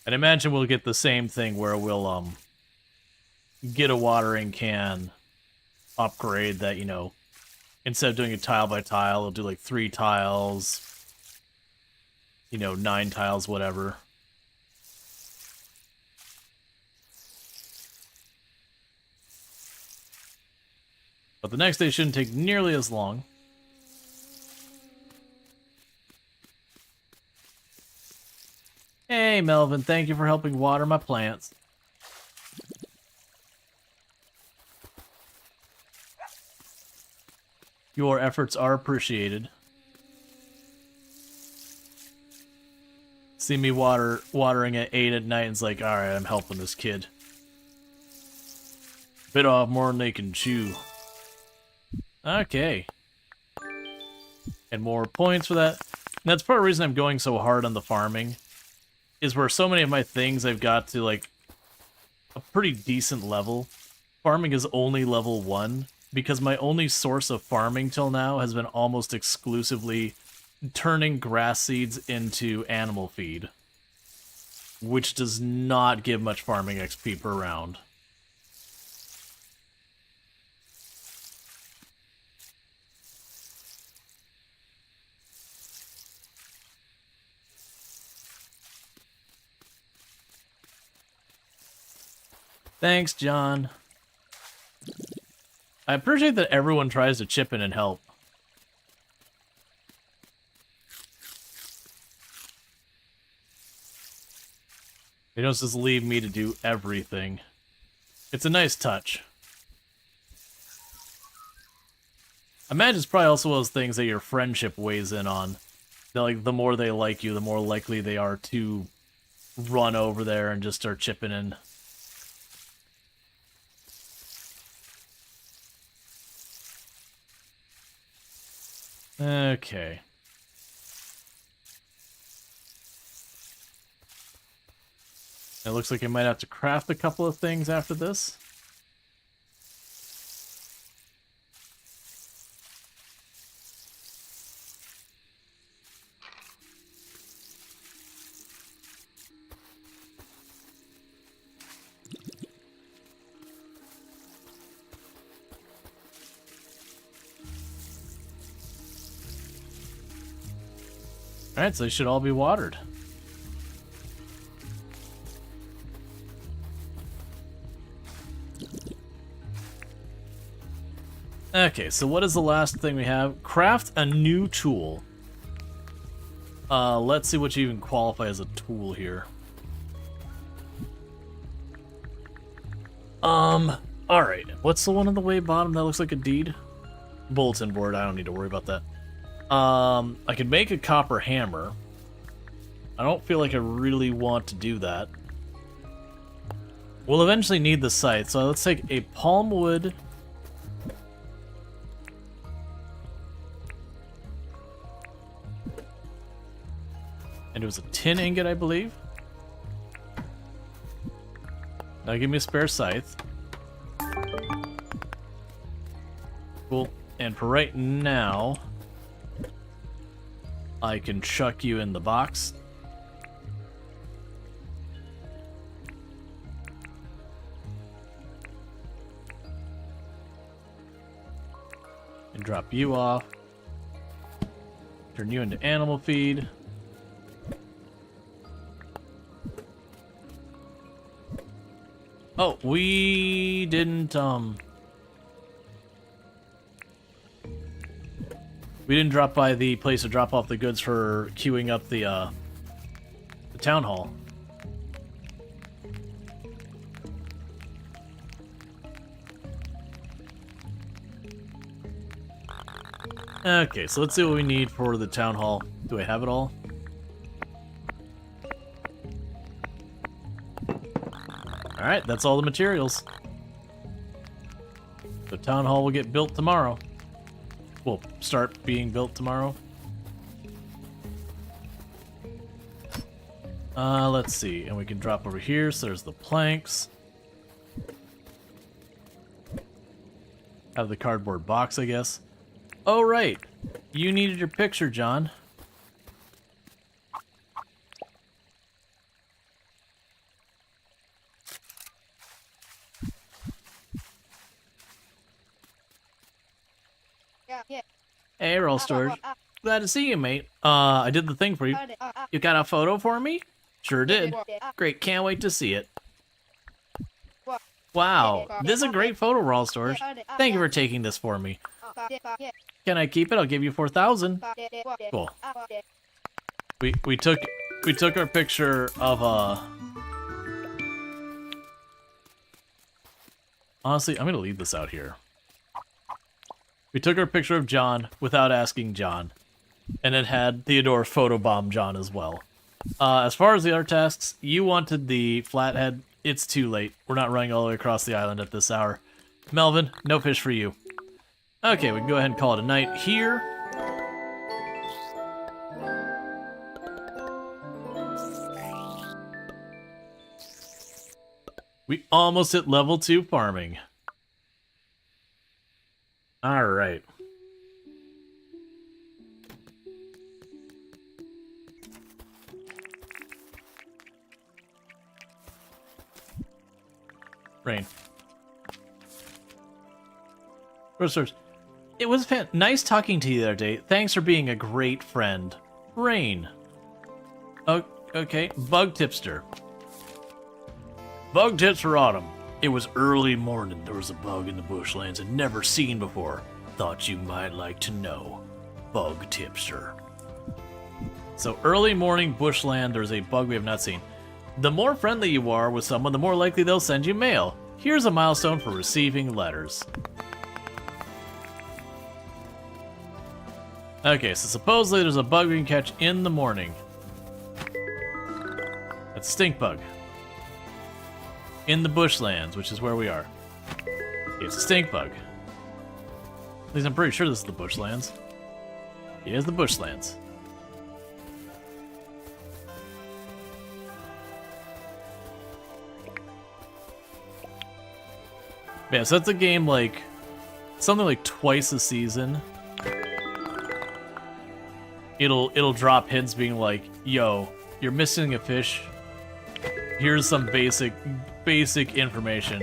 I'd imagine we'll get the same thing where we'll get a watering can upgrade that, you know, instead of doing it tile by tile, it'll do like 3 tiles, you know, 9 tiles, whatever. But the next day shouldn't take nearly as long. Hey, Melvin, thank you for helping water my plants. Your efforts are appreciated. See me watering at 8 at night and it's like, alright, I'm helping this kid. Bit off more than they can chew. Okay. And more points for that. And that's part of the reason I'm going so hard on the farming. Is where so many of my things I've got to, like, a pretty decent level. Farming is only level 1, because my only source of farming till now has been almost exclusively turning grass seeds into animal feed. Which does not give much farming XP per round. Thanks, John. I appreciate that everyone tries to chip in and help. They don't just leave me to do everything. It's a nice touch. I imagine it's probably also one of those things that your friendship weighs in on. That, like, the more they like you, the more likely they are to run over there and just start chipping in. Okay. It looks like I might have to craft a couple of things after this. Alright, so they should all be watered. Okay, so what is the last thing we have? Craft a new tool. Let's see what you even qualify as a tool here. Alright. What's the one on the way bottom that looks like a deed? Bulletin board, I don't need to worry about that. I can make a copper hammer. I don't feel like I really want to do that. We'll eventually need the scythe, so let's take a palm wood. And it was a tin ingot, I believe. Now give me a spare scythe. Cool. And for right now, I can chuck you in the box. And drop you off. Turn you into animal feed. Oh, we didn't, we didn't drop by the place to drop off the goods for queuing up the town hall. Okay, so let's see what we need for the town hall. Do I have it all? Alright, that's all the materials. The town hall will get built tomorrow. Will start being built tomorrow. Let's see, and we can drop over here, so there's the planks. Out of the cardboard box, I guess. Oh, right. You needed your picture, John. Hey, Rual, Storge. Glad to see you, mate. I did the thing for you. You got a photo for me? Sure did. Great, can't wait to see it. Wow, this is a great photo, Rual, Storge. Thank you for taking this for me. Can I keep it? I'll give you 4,000. Cool. We took our picture of Honestly, I'm gonna leave this out here. We took our picture of John without asking John, and it had Theodore photobomb John as well. As far as the other tasks, you wanted the flathead. It's too late. We're not running all the way across the island at this hour. Melvin, no fish for you. Okay, we can go ahead and call it a night here. We almost hit level 2 farming. Alright. Rain. Roasters. It was nice talking to you the other day. Thanks for being a great friend. Rain. Oh, okay. Bug tipster. Bug tips for autumn. It was early morning. There was a bug in the bushlands I'd never seen before. Thought you might like to know. Bug tipster. So early morning bushland, there's a bug we have not seen. The more friendly you are with someone, the more likely they'll send you mail. Here's a milestone for receiving letters. Okay, so supposedly there's a bug we can catch in the morning. That's a stink bug. In the bushlands, which is where we are. It's a stink bug. At least I'm pretty sure this is the bushlands. It is the bushlands. Yeah, so that's a game like something like twice a season. It'll drop hints being like, yo, you're missing a fish. Here's some basic information.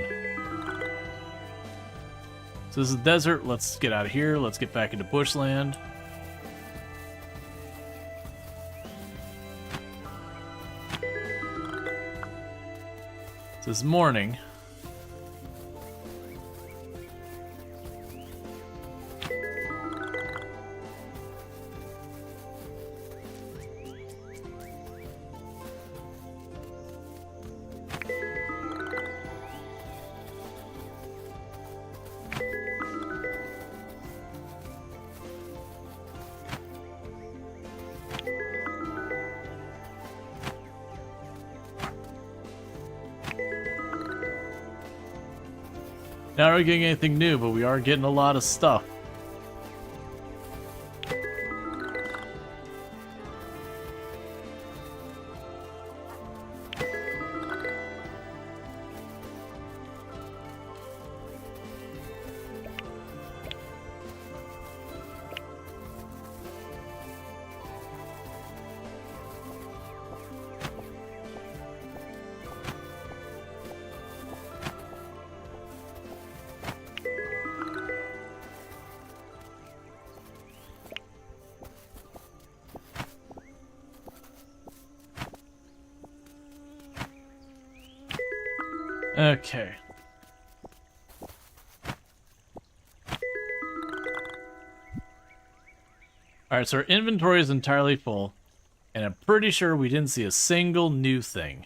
So this is desert. Let's get out of here. Let's get back into bushland. So this morning. Not really getting anything new, but we are getting a lot of stuff. Okay. Alright, so our inventory is entirely full, and I'm pretty sure we didn't see a single new thing.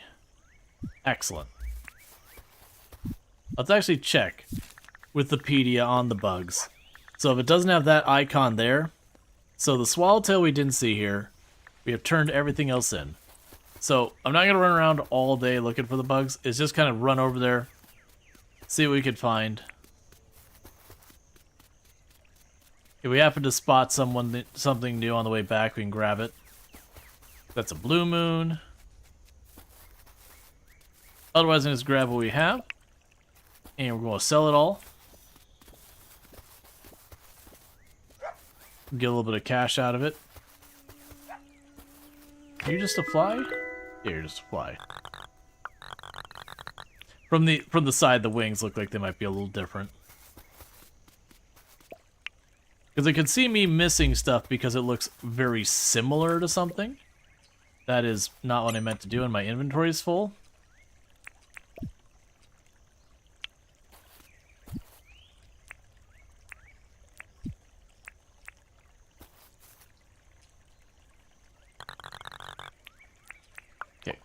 Excellent. Let's actually check with the pedia on the bugs. So if it doesn't have that icon there, so the swallowtail we didn't see here, we have turned everything else in. So I'm not going to run around all day looking for the bugs. It's just kind of run over there, see what we could find. If we happen to spot something new on the way back, we can grab it. That's a blue moon. Otherwise, I'm going to grab what we have. And we're going to sell it all. Get a little bit of cash out of it. Are you just a fly? Yeah, you're just a fly. From the side, the wings look like they might be a little different. Because I could see me missing stuff because it looks very similar to something. That is not what I meant to do, and my inventory is full. Okay.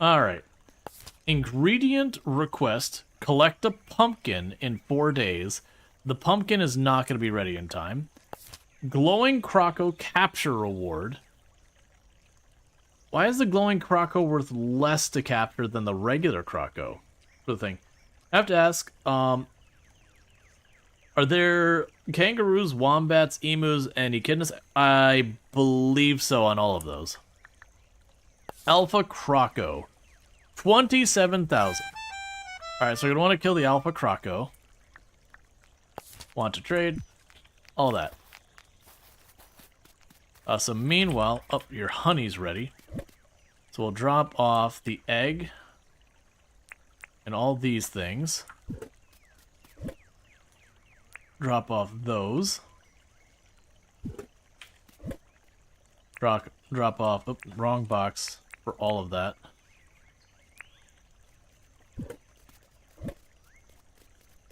Alright. Ingredient request. Collect a pumpkin in 4 days. The pumpkin is not going to be ready in time. Glowing Croco capture reward. Why is the glowing Croco worth less to capture than the regular Croco? For the thing. I have to ask, are there kangaroos, wombats, emus, and echidnas? I believe so on all of those. Alpha Croco. 27,000. Alright, so you're going to want to kill the Alpha Croco. Want to trade. All that. So meanwhile, oh, your honey's ready. So we'll drop off the egg and all these things. Drop off those. Drop off, oh, wrong box for all of that.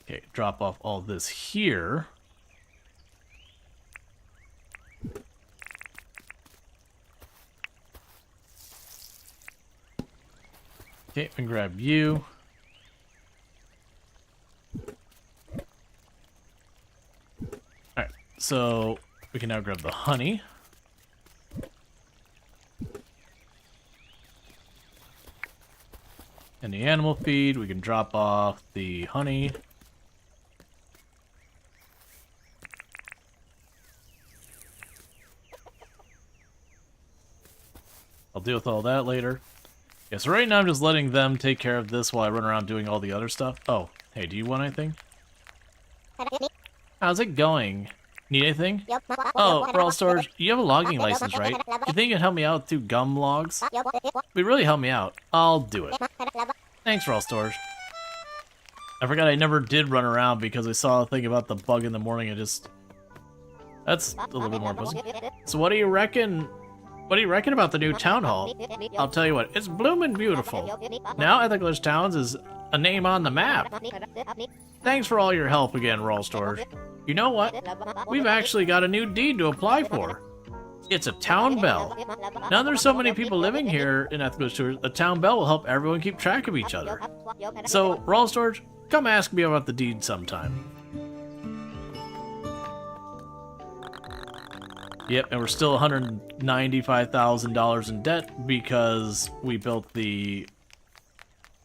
Okay, drop off all this here. Okay, and grab you. Alright, so we can now grab the honey. And the animal feed, we can drop off the honey. I'll deal with all that later. Yeah, so right now I'm just letting them take care of this while I run around doing all the other stuff. Oh, hey, do you want anything? How's it going? Need anything? Oh, Rual Storge, you have a logging license, right? You think you can help me out with 2 gum logs? Would really help me out. I'll do it. Thanks, Rual Storge. I forgot I never did run around because I saw a thing about the bug in the morning and just... That's a little bit more impressive. So what do you reckon... What do you reckon about the new town hall? I'll tell you what, it's bloomin' beautiful. Now Ethical Towns is a name on the map. Thanks for all your help again, Rual Storge. You know what? We've actually got a new deed to apply for. It's a town bell. Now there's so many people living here in Ethical Towns, a town bell will help everyone keep track of each other. So, Rual Storge, come ask me about the deed sometime. Yep, and we're still $195,000 in debt because we built the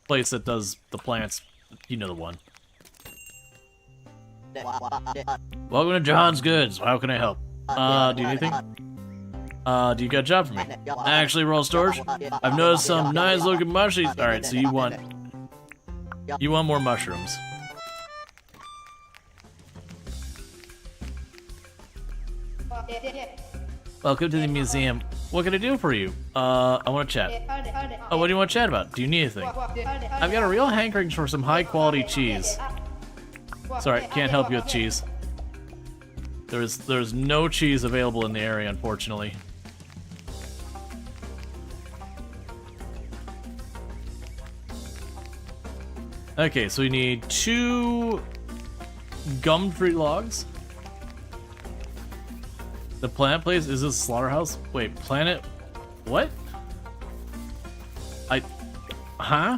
place that does the plants. You know the one. Welcome to John's Goods. How can I help? Do you need anything? Do you got a job for me? Actually, Rual Storge, I've noticed some nice looking mushrooms. Alright, so you want more mushrooms. Welcome to the museum. What can I do for you? I want to chat. Oh, what do you want to chat about? Do you need anything? I've got a real hankering for some high quality cheese. Sorry, can't help you with cheese. There's no cheese available in the area, unfortunately. Okay, so we need 2 gum tree logs. The plant place? Is this a slaughterhouse? Wait, planet... What? Huh?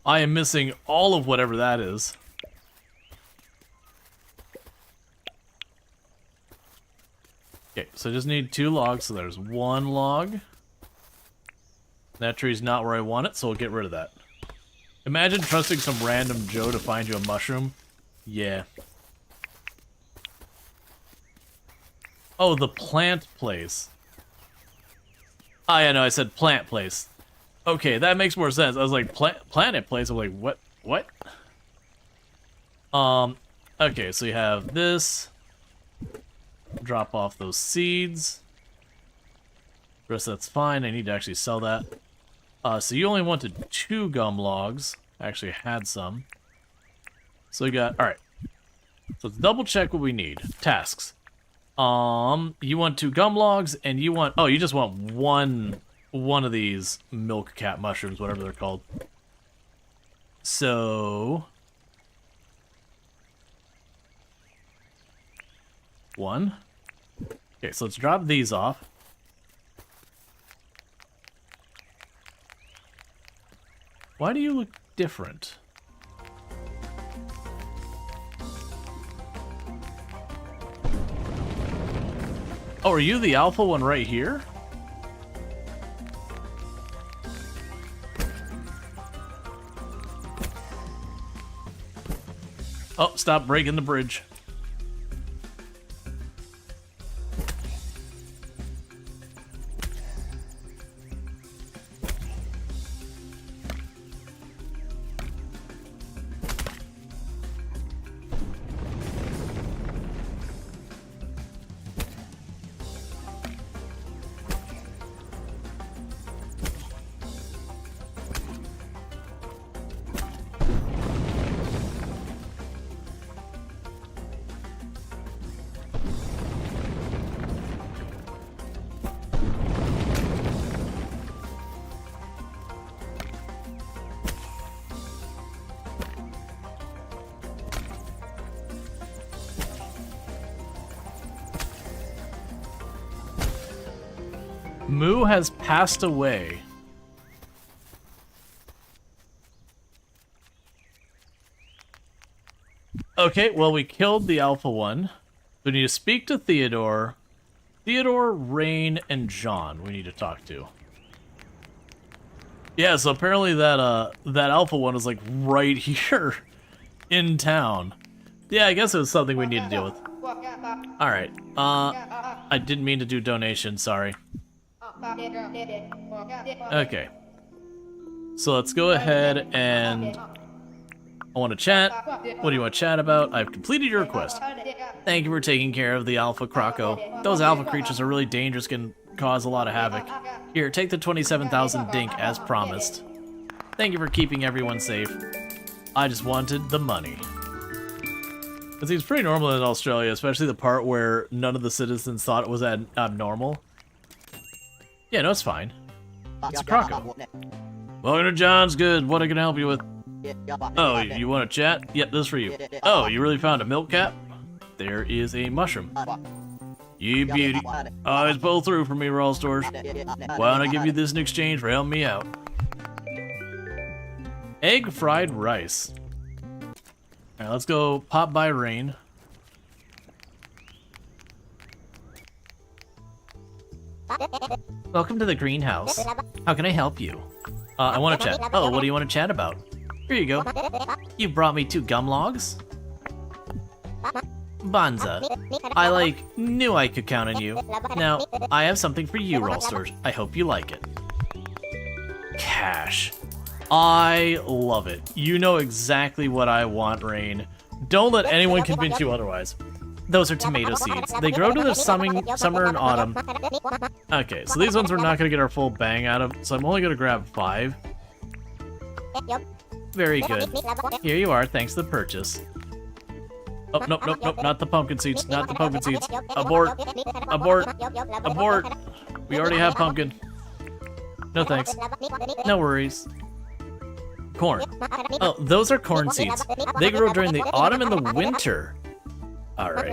I am missing all of whatever that is. Okay, so I just need 2 logs, so there's 1 log. That tree's not where I want it, so we'll get rid of that. Imagine trusting some random Joe to find you a mushroom. Yeah. Oh, the plant place. Oh, yeah, no, I said plant place. Okay, that makes more sense. I was like, planet place. I'm like, what? What? Okay, so you have this. Drop off those seeds. The rest that's fine. I need to actually sell that. So you only wanted 2 gum logs. I actually had some. So we got, alright. So let's double check what we need. Tasks. You want 2 gum logs, and you want, oh, you just want one of these milk cat mushrooms, whatever they're called. So 1. Okay, so let's drop these off. Why do you look different? Oh, are you the alpha one right here? Oh, stop breaking the bridge. Moo has passed away. Okay, well, we killed the alpha one. We need to speak to Theodore. Theodore, Rain, and John we need to talk to. Yeah, so apparently that that alpha one is like right here in town. Yeah, I guess it was something we need to deal with. Alright, I didn't mean to do donation, sorry. Okay. So let's go ahead and... I want to chat. What do you want to chat about? I've completed your request. Thank you for taking care of the alpha croco. Those alpha creatures are really dangerous, can cause a lot of havoc. Here, take the 27,000 dink as promised. Thank you for keeping everyone safe. I just wanted the money. It seems pretty normal in Australia, especially the part where none of the citizens thought it was abnormal. Yeah, no, it's fine. It's a croco. Welcome to John's Good. What I can help you with? Oh, you want to chat? Yep, this is for you. Oh, you really found a milk cap? There is a mushroom. You beauty. Always pull through for me, Rual Storge. Why don't I give you this in exchange for helping me out? Egg fried rice. Alright, let's go pop by Rain. Welcome to the greenhouse. How can I help you? I want to chat. Oh, what do you want to chat about? Here you go. You brought me 2 gum logs? Banza. I, knew I could count on you. Now, I have something for you, Rual Storge. I hope you like it. Cash. I love it. You know exactly what I want, Rain. Don't let anyone convince you otherwise. Those are tomato seeds. They grow to the summer and autumn. Okay, so these ones we're not going to get our full bang out of, so I'm only going to grab 5. Very good. Here you are, thanks to the purchase. Oh, nope, nope, nope, not the pumpkin seeds, not the pumpkin seeds. Abort! Abort! Abort! We already have pumpkin. No thanks. No worries. Corn. Oh, those are corn seeds. They grow during the autumn and the winter. Alright.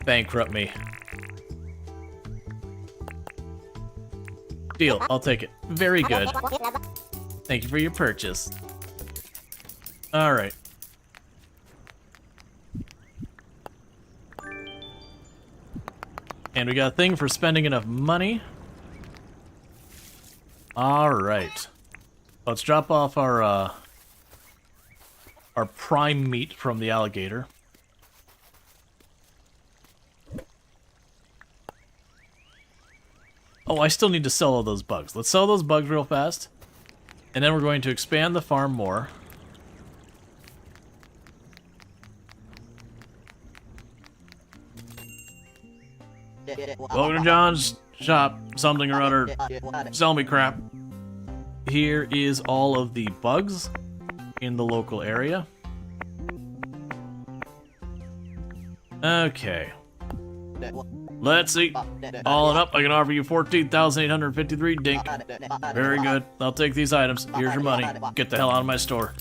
Bankrupt me. Deal, I'll take it. Very good. Thank you for your purchase. Alright. And we got a thing for spending enough money. Alright. Let's drop off our prime meat from the alligator. Oh, I still need to sell all those bugs. Let's sell those bugs real fast. And then we're going to expand the farm more. Welcome to John's shop. Something or other. Sell me crap. Here is all of the bugs in the local area. Okay. Let's see. All in up, I can offer you 14,853 dink. Very good. I'll take these items. Here's your money. Get the hell out of my store.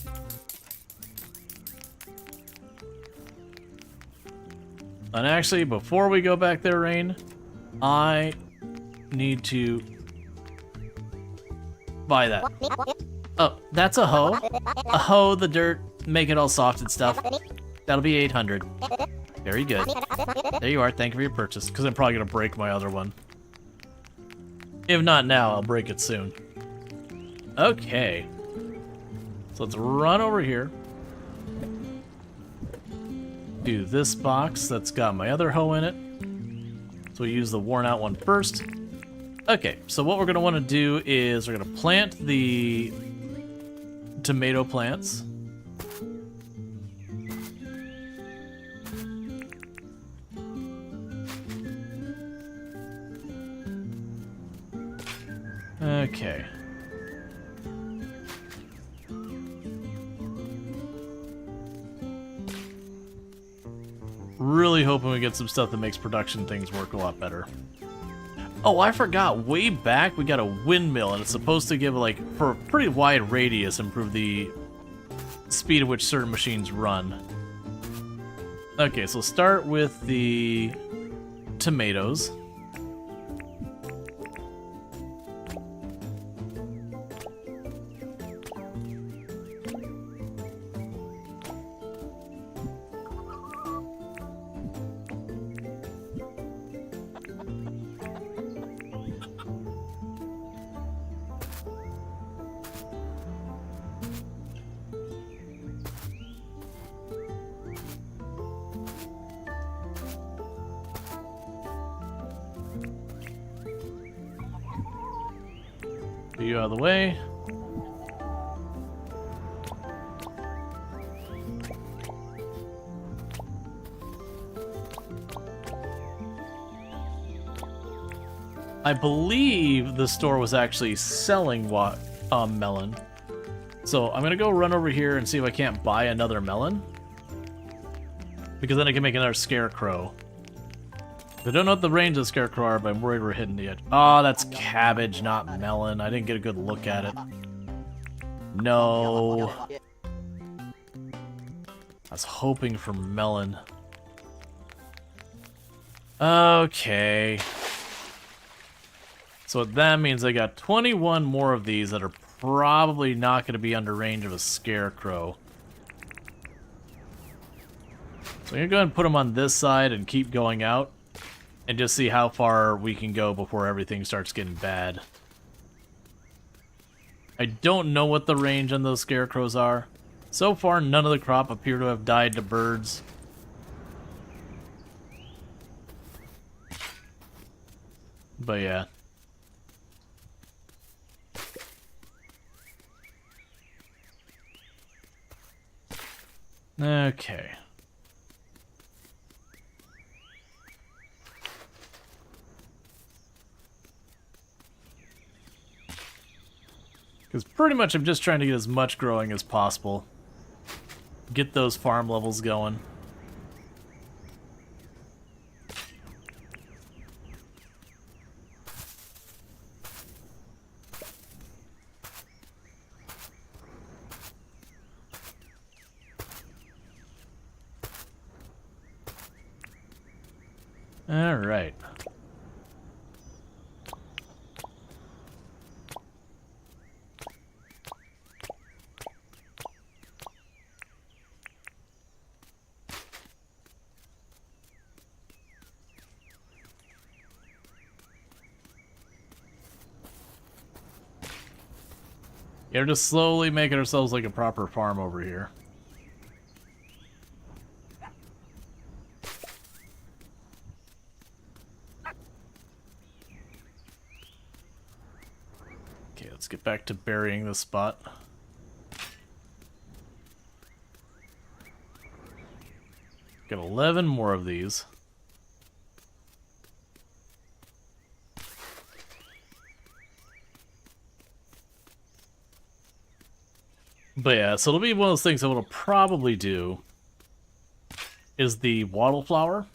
And actually, before we go back there, Rain, I need to buy that. Oh, that's a hoe. A hoe, the dirt, make it all soft and stuff. That'll be 800. Very good. There you are. Thank you for your purchase. Because I'm probably going to break my other one. If not now, I'll break it soon. Okay. So let's run over here. Do this box that's got my other hoe in it. So we use the worn out one first. Okay, so what we're going to want to do is we're going to plant the tomato plants. Okay. Really hoping we get some stuff that makes production things work a lot better. Oh, I forgot. Way back, we got a windmill, and it's supposed to give, like, for a pretty wide radius, improve the speed at which certain machines run. Okay, so start with the tomatoes. Get you out of the way. I believe the store was actually selling melon. So I'm gonna go run over here and see if I can't buy another melon. Because then I can make another scarecrow. I don't know what the range of the scarecrow are, but I'm worried we're hitting the edge. Oh, that's cabbage, not melon. I didn't get a good look at it. No. I was hoping for melon. Okay. So what that means, I got 21 more of these that are probably not going to be under range of a scarecrow. So I'm going to go ahead and put them on this side and keep going out. And just see how far we can go before everything starts getting bad. I don't know what the range on those scarecrows are. So far, none of the crop appear to have died to birds. But yeah. Okay. Because pretty much I'm just trying to get as much growing as possible. Get those farm levels going. All right. Yeah, we're just slowly making ourselves like a proper farm over here. let's get back to burying this spot. Got 11 more of these. But yeah, so it'll be one of those things that what I'll probably do is the wattle flower.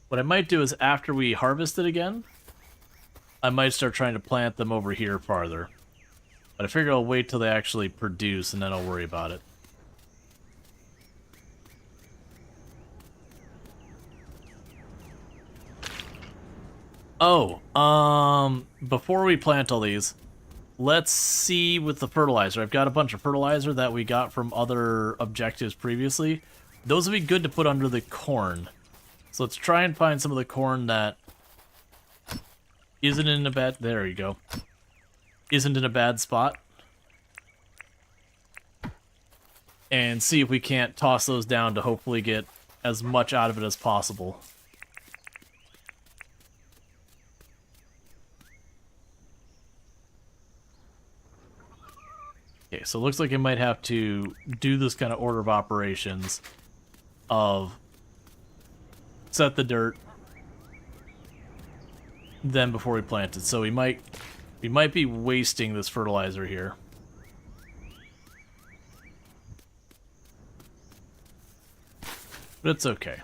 What I might do is after we harvest it again, I might start trying to plant them over here farther. But I figure I'll wait till they actually produce and then I'll worry about it. Oh, before we plant all these, let's see with the fertilizer. I've got a bunch of fertilizer that we got from other objectives previously. Those would be good to put under the corn. So let's try and find some of the corn that isn't in a bad... There you go. Isn't in a bad spot. And see if we can't toss those down to hopefully get as much out of it as possible. Okay, so it looks like I might have to do this kind of order of operations of set the dirt, then before we plant it. So we might be wasting this fertilizer here. But it's okay.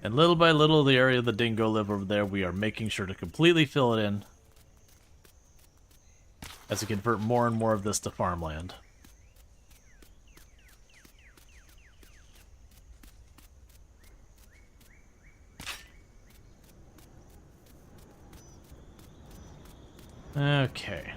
And little by little, the area the dingo live over there, we are making sure to completely fill it in as we convert more and more of this to farmland. Okay.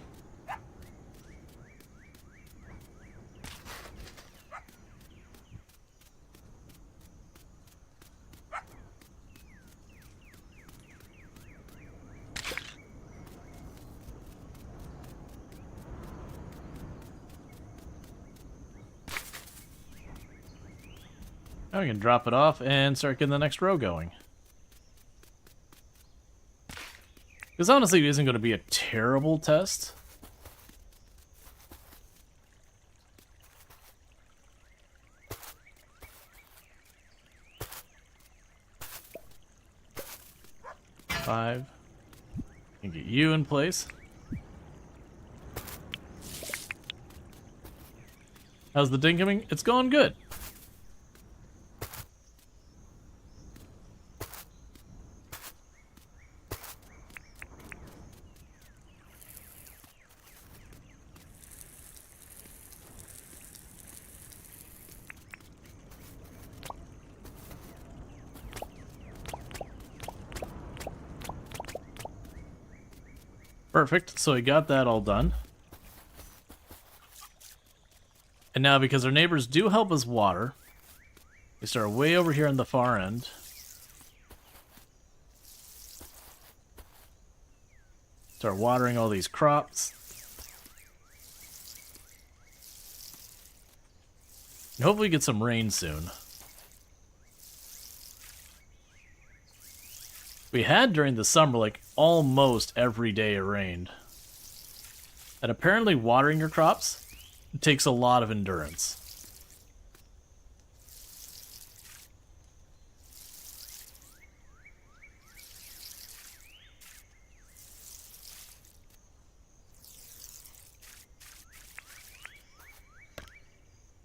Now we can drop it off and start getting the next row going. This honestly isn't going to be a terrible test. Five. And get you in place. How's the dinkuming? It's going good. Perfect, so we got that all done. And now, because our neighbors do help us water, we start way over here on the far end. Start watering all these crops. And hopefully get some rain soon. We had during the summer, like, almost every day it rained. And apparently watering your crops takes a lot of endurance.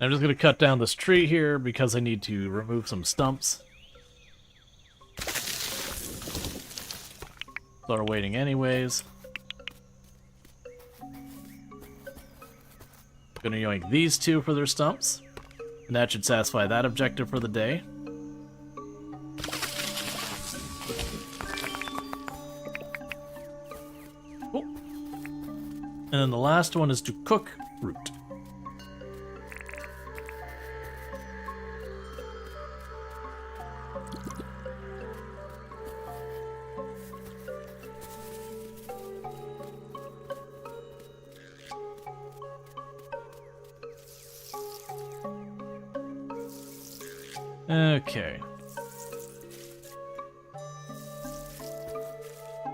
I'm just going to cut down this tree here because I need to remove some stumps. Are waiting anyways. Gonna yoink these two for their stumps, and that should satisfy that objective for the day. Cool. And then the last one is to cook fruit. Okay.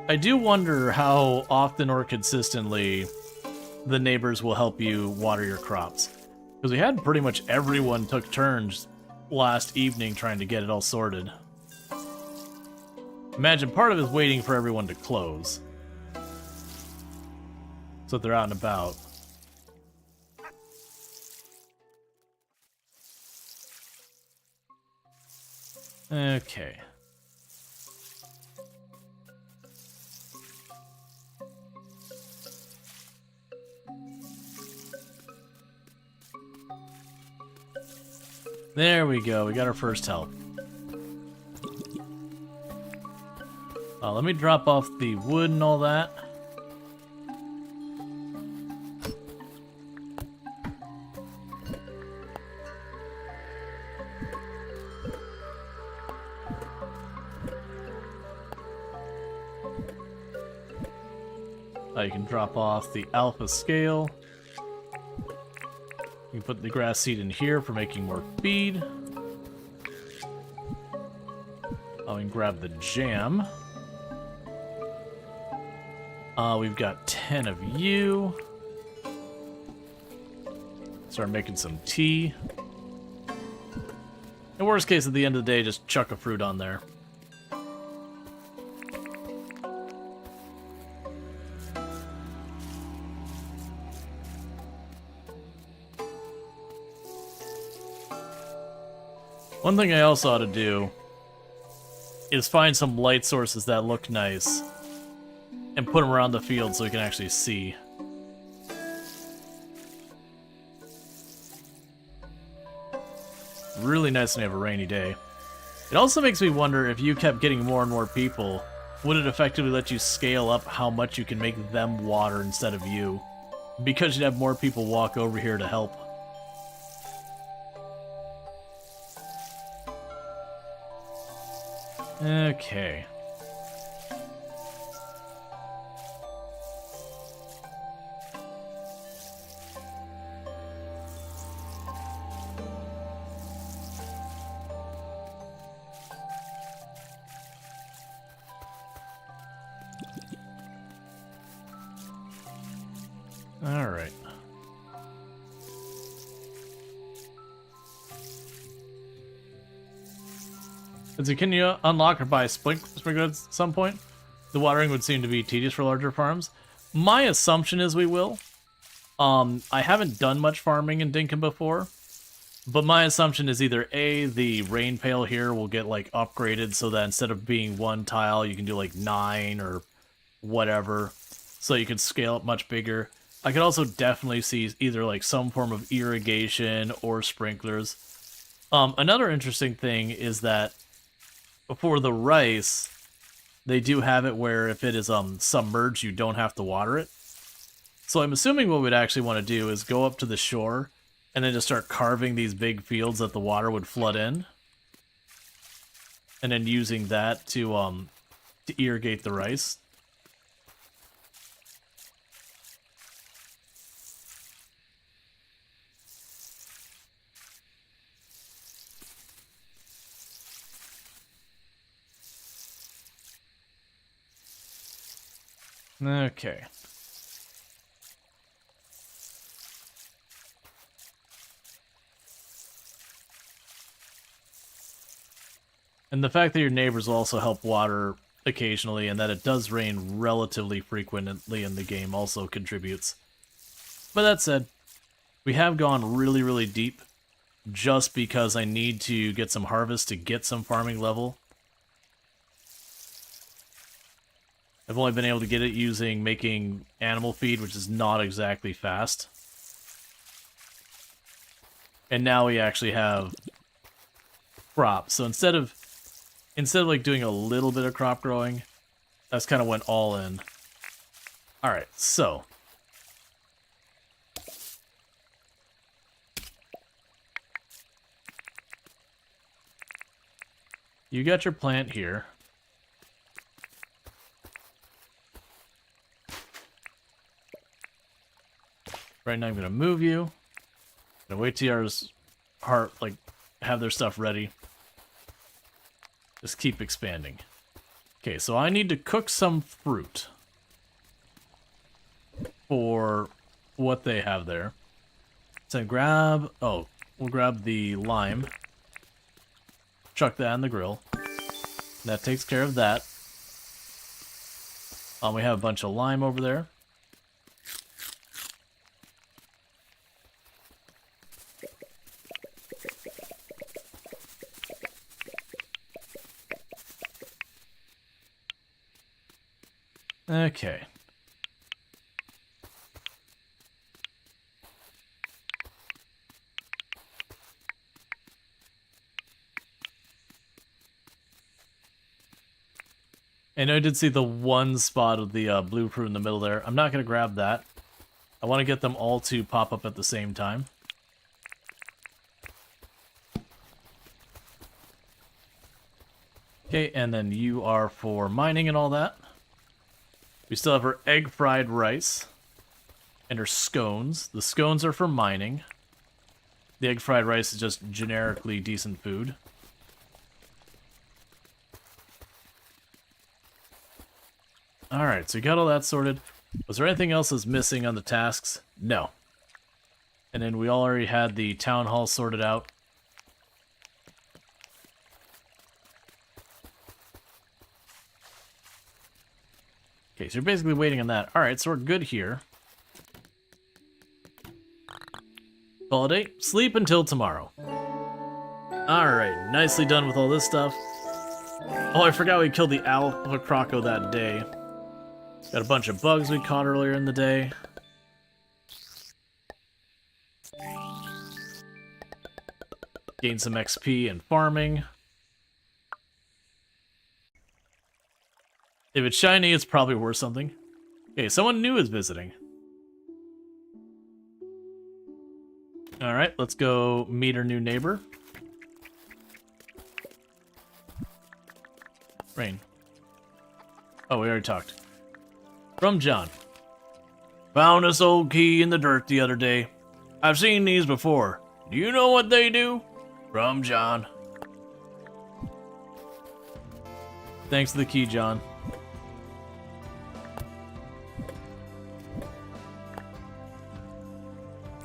I do wonder how often or consistently the neighbors will help you water your crops. Because we had pretty much everyone took turns last evening trying to get it all sorted. Imagine part of it is waiting for everyone to close. So that they're out and about. Okay. There we go, we got our first help. Let me drop off the wood and all that. You can drop off the alpha scale. You can put the grass seed in here for making more feed. We can grab the jam. We've got 10 of you. Start making some tea. In worst case, at the end of the day, just chuck a fruit on there. One thing I also ought to do is find some light sources that look nice and put them around the field so we can actually see. Really nice when you have a rainy day. It also makes me wonder if you kept getting more and more people, would it effectively let you scale up how much you can make them water instead of you? Because you'd have more people walk over here to help. Okay. All right. Can you unlock or buy sprinklers at some point? The watering would seem to be tedious for larger farms. My assumption is we will. I haven't done much farming in Dinkum before, but my assumption is either A, the rain pail here will get like upgraded so that instead of being one tile, you can do like 9 or whatever, so you can scale it much bigger. I could also definitely see either like some form of irrigation or sprinklers. Another interesting thing is that for the rice, they do have it where if it is submerged, you don't have to water it. So I'm assuming what we'd actually want to do is go up to the shore and then just start carving these big fields that the water would flood in. And then using that to irrigate the rice. Okay. And the fact that your neighbors will also help water occasionally and that it does rain relatively frequently in the game also contributes. But that said, we have gone really, really deep just because I need to get some harvest to get some farming level. I've only been able to get it using making animal feed, which is not exactly fast. And now we actually have crops. So instead of like doing a little bit of crop growing, that's kind of went all in. All right, so you got your plant here. Right now I'm gonna move you. Gonna wait till ours have their stuff ready. Just keep expanding. Okay, so I need to cook some fruit for what they have there. So grab... Oh, we'll grab the lime. Chuck that in the grill. That takes care of that. We have a bunch of lime over there. Okay. And I did see the one spot of the blue fruit in the middle there. I'm not going to grab that. I want to get them all to pop up at the same time. Okay, and then you are for mining and all that. We still have our egg fried rice and our scones. The scones are for mining. The egg fried rice is just generically decent food. Alright, so we got all that sorted. Was there anything else that's missing on the tasks? No. And then we already had the town hall sorted out. Okay, so you're basically waiting on that. Alright, so we're good here. Holiday, sleep until tomorrow. Alright, nicely done with all this stuff. Oh, I forgot we killed the alpha croco that day. Got a bunch of bugs we caught earlier in the day. Gained some XP in farming. If it's shiny, it's probably worth something. Okay, someone new is visiting. Alright, let's go meet our new neighbor. Rain. Oh, we already talked. From John. Found this old key in the dirt the other day. I've seen these before. Do you know what they do? From John. Thanks for the key, John.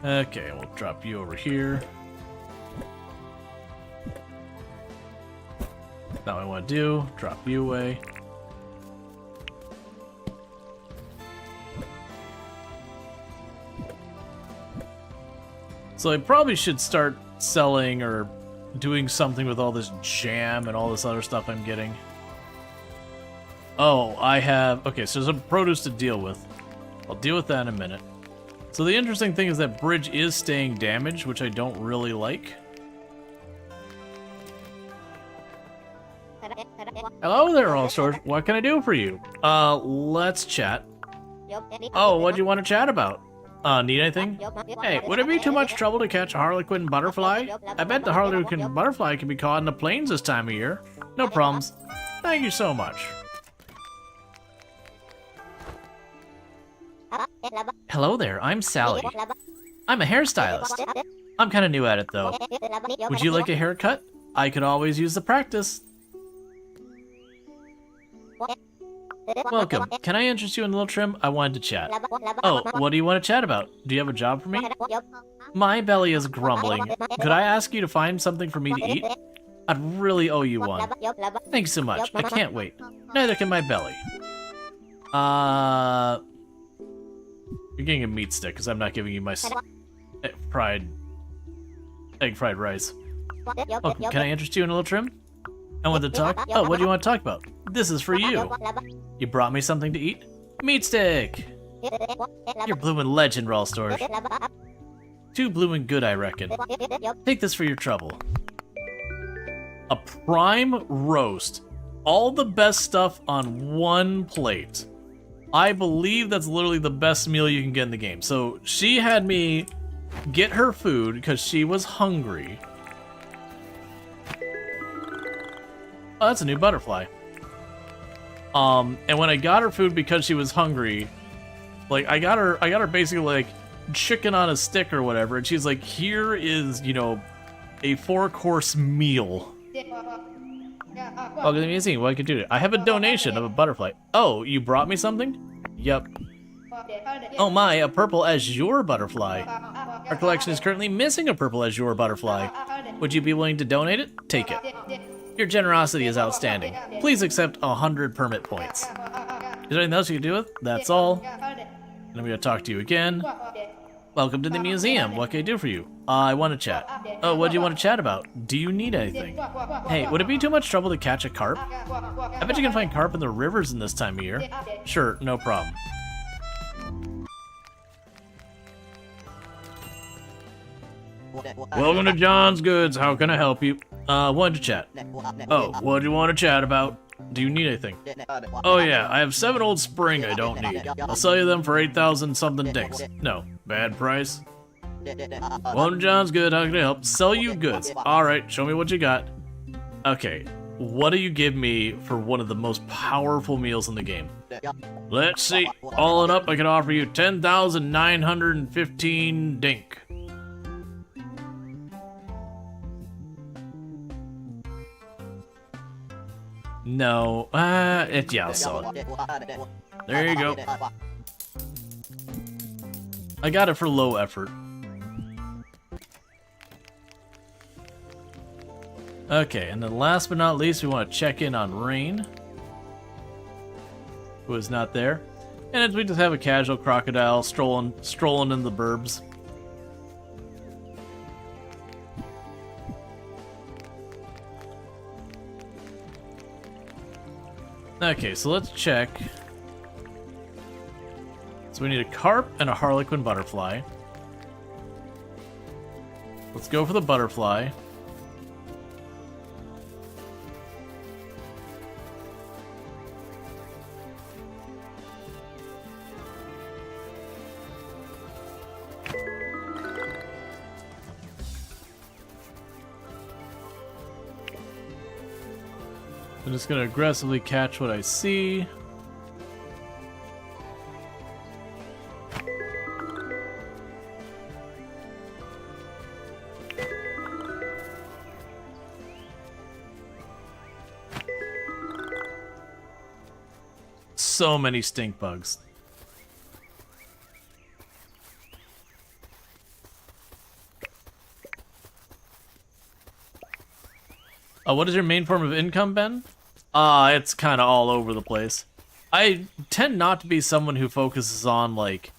Okay, we'll drop you over here. Now what I want to do, drop you away. So I probably should start selling or doing something with all this jam and all this other stuff I'm getting. Oh, I have... Okay, so there's some produce to deal with. I'll deal with that in a minute. So the interesting thing is that bridge is staying damaged, which I don't really like. Hello there, all Storge. What can I do for you? Let's chat. Oh, what do you want to chat about? Need anything? Hey, would it be too much trouble to catch a harlequin butterfly? I bet the harlequin butterfly can be caught in the plains this time of year. No problems. Thank you so much. Hello there, I'm Sally. I'm a hairstylist. I'm kind of new at it, though. Would you like a haircut? I could always use the practice. Welcome. Can I interest you in a little trim? I wanted to chat. Oh, what do you want to chat about? Do you have a job for me? My belly is grumbling. Could I ask you to find something for me to eat? I'd really owe you one. Thanks so much. I can't wait. Neither can my belly. You're getting a meat stick, because I'm not giving you my egg fried rice. Welcome. Can I interest you in a little trim? I want to talk? Oh, what do you want to talk about? This is for you. You brought me something to eat? Meat stick! You're bloomin' legend, Rual Storge. Too bloomin' good, I reckon. Take this for your trouble. A prime roast. All the best stuff on one plate. I believe that's literally the best meal you can get in the game. So she had me get her food because she was hungry. Oh, that's a new butterfly. And when I got her food because she was hungry, like I got her basically like chicken on a stick or whatever, and she's like, here is, you know, a 4-course meal. Yeah. Welcome to the museum. What can I do? I have a donation of a butterfly. Oh, you brought me something? Yup. Oh my, a purple azure butterfly. Our collection is currently missing a purple azure butterfly. Would you be willing to donate it? Take it. Your generosity is outstanding. Please accept 100 permit points. Is there anything else you can do with? That's all. And I'm gonna talk to you again. Welcome to the museum. What can I do for you? I want to chat. Oh, what do you want to chat about? Do you need anything? Hey, would it be too much trouble to catch a carp? I bet you can find carp in the rivers in this time of year. Sure, no problem. Welcome to John's Goods. How can I help you? Wanted to chat. Oh, what do you want to chat about? Do you need anything? Oh yeah, I have 7 old spring I don't need. I'll sell you them for 8,000 something dinks. No, bad price. Welcome to John's Good. How can I help? Sell you goods. Alright, show me what you got. Okay, what do you give me for one of the most powerful meals in the game? Let's see. All in up, I can offer you 10,915 dink. No, yeah, I'll sell it. There you go. I got it for low effort. Okay, and then last but not least, we want to check in on Rain, who is not there. And we just have a casual crocodile strolling in the burbs. Okay, so let's check. So we need a carp and a harlequin butterfly. Let's go for the butterfly. I'm just gonna aggressively catch what I see. So many stink bugs. What is your main form of income, Ben? It's kind of all over the place. I tend not to be someone who focuses on, like,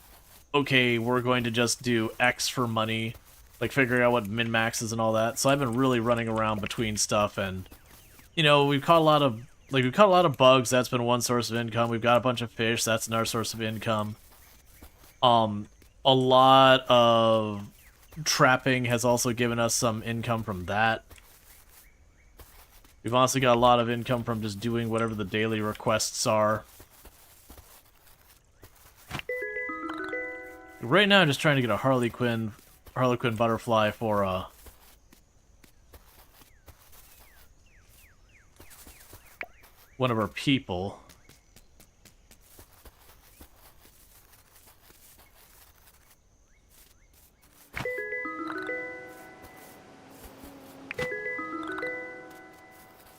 okay, we're going to just do X for money, like figuring out what min-maxes and all that. So I've been really running around between stuff, and, you know, we've caught a lot of bugs. That's been one source of income. We've got a bunch of fish. That's another source of income. A lot of trapping has also given us some income from that. We've also got a lot of income from just doing whatever the daily requests are. Right now, I'm just trying to get a Harlequin butterfly for one of our people.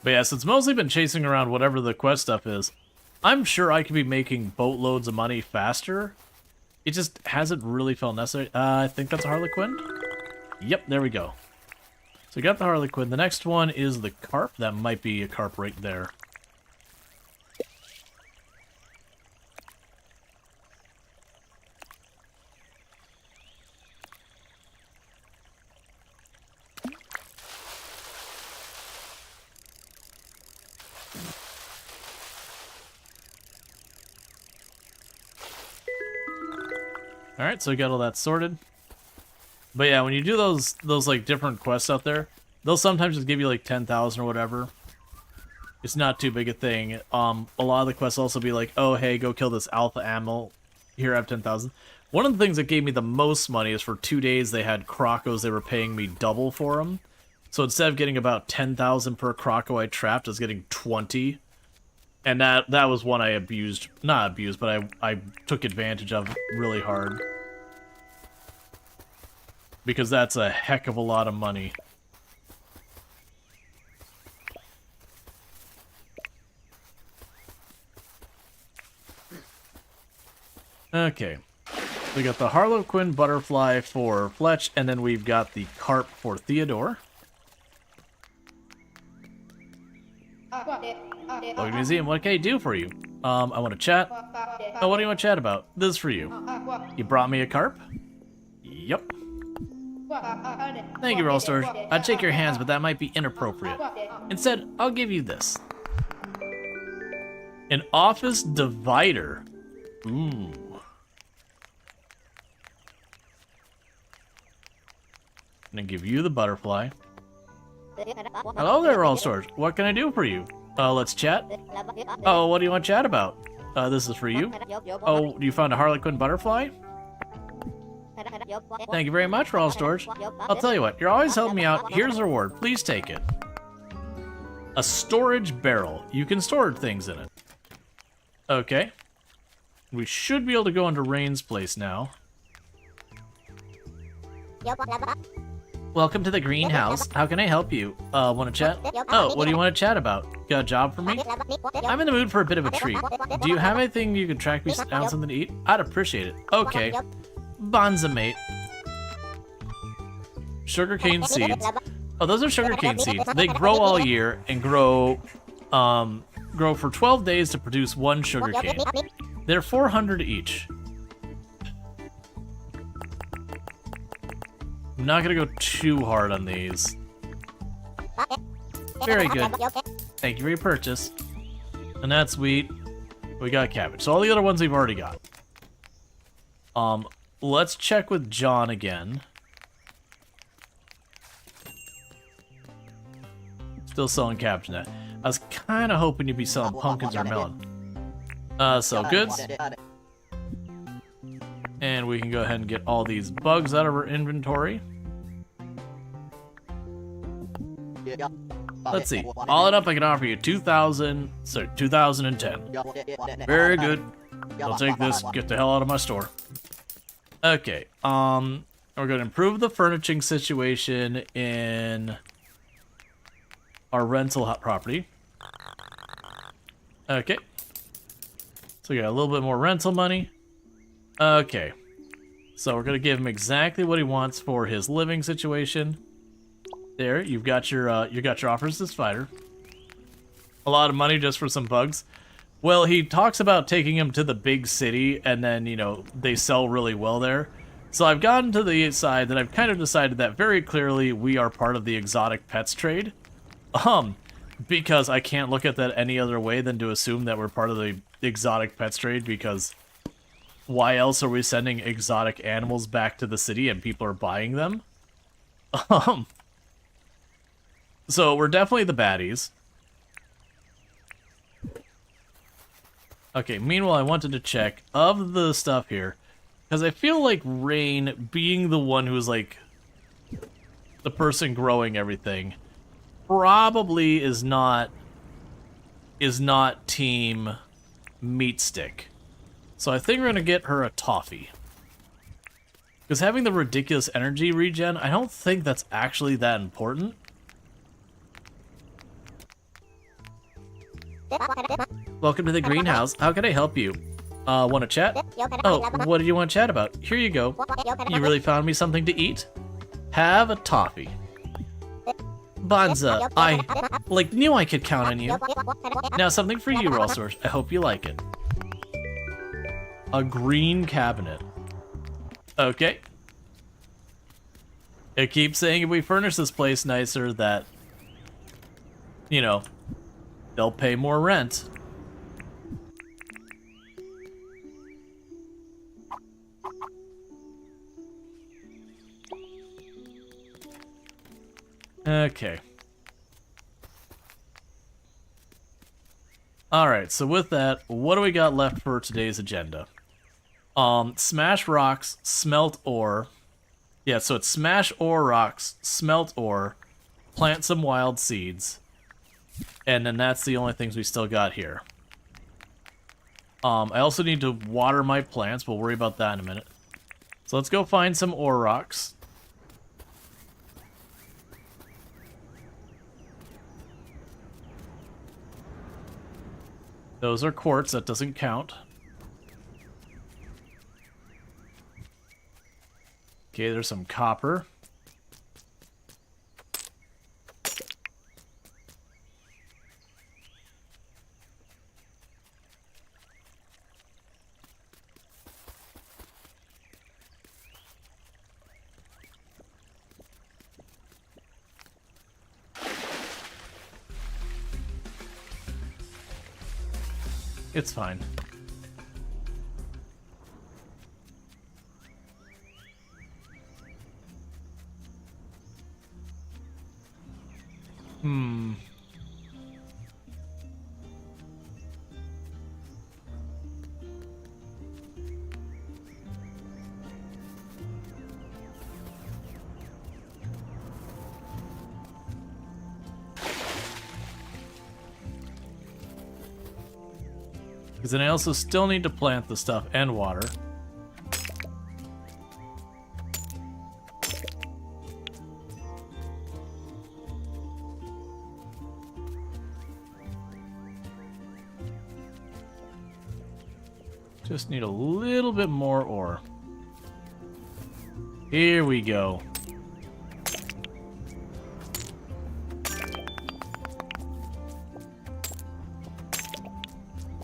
But yeah, so it's mostly been chasing around whatever the quest stuff is. I'm sure I could be making boatloads of money faster. It just hasn't really felt necessary. I think that's a Harlequin. Yep, there we go. So we got the Harlequin. The next one is the carp. That might be a carp right there. Alright, so we got all that sorted. But yeah, when you do those like different quests out there, they'll sometimes just give you like 10,000 or whatever. It's not too big a thing. A lot of the quests also be like, oh hey, go kill this alpha animal. Here I have 10,000. One of the things that gave me the most money is for 2 days they had crocos, they were paying me double for them. So instead of getting about 10,000 per croco I trapped, I was getting 20. And that was one I abused. Not abused, but I took advantage of really hard. Because that's a heck of a lot of money. Okay. We got the Harlequin butterfly for Fletch, and then we've got the carp for Theodore. Welcome museum, what can I do for you? I want to chat. Oh, what do you want to chat about? This is for you. You brought me a carp? Yep. Thank you, Rual Storge. I'd shake your hands, but that might be inappropriate. Instead, I'll give you this. An office divider. Ooh. I'm gonna give you the butterfly. Hello there, Rual Storge. What can I do for you? Let's chat. Oh, what do you want to chat about? This is for you. Oh, you found a Harlequin butterfly? Thank you very much, Rual Storge. I'll tell you what, you're always helping me out. Here's a reward. Please take it. A storage barrel. You can store things in it. Okay. We should be able to go into Rain's place now. Welcome to the greenhouse. How can I help you? Want to chat? Oh, what do you want to chat about? Got a job for me? I'm in the mood for a bit of a treat. Do you have anything you can track me down something to eat? I'd appreciate it. Okay. Bonza, mate. Sugarcane seeds. Oh, those are sugarcane seeds. They grow all year and grow for 12 days to produce one sugarcane. They're 400 each. I'm not gonna go too hard on these. Very good. Thank you for your purchase. And that's wheat. We got cabbage. So all the other ones we've already got. Let's check with John again. Still selling cabbage net. I was kind of hoping you'd be selling pumpkins or melon. Sell goods. And we can go ahead and get all these bugs out of our inventory. Let's see. All it up, I can offer you 2010. Very good. I'll take this. Get the hell out of my store. Okay. We're going to improve the furnishing situation in our rental property. Okay. So we got a little bit more rental money. Okay. So we're going to give him exactly what he wants for his living situation. There, you've got your offers to Spider. A lot of money just for some bugs. Well, he talks about taking him to the big city, and then, you know, they sell really well there. So I've gotten to the side that I've kind of decided that very clearly we are part of the exotic pets trade. Because I can't look at that any other way than to assume that we're part of the exotic pets trade, because why else are we sending exotic animals back to the city and people are buying them? So we're definitely the baddies. Okay, meanwhile, I wanted to check of the stuff here, because I feel like Rain, being the one who's like the person growing everything, probably is not team meat stick. So I think we're gonna get her a toffee. Because having the ridiculous energy regen, I don't think that's actually that important. Welcome to the greenhouse. How can I help you? Want to chat? Oh, what did you want to chat about? Here you go. You really found me something to eat? Have a toffee. Bonza, I, knew I could count on you. Now something for you, Rual Storge. I hope you like it. A green cabinet. Okay. It keeps saying if we furnish this place nicer that, you know, they'll pay more rent. Okay. Alright, so with that, what do we got left for today's agenda? Smash rocks, smelt ore. Yeah, so it's smash ore rocks, smelt ore, plant some wild seeds. And then that's the only things we still got here. I also need to water my plants. We'll worry about that in a minute. So let's go find some ore rocks. Those are quartz. That doesn't count. Okay, there's some copper. It's fine. Because then I also still need to plant the stuff and water. Just need a little bit more ore. Here we go.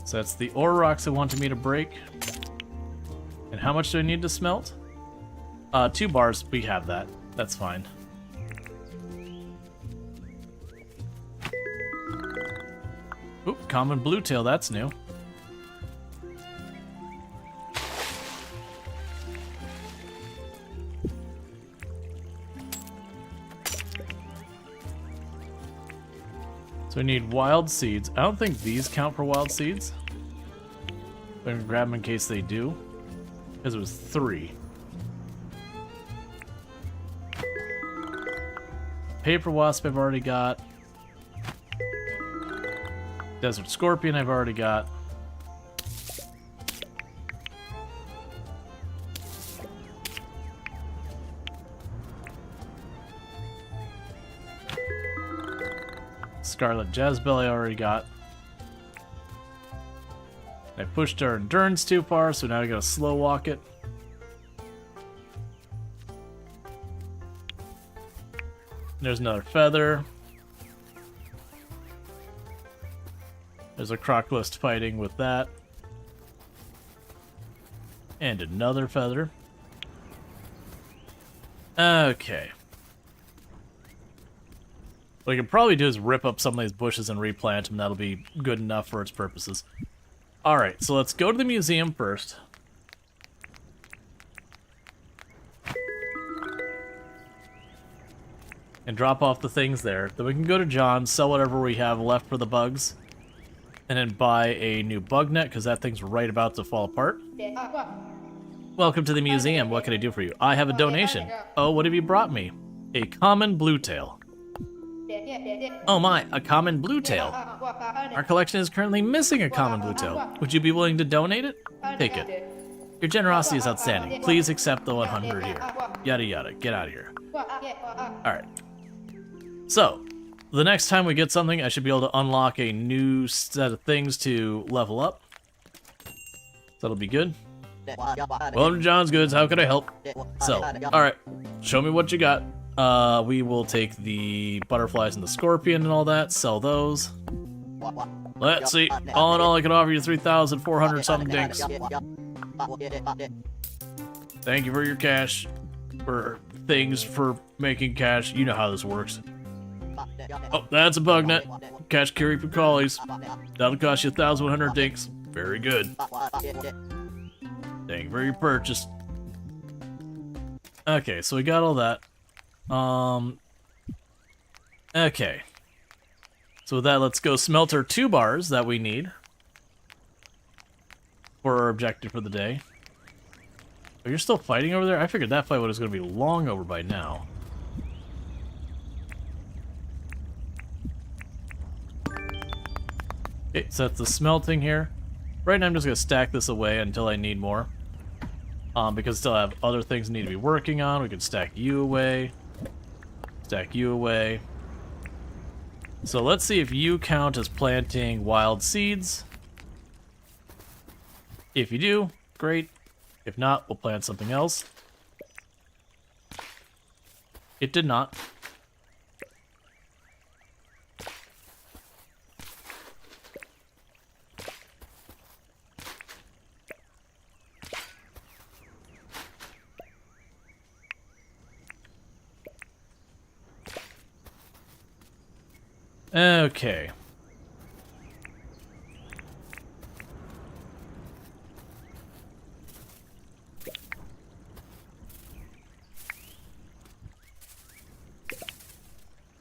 So that's the ore rocks it wanted me to break. And how much do I need to smelt? 2 bars, we have that. That's fine. Oop, common bluetail, that's new. So we need wild seeds. I don't think these count for wild seeds. But I'm gonna grab them in case they do. Because it was 3. Paper wasp I've already got. Desert scorpion I've already got. Scarlet Jazzbell I already got. I pushed our endurance too far, so now I gotta slow walk it. There's another feather. There's a croclist fighting with that. And another feather. Okay. What I can probably do is rip up some of these bushes and replant them. That'll be good enough for its purposes. Alright, so let's go to the museum first. And drop off the things there. Then we can go to John's, sell whatever we have left for the bugs. And then buy a new bug net, because that thing's right about to fall apart. Welcome to the museum. What can I do for you? I have a donation. Oh, what have you brought me? A common bluetail. Oh my, a common bluetail. Our collection is currently missing a common bluetail. Would you be willing to donate it? Take it. Your generosity is outstanding. Please accept the 100 here. Yada yada. Get out of here. Alright. So, the next time we get something, I should be able to unlock a new set of things to level up. That'll be good. Welcome to John's Goods. How can I help? So, alright. Show me what you got. We will take the butterflies and the scorpion and all that, sell those. Let's see. All in all, I can offer you 3,400 something dinks. Thank you for your cash. For things for making cash. You know how this works. Oh, that's a bug net. Catch creepy crawlies. That'll cost you 1,100 dinks. Very good. Thank you for your purchase. Okay, so we got all that. Okay. So with that, let's go smelt our 2 bars that we need for our objective for the day. Oh, you're still fighting over there? I figured that fight was going to be long over by now. Okay, so that's the smelting here. Right now I'm just going to stack this away until I need more. Because I still have other things I need to be working on. We can stack you away. Stack you away. So let's see if you count as planting wild seeds. If you do, great. If not, we'll plant something else. It did not. Okay.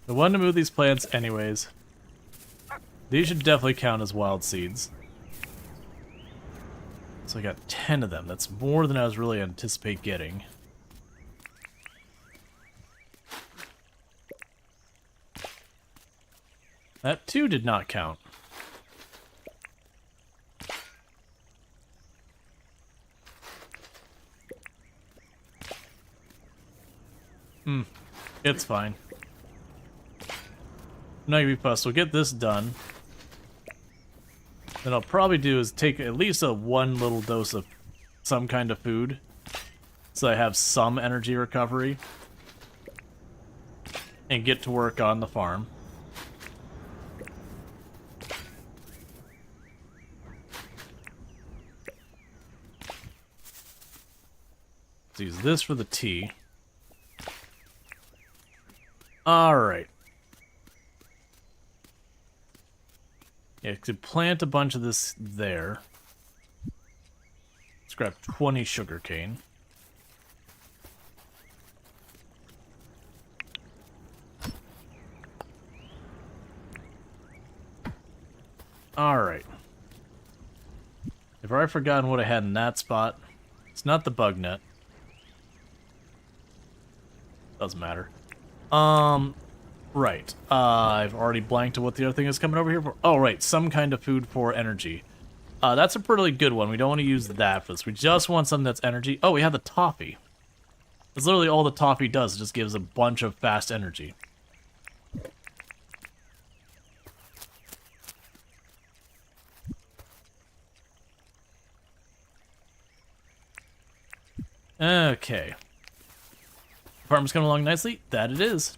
I wanted to move these plants anyways. These should definitely count as wild seeds. So I got 10 of them. That's more than I was really anticipate getting. That too did not count. It's fine. I'm not gonna be fussed. We'll get this done. Then I'll probably do is take at least one little dose of some kind of food, so I have some energy recovery, and get to work on the farm. Let's use this for the tea. Alright. Yeah, to plant a bunch of this there. Let's grab 20 sugarcane. Alright. I've already forgotten what I had in that spot. It's not the bug net. Doesn't matter. Right. I've already blanked to what the other thing is coming over here for. Oh, right. Some kind of food for energy. That's a pretty good one. We don't want to use that for this. We just want something that's energy. Oh, we have the toffee. That's literally all the toffee does. It just gives a bunch of fast energy. Okay. Farm's coming along nicely. That it is.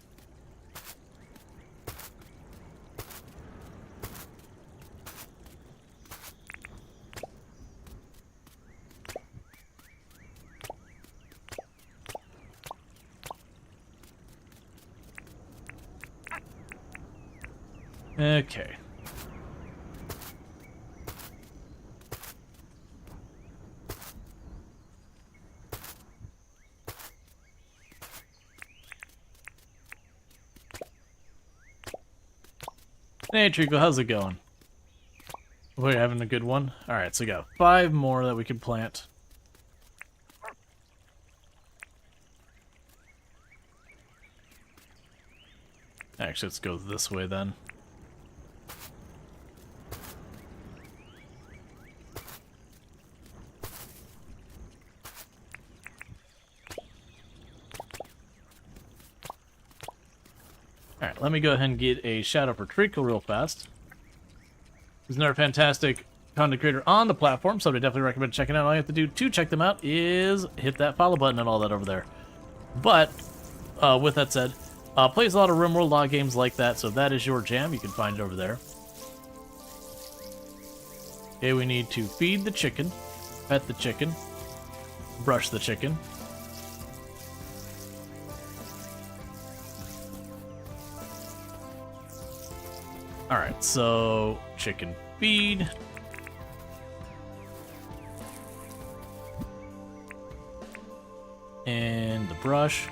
Okay. Hey Trico, how's it going? We're having a good one? Alright, so we got 5 more that we can plant. Actually, let's go this way then. Alright, let me go ahead and get a shout out for Treacle real fast. He's another fantastic content creator on the platform, so I definitely recommend checking out. All you have to do to check them out is hit that follow button and all that over there. But, with that said, plays a lot of RimWorld, a lot of games like that, so if that is your jam, you can find it over there. Okay, we need to feed the chicken, pet the chicken, brush the chicken. Alright, so chicken feed. And the brush.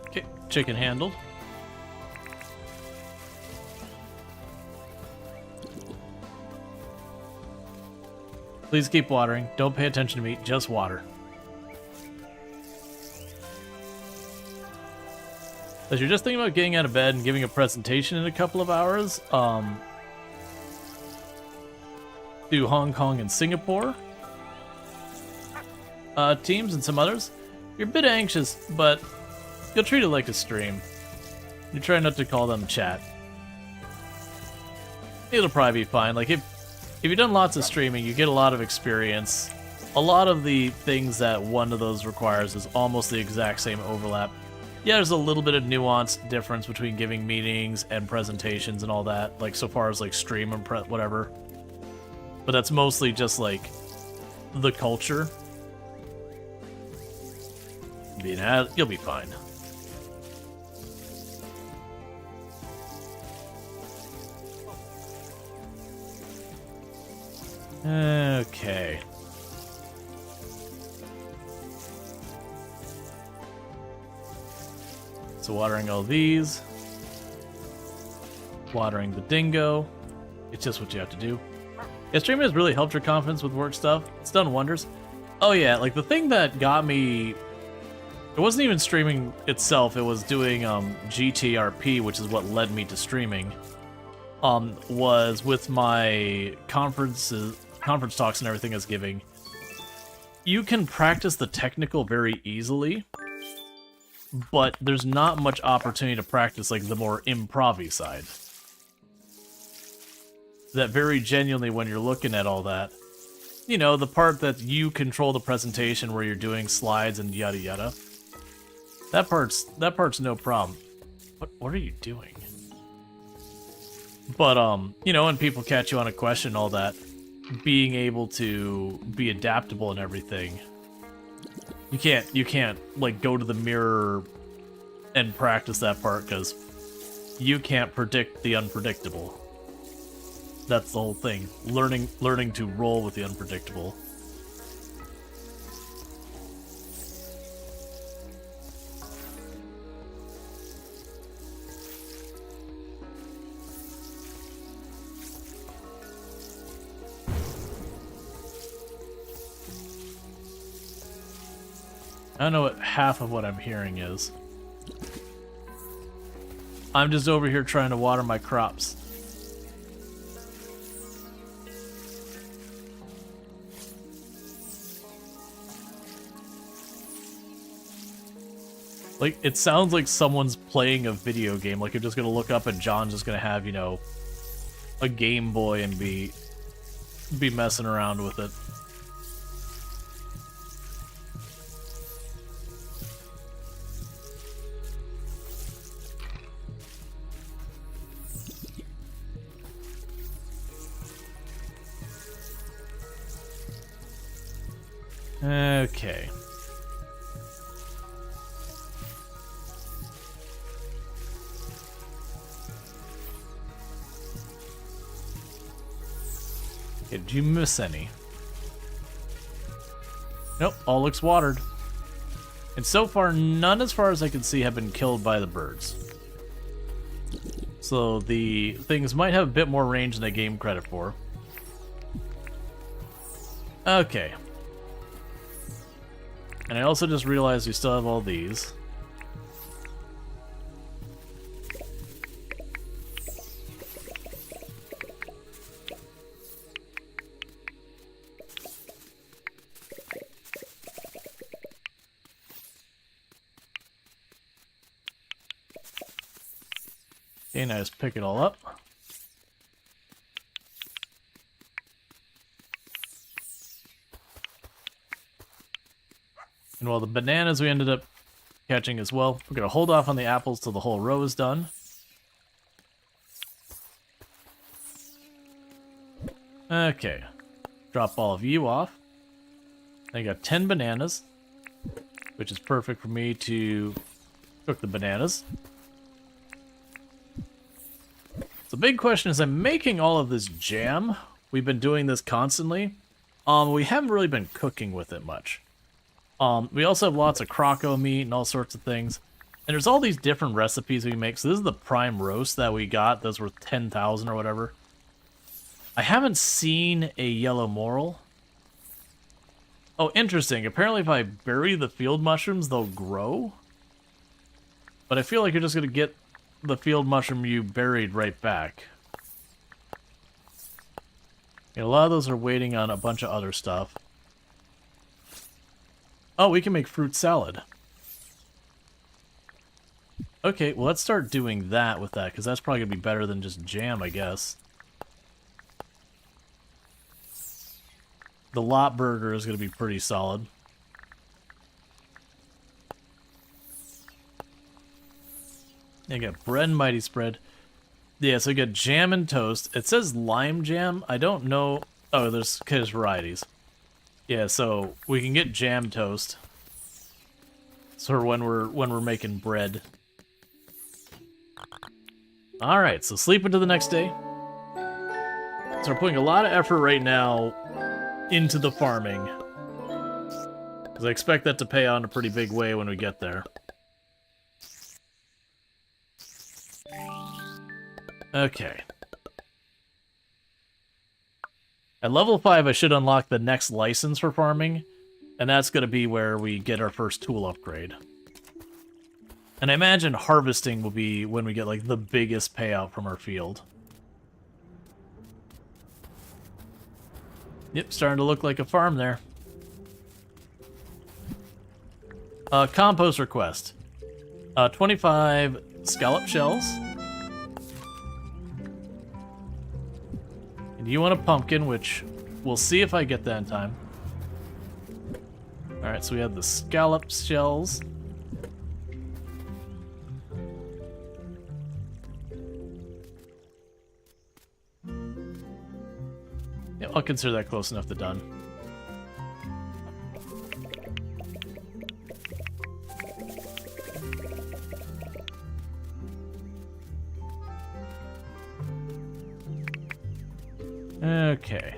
Okay, chicken handled. Please keep watering. Don't pay attention to me, just water. If you're just thinking about getting out of bed and giving a presentation in a couple of hours, to Hong Kong and Singapore teams and some others, you're a bit anxious, but you'll treat it like a stream. You try not to call them chat. It'll probably be fine. Like, if if you've done lots of streaming, you get a lot of experience. A lot of the things that one of those requires is almost the exact same overlap. Yeah, there's a little bit of nuanced difference between giving meetings and presentations and all that, like so far as like stream and whatever. But that's mostly just like the culture. You'll be fine. Okay. So watering all these. Watering the dingo. It's just what you have to do. Yeah, streaming has really helped your confidence with work stuff. It's done wonders. Oh yeah, like the thing that got me... It wasn't even streaming itself, it was doing GTRP, which is what led me to streaming. Was with my conference talks and everything I was giving. You can practice the technical very easily, but there's not much opportunity to practice like the more improv-y side. That very genuinely, when you're looking at all that, you know, the part that you control the presentation where you're doing slides and yada yada, that part's no problem. What are you doing? But you know, when people catch you on a question, all that, being able to be adaptable and everything, you can't like go to the mirror and practice that part because you can't predict the unpredictable. That's the whole thing. Learning to roll with the unpredictable. I don't know what half of what I'm hearing is. I'm just over here trying to water my crops. Like, it sounds like someone's playing a video game. Like, you're just gonna look up and John's just gonna have, you know, a Game Boy and be messing around with it. Okay. Did you miss any? Nope, all looks watered. And so far, none as far as I can see have been killed by the birds. So the things might have a bit more range than I gave them credit for. Okay. And I also just realized we still have all these. Okay, now just pick it all up. And while the bananas we ended up catching as well, we're going to hold off on the apples till the whole row is done. Okay. Drop all of you off. I got 10 bananas, which is perfect for me to cook the bananas. The big question is, I'm making all of this jam. We've been doing this constantly. We haven't really been cooking with it much. We also have lots of croco meat and all sorts of things. And there's all these different recipes we make. So this is the prime roast that we got. Those were 10,000 or whatever. I haven't seen a yellow morel. Oh, interesting. Apparently if I bury the field mushrooms, they'll grow. But I feel like you're just going to get the field mushroom you buried right back. And a lot of those are waiting on a bunch of other stuff. Oh, we can make fruit salad. Okay, well let's start doing that with that, because that's probably going to be better than just jam, I guess. the lot burger is going to be pretty solid. I got bread and mighty spread. Yeah, so I got jam and toast. It says lime jam. I don't know. Oh, there's varieties. Yeah, so we can get jam toast. So when we're making bread. All right, so sleep into the next day. So we're putting a lot of effort right now into the farming, because I expect that to pay out in a pretty big way when we get there. Okay. At level 5, I should unlock the next license for farming, and that's going to be where we get our first tool upgrade. And I imagine harvesting will be when we get, like, the biggest payout from our field. Yep, starting to look like a farm there. Compost request. 25 scallop shells. And you want a pumpkin, which we'll see if I get that in time. Alright, so we have the scallop shells. Yeah, I'll consider that close enough to done. Okay.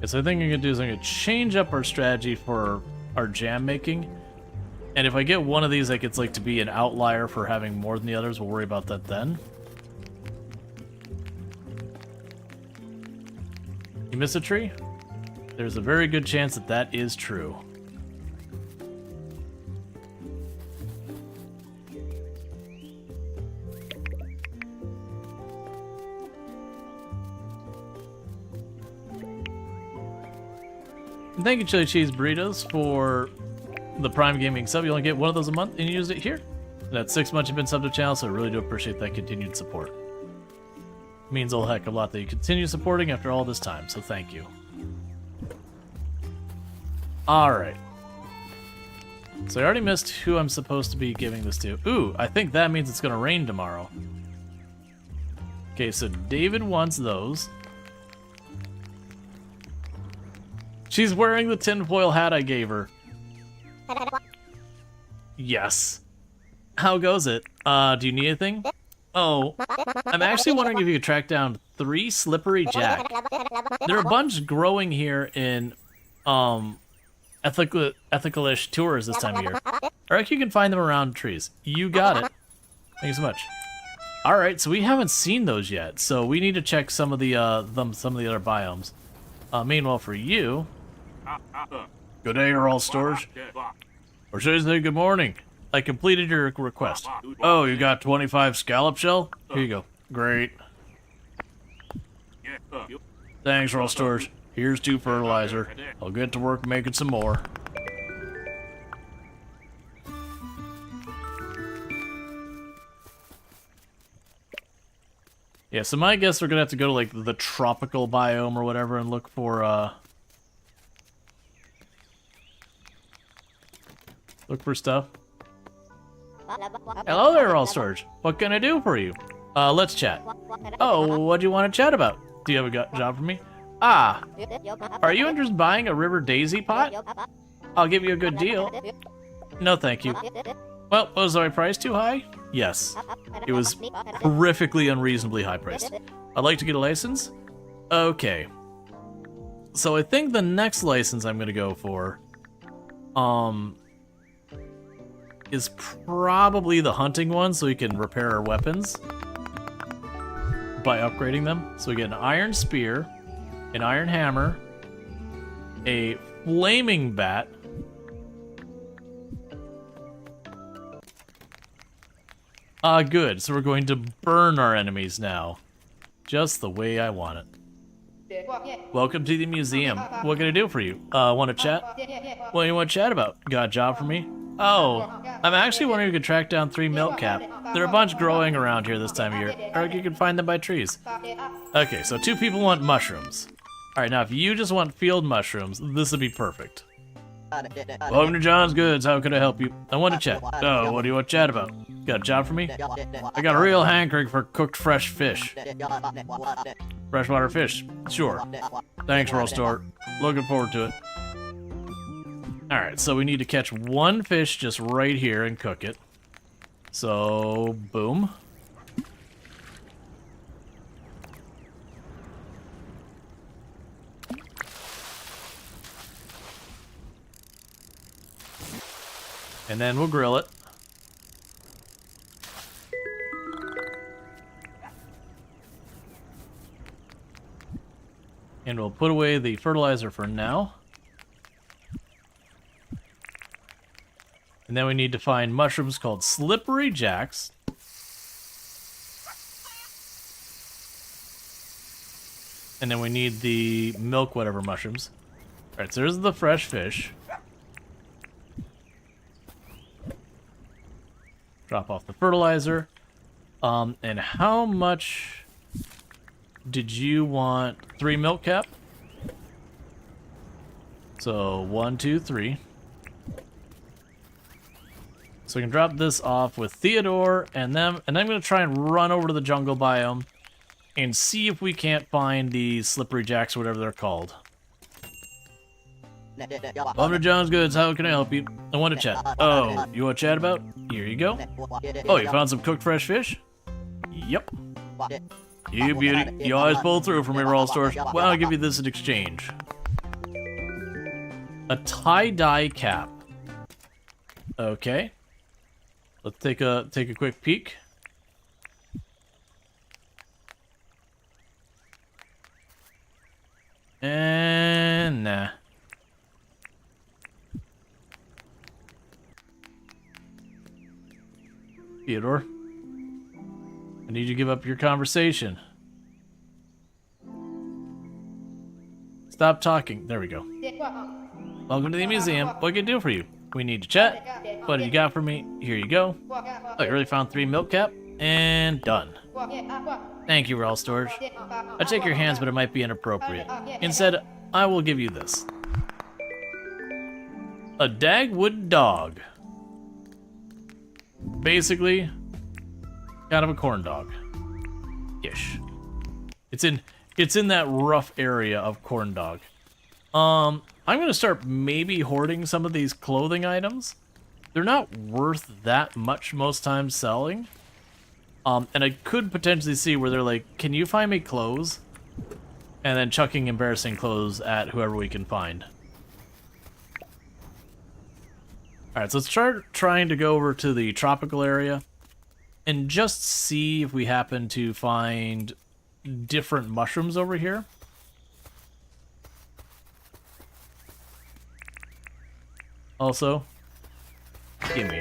So I think I'm gonna do is I'm gonna change up our strategy for our jam making. And if I get one of these that gets like to be an outlier for having more than the others, we'll worry about that then. You miss a tree? There's a very good chance that that is true. And thank you, Chili Cheese Burritos, for the Prime Gaming sub. You only get one of those a month, and you use it here. And that's 6 months you've been subbed to the channel, so I really do appreciate that continued support. It means a whole heck of a lot that you continue supporting after all this time, so thank you. Alright. So I already missed who I'm supposed to be giving this to. Ooh, I think that means it's going to rain tomorrow. Okay, so David wants those. She's wearing the tinfoil hat I gave her. Yes. How goes it? Do you need anything? Oh, I'm actually wondering if you could track down 3 slippery jack. There are a bunch growing here in, ethical-ish tours this time of year. Or you can find them around trees. You got it. Thank you so much. Alright, so we haven't seen those yet, so we need to check some of the other biomes. Meanwhile, for you... Good day, Rual, Storge. Or should I say good morning? I completed your request. Oh, you got 25 scallop shell? Here you go. Great. Thanks, Rual, Storge. Here's 2 fertilizer. I'll get to work making some more. Yeah, so my guess we're gonna have to go to, like, the tropical biome or whatever and look for, stuff. Hello there, Rual Storge. What can I do for you? Let's chat. Oh, what do you want to chat about? Do you have a job for me? Ah, are you interested in buying a river daisy pot? I'll give you a good deal. No, thank you. Well, was my price too high? Yes. It was horrifically unreasonably high priced. I'd like to get a license? Okay. So I think the next license I'm gonna go for, is probably the hunting one, so we can repair our weapons by upgrading them. So we get an iron spear, an iron hammer, a flaming bat, good. So we're going to burn our enemies now, just the way I want it. Welcome to the museum. What can I do for you? Want to chat? What do you want to chat about? Got a job for me? Oh, I'm actually wondering if you could track down 3 milk cap. There are a bunch growing around here this time of year, or you can find them by trees. Okay, so 2 people want mushrooms. Alright, now if you just want field mushrooms, this would be perfect. Welcome to John's Goods, how can I help you? I want to chat. Oh, what do you want to chat about? Got a job for me? I got a real hankering for cooked fresh fish. Freshwater fish, sure. Thanks, Rual Store. Looking forward to it. Alright, so we need to catch 1 fish just right here and cook it. So, boom. And then we'll grill it. And we'll put away the fertilizer for now. And then we need to find mushrooms called slippery jacks. And then we need the milk whatever mushrooms. Alright, so there's the fresh fish. Drop off the fertilizer. And how much did you want? 3 milk cap? So 1, 2, 3. So we can drop this off with Theodore and them, and I'm gonna try and run over to the jungle biome and see if we can't find the slippery jacks or whatever they're called. Welcome to John's Goods, how can I help you? I want to chat. Oh, you want to chat about? Here you go. Oh, you found some cooked fresh fish? Yep. You beauty, you always pull through for me, Rual Storge. Well, I'll give you this in exchange. A tie-dye cap. Okay. Let's take a quick peek. And nah. Theodore, I need you to give up your conversation. Stop talking. There we go. Welcome to the museum. What can I do for you? We need to chat. What do you got for me? Here you go. Oh, you already found 3 milk cap? And done. Thank you, Rual Storge. I'll take your hands, but it might be inappropriate. Instead, I will give you this. A Dagwood dog. Basically, kind of a corn dog. Ish. It's in that rough area of corn dog. I'm gonna start maybe hoarding some of these clothing items. They're not worth that much most times selling. And I could potentially see where they're like, can you find me clothes? And then chucking embarrassing clothes at whoever we can find. Alright, so let's start trying to go over to the tropical area and just see if we happen to find different mushrooms over here. Also, gimme.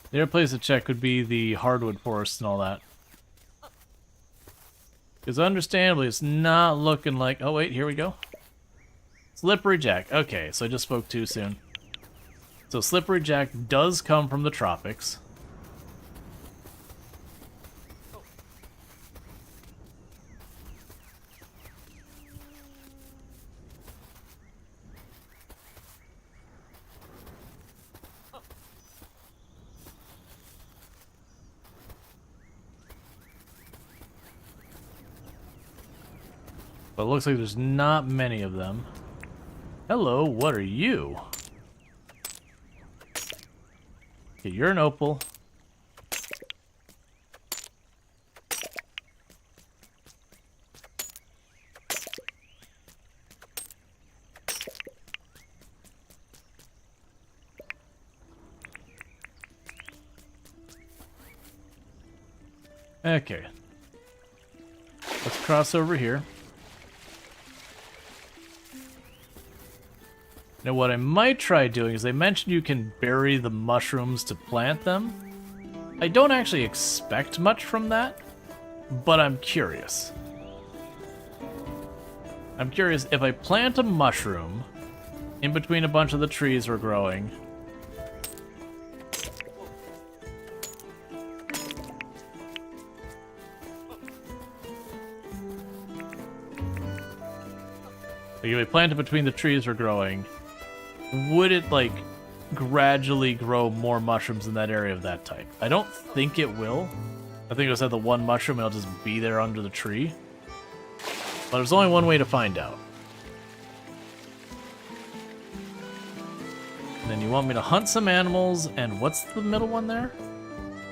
The other place to check would be the hardwood forest and all that. Because understandably, it's not looking like... Oh, wait, here we go. Slippery Jack. Okay, so I just spoke too soon. So Slippery Jack does come from the tropics. But it looks like there's not many of them. Hello, what are you? Okay, you're an opal. Okay. Let's cross over here. Now what I might try doing is they mentioned you can bury the mushrooms to plant them. I don't actually expect much from that, but I'm curious. I'm curious if I plant a mushroom in between a bunch of the trees we're growing. Like if I plant it between the trees we're growing, would it, like, gradually grow more mushrooms in that area of that type? I don't think it will. I think it'll just have the one mushroom and it'll just be there under the tree. But there's only one way to find out. And then you want me to hunt some animals, and what's the middle one there?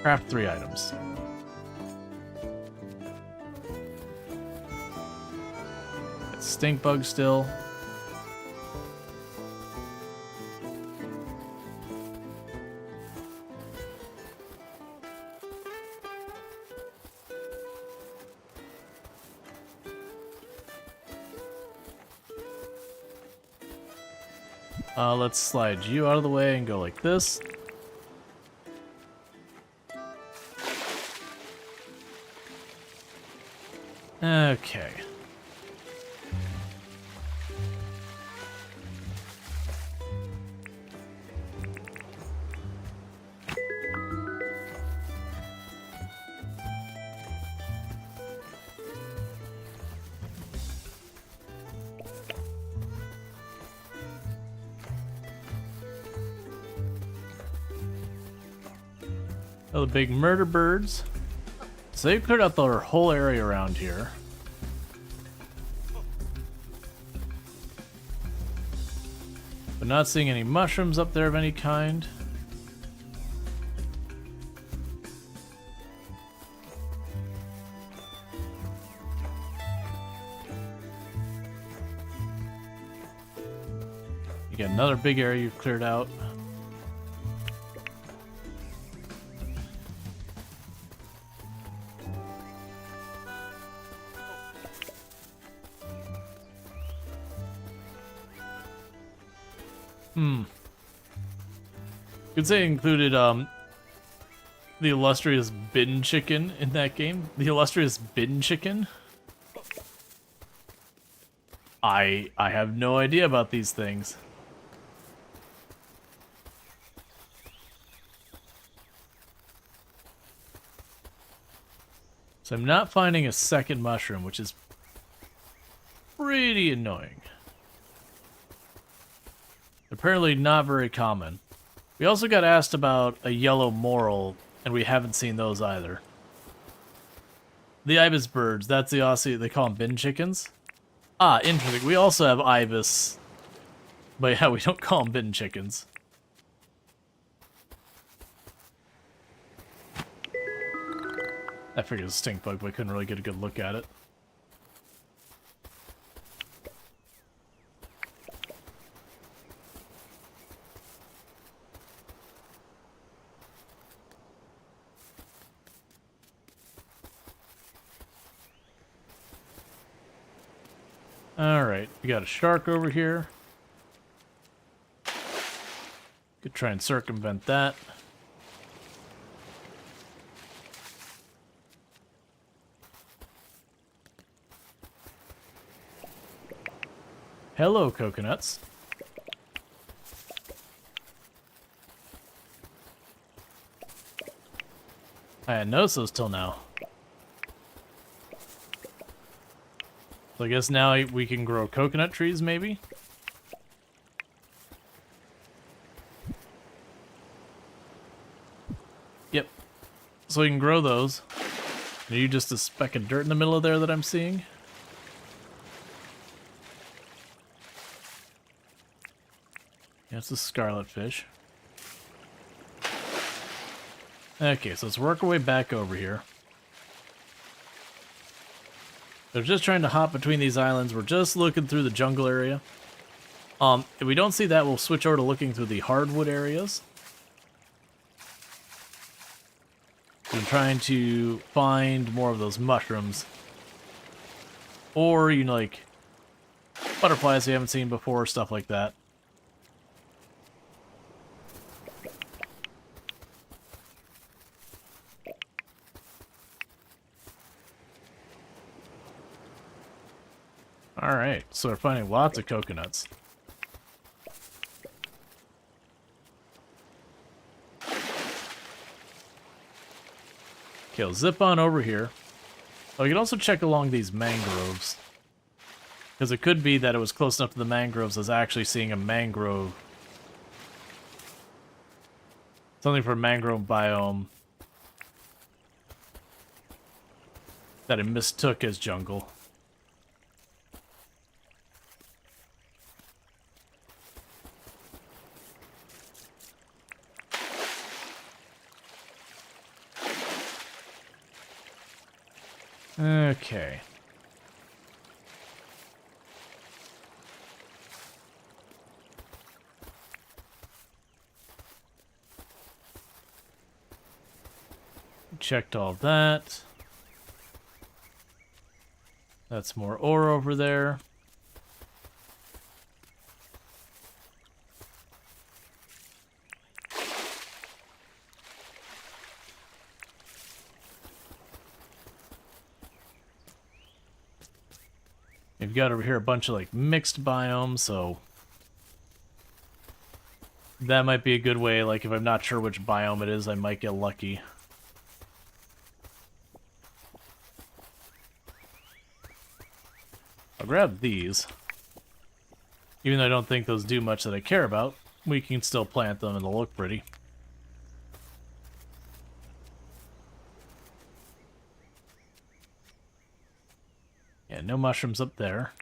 Craft 3 items. It's stink bug still. Let's slide you out of the way and go like this. Okay. Oh, the big murder birds. So they've cleared out their whole area around here. But not seeing any mushrooms up there of any kind. You got another big area you've cleared out. Could say it included the illustrious bin chicken in that game. The illustrious bin chicken. I have no idea about these things. So I'm not finding a second mushroom, which is pretty annoying. Apparently not very common. We also got asked about a yellow moral, and we haven't seen those either. The ibis birds, that's the Aussie, they call them bin chickens. Ah, interesting. We also have ibis, but yeah, we don't call them bin chickens. I figured it was a stink bug, but I couldn't really get a good look at it. Alright, we got a shark over here. Could try and circumvent that. Hello, coconuts. I hadn't noticed those till now. So I guess now we can grow coconut trees, maybe? Yep. So we can grow those. Are you just a speck of dirt in the middle of there that I'm seeing? Yeah, it's a scarlet fish. Okay, so let's work our way back over here. They're just trying to hop between these islands. We're just looking through the jungle area. If we don't see that, we'll switch over to looking through the hardwood areas. I'm trying to find more of those mushrooms. Or, you know, like, butterflies we haven't seen before, stuff like that. Alright, so we're finding lots of coconuts. Okay, I'll zip on over here. Oh, you can also check along these mangroves. Because it could be that it was close enough to the mangroves as actually seeing a mangrove. Something for a mangrove biome that I mistook as jungle. Okay. Checked all that. That's more ore over there. We've got over here a bunch of like mixed biomes, so that might be a good way. Like if I'm not sure which biome it is, I might get lucky. I'll grab these. Even though I don't think those do much that I care about, we can still plant them and they'll look pretty. Yeah, no mushrooms up there.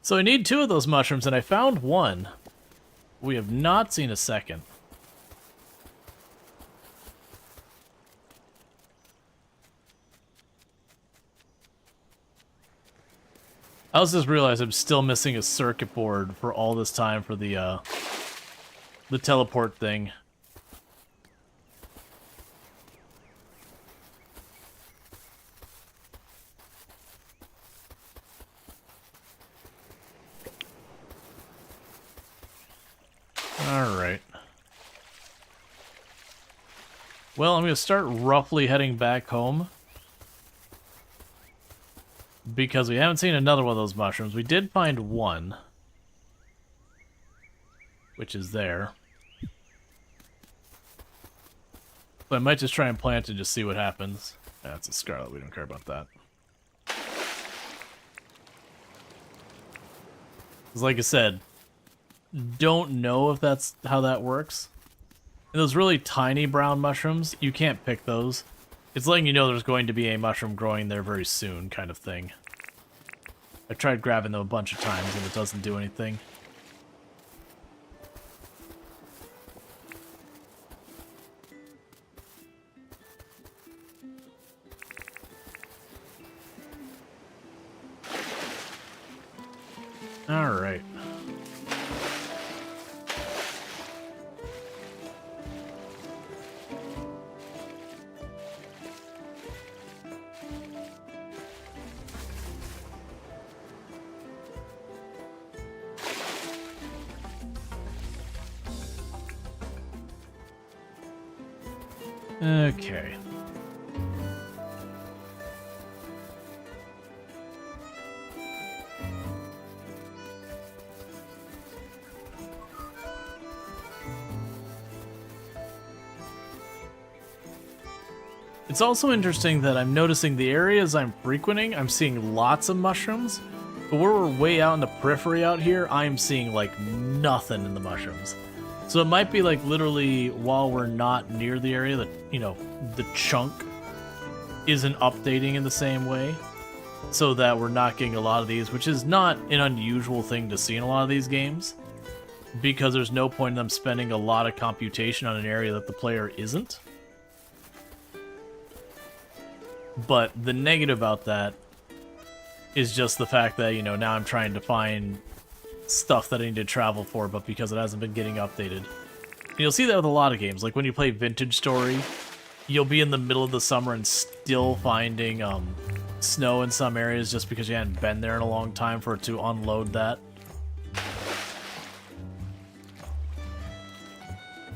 So I need 2 of those mushrooms, and I found one. We have not seen a second. I also just realized I'm still missing a circuit board for all this time for the teleport thing. Alright. Well, I'm going to start roughly heading back home. Because we haven't seen another one of those mushrooms. We did find one. Which is there. So I might just try and plant and just see what happens. That's a scarlet, we don't care about that. Because like I said, don't know if that's how that works. And those really tiny brown mushrooms, you can't pick those. It's letting you know there's going to be a mushroom growing there very soon, kind of thing. I tried grabbing them a bunch of times and it doesn't do anything. Alright. Okay. It's also interesting that I'm noticing the areas I'm frequenting, I'm seeing lots of mushrooms, but where we're way out in the periphery out here, I'm seeing like nothing in the mushrooms. So it might be like literally while we're not near the area that, you know, the chunk isn't updating in the same way. so that we're not getting a lot of these, which is not an unusual thing to see in a lot of these games, because there's no point in them spending a lot of computation on an area that the player isn't. But the negative about that is just the fact that, you know, now I'm trying to find stuff that I need to travel for, but because it hasn't been getting updated. And you'll see that with a lot of games. Like when you play Vintage Story, you'll be in the middle of the summer and still finding snow in some areas just because you hadn't been there in a long time for it to unload that.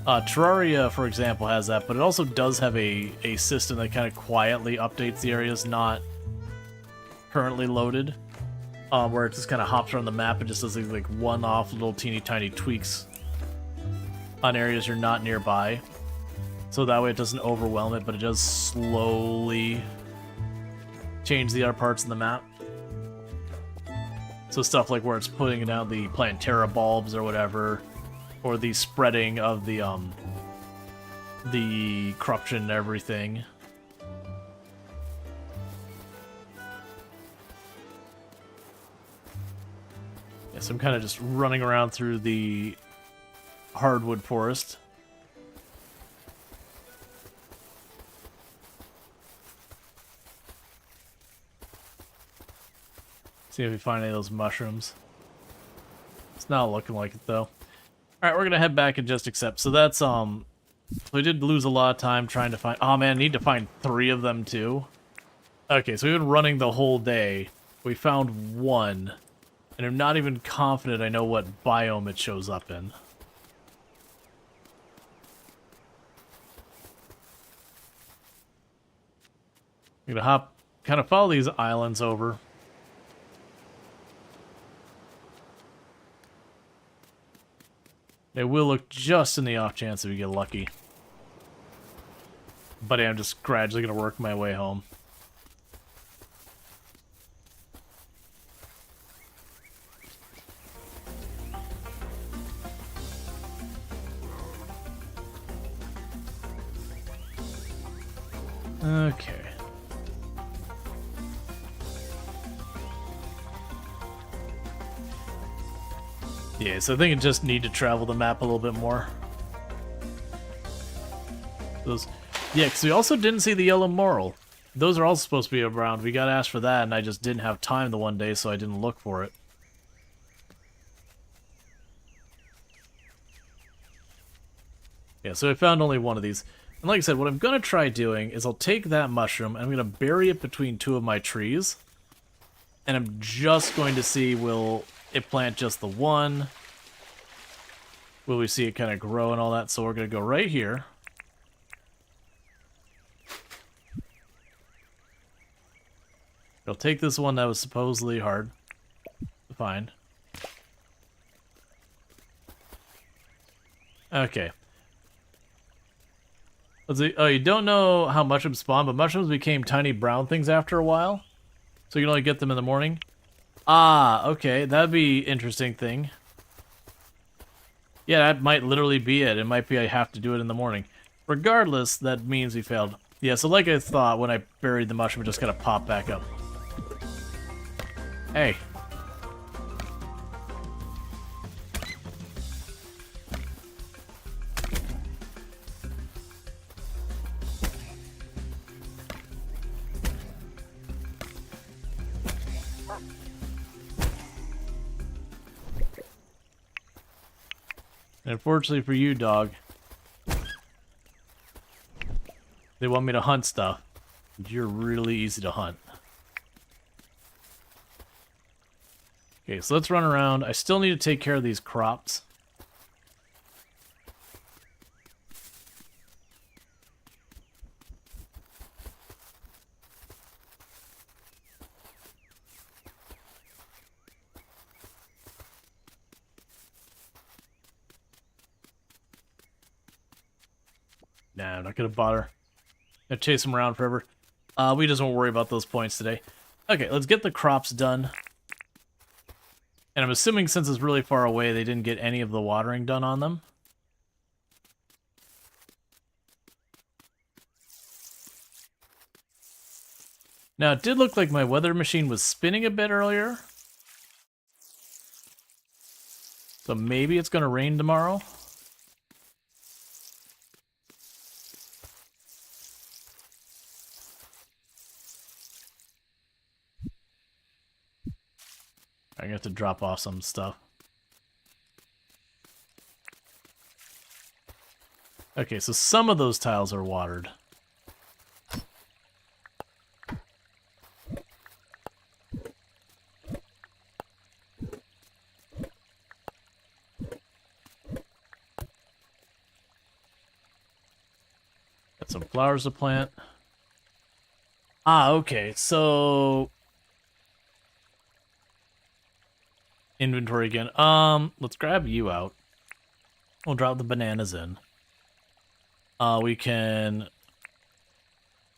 Terraria, for example, has that, but it also does have a system that kind of quietly updates the areas not currently loaded, where it just kind of hops around the map and just does like one-off little teeny tiny tweaks on areas you're not nearby. So that way it doesn't overwhelm it, but it does slowly change the other parts of the map. So stuff like where it's putting out the Plantera bulbs or whatever, or the spreading of the corruption and everything. Yes, I'm kind of just running around through the hardwood forest. See if we find any of those mushrooms. It's not looking like it though. Alright, we're gonna head back and just accept. So that's we did lose a lot of time trying to find, oh man, I need to find 3 of them too. Okay, so we've been running the whole day. We found 1. And I'm not even confident I know what biome it shows up in. I'm gonna kind of follow these islands over. They will look just in the off chance that we get lucky. But I'm just gradually gonna work my way home. Okay. Yeah, so I think I just need to travel the map a little bit more. Yeah, because we also didn't see the yellow moral. Those are also supposed to be around. We got asked for that, and I just didn't have time the one day, so I didn't look for it. Yeah, so I found only one of these. And like I said, what I'm going to try doing is I'll take that mushroom, and I'm going to bury it between 2 of my trees. And I'm just going to see, will it plant just the one? Will we see it kind of grow and all that? So we're going to go right here. I'll take this one that was supposedly hard to find. Okay. Let's see. Oh, you don't know how mushrooms spawn, but mushrooms became tiny brown things after a while. So you can only get them in the morning. Ah, okay. That'd be an interesting thing. Yeah, that might literally be it. It might be I have to do it in the morning. Regardless, that means we failed. Yeah, so like I thought, when I buried the mushroom, it just kind of popped back up. Hey. And unfortunately for you, dog, they want me to hunt stuff. You're really easy to hunt. Okay, so let's run around. I still need to take care of these crops. Nah, I'm not gonna bother. Gonna chase them around forever. We just won't worry about those points today. Okay, let's get the crops done. And I'm assuming since it's really far away, they didn't get any of the watering done on them. Now, it did look like my weather machine was spinning a bit earlier. So maybe it's going to rain tomorrow. I'm going to have to drop off some stuff. Okay, so some of those tiles are watered. Got some flowers to plant. Ah, okay, so... Inventory again. Let's grab you out. We'll drop the bananas in. We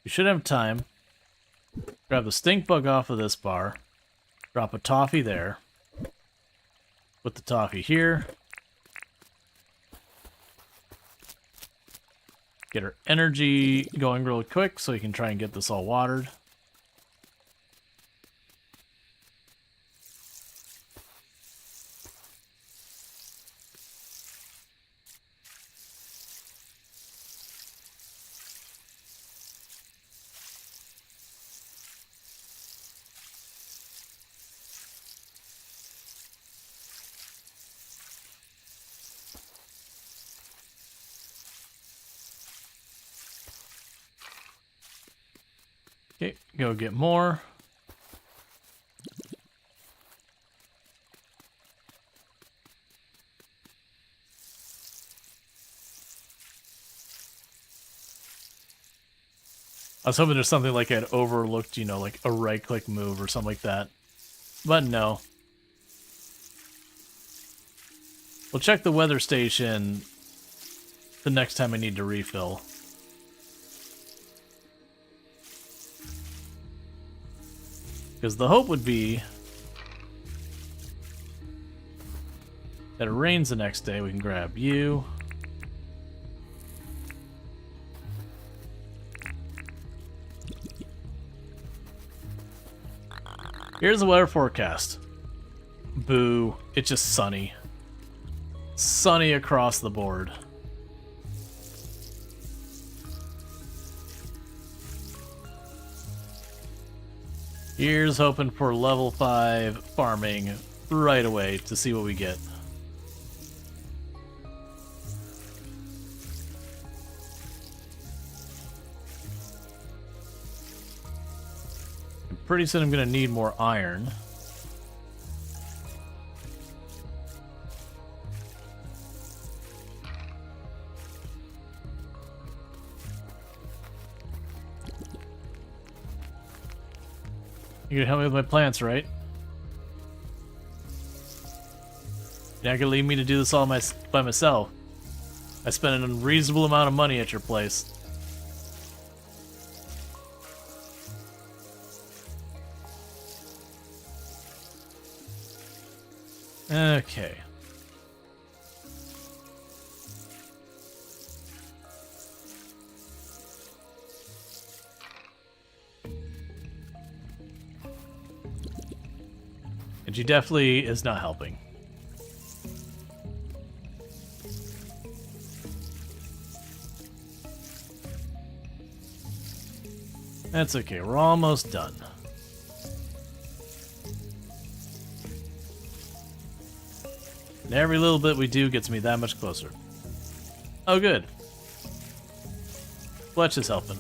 should have time. Grab the stink bug off of this bar. Drop a toffee there. Put the toffee here. Get our energy going really quick so we can try and get this all watered. Okay, go get more. I was hoping there's something like I'd overlooked, you know, like a right-click move or something like that. But no. We'll check the weather station the next time I need to refill. Because the hope would be that it rains the next day. We can grab you. Here's the weather forecast. Boo. It's just sunny. Sunny across the board. Here's hoping for level 5 farming right away to see what we get. And pretty soon I'm going to need more iron. You're gonna help me with my plants, right? You're not gonna leave me to do this all by myself. I spent an unreasonable amount of money at your place. Okay. And she definitely is not helping. That's okay, we're almost done. And every little bit we do gets me that much closer. Oh, good. Fletch is helping.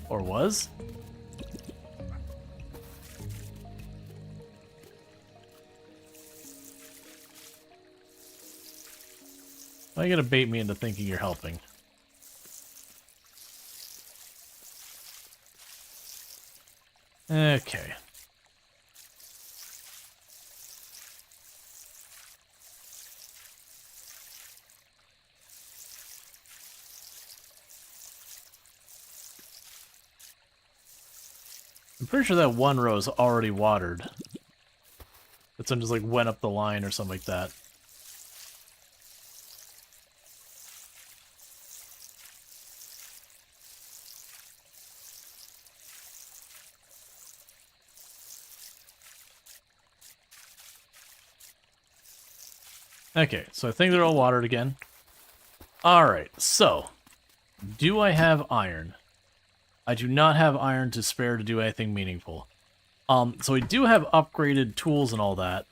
Or was? Why are you gonna bait me into thinking you're helping? Okay. I'm pretty sure that one row is already watered. That someone just like went up the line or something like that. Okay, so I think they're all watered again. Alright, so, do I have iron? I do not have iron to spare to do anything meaningful. So we do have upgraded tools and all that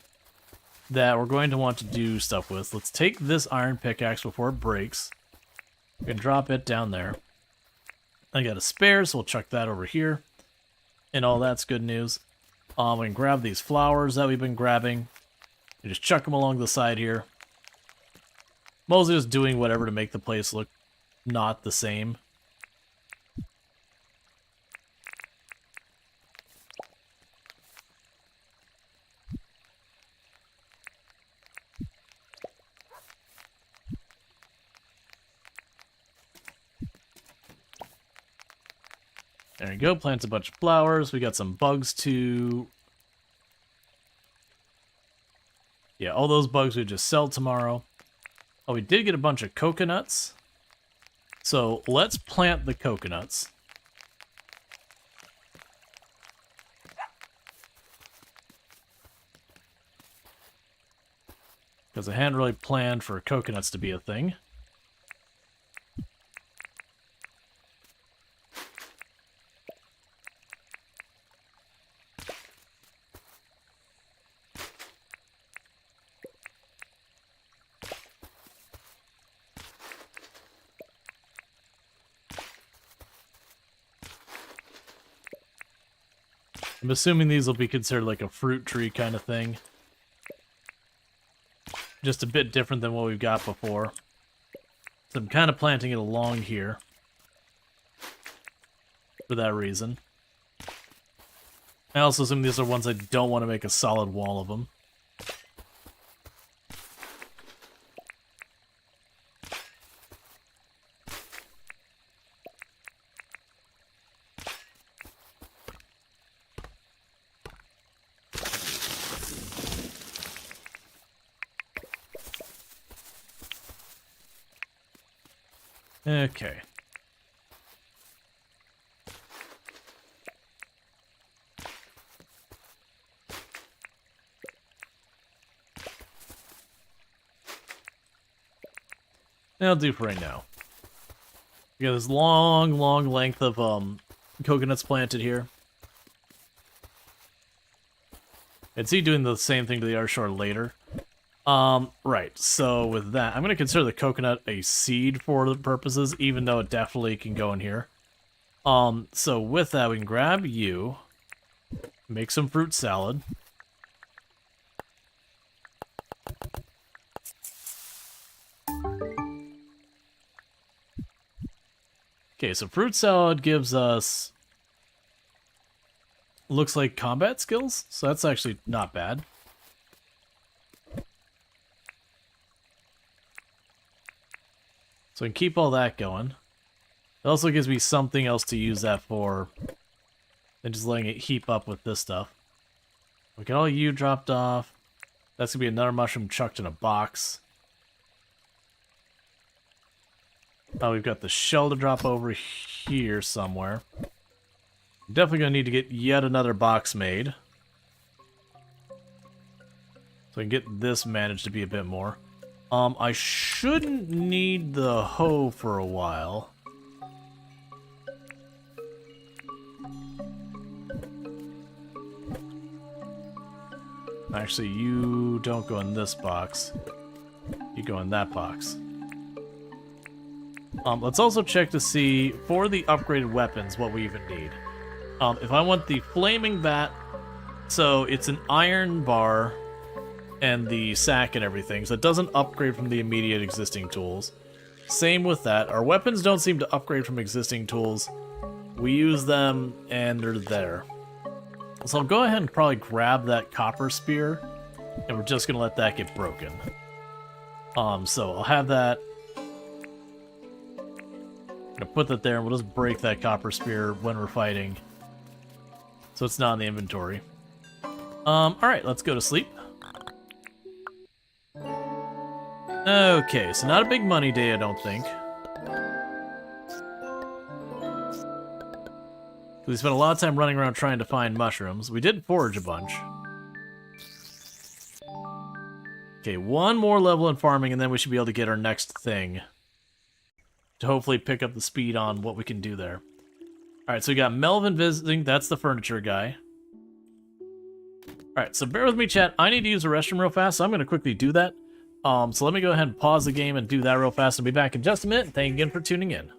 we're going to want to do stuff with. Let's take this iron pickaxe before it breaks. We can drop it down there. I got a spare, so we'll chuck that over here. And all that's good news. We can grab these flowers that we've been grabbing. We just chuck them along the side here. Mostly just doing whatever to make the place look not the same. There you go, plants a bunch of flowers. We got some bugs to... Yeah, all those bugs we just sell tomorrow. Oh, we did get a bunch of coconuts. So let's plant the coconuts. Because I hadn't really planned for coconuts to be a thing. I'm assuming these will be considered like a fruit tree kind of thing. Just a bit different than what we've got before. So I'm kind of planting it along here. For that reason. I also assume these are ones I don't want to make a solid wall of them. Okay. That'll do for right now. We got this long length of coconuts planted here. And see doing the same thing to the Arshore later. Right, so with that, I'm going to consider the coconut a seed for the purposes, even though it definitely can go in here. So with that, we can grab you, make some fruit salad. Okay, so fruit salad gives us, looks like combat skills, so that's actually not bad. So I can keep all that going. It also gives me something else to use that for than just letting it heap up with this stuff. We got all you dropped off. That's going to be another mushroom chucked in a box. Oh, we've got the shell to drop over here somewhere. Definitely going to need to get yet another box made. So I can get this managed to be a bit more. I shouldn't need the hoe for a while. Actually, you don't go in this box. You go in that box. Let's also check to see, for the upgraded weapons, what we even need. If I want the flaming bat, so it's an iron bar and the sack and everything, so it doesn't upgrade from the immediate existing tools. Same with that. Our weapons don't seem to upgrade from existing tools. We use them, and they're there. So I'll go ahead and probably grab that copper spear, and we're just going to let that get broken. So I'll have that. I'm going to put that there, and we'll just break that copper spear when we're fighting, so it's not in the inventory. Alright, let's go to sleep. Okay, so not a big money day, I don't think. We spent a lot of time running around trying to find mushrooms. We did forage a bunch. Okay, one more level in farming, and then we should be able to get our next thing. To hopefully pick up the speed on what we can do there. Alright, so we got Melvin visiting. That's the furniture guy. Alright, so bear with me, chat. I need to use the restroom real fast, so I'm going to quickly do that. So let me go ahead and pause the game and do that real fast. I'll be back in just a minute. Thank you again for tuning in.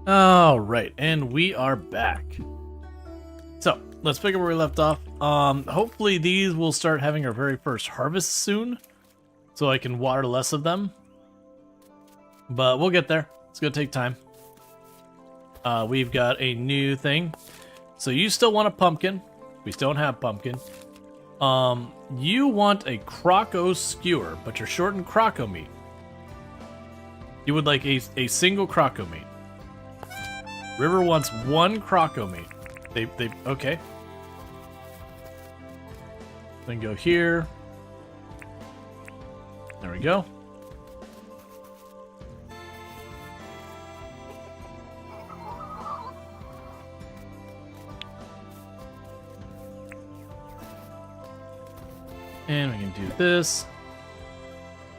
All right, and we are back. So let's pick up where we left off. Hopefully these will start having our very first harvest soon, so I can water less of them. But we'll get there. It's gonna take time. We've got a new thing. So you still want a pumpkin. We still don't have pumpkin. You want a croco skewer, but you're short in croco meat. You would like a single croco meat. River wants one croco meat. They okay. Then go here. There we go. And we can do this.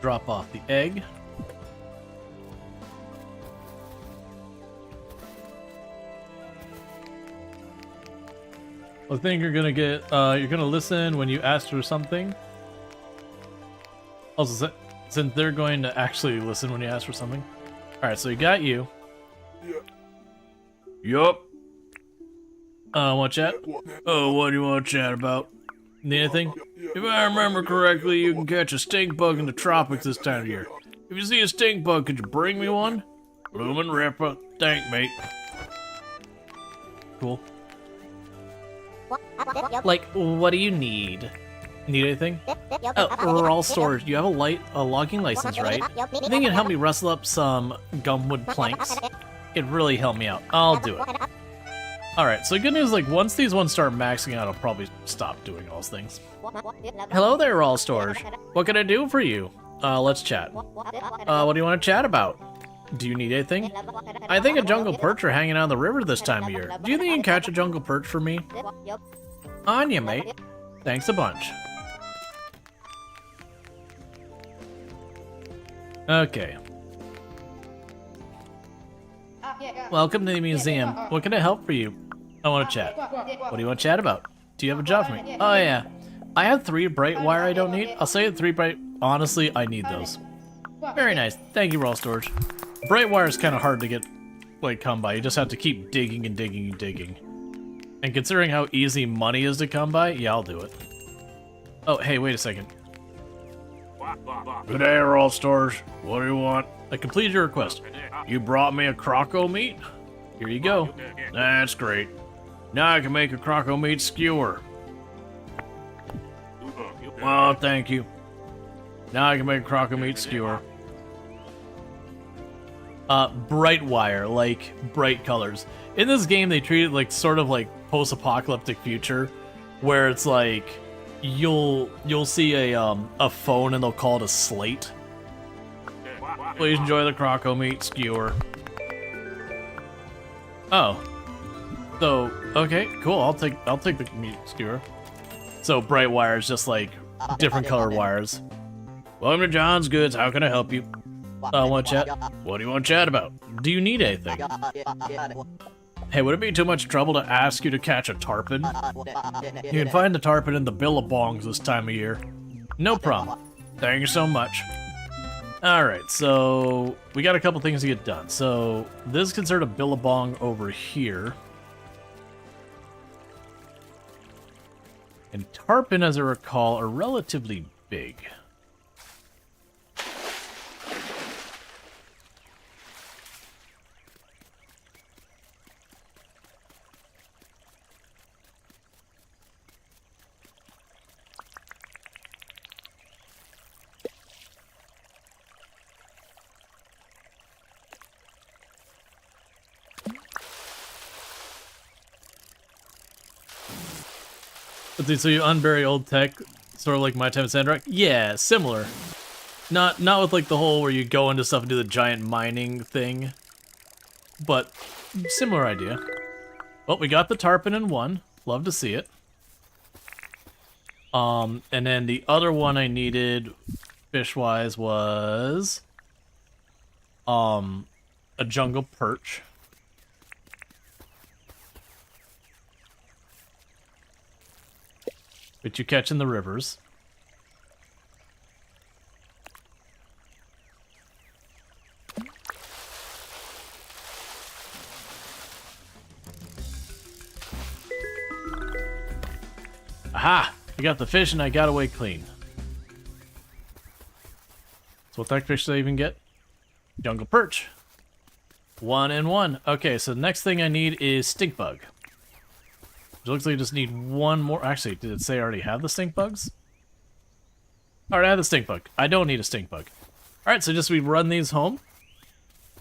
Drop off the egg. I think you're gonna get, you're gonna listen when you ask for something. Also, since they're going to actually listen when you ask for something. Alright, so we got you. Yup. Want to chat? Oh, what do you want to chat about? Need anything? If I remember correctly, you can catch a stink bug in the tropics this time of year. If you see a stink bug, could you bring me one? Bloomin' Ripper. Thank, mate. Cool. Like, what do you need? Need anything? Oh, Rual Storge. You have a logging license, right? You think you can help me rustle up some gumwood planks? It'd really help me out. I'll do it. Alright, so good news, like, once these ones start maxing out, I'll probably stop doing all those things. Hello there, Rual Storge. What can I do for you? Let's chat. What do you want to chat about? Do you need anything? I think a jungle perch are hanging out in the river this time of year. Do you think you can catch a jungle perch for me? On ya, mate. Thanks a bunch. Okay. Welcome to the museum. What can I help for you? I want to chat. What do you want to chat about? Do you have a job for me? Oh yeah. I have 3 bright wire I don't need. I'll say 3 bright... Honestly, I need those. Very nice. Thank you, Rual Storge. Bright wire is kind of hard to get, like, come by. You just have to keep digging and digging and digging. And considering how easy money is to come by, yeah, I'll do it. Oh, hey, wait a second. Good day, Rual Storge. What do you want? I completed your request. You brought me a croco meat? Here you go. That's great. Now I can make a croco meat skewer. Oh, thank you. Now I can make a croco meat skewer. Bright wire, like bright colors. In this game, they treat it like sort of like post-apocalyptic future, where it's like you'll see a phone and they'll call it a slate. Please enjoy the croco meat skewer. Oh, so okay, cool. I'll take the meat skewer. So bright wire is just like different colored wires. Welcome to John's Goods. How can I help you? Want to chat? What do you want to chat about? Do you need anything? Hey, would it be too much trouble to ask you to catch a tarpon? You can find the tarpon in the billabongs this time of year. No problem. Thank you so much. Alright, so we got a couple things to get done. So this is considered a billabong over here. And tarpon, as I recall, are relatively big. So you unbury old tech, sort of like My Time at Sandrock? Yeah, similar. Not with like the whole where you go into stuff and do the giant mining thing, but similar idea. Well, we got the tarpon in one. Love to see it. And then the other one I needed, fish-wise, was a jungle perch. Which you catch in the rivers. Aha! I got the fish and I got away clean. So what type of fish did I even get? Jungle perch. 1 and 1. Okay, so the next thing I need is stink bug. It looks like you just need one more. Actually, did it say I already have the stink bugs? Alright, I have the stink bug. I don't need a stink bug. Alright, so just we run these home.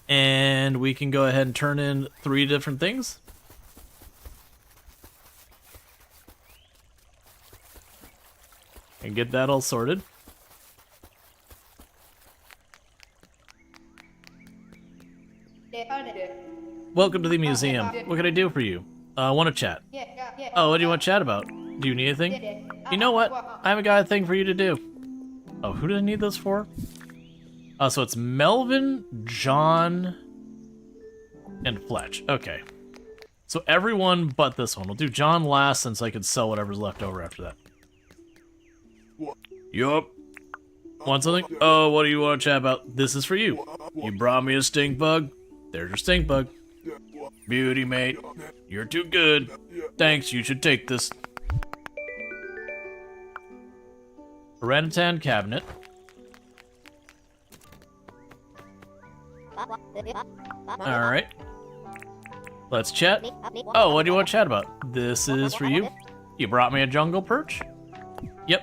And we can go ahead and turn in 3 different things. And get that all sorted. Welcome to the museum. What can I do for you? I want to chat. Oh, what do you want to chat about? Do you need anything? You know what? I haven't got a thing for you to do. Oh, who do I need this for? So it's Melvin, John, and Fletch. Okay. So everyone but this one. We'll do John last since I can sell whatever's left over after that. Yup. Want something? Oh, what do you want to chat about? This is for you. You brought me a stink bug. There's your stink bug. Beauty, mate. You're too good. Thanks, you should take this. Orangutan cabinet. Alright. Let's chat. Oh, what do you want to chat about? This is for you. You brought me a jungle perch? Yep.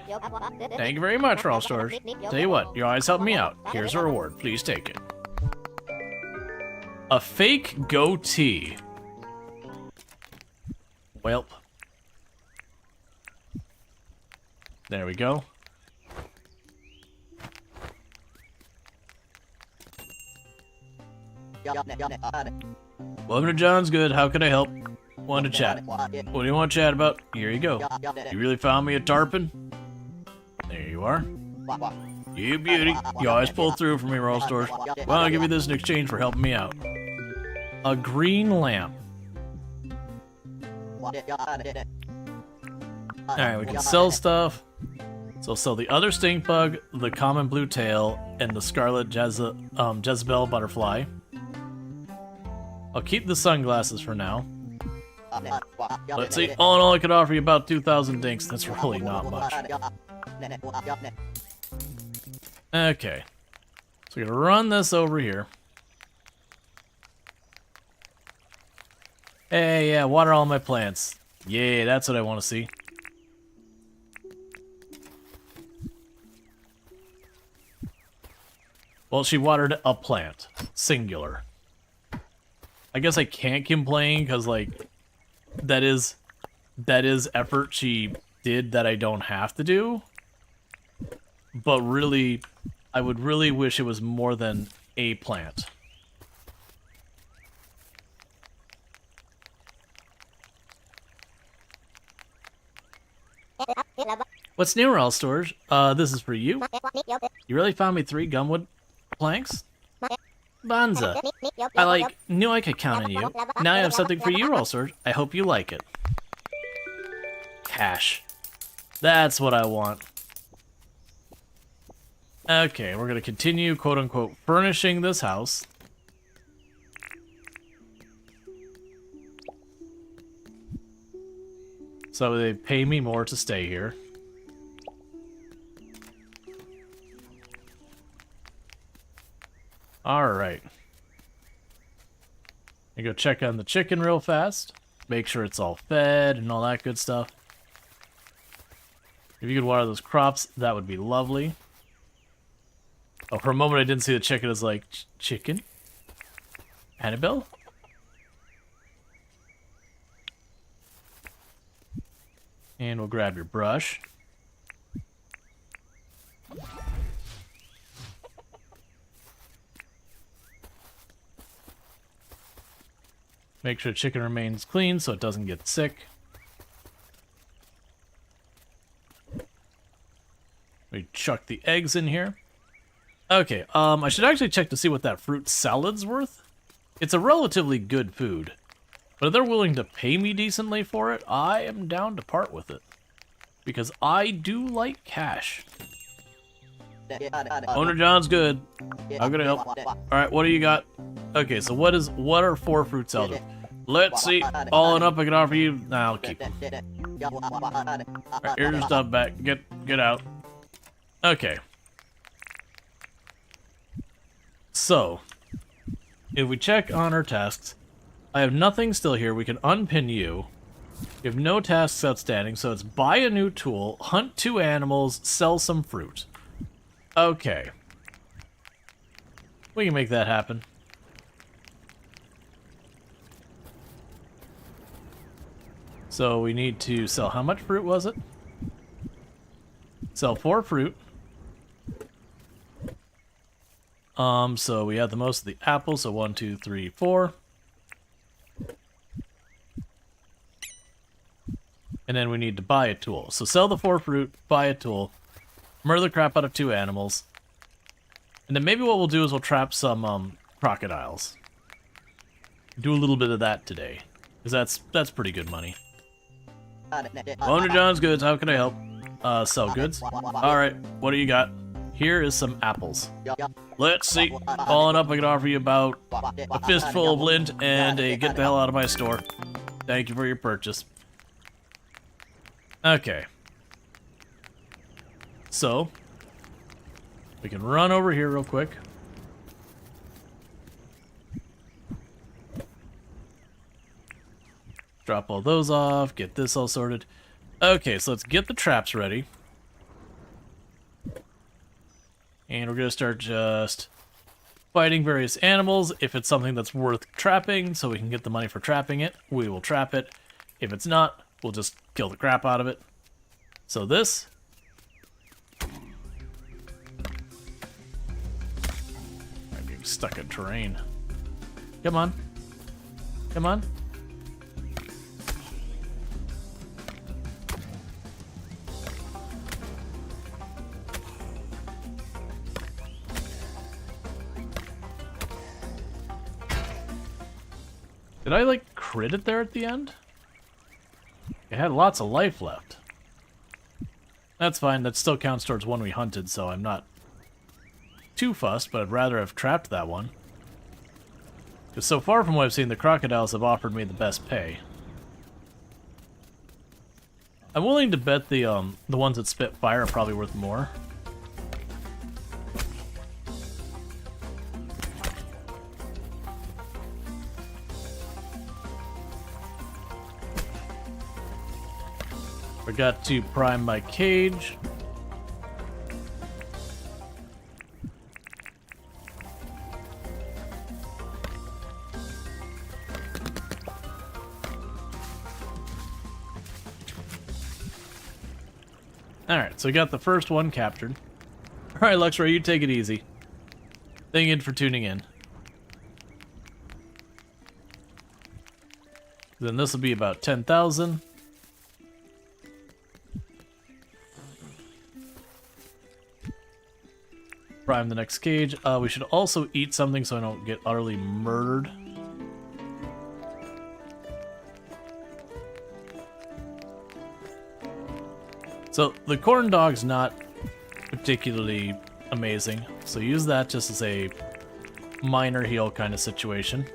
Thank you very much, Rual Storge. Tell you what, you always help me out. Here's a reward. Please take it. A fake goatee. Welp. There we go. Welcome to John's Good. How can I help? Want to chat. What do you want to chat about? Here you go. You really found me a tarpon? There you are. You beauty. You always pull through for me, Rual Storge. Well, I'll give you this in exchange for helping me out. A green lamp. Alright, we can sell stuff. So I'll sell the other stink bug, the common blue tail, and the scarlet Jezebel butterfly. I'll keep the sunglasses for now. Let's see. All in all, I could offer you about 2,000 dinks. That's really not much. Okay. So we're gonna run this over here. Hey, yeah, water all my plants. Yeah, that's what I want to see. Well, she watered a plant. Singular. I guess I can't complain, because, like, that is effort she did that I don't have to do. But really, I would really wish it was more than a plant. What's new, Rual Storge? This is for you. You really found me 3 gumwood planks? Bonza. Knew I could count on you. Now I have something for you, Rual Storge. I hope you like it. Cash. That's what I want. Okay, we're gonna continue, quote-unquote, furnishing this house. So they pay me more to stay here. Alright. I go check on the chicken real fast. Make sure it's all fed and all that good stuff. If you could water those crops, that would be lovely. Oh, for a moment I didn't see the chicken. As like, chicken? Annabelle? And we'll grab your brush. Make sure chicken remains clean so it doesn't get sick. We chuck the eggs in here. Okay, I should actually check to see what that fruit salad's worth. It's a relatively good food. But if they're willing to pay me decently for it, I am down to part with it. Because I do like cash. Owner John's good. I'm gonna help. Alright, what do you got? Okay, so what are 4 fruit salads? Let's see. All and up I can offer you. Nah, I'll keep them. Alright, here's your stuff back. Get out. Okay. So, if we check on our tasks, I have nothing still here. We can unpin you. We have no tasks outstanding, so it's buy a new tool, hunt 2 animals, sell some fruit. Okay. We can make that happen. So we need to sell how much fruit was it? Sell 4 fruit. So we have the most of the apples, so 1, 2, 3, 4. And then we need to buy a tool. So sell the 4 fruit, buy a tool, murder the crap out of 2 animals. And then maybe what we'll do is we'll trap some crocodiles. Do a little bit of that today. Because that's pretty good money. Welcome to John's Goods. How can I help? Sell goods. Alright, what do you got? Here is some apples. Let's see. Following up, I can offer you about a fistful of lint and a get the hell out of my store. Thank you for your purchase. Okay. So, we can run over here real quick. Drop all those off, get this all sorted. Okay, so let's get the traps ready. And we're going to start just fighting various animals. If it's something that's worth trapping, so we can get the money for trapping it, we will trap it. If it's not, we'll just kill the crap out of it. So this. I'm getting stuck in terrain. Come on. Come on. Did I, like, crit it there at the end? It had lots of life left. That's fine, that still counts towards one we hunted, so I'm not too fussed, but I'd rather have trapped that one. Because so far from what I've seen, the crocodiles have offered me the best pay. I'm willing to bet the ones that spit fire are probably worth more. Forgot to prime my cage. Alright, so we got the first one captured. Alright, Luxray, you take it easy. Thank you for tuning in. Then this will be about 10,000. Prime the next cage. We should also eat something so I don't get utterly murdered. So the corn dog's not particularly amazing, so use that just as a minor heal kind of situation.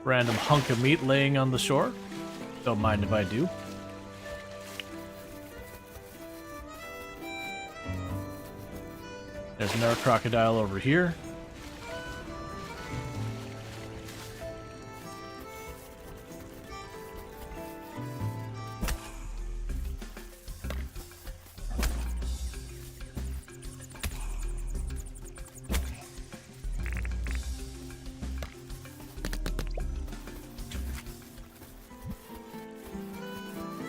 Random hunk of meat laying on the shore. Don't mind if I do. There's another crocodile over here.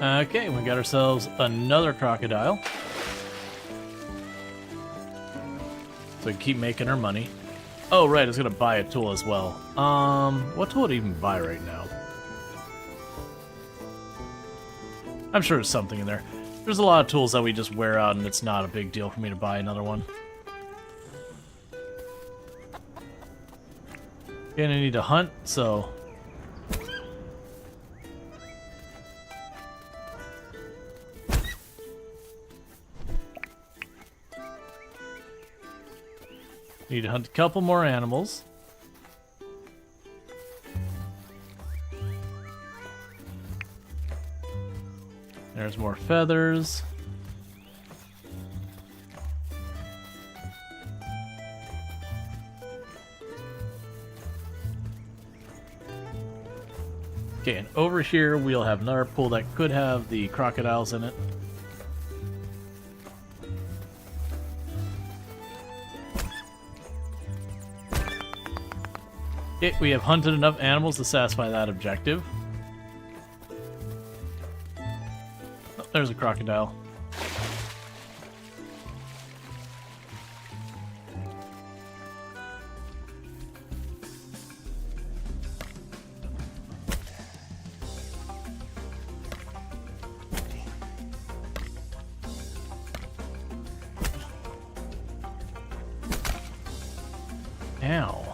Okay, we got ourselves another crocodile. So we can keep making our money. Oh, right, I was gonna buy a tool as well. What tool would I even buy right now? I'm sure there's something in there. There's a lot of tools that we just wear out, and it's not a big deal for me to buy another one. Again, I need to hunt, so... Need to hunt a couple more animals. There's more feathers. Okay, and over here we'll have another pool that could have the crocodiles in it. Okay, we have hunted enough animals to satisfy that objective. Oh, there's a crocodile. Ow.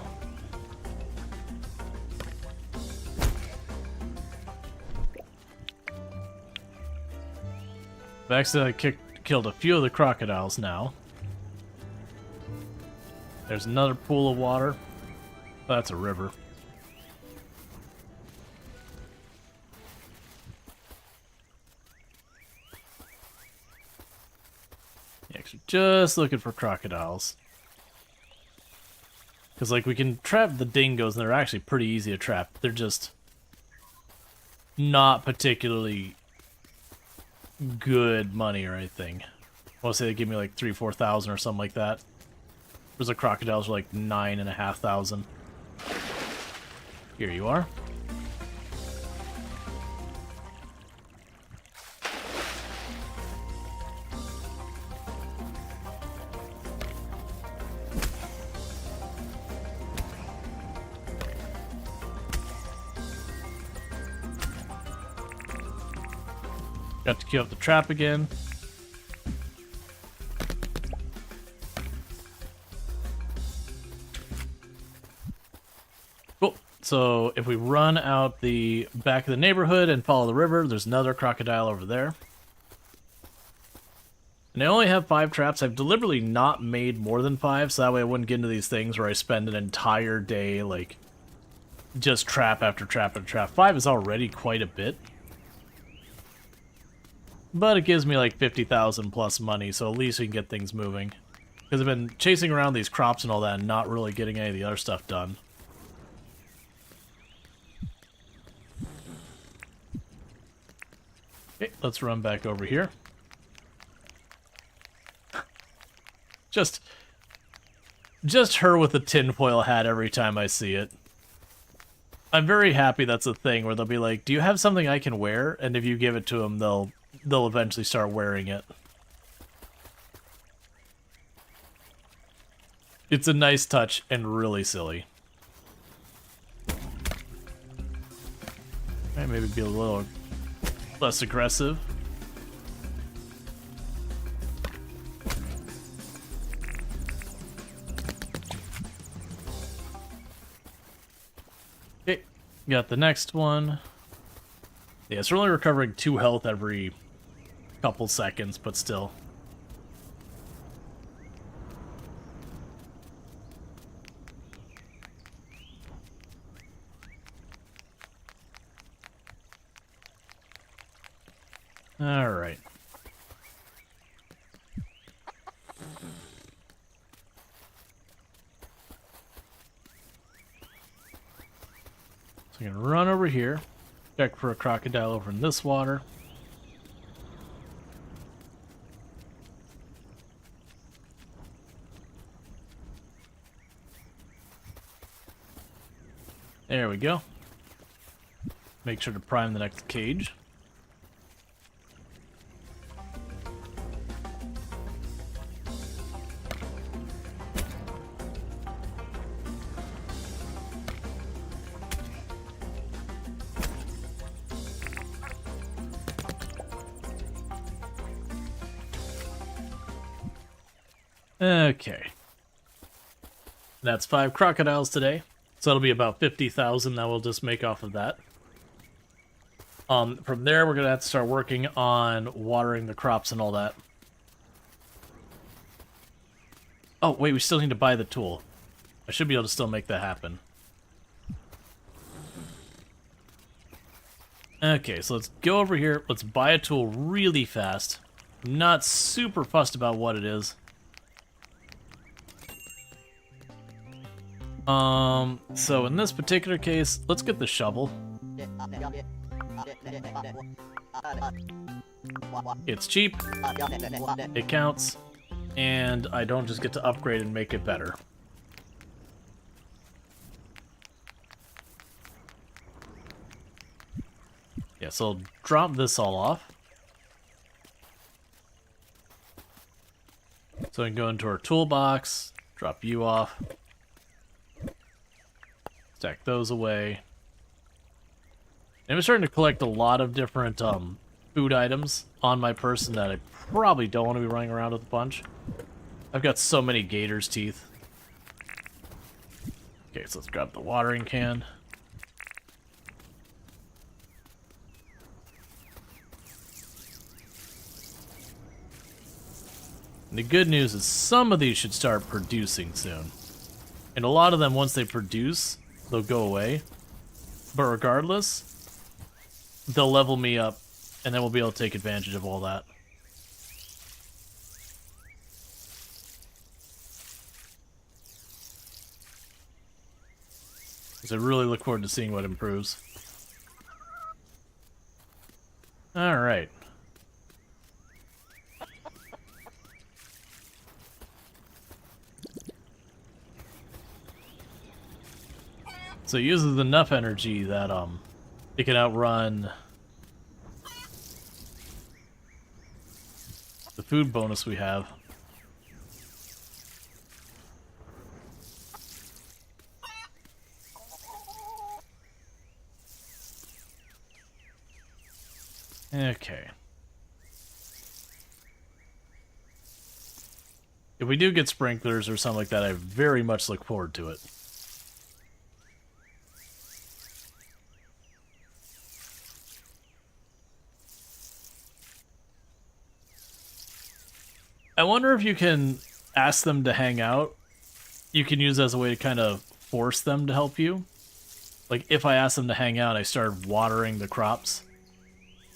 I've accidentally killed a few of the crocodiles now. There's another pool of water. Oh, that's a river. Yeah, 'cause we're just looking for crocodiles. Because, like, we can trap the dingoes, and they're actually pretty easy to trap. They're just not particularly good money or anything. I want to say they give me like 3,000-4,000 or something like that. There's a crocodiles for like 9,500. Here you are. Got to queue up the trap again. Cool. So if we run out the back of the neighborhood and follow the river, there's another crocodile over there. And I only have 5 traps. I've deliberately not made more than 5, so that way I wouldn't get into these things where I spend an entire day, like, just trap after trap after trap. 5 is already quite a bit. But it gives me like 50,000 plus money, so at least we can get things moving. Because I've been chasing around these crops and all that and not really getting any of the other stuff done. Okay, let's run back over here. Just her with a tinfoil hat every time I see it. I'm very happy that's a thing where they'll be like, do you have something I can wear? And if you give it to them, they'll eventually start wearing it. It's a nice touch and really silly. Okay, maybe be a little less aggressive. Okay, got the next one. Yeah, it's really recovering 2 health every couple seconds, but still. All right. So I'm gonna run over here, check for a crocodile over in this water. There we go. Make sure to prime the next cage. Okay. That's 5 crocodiles today. So that'll be about 50,000 that we'll just make off of that. From there, we're going to have to start working on watering the crops and all that. Oh, wait, we still need to buy the tool. I should be able to still make that happen. Okay, so let's go over here. Let's buy a tool really fast. I'm not super fussed about what it is. So in this particular case, let's get the shovel. It's cheap, it counts, and I don't just get to upgrade and make it better. Yeah, so I'll drop this all off. So we can go into our toolbox, drop you off. Stack those away. And I'm starting to collect a lot of different food items on my person that I probably don't want to be running around with a bunch. I've got so many gator's teeth. Okay, so let's grab the watering can. And the good news is some of these should start producing soon. And a lot of them, once they produce, they'll go away. But regardless, they'll level me up, and then we'll be able to take advantage of all that. Because I really look forward to seeing what improves. Alright. So it uses enough energy that it can outrun the food bonus we have. Okay. If we do get sprinklers or something like that, I very much look forward to it. I wonder if you can ask them to hang out. You can use it as a way to kind of force them to help you. Like, if I ask them to hang out and I started watering the crops,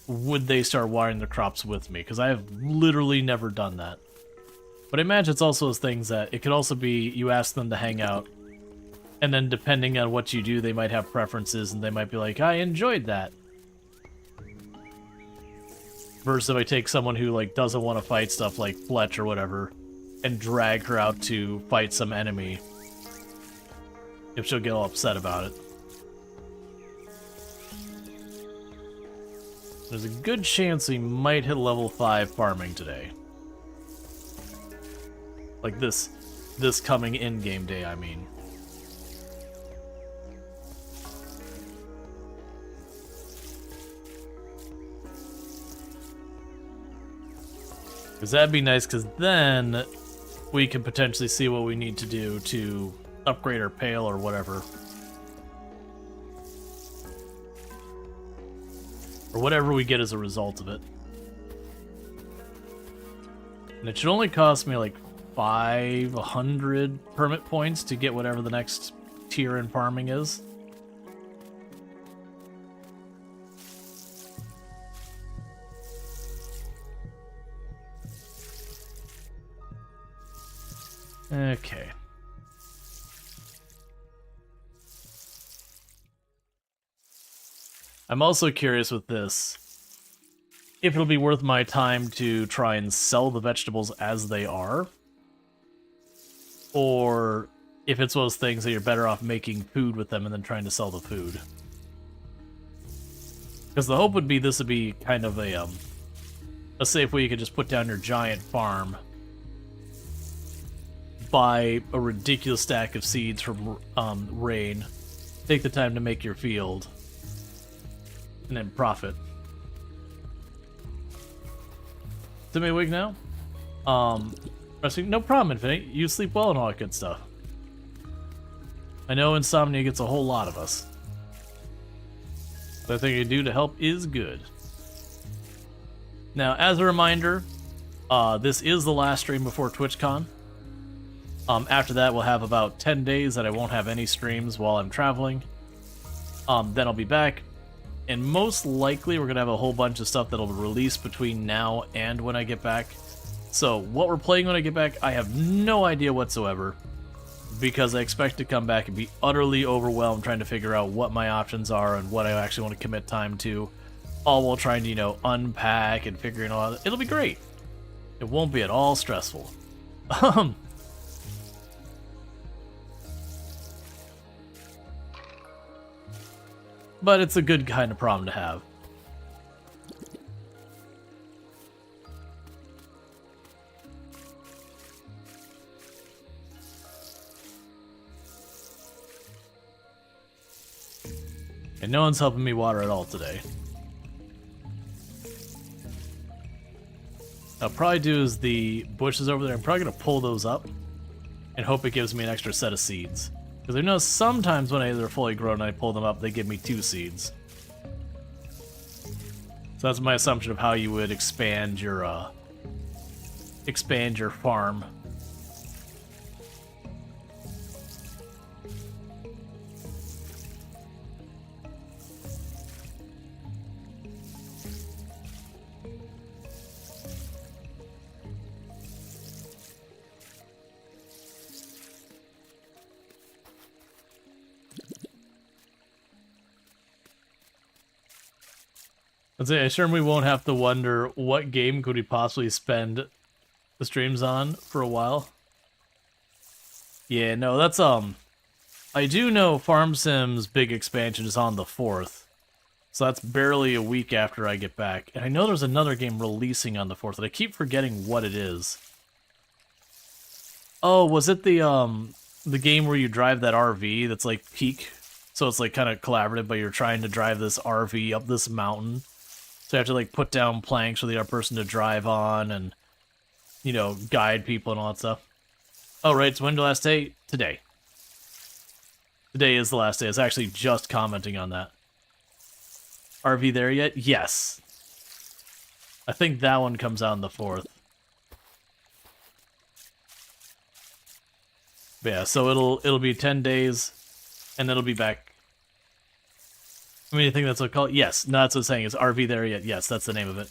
would they start watering the crops with me? Because I have literally never done that. But I imagine it's also those things that it could also be you ask them to hang out, and then depending on what you do, they might have preferences, and they might be like, I enjoyed that. Versus if I take someone who like doesn't want to fight stuff like Fletch or whatever, and drag her out to fight some enemy, if she'll get all upset about it. There's a good chance we might hit level 5 farming today. Like this coming in-game day, I mean. Because that'd be nice, because then we can potentially see what we need to do to upgrade our pail or whatever. Or whatever we get as a result of it. And it should only cost me like 500 permit points to get whatever the next tier in farming is. Okay. I'm also curious with this, if it'll be worth my time to try and sell the vegetables as they are, or if it's one of those things that you're better off making food with them and then trying to sell the food. Because the hope would be this would be kind of a safe way you could just put down your giant farm, buy a ridiculous stack of seeds from rain, take the time to make your field, and then profit. Is me awake now? No problem, Infinite. You sleep well and all that good stuff. I know insomnia gets a whole lot of us. But I think I do to help is good. Now, as a reminder, this is the last stream before TwitchCon. After that, we'll have about 10 days that I won't have any streams while I'm traveling. Then I'll be back. And most likely, we're going to have a whole bunch of stuff that'll release between now and when I get back. So, what we're playing when I get back, I have no idea whatsoever. Because I expect to come back and be utterly overwhelmed trying to figure out what my options are and what I actually want to commit time to. All while trying to, unpack and figuring out. It'll be great. It won't be at all stressful. But it's a good kind of problem to have. And no one's helping me water at all today. I'll probably do is the bushes over there. I'm probably going to pull those up and hope it gives me an extra set of seeds. Because I know sometimes when they're fully grown and I pull them up, they give me 2 seeds. So that's my assumption of how you would expand your expand your farm. I assume we won't have to wonder what game could we possibly spend the streams on for a while. Yeah, no, that's I do know Farm Sim's big expansion is on the 4th. So that's barely a week after I get back. And I know there's another game releasing on the 4th, and I keep forgetting what it is. Oh, was it the game where you drive that RV that's like Peak? So it's like kind of collaborative, but you're trying to drive this RV up this mountain. So you have to like put down planks for the other person to drive on and, you know, guide people and all that stuff. Oh, right, so when the last day? Today. Today is the last day. I was actually just commenting on that. RV there yet? Yes. I think that one comes out on the 4th. But yeah, so it'll be 10 days, and then it'll be back. I mean, you think that's what it's called? Yes, no, that's what I'm saying. It's RV there yet? Yes, that's the name of it.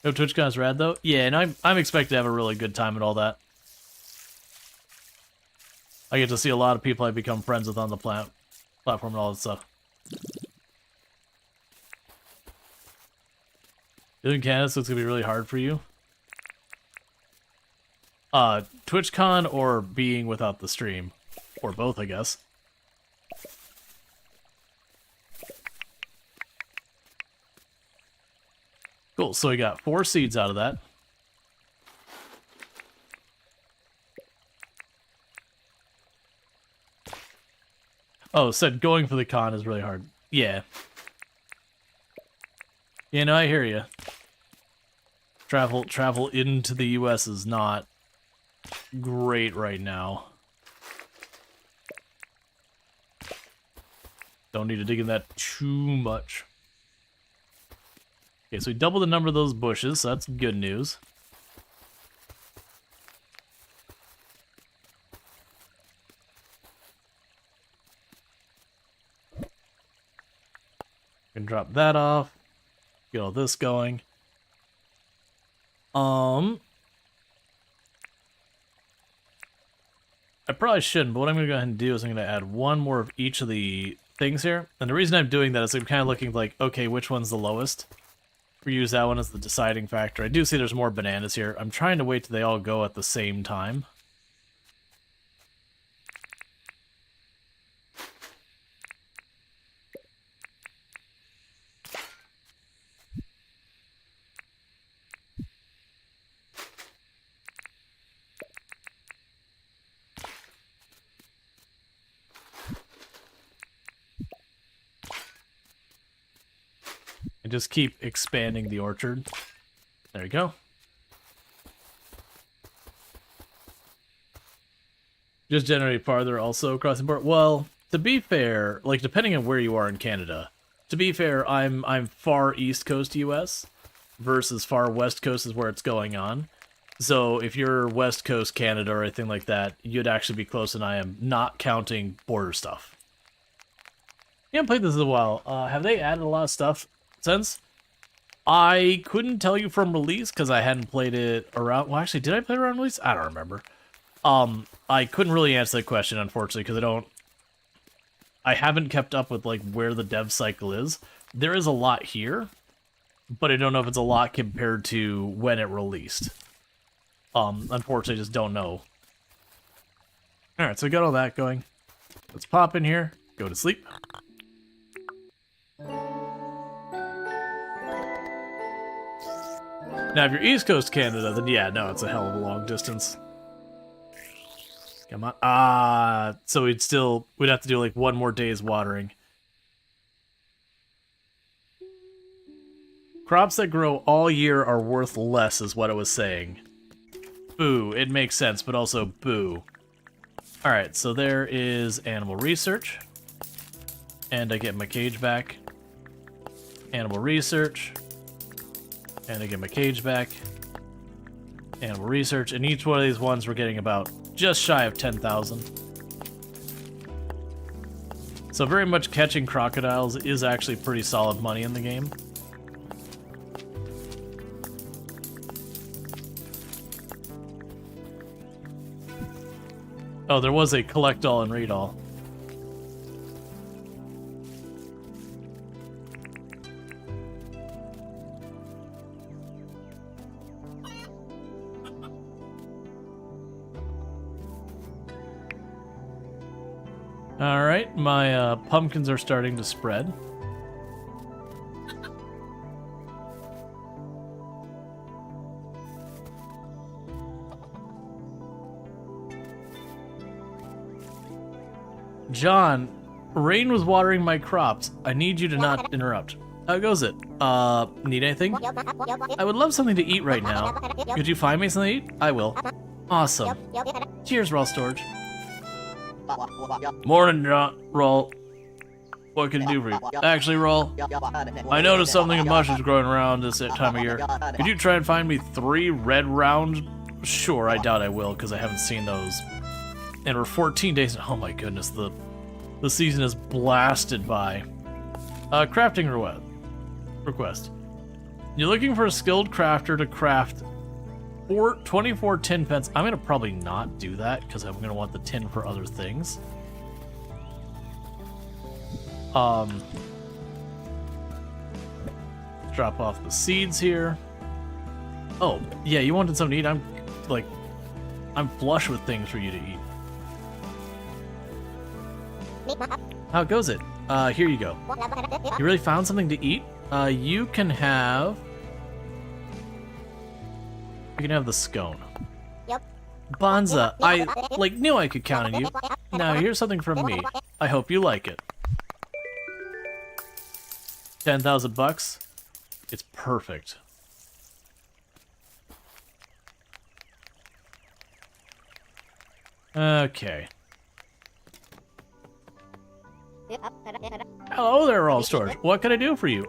No, TwitchCon is rad though. Yeah, and I'm expected to have a really good time at all that. I get to see a lot of people I become friends with on the platform and all that stuff. You live in Canada, so it's gonna be really hard for you. TwitchCon or being without the stream, or both, I guess. Cool, so we got 4 seeds out of that. Oh, said going for the con is really hard. Yeah. You know, I hear you. Travel into the US is not great right now. Don't need to dig in that too much. Okay, so we doubled the number of those bushes, so that's good news. Can drop that off. Get all this going. I probably shouldn't, but what I'm going to go ahead and do is I'm going to add one more of each of the things here. And the reason I'm doing that is I'm kind of looking like, okay, which one's the lowest? We use that one as the deciding factor. I do see there's more bananas here. I'm trying to wait till they all go at the same time. And just keep expanding the orchard. There you go. Just generate farther also across the board. Well, to be fair, like depending on where you are in Canada, to be fair, I'm far East Coast US versus far West Coast is where it's going on. So if you're West Coast Canada or anything like that, you'd actually be close, and I am not counting border stuff. Yeah, I played this in a while. Have they added a lot of stuff since? I couldn't tell you from release because I hadn't played it around. Well, actually, did I play it around release? I don't remember. I couldn't really answer that question, unfortunately, because I haven't kept up with like where the dev cycle is. There is a lot here, but I don't know if it's a lot compared to when it released. Unfortunately, I just don't know. Alright, so we got all that going. Let's pop in here, go to sleep. Now, if you're East Coast Canada, then yeah, no, it's a hell of a long distance. Come on. So we'd have to do like one more day's watering. Crops that grow all year are worth less, is what it was saying. Boo. It makes sense, but also boo. Alright, so there is animal research. And I get my cage back. Animal research. And I get my cage back. And we'll research, and each one of these ones we're getting about just shy of 10,000. So very much catching crocodiles is actually pretty solid money in the game. Oh, there was a collect all and read all. Alright, my pumpkins are starting to spread. John, rain was watering my crops. I need you to not interrupt. How goes it? Need anything? I would love something to eat right now. Could you find me something to eat? I will. Awesome. Cheers, Rual Storge. Morning, Rual. What can I do for you? Actually, Rual, I noticed something of mushrooms growing around this time of year. Could you try and find me 3 red rounds? Sure, I doubt I will, because I haven't seen those. And we're 14 days. Oh my goodness, the season is blasted by. Crafting request. You're looking for a skilled crafter to craft 24 tin pens. I'm gonna probably not do that because I'm gonna want the tin for other things. Drop off the seeds here. Oh, yeah, you wanted something to eat? I'm flush with things for you to eat. How goes it? Here you go. You really found something to eat? You can have the scone. Bonza, I knew I could count on you. Now here's something from me. I hope you like it. 10,000 bucks. It's perfect. Okay. Hello there, Rual Storge. What can I do for you?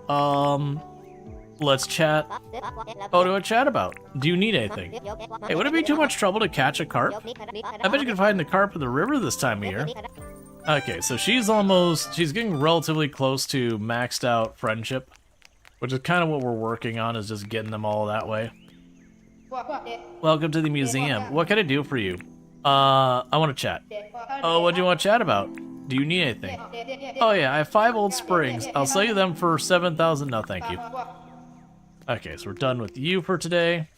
Let's chat. What do I chat about? Do you need anything? Hey, would it be too much trouble to catch a carp? I bet you can find the carp in the river this time of year. Okay, so she's getting relatively close to maxed out friendship, which is kind of what we're working on, is just getting them all that way. Welcome to the museum. What can I do for you? I want to chat. Oh, what do you want to chat about? Do you need anything? Oh yeah, I have 5 old springs. I'll sell you them for 7,000. No, thank you. Okay, so we're done with you for today.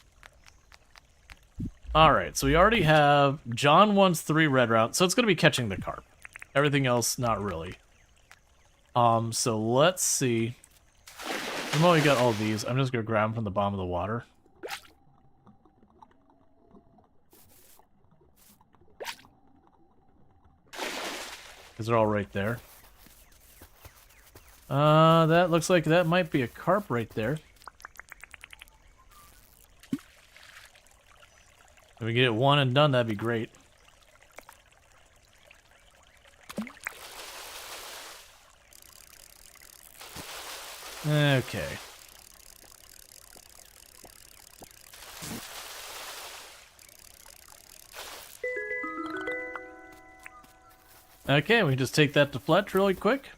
Alright, so we already have... John wants 3 red rounds, so it's going to be catching the carp. Everything else, not really. So let's see. Well, we got all these. I'm just going to grab them from the bottom of the water. Because they're all right there. That looks like that might be a carp right there. If we get it one and done, that'd be great. Okay. Okay, we can just take that to Fletch really quick.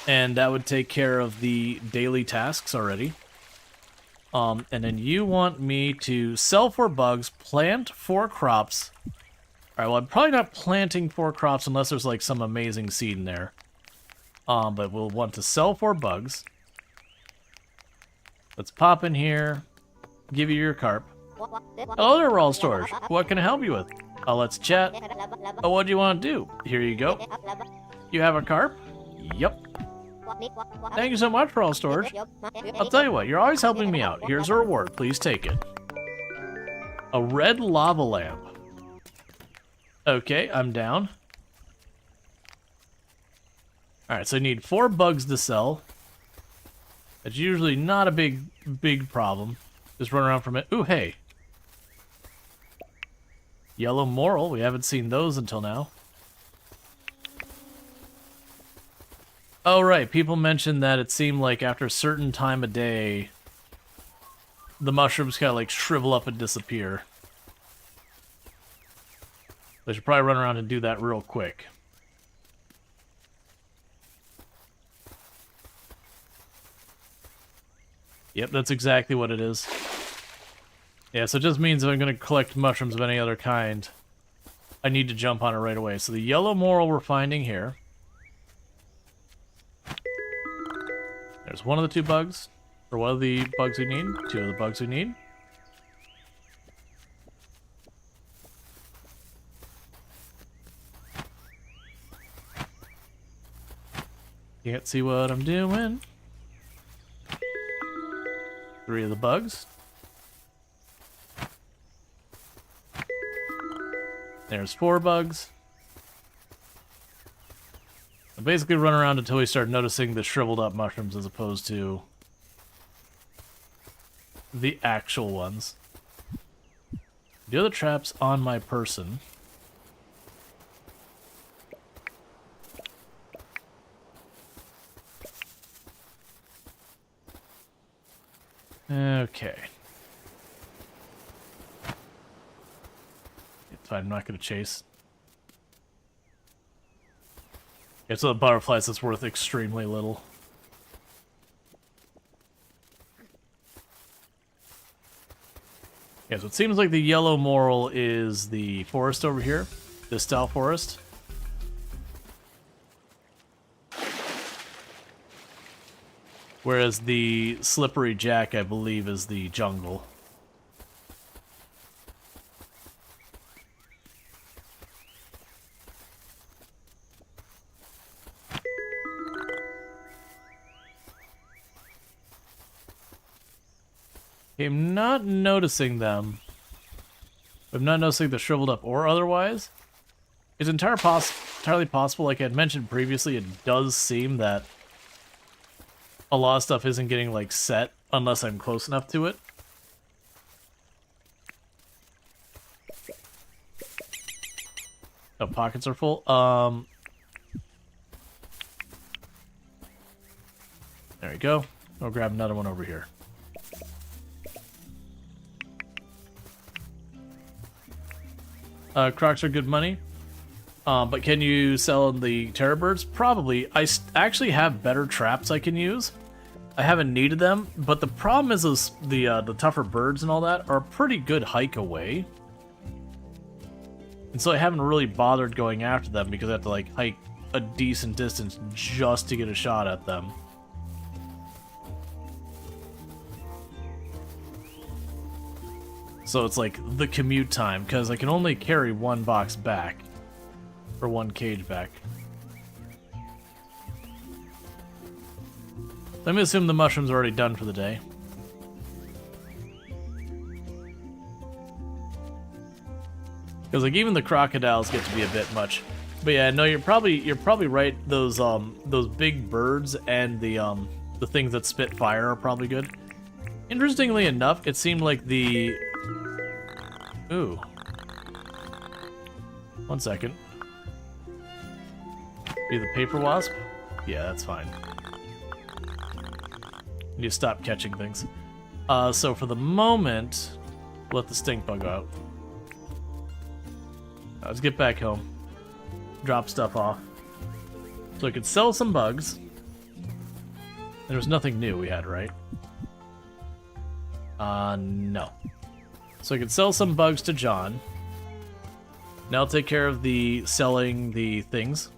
And that would take care of the daily tasks already. And then you want me to sell 4 bugs, plant 4 crops. Alright, well, I'm probably not planting 4 crops unless there's like some amazing seed in there. But we'll want to sell 4 bugs. Let's pop in here, give you your carp. Hello there, Rual Storge. What can I help you with? Let's chat. Oh, what do you want to do? Here you go. You have a carp? Yup. Thank you so much, Rual Storge. I'll tell you what, you're always helping me out. Here's a reward. Please take it. A red lava lamp. Okay, I'm down. Alright, so I need 4 bugs to sell. That's usually not a big problem. Just run around for a minute. Ooh, hey. Yellow moral. We haven't seen those until now. Oh, right. People mentioned that it seemed like after a certain time of day, the mushrooms kind of like shrivel up and disappear. I should probably run around and do that real quick. Yep, that's exactly what it is. Yeah, so it just means if I'm going to collect mushrooms of any other kind, I need to jump on it right away. So the yellow moral we're finding here. There's one of the two bugs. Or one of the bugs we need. Two of the bugs we need. Can't see what I'm doing. 3 of the bugs. There's 4 bugs. I basically run around until we start noticing the shriveled up mushrooms as opposed to the actual ones. The other trap's on my person. Okay. It's fine, I'm not going to chase. It's the butterflies that's worth extremely little. Yeah, so it seems like the yellow moral is the forest over here. This style forest. Whereas the slippery jack, I believe, is the jungle. I'm not noticing them. I'm not noticing the shriveled up or otherwise. It's entirely possible, like I had mentioned previously, it does seem that a lot of stuff isn't getting, like, set unless I'm close enough to it. Oh, pockets are full. There we go. I'll grab another one over here. Crocs are good money. But can you sell the terror birds? Probably. I actually have better traps I can use. I haven't needed them, but the problem is the tougher birds and all that are a pretty good hike away. And so I haven't really bothered going after them because I have to like hike a decent distance just to get a shot at them. So it's like the commute time, because I can only carry one box back. Or one cage back. Let me assume the mushrooms are already done for the day. Because like even the crocodiles get to be a bit much. But yeah, no, you're probably right. Those big birds and the things that spit fire are probably good. Interestingly enough, it seemed like the ooh. 1 second. Be the paper wasp? Yeah, that's fine. You stop catching things. So for the moment, let the stink bug out. Let's get back home. Drop stuff off. So I could sell some bugs. There was nothing new we had, right? No. So I could sell some bugs to John. Now I'll take care of the selling the things.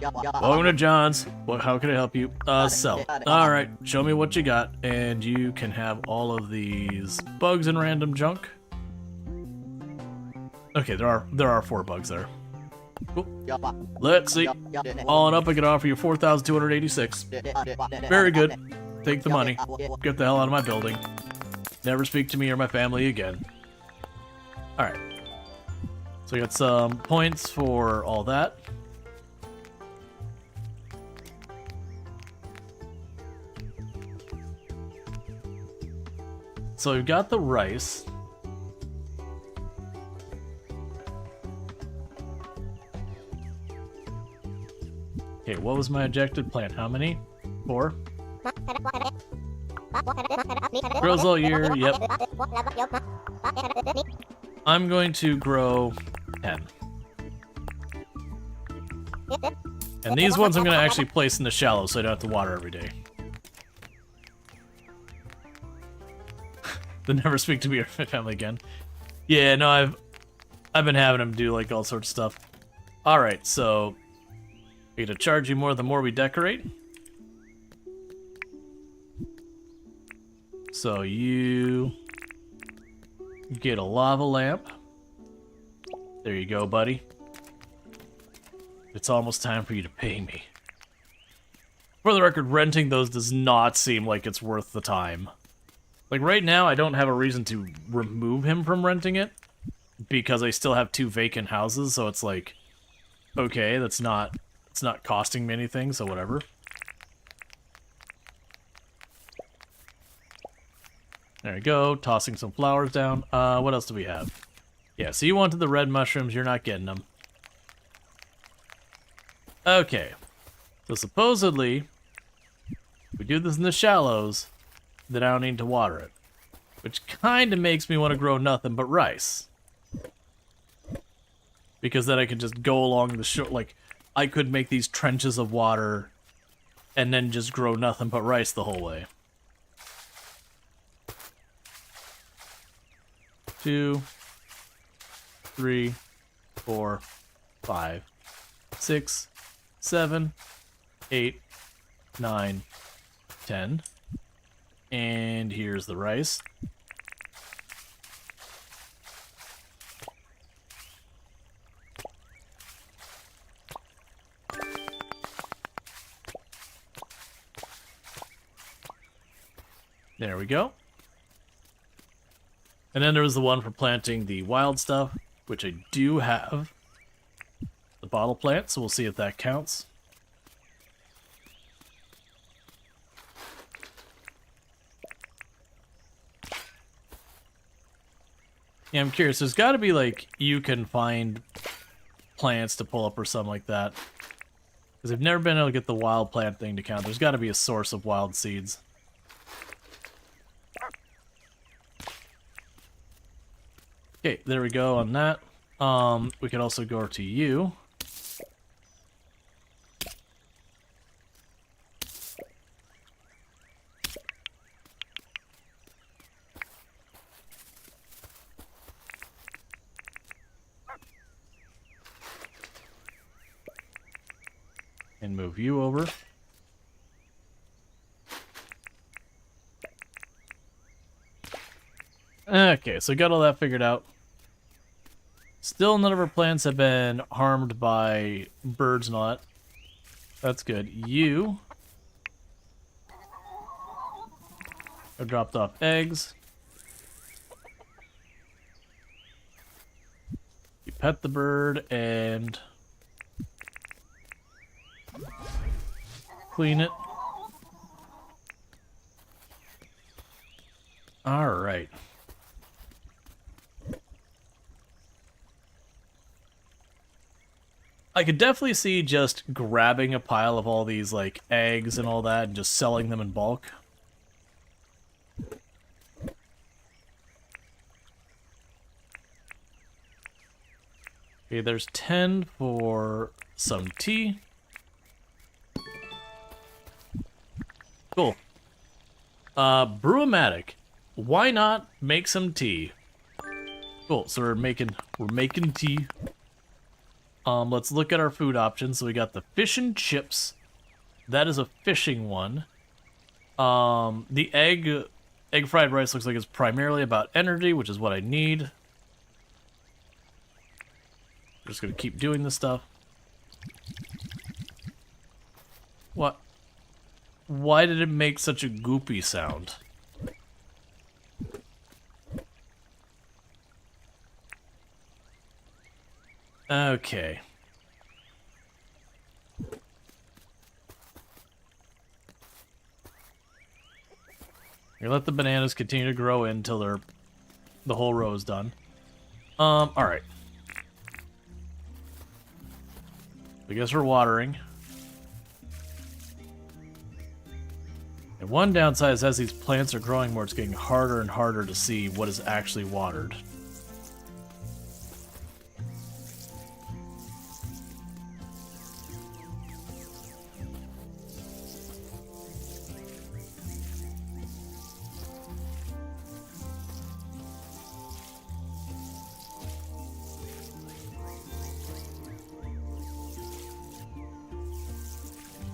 Welcome to John's. How can I help you? Sell. Alright, show me what you got, and you can have all of these bugs and random junk. Okay, there are 4 bugs there. Cool. Let's see. All in up, I can offer you 4,286. Very good. Take the money. Get the hell out of my building. Never speak to me or my family again. Alright. So I got some points for all that. So we've got the rice. Okay, what was my objective? Plant how many? 4. Grows all year, yep. I'm going to grow 10. And these ones I'm going to actually place in the shallow so I don't have to water every day. Then never speak to me or my family again. Yeah, no, I've been having them do like all sorts of stuff. Alright, so we're gonna charge you more the more we decorate. So you get a lava lamp. There you go, buddy. It's almost time for you to pay me. For the record, renting those does not seem like it's worth the time. Like, right now, I don't have a reason to remove him from renting it, because I still have 2 vacant houses, so it's like, okay, it's not costing me anything, so whatever. There we go, tossing some flowers down. What else do we have? Yeah, so you wanted the red mushrooms, you're not getting them. Okay, so supposedly, we do this in the shallows, then I don't need to water it. Which kind of makes me want to grow nothing but rice. Because then I can just go along the shore, like, I could make these trenches of water and then just grow nothing but rice the whole way. 2, 3, 4, 5, 6, 7, 8, 9, 10. And here's the rice. There we go. And then there was the one for planting the wild stuff, which I do have. The bottle plant, so we'll see if that counts. Yeah, I'm curious. There's got to be, like, you can find plants to pull up or something like that. Because I've never been able to get the wild plant thing to count. There's got to be a source of wild seeds. Okay, there we go on that. We could also go to you. And move you over. Okay, so got all that figured out. Still none of our plants have been harmed by birds and all that. That's good. You have dropped off eggs. You pet the bird and clean it. All right. I could definitely see just grabbing a pile of all these, like, eggs and all that and just selling them in bulk. Okay, there's 10 for some tea. Cool. Brew-o-matic. Why not make some tea? Cool, so we're making tea. Let's look at our food options. So we got the fish and chips. That is a fishing one. The egg fried rice looks like it's primarily about energy, which is what I need. I'm just gonna keep doing this stuff. What? Why did it make such a goopy sound? Okay. You let the bananas continue to grow in until the whole row is done. Alright. I guess we're watering. The one downside is as these plants are growing more, it's getting harder and harder to see what is actually watered.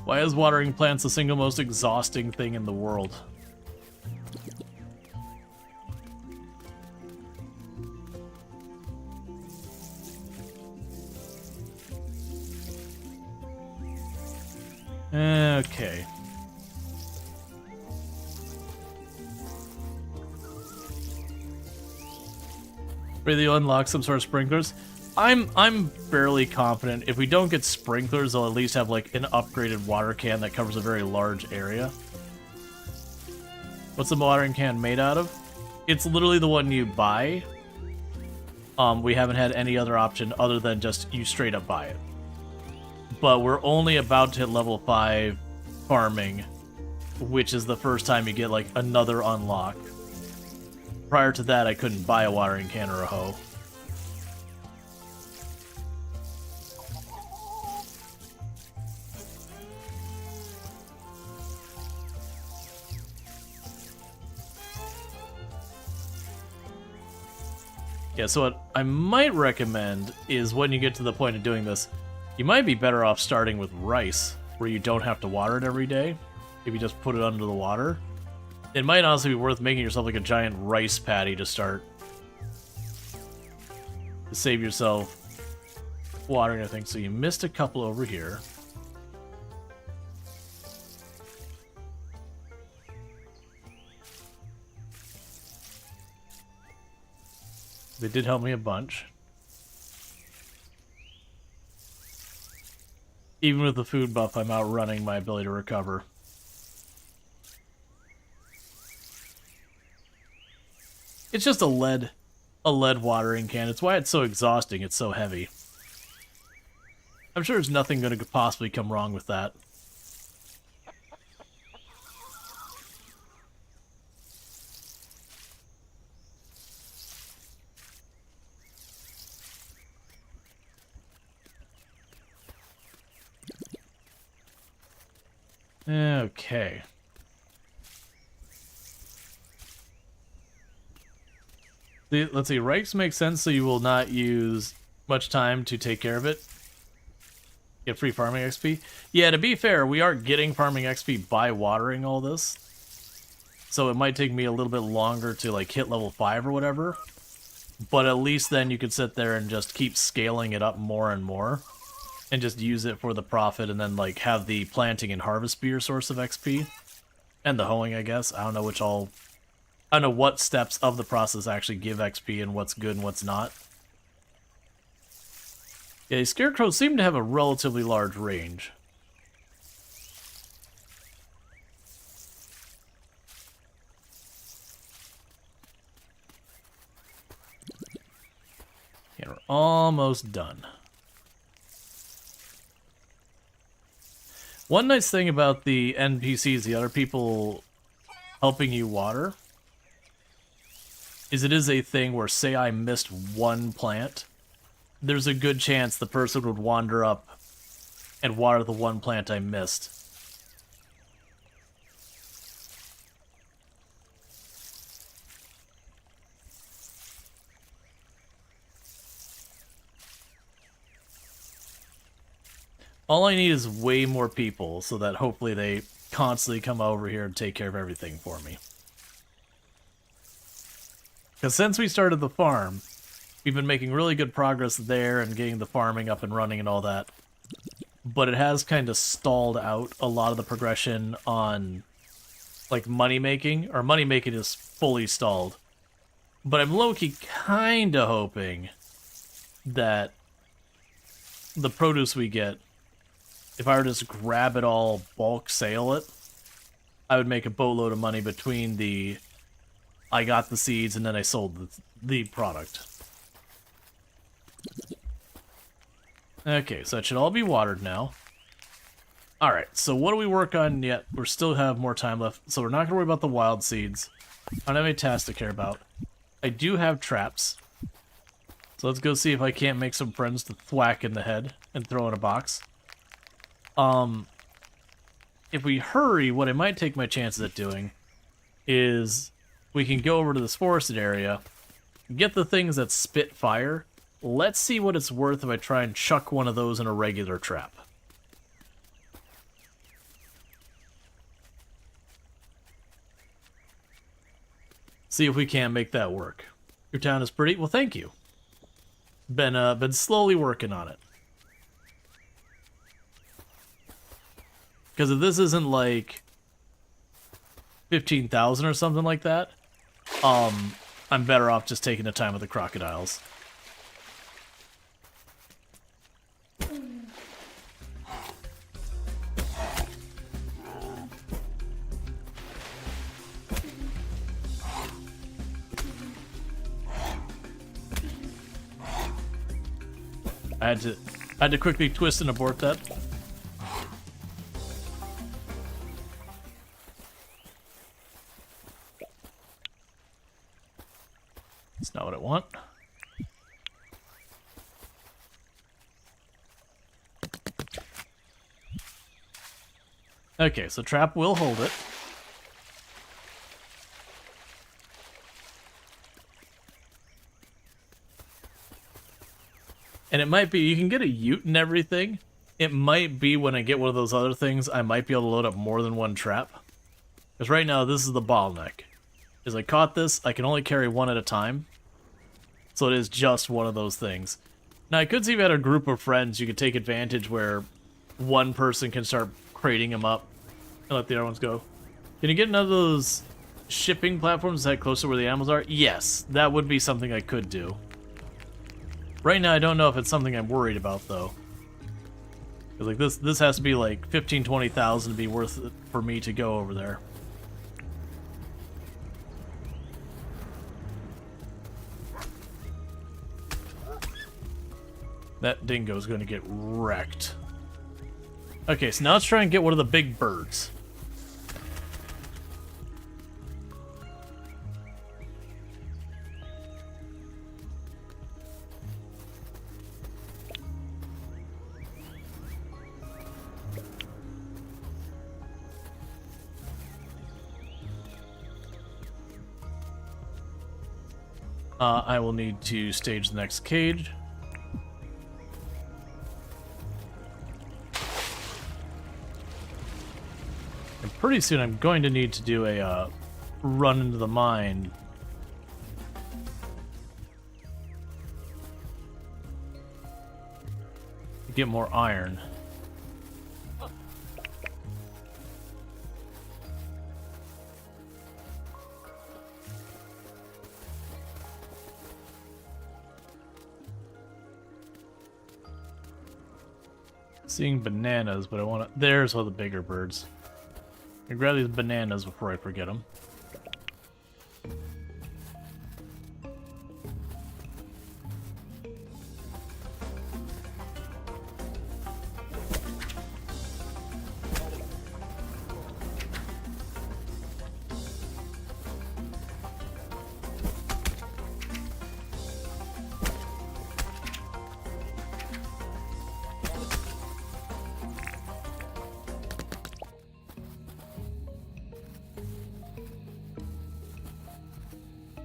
Why is watering plants the single most exhausting thing in the world? Okay. Really unlock some sort of sprinklers? I'm fairly confident if we don't get sprinklers, they'll at least have like an upgraded water can that covers a very large area. What's the watering can made out of? It's literally the one you buy. We haven't had any other option other than just you straight up buy it. But we're only about to hit level 5 farming, which is the first time you get like another unlock. Prior to that, I couldn't buy a watering can or a hoe. Yeah, so what I might recommend is when you get to the point of doing this, you might be better off starting with rice, where you don't have to water it every day, if you just put it under the water. It might honestly be worth making yourself like a giant rice paddy to start. To save yourself watering everything. So you missed a couple over here. They did help me a bunch. Even with the food buff, I'm outrunning my ability to recover. It's just a lead watering can. It's why it's so exhausting. It's so heavy. I'm sure there's nothing going to possibly come wrong with that. Okay. Let's see, rice makes sense, so you will not use much time to take care of it. Get free farming XP. Yeah, to be fair, we are getting farming XP by watering all this. So it might take me a little bit longer to like hit level 5 or whatever. But at least then you could sit there and just keep scaling it up more and more. And just use it for the profit, and then like have the planting and harvest be your source of XP. And the hoeing, I guess. I don't know what steps of the process actually give XP and what's good and what's not. Yeah, these scarecrows seem to have a relatively large range. Yeah, we're almost done. One nice thing about the NPCs, the other people helping you water, is it is a thing where, say I missed one plant, there's a good chance the person would wander up and water the one plant I missed. All I need is way more people so that hopefully they constantly come over here and take care of everything for me. Because since we started the farm, we've been making really good progress there and getting the farming up and running and all that. But it has kind of stalled out a lot of the progression on, like, money making. Or money making is fully stalled. But I'm low-key kind of hoping that the produce we get, if I were to just grab it all, bulk sale it, I would make a boatload of money between the I got the seeds and then I sold the product. Okay, so it should all be watered now. Alright, so what do we work on yet? We still have more time left, so we're not going to worry about the wild seeds. I don't have any tasks to care about. I do have traps. So let's go see if I can't make some friends to thwack in the head and throw in a box. If we hurry, what I might take my chances at doing is we can go over to this forested area, get the things that spit fire. Let's see what it's worth if I try and chuck one of those in a regular trap. See if we can't make that work. Your town is pretty? Well, thank you. Been slowly working on it. Because if this isn't like 15,000 or something like that, I'm better off just taking the time with the crocodiles. I had to quickly twist and abort that. That's not what I want. Okay, so trap will hold it. And it might be, you can get a ute and everything. It might be when I get one of those other things, I might be able to load up more than one trap. Because right now, this is the bottleneck. As I caught this, I can only carry one at a time. So it is just one of those things. Now, I could see if you had a group of friends, you could take advantage where one person can start crating them up and let the other ones go. Can you get none of those shipping platforms that close to where the animals are? Yes, that would be something I could do. Right now, I don't know if it's something I'm worried about, though. Because, like, this has to be, like, 15,000, 20,000 to be worth it for me to go over there. That dingo's going to get wrecked. Okay, so now let's try and get one of the big birds. I will need to stage the next cage. And pretty soon I'm going to need to do a run into the mine. To get more iron. Seeing bananas, but I want to... There's all the bigger birds. I grab these bananas before I forget them.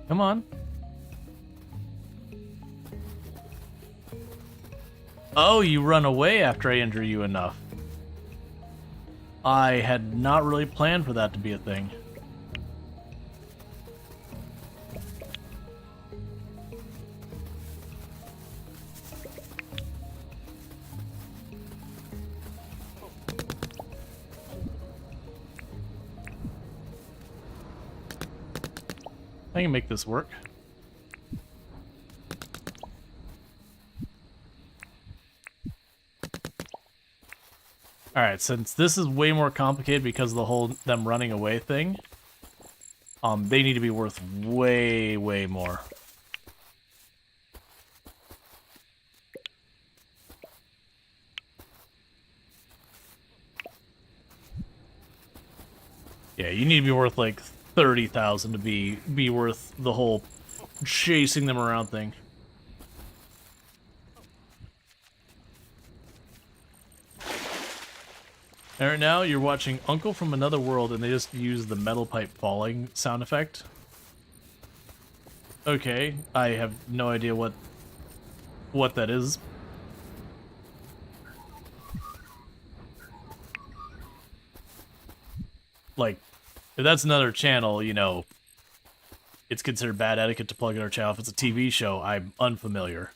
Come on. Oh, you run away after I injure you enough. I had not really planned for that to be a thing. I can make this work. Alright, since this is way more complicated because of the whole them running away thing, they need to be worth way, way more. Yeah, you need to be worth like 30,000 to be worth the whole chasing them around thing. All right, now you're watching Uncle from Another World, and they just use the metal pipe falling sound effect. Okay, I have no idea what that is. Like, if that's another channel, you know, it's considered bad etiquette to plug in our channel. If it's a TV show, I'm unfamiliar.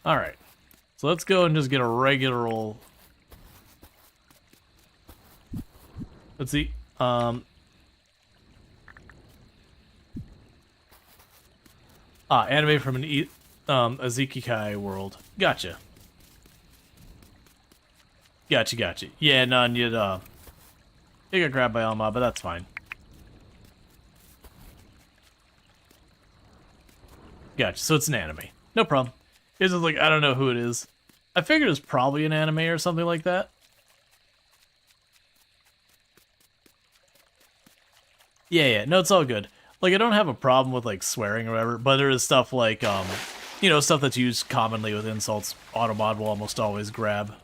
Alright. So let's go and just get a regular old... Let's see. Anime from an Azikikai world. Gotcha. Gotcha. Yeah, none. You got grabbed by Alma, but that's fine. Gotcha. So it's an anime. No problem. It's just like, I don't know who it is. I figured it's probably an anime or something like that. Yeah. No, it's all good. Like, I don't have a problem with, like, swearing or whatever, but there is stuff like, you know, stuff that's used commonly with insults, Automod will almost always grab.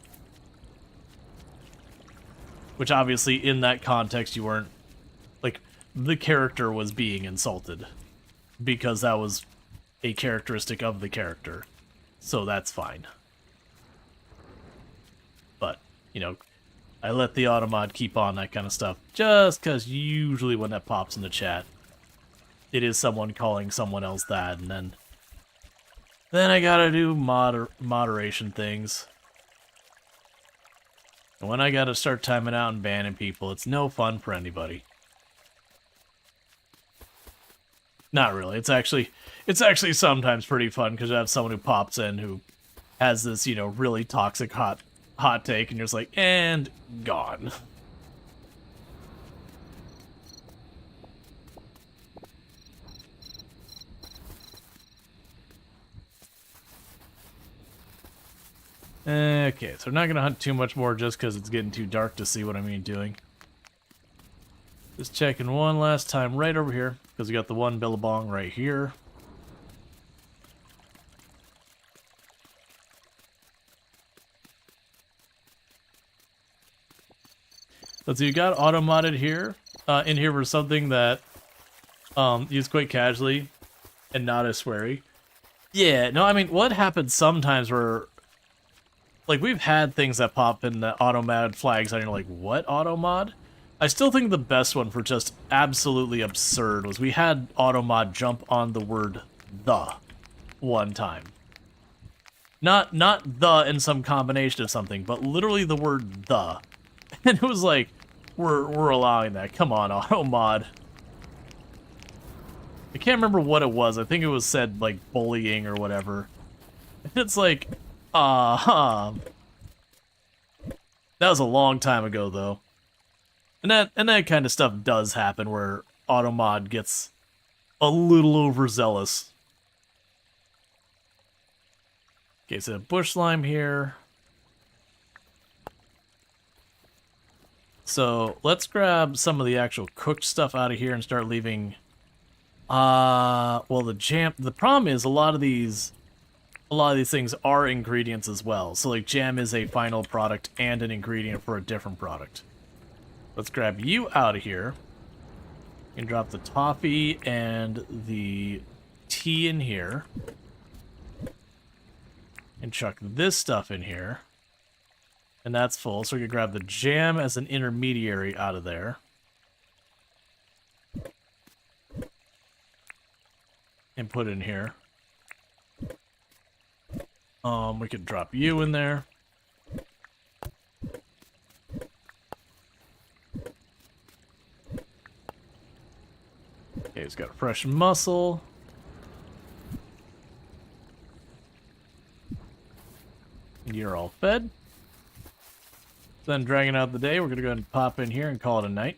Which, obviously, in that context, you weren't, like, the character was being insulted. Because that was a characteristic of the character. So that's fine. But, you know, I let the Automod keep on that kind of stuff, just because usually when that pops in the chat, it is someone calling someone else that, and then I gotta do moderation things. And when I gotta start timing out and banning people, it's no fun for anybody. Not really. It's actually sometimes pretty fun, because I have someone who pops in who has this, you know, really toxic hot take, and you're just like, and gone. Okay, so we're not gonna hunt too much more just because it's getting too dark to see what I'm doing. Just checking one last time right over here, because we got the one billabong right here. Let's see, you got auto-modded here, in here for something that, used quite casually, and not as sweary. Yeah, no, I mean, what happens sometimes where, like, we've had things that pop in the auto-mod flags, and you're like, what auto-mod? I still think the best one for just absolutely absurd was we had auto-mod jump on the word the one time. Not the in some combination of something, but literally the word the. And it was like, we're allowing that. Come on, auto-mod. I can't remember what it was. I think it was said, like, bullying or whatever. And it's like, that was a long time ago, though. And that kind of stuff does happen, where auto-mod gets a little overzealous. Okay, so bush slime here. So let's grab some of the actual cooked stuff out of here and start leaving. Well, the problem is a lot of these things are ingredients as well. So like jam is a final product and an ingredient for a different product. Let's grab you out of here and drop the toffee and the tea in here. And chuck this stuff in here. And that's full, so we can grab the jam as an intermediary out of there. And put it in here. We could drop you in there. Okay, he's got a fresh mussel. You're all fed. Then dragging out the day, we're gonna go ahead and pop in here and call it a night.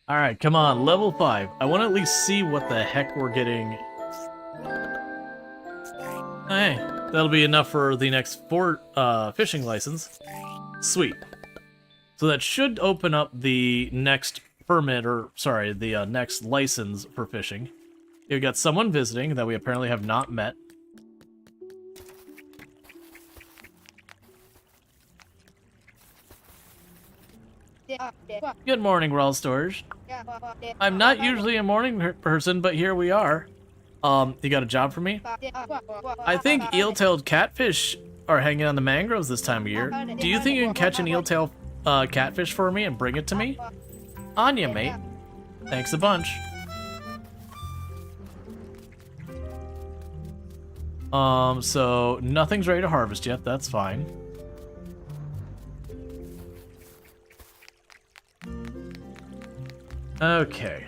Alright, come on, level 5. I want to at least see what the heck we're getting Hey, that'll be enough for the next 4 fishing license. Sweet. So that should open up the next permit, or sorry, the next license for fishing. We've got someone visiting that we apparently have not met. Good morning, Rual Storge. I'm not usually a morning person, but here we are. You got a job for me? I think eel-tailed catfish are hanging on the mangroves this time of year. Do you think you can catch an eel-tailed catfish for me and bring it to me? On ya, mate. Thanks a bunch. So nothing's ready to harvest yet, that's fine. Okay.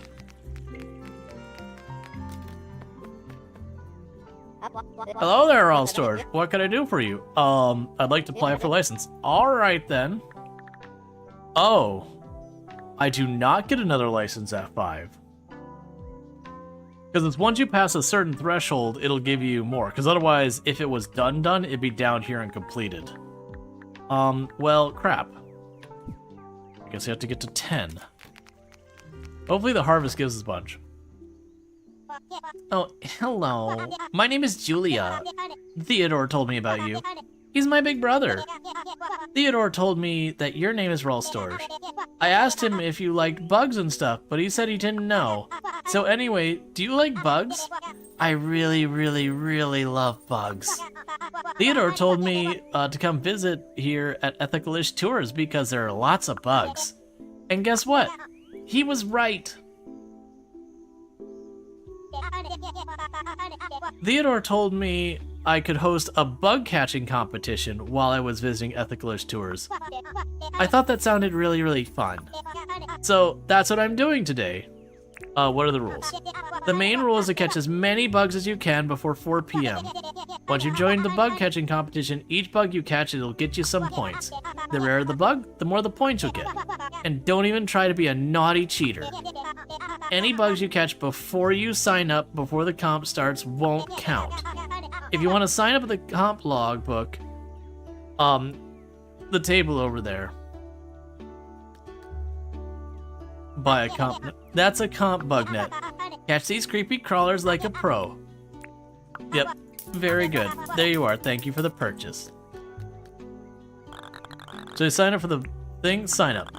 Hello there, Rual Storge. What can I do for you? I'd like to apply for license. Alright then. Oh. I do not get another license at 5. Because it's once you pass a certain threshold, it'll give you more. Because otherwise, if it was done, it'd be down here and completed. Well, crap. I guess you have to get to 10. Hopefully the harvest gives us a bunch. Oh, hello. My name is Julia. Theodore told me about you. He's my big brother. Theodore told me that your name is Rual Storge. I asked him if you liked bugs and stuff, but he said he didn't know. So anyway, do you like bugs? I really, really, really love bugs. Theodore told me to come visit here at Ethical-ish Tours because there are lots of bugs. And guess what? He was right. Theodore told me I could host a bug catching competition while I was visiting Ethical-ish Tours. I thought that sounded really, really fun. So that's what I'm doing today. What are the rules? The main rule is to catch as many bugs as you can before 4 p.m. Once you join the bug catching competition, each bug you catch, it'll get you some points. The rarer the bug, the more the points you'll get. And don't even try to be a naughty cheater. Any bugs you catch before you sign up, before the comp starts, won't count. If you want to sign up at the comp logbook, the table over there. Buy a comp. That's a comp bug net. Catch these creepy crawlers like a pro. Yep, very good. There you are. Thank you for the purchase. So you sign up for the thing? Sign up.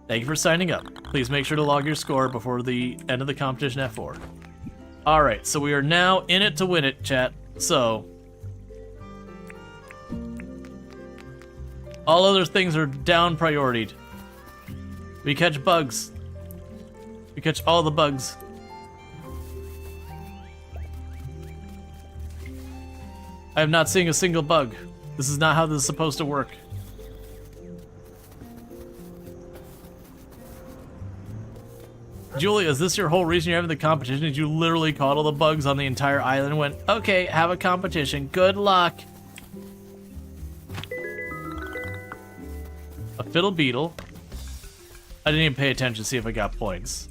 Thank you for signing up. Please make sure to log your score before the end of the competition at 4. Alright, so we are now in it to win it, chat. So all other things are down prioritied. We catch bugs. We catch all the bugs. I am not seeing a single bug. This is not how this is supposed to work. Julia, is this your whole reason you're having the competition? Did you literally caught all the bugs on the entire island and went, okay, have a competition. Good luck. A fiddle beetle. I didn't even pay attention to see if I got points.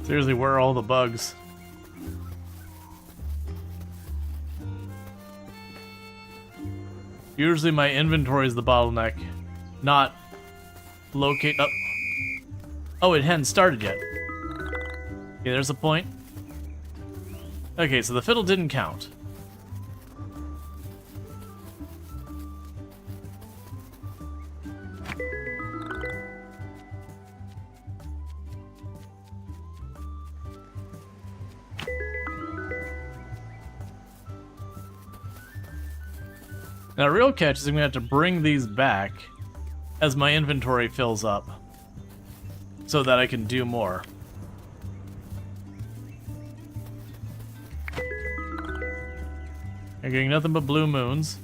Seriously, where are all the bugs? Usually my inventory is the bottleneck, not locate up. Oh, it hadn't started yet. Okay, there's a point. Okay, so the fiddle didn't count. Now, real catch is I'm gonna have to bring these back as my inventory fills up so that I can do more. I'm getting nothing but blue moons.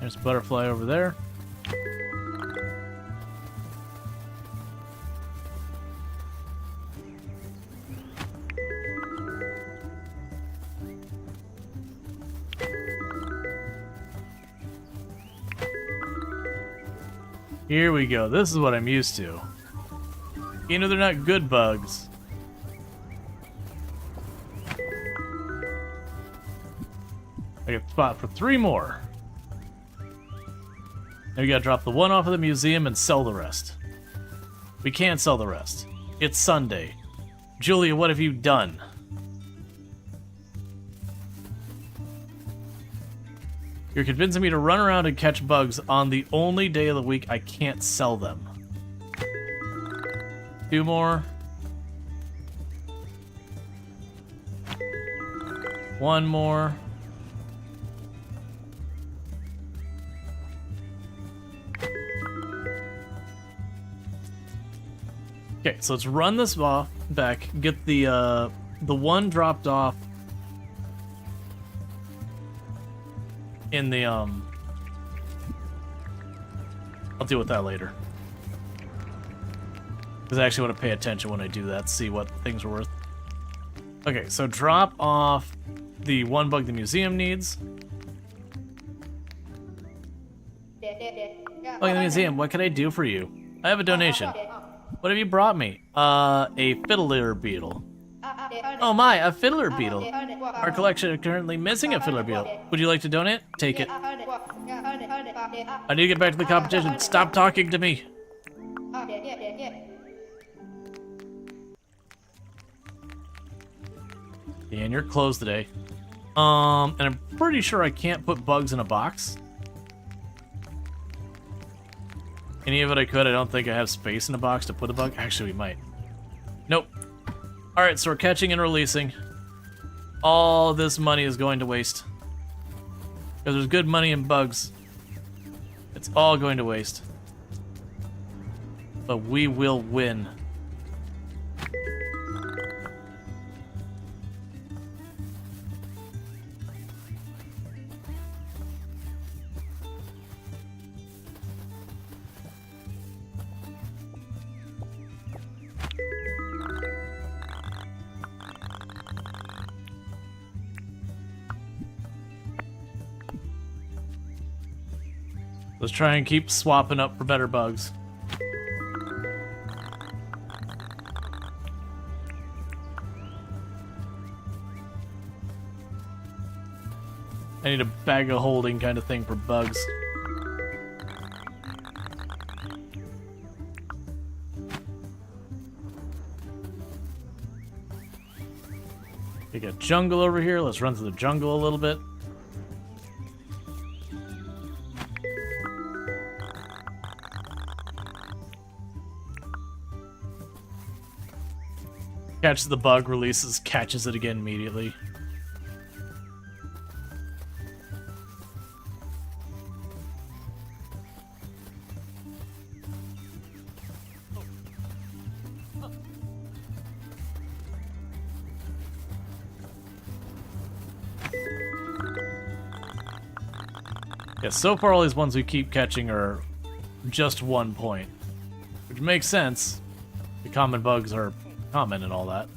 There's a butterfly over there. Here we go. This is what I'm used to. You know, they're not good bugs. I got a spot for 3 more. Now we gotta drop the one off of the museum and sell the rest. We can't sell the rest. It's Sunday. Julia, what have you done? You're convincing me to run around and catch bugs on the only day of the week I can't sell them. 2 more. 1 more. Okay, so let's run this off back, get the one dropped off in the I'll deal with that later. Because I actually want to pay attention when I do that, see what things are worth. Okay, so drop off the one bug the museum needs. Oh, the museum, what can I do for you? I have a donation. What have you brought me? A fiddler beetle. Oh my, a fiddler beetle. Our collection is currently missing a fiddler beetle. Would you like to donate? Take it. I need to get back to the competition. Stop talking to me. And you're closed today. And I'm pretty sure I can't put bugs in a box. Any of it I could. I don't think I have space in a box to put a bug. Actually, we might. Nope. Alright, so we're catching and releasing. All this money is going to waste. Because there's good money in bugs. It's all going to waste. But we will win. Let's try and keep swapping up for better bugs. I need a bag of holding kind of thing for bugs. We got jungle over here. Let's run through the jungle a little bit. Catches the bug, releases, catches it again immediately. Yeah, so far all these ones we keep catching are just 1 point, which makes sense. The common bugs are common and all that.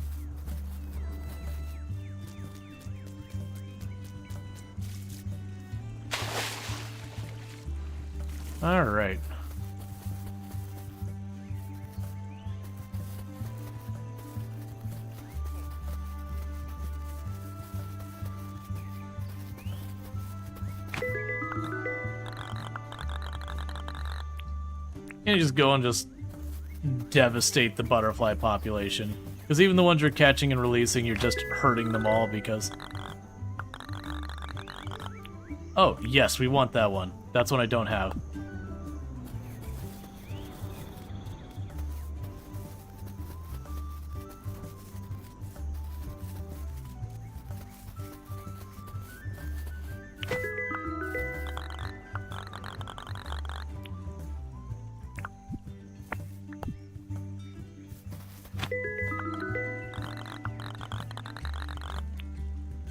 All right. And you just go and just devastate the butterfly population. Because even the ones you're catching and releasing, you're just hurting them all because... Oh, yes, we want that one. That's one I don't have.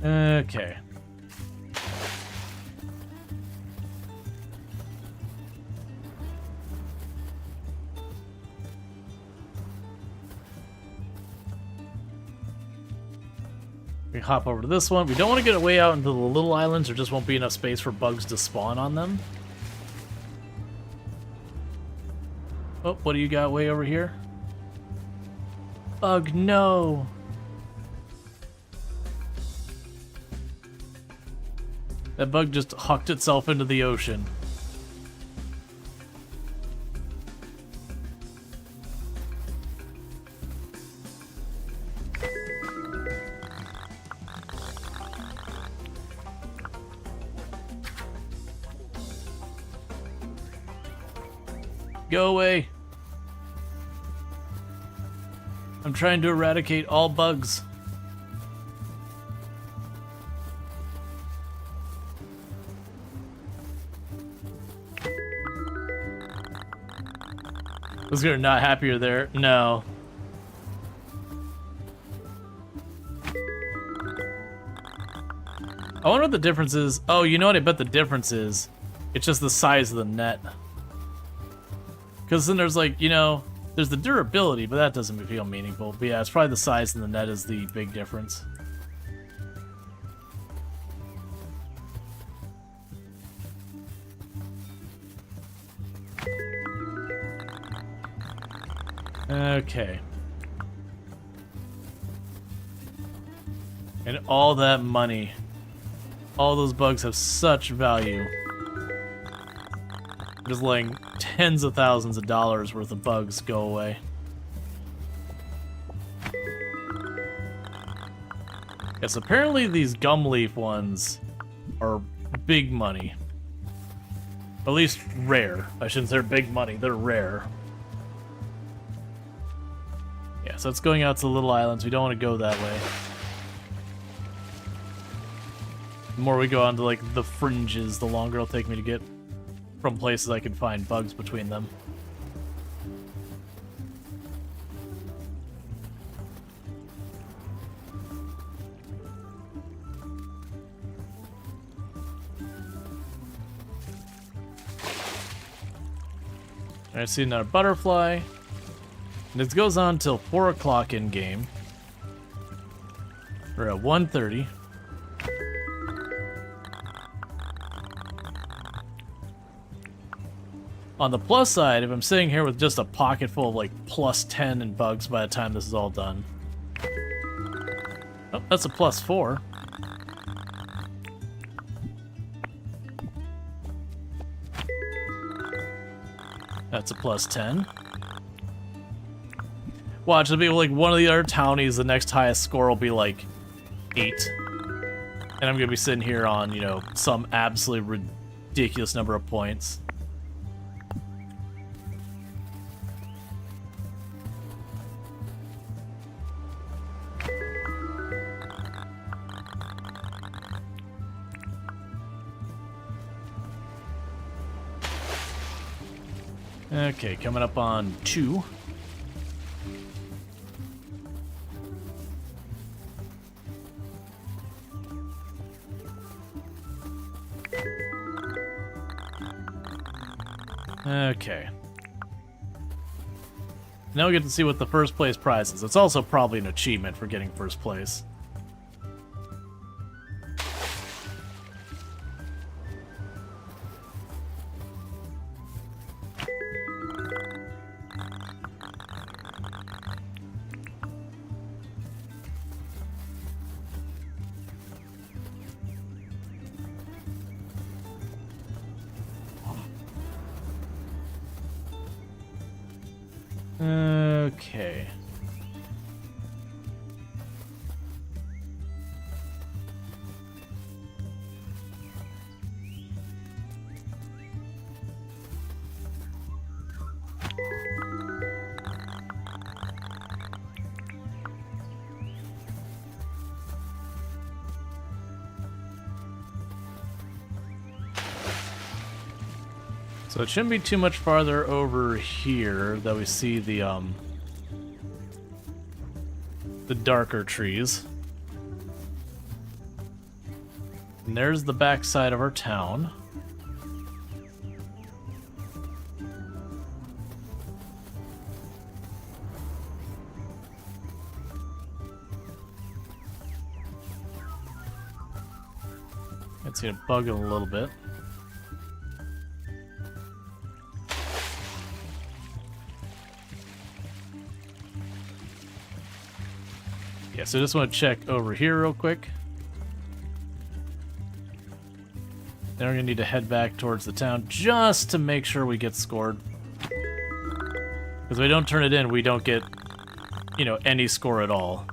Okay. We hop over to this one. We don't want to get way out into the little islands. There just won't be enough space for bugs to spawn on them. Oh, what do you got way over here? Bug, no! That bug just hucked itself into the ocean. Go away. I'm trying to eradicate all bugs. Was you're not happier there? No. I wonder what the difference is. Oh, you know what I bet the difference is? It's just the size of the net. Because then there's like, you know, there's the durability, but that doesn't feel meaningful. But yeah, it's probably the size of the net is the big difference. Okay. And all that money. All those bugs have such value. Just letting tens of thousands of dollars worth of bugs go away. Yes, apparently these gum leaf ones are big money. At least rare. I shouldn't say they're big money, they're rare. Yeah, so it's going out to the little islands. We don't want to go that way. The more we go on to like the fringes, the longer it'll take me to get from places I can find bugs between them. I see another butterfly. And this goes on till 4 o'clock in game. We're at 1:30. On the plus side, if I'm sitting here with just a pocket full of like plus 10 in bugs by the time this is all done. Oh, that's a plus 4. That's a plus 10. Watch, it'll be like one of the other townies, the next highest score will be like 8. And I'm gonna be sitting here on, you know, some absolutely ridiculous number of points. Okay, coming up on 2. Okay. Now we get to see what the first place prize is. It's also probably an achievement for getting first place. Okay. So it shouldn't be too much farther over here that we see the darker trees. And there's the backside of our town. It's gonna bug it a little bit. Yeah, so I just want to check over here real quick. Then we're gonna need to head back towards the town just to make sure we get scored. Because if we don't turn it in, we don't get, you know, any score at all.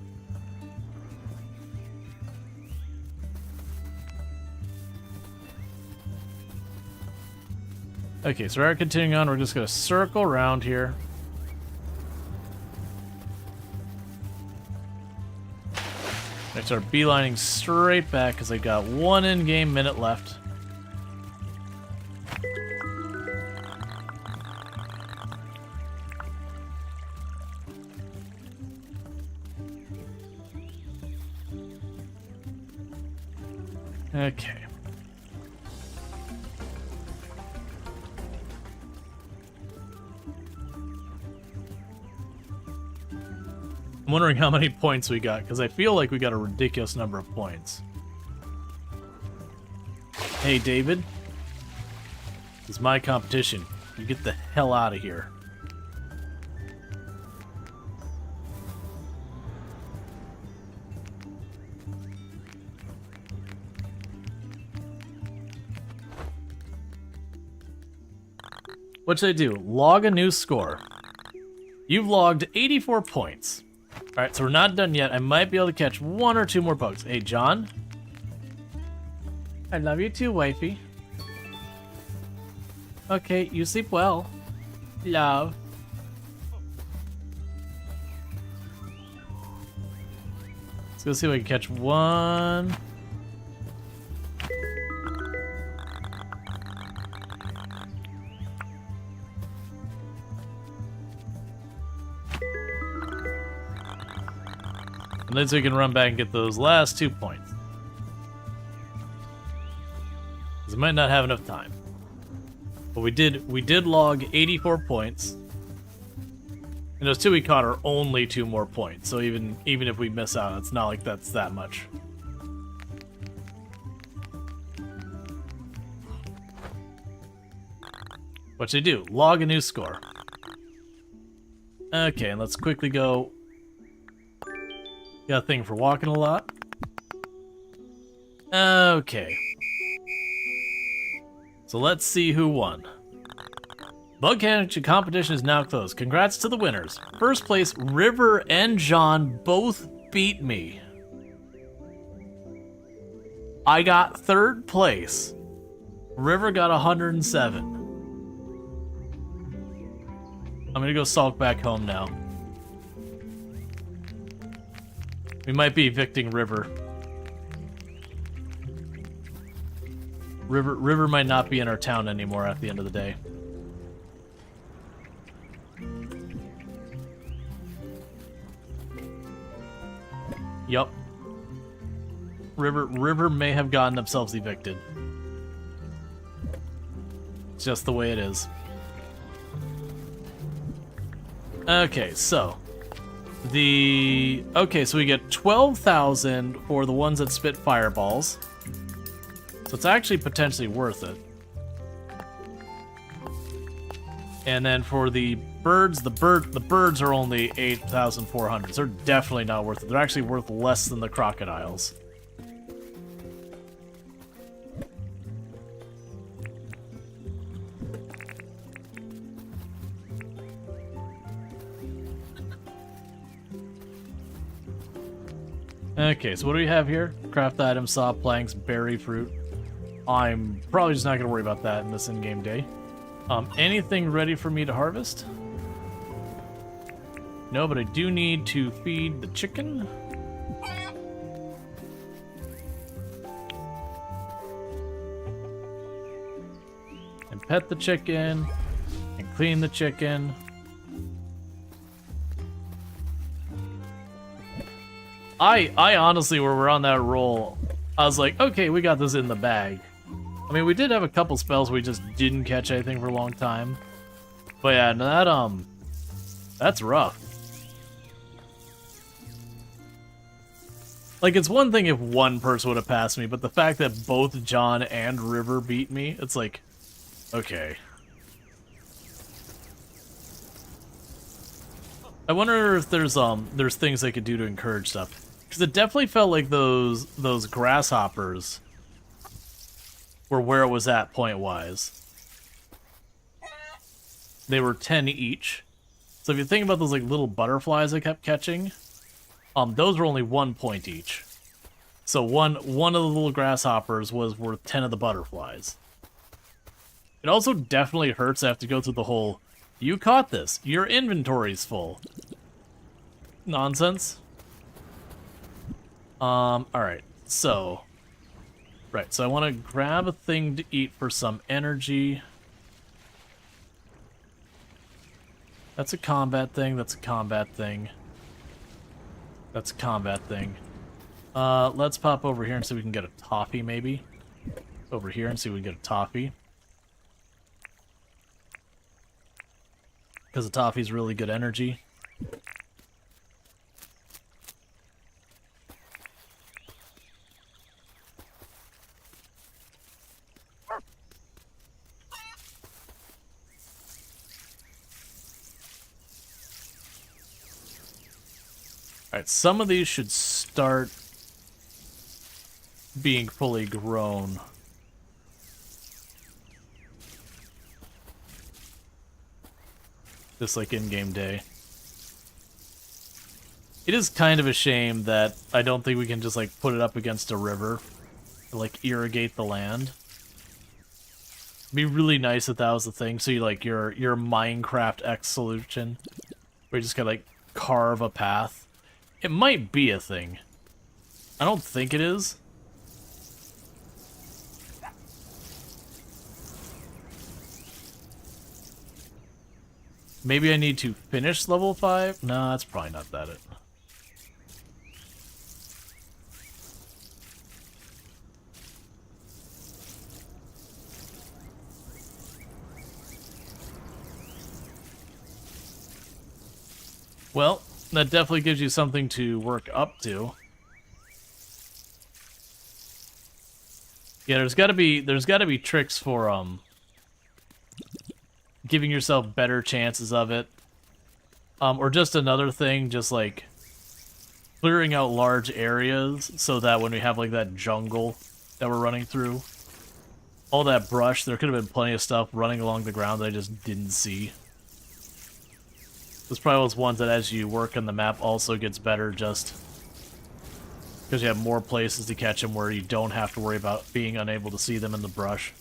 Okay, so we're continuing on. We're just gonna circle around here. I start beelining straight back because I got 1 in-game minute left. Okay. I'm wondering how many points we got, because I feel like we got a ridiculous number of points. Hey, David. This is my competition. You get the hell out of here. What should I do? Log a new score. You've logged 84 points. Alright, so we're not done yet. I might be able to catch 1 or 2 more bugs. Hey, John. I love you too, wifey. Okay, you sleep well. Love. Let's go see if we can catch 1. And then so we can run back and get those last 2 points. Because we might not have enough time. But we did log 84 points. And those 2 we caught are only 2 more points. So even if we miss out, it's not like that's that much. What should I do? Log a new score. Okay, and let's quickly go. Got a thing for walking a lot. Okay. So let's see who won. Bug catching competition is now closed. Congrats to the winners. First place, River and John both beat me. I got 3rd place. River got 107. I'm gonna go sulk back home now. We might be evicting River. River might not be in our town anymore at the end of the day. Yup. River may have gotten themselves evicted. It's just the way it is. Okay, so so we get 12,000 for the ones that spit fireballs. So it's actually potentially worth it. And then for the birds, the birds are only 8,400. So they're definitely not worth it. They're actually worth less than the crocodiles. Okay, so what do we have here? Craft items, saw planks, berry fruit. I'm probably just not going to worry about that in this in-game day. Anything ready for me to harvest? No, but I do need to feed the chicken. And pet the chicken. And clean the chicken. I honestly, where we're on that roll, I was like, okay, we got this in the bag. I mean, we did have a couple spells we just didn't catch anything for a long time. But yeah, that's rough. Like, it's one thing if one person would have passed me, but the fact that both John and River beat me, it's like, okay. I wonder if there's things they could do to encourage stuff. Because it definitely felt like those grasshoppers were where it was at point-wise. They were 10 each. So if you think about those like little butterflies I kept catching, those were only 1 point each. So one of the little grasshoppers was worth 10 of the butterflies. It also definitely hurts to have to go through the whole, you caught this, your inventory's full nonsense. Alright, so... Right, so I want to grab a thing to eat for some energy. That's a combat thing, that's a combat thing. That's a combat thing. Let's pop over here and see if we can get a toffee, maybe. Over here and see if we can get a toffee. Because the toffee's really good energy. Alright, some of these should start being fully grown. Just like in-game day. It is kind of a shame that I don't think we can just like put it up against a river to like irrigate the land. It'd be really nice if that was the thing. So you like your Minecraft-X solution where you just gotta like carve a path. It might be a thing. I don't think it is. Maybe I need to finish level 5? No, that's probably not that it. Well, that definitely gives you something to work up to. Yeah, there's gotta be tricks for giving yourself better chances of it. Or just another thing, just like clearing out large areas so that when we have like that jungle that we're running through, all that brush, there could have been plenty of stuff running along the ground that I just didn't see. This probably was ones that as you work on the map also gets better just because you have more places to catch them where you don't have to worry about being unable to see them in the brush.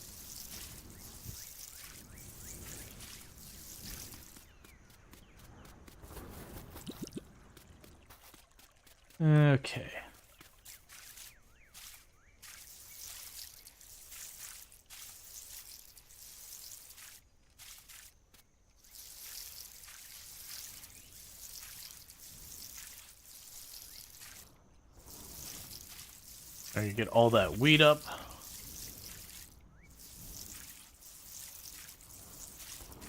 Okay. I can get all that wheat up.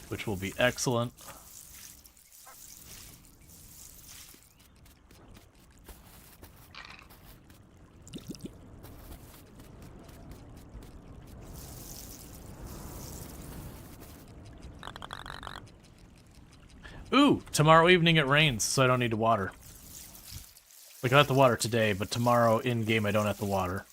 Which will be excellent. Ooh, tomorrow evening it rains, so I don't need to water. Like, I have to water today, but tomorrow in-game I don't have to water.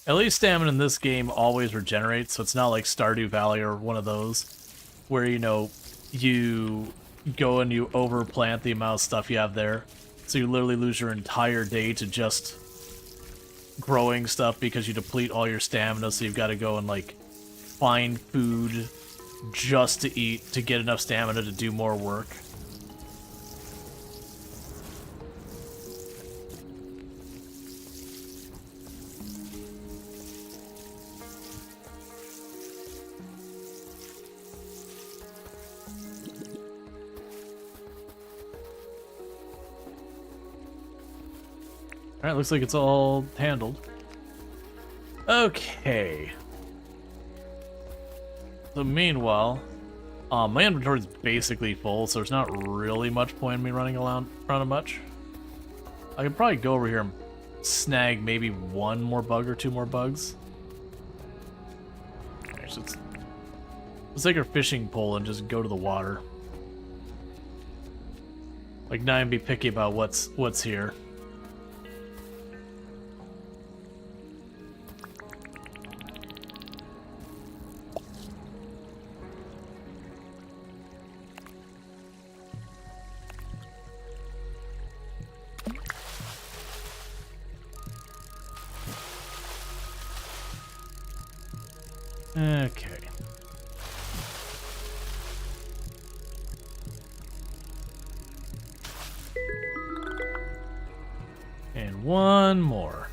At least stamina in this game always regenerates, so it's not like Stardew Valley or one of those where, you know, you go and you overplant the amount of stuff you have there. So you literally lose your entire day to just growing stuff because you deplete all your stamina, so you've got to go and, like, find food just to eat to get enough stamina to do more work. Alright, looks like it's all handled. Okay. So meanwhile, my inventory is basically full, so there's not really much point in me running around much. I could probably go over here and snag maybe one more bug or two more bugs. Okay, so let's take our fishing pole and just go to the water. Like, not even be picky about what's here. Okay. And one more.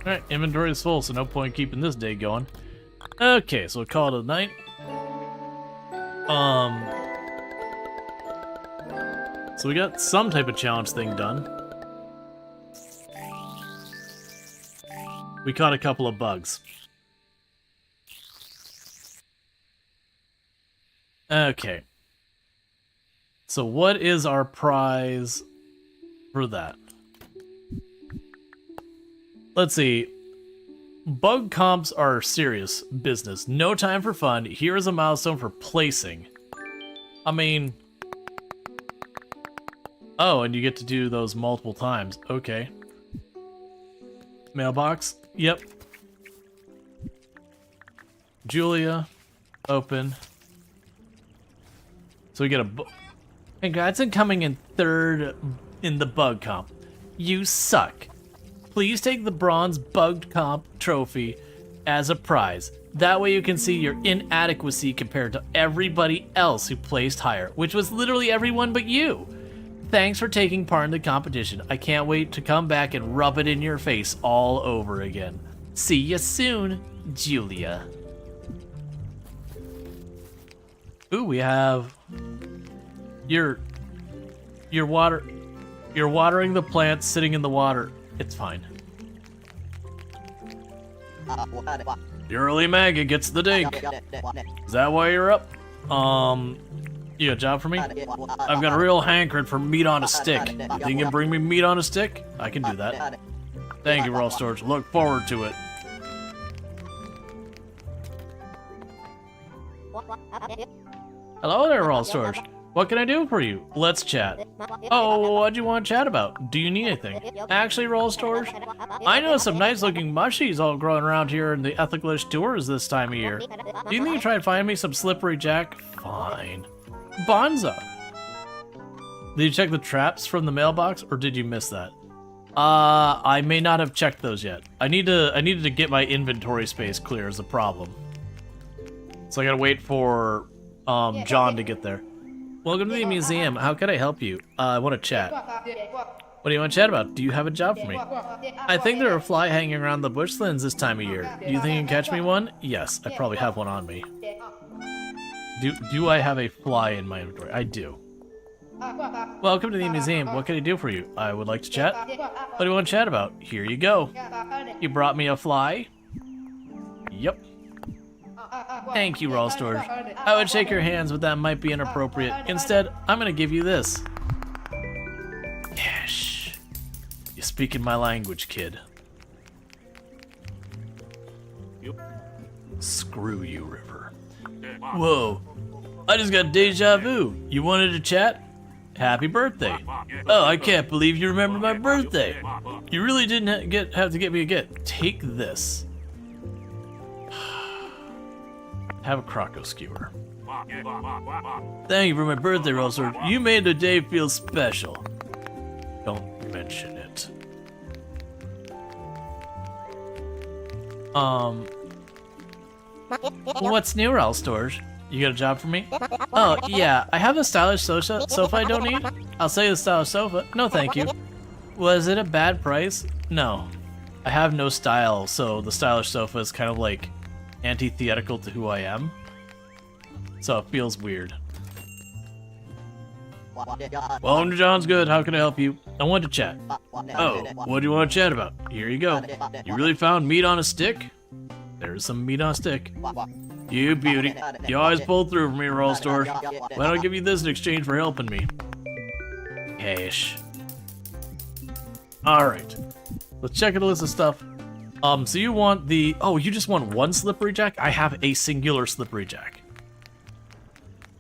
Alright, inventory is full, so no point keeping this day going. Okay, so we'll call it a night. So we got some type of challenge thing done. We caught a couple of bugs. Okay. So what is our prize for that? Let's see. Bug comps are serious business. No time for fun. Here is a milestone for placing. I mean... Oh, and you get to do those multiple times. Okay. Mailbox? Yep. Julia. Open. So we get a... Congrats on coming in third in the bug comp. You suck. Please take the bronze bugged comp trophy as a prize. That way you can see your inadequacy compared to everybody else who placed higher, which was literally everyone but you. Thanks for taking part in the competition. I can't wait to come back and rub it in your face all over again. See you soon, Julia. Ooh, we have... You're watering the plants sitting in the water. It's fine. The early maggot gets the dink. Is that why you're up? You got a job for me? I've got a real hankering for meat on a stick. You think you can bring me meat on a stick? I can do that. Thank you, Rual Storge. Look forward to it. Hello there, Rual Storge. What can I do for you? Let's chat. Oh, what do you want to chat about? Do you need anything? Actually, Rual Storge, I know some nice-looking mushies all growing around here in the Ethicalish tours this time of year. Do you think you try to find me some slippery jack? Fine. Bonza. Did you check the traps from the mailbox, or did you miss that? I may not have checked those yet. I needed to get my inventory space clear is the problem. So I gotta wait for John to get there. Welcome to the museum. How can I help you? I want to chat. What do you want to chat about? Do you have a job for me? I think there are a fly hanging around the bushlands this time of year. Do you think you can catch me one? Yes, I probably have one on me. Do I have a fly in my inventory? I do. Welcome to the museum. What can I do for you? I would like to chat. What do you want to chat about? Here you go. You brought me a fly? Yep. Thank you, Rual Storge. I would shake your hands, but that might be inappropriate. Instead, I'm gonna give you this. Yesh. You're speaking my language, kid. Screw you, River. Whoa. I just got deja vu. You wanted to chat? Happy birthday. Oh, I can't believe you remember my birthday. You really didn't have to get me a gift. Take this. Have a croco skewer. Thank you for my birthday, Rual Storge. You made the day feel special. Don't mention it. What's new, Rual Storge? You got a job for me? Oh, yeah. I have a stylish sofa I don't need. I'll sell you the stylish sofa. No, thank you. Was it a bad price? No. I have no style, so the stylish sofa is kind of like antithetical to who I am. So it feels weird. Welcome to John's Good. How can I help you? I want to chat. Oh, what do you want to chat about? Here you go. You really found meat on a stick? There's some meat on a stick. You beauty. You always pull through for me, Rual Storge. Why don't I give you this in exchange for helping me? Cash. Alright. Let's check the list of stuff. So you want the... Oh, you just want one slippery jack? I have a singular slippery jack.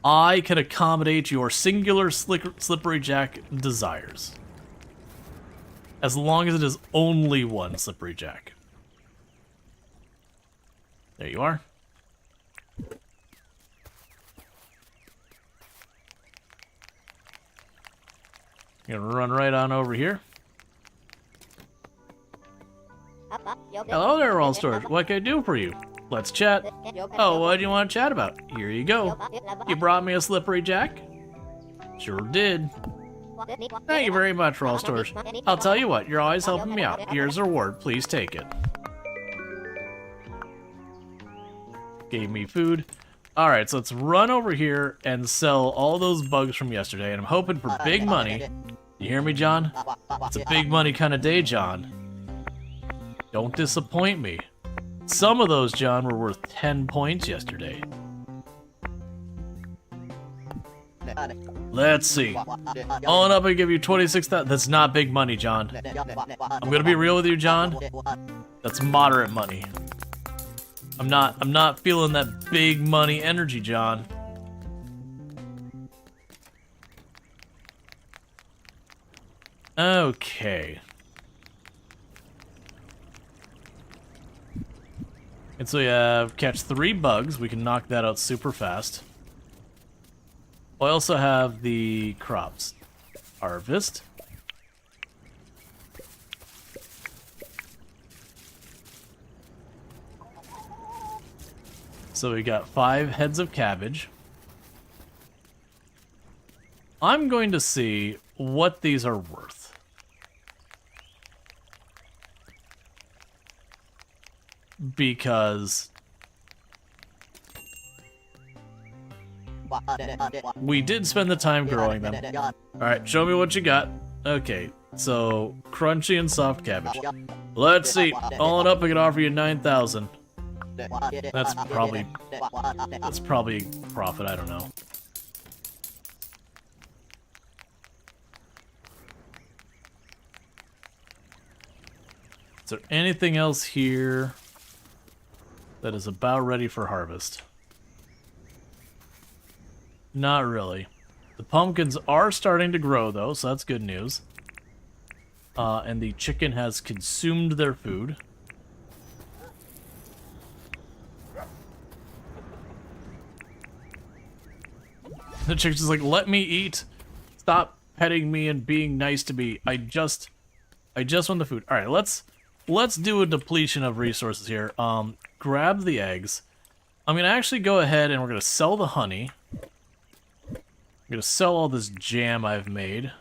I can accommodate your singular slippery jack desires. As long as it is only one slippery jack. There you are. Gonna run right on over here. Hello there, Rual Storge. What can I do for you? Let's chat. Oh, what do you want to chat about? Here you go. You brought me a slippery jack? Sure did. Thank you very much, Rual Storge. I'll tell you what, you're always helping me out. Here's a reward. Please take it. Gave me food. Alright, so let's run over here and sell all those bugs from yesterday, and I'm hoping for big money. You hear me, John? It's a big money kind of day, John. Don't disappoint me. Some of those, John, were worth 10 points yesterday. Let's see. All in up, I give you 26,000. That's not big money, John. I'm gonna be real with you, John. That's moderate money. I'm not feeling that big money energy, John. Okay. And so we have catch 3 bugs. We can knock that out super fast. I also have the crops. Harvest. So we got 5 heads of cabbage. I'm going to see what these are worth. Because we did spend the time growing them. Alright, show me what you got. Okay, so crunchy and soft cabbage. Let's see. All in up, I can offer you 9,000. That's probably profit, I don't know. Is there anything else here that is about ready for harvest? Not really. The pumpkins are starting to grow though, so that's good news. And the chicken has consumed their food. The chicken's just like, let me eat. Stop petting me and being nice to me. I just want the food. All right, let's do a depletion of resources here. Grab the eggs. I'm gonna actually go ahead and we're gonna sell the honey. I'm gonna sell all this jam I've made.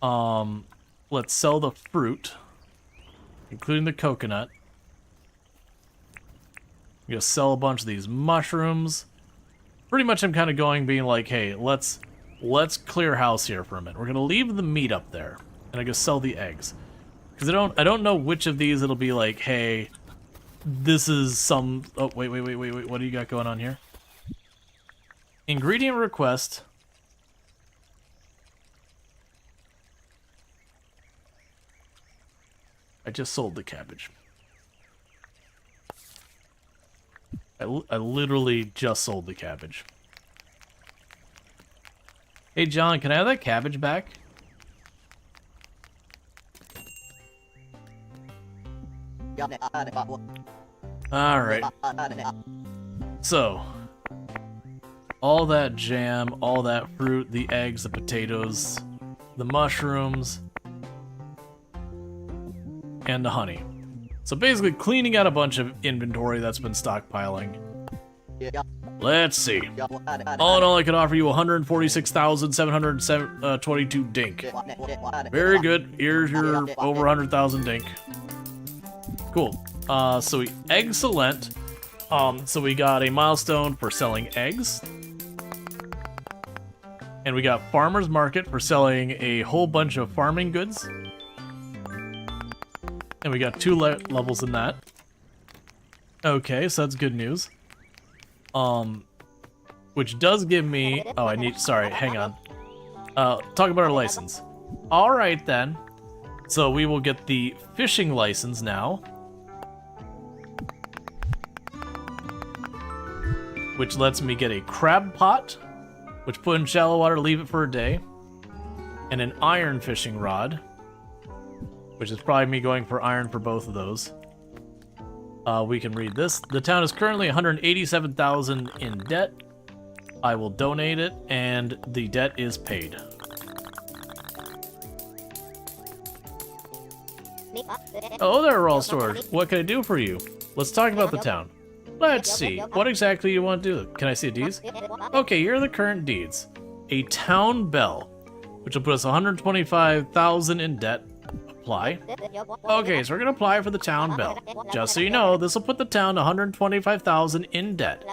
Let's sell the fruit, including the coconut. I'm gonna sell a bunch of these mushrooms. Pretty much I'm kind of being like, hey, let's clear house here for a minute. We're gonna leave the meat up there, and I go sell the eggs. Because I don't know which of these it'll be like, hey, this is some... Oh, wait, what do you got going on here? Ingredient request. I just sold the cabbage. I literally just sold the cabbage. Hey, John, can I have that cabbage back? Alright. So, all that jam, all that fruit, the eggs, the potatoes, the mushrooms, and the honey. So basically cleaning out a bunch of inventory that's been stockpiling. Let's see. All in all, I could offer you 146,722 dink. Very good. Here's your over 100,000 dink. Cool. So we excellent. So we got a milestone for selling eggs. And we got farmer's market for selling a whole bunch of farming goods. And we got 2 levels in that. Okay, so that's good news. Which does give me... Oh, I need... Sorry, hang on. Talk about our license. Alright then. So we will get the fishing license now. Which lets me get a crab pot. Which put in shallow water, leave it for a day. And an iron fishing rod. Which is probably me going for iron for both of those. We can read this. The town is currently 187,000 in debt. I will donate it, and the debt is paid. Oh there, Rual Storge. What can I do for you? Let's talk about the town. Let's see. What exactly you want to do? Can I see deeds? Okay, here are the current deeds. A town bell, which will put us 125,000 in debt. Apply. Okay, so we're gonna apply for the town bell. Just so you know, this will put the town 125,000 in debt.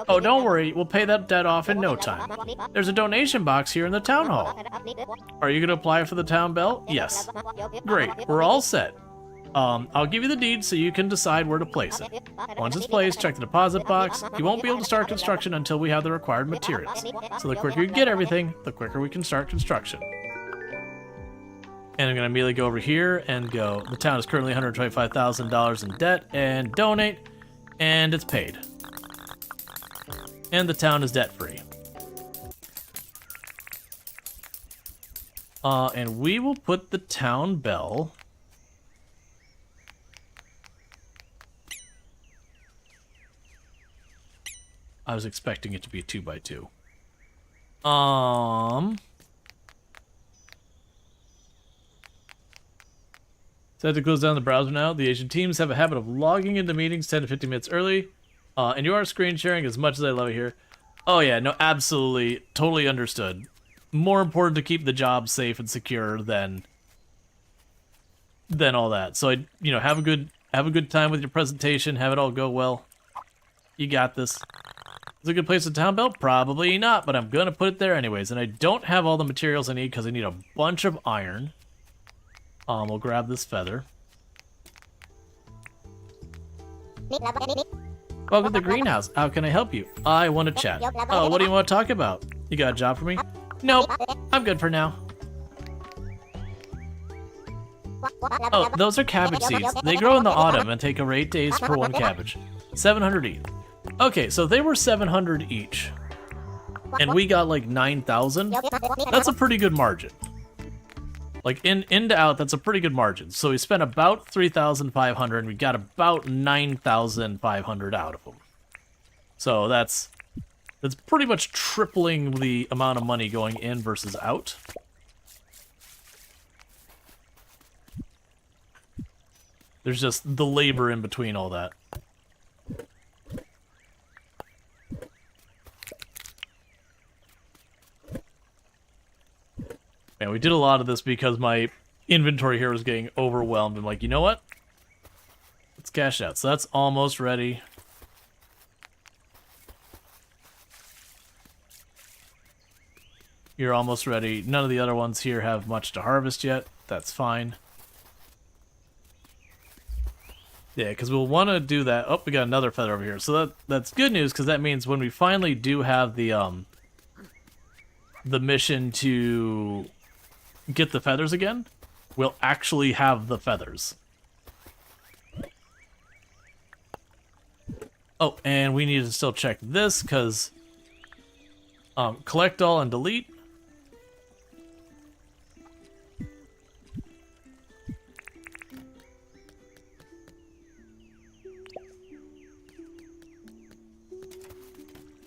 Oh, don't worry, we'll pay that debt off in no time. There's a donation box here in the town hall. Are you gonna apply for the town bell? Yes. Great, we're all set. I'll give you the deed so you can decide where to place it. Once it's placed, check the deposit box. You won't be able to start construction until we have the required materials. So the quicker you get everything, the quicker we can start construction. And I'm going to immediately go over here and go, the town is currently $125,000 in debt, and donate, and it's paid. And the town is debt-free. And we will put the town bell... I was expecting it to be a 2x2. Set to close down the browser now. The Asian teams have a habit of logging into meetings 10 to 15 minutes early. And you are screen sharing as much as I love it here. Oh yeah, no, absolutely, totally understood. More important to keep the job safe and secure than all that. So have a good time with your presentation. Have it all go well. You got this. Is it a good place to town belt? Probably not, but I'm gonna put it there anyways. And I don't have all the materials I need because I need a bunch of iron. We'll grab this feather. Welcome to the greenhouse. How can I help you? I want to chat. Oh, what do you want to talk about? You got a job for me? Nope. I'm good for now. Oh, those are cabbage seeds. They grow in the autumn and take over 8 days for 1 cabbage. 700 each. Okay, so they were 700 each. And we got like 9,000. That's a pretty good margin. Like, in to out, that's a pretty good margin. So we spent about 3,500, and we got about 9,500 out of them. So that's pretty much tripling the amount of money going in versus out. There's just the labor in between all that. Man, we did a lot of this because my inventory here was getting overwhelmed. I'm like, you know what? Let's cash out. So that's almost ready. You're almost ready. None of the other ones here have much to harvest yet. That's fine. Yeah, because we'll want to do that. Oh, we got another feather over here. So that's good news, because that means when we finally do have the mission to get the feathers again, we'll actually have the feathers. Oh, and we need to still check this, because collect all and delete.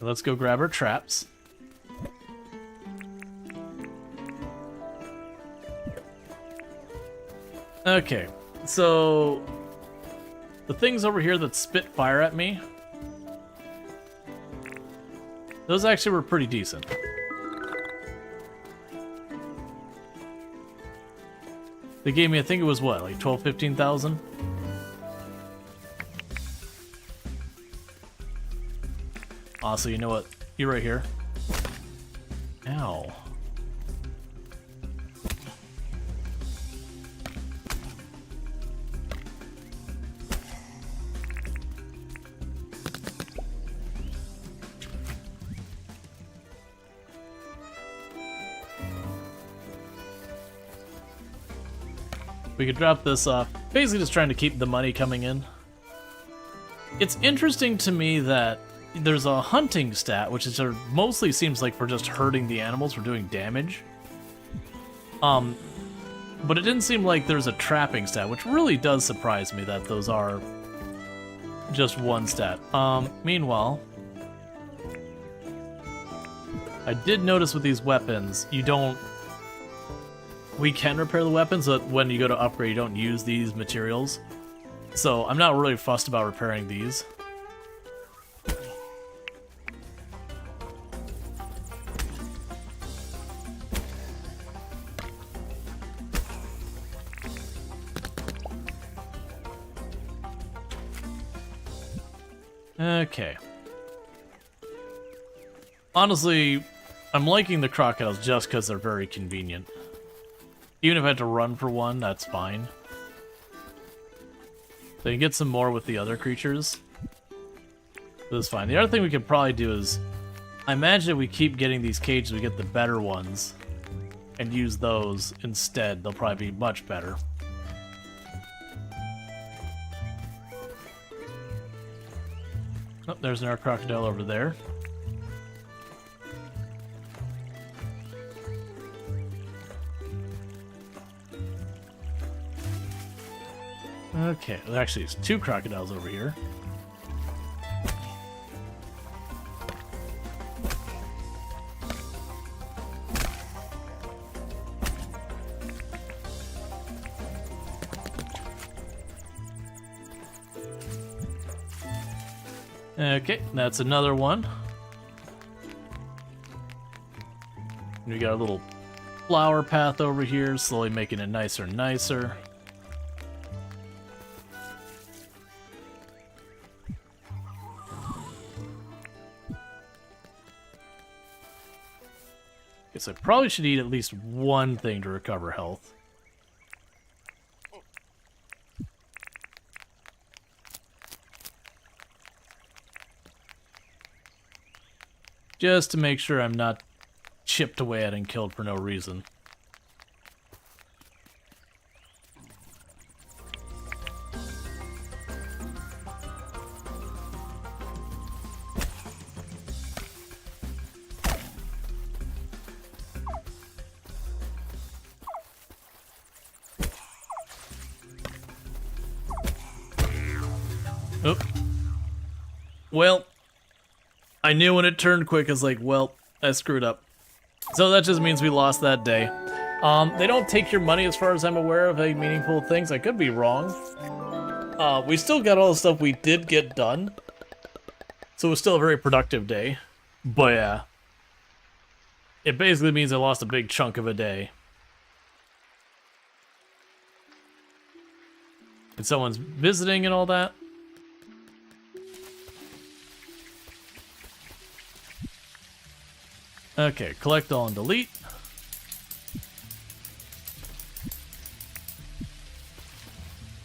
Let's go grab our traps. Okay, so the things over here that spit fire at me, Those actually were pretty decent. They gave me, I think it was what, like 12, 15,000? Also, you know what? You're right here. Ow. We could drop this off. Basically just trying to keep the money coming in. It's interesting to me that there's a hunting stat, which is mostly seems like for just hurting the animals, for doing damage. But it didn't seem like there's a trapping stat, which really does surprise me that those are just one stat. Meanwhile, I did notice with these weapons, we can repair the weapons, but when you go to upgrade, you don't use these materials. So I'm not really fussed about repairing these. Okay. Honestly, I'm liking the crocodiles just because they're very convenient. Even if I had to run for one, that's fine. So you can get some more with the other creatures. That's fine. The other thing we could probably do is, I imagine if we keep getting these cages, we get the better ones, and use those instead. They'll probably be much better. Oh, there's another crocodile over there. Okay, well, actually, there's two crocodiles over here. Okay, that's another one. We got a little flower path over here, slowly making it nicer and nicer. Guess I probably should eat at least one thing to recover health. Just to make sure I'm not chipped away at and killed for no reason. Oh. Well, I knew when it turned quick, I was like, well, I screwed up. So that just means we lost that day. They don't take your money as far as I'm aware of any meaningful things. I could be wrong. We still got all the stuff we did get done. So it was still a very productive day. But yeah. It basically means I lost a big chunk of a day. And someone's visiting and all that. Okay, collect all and delete.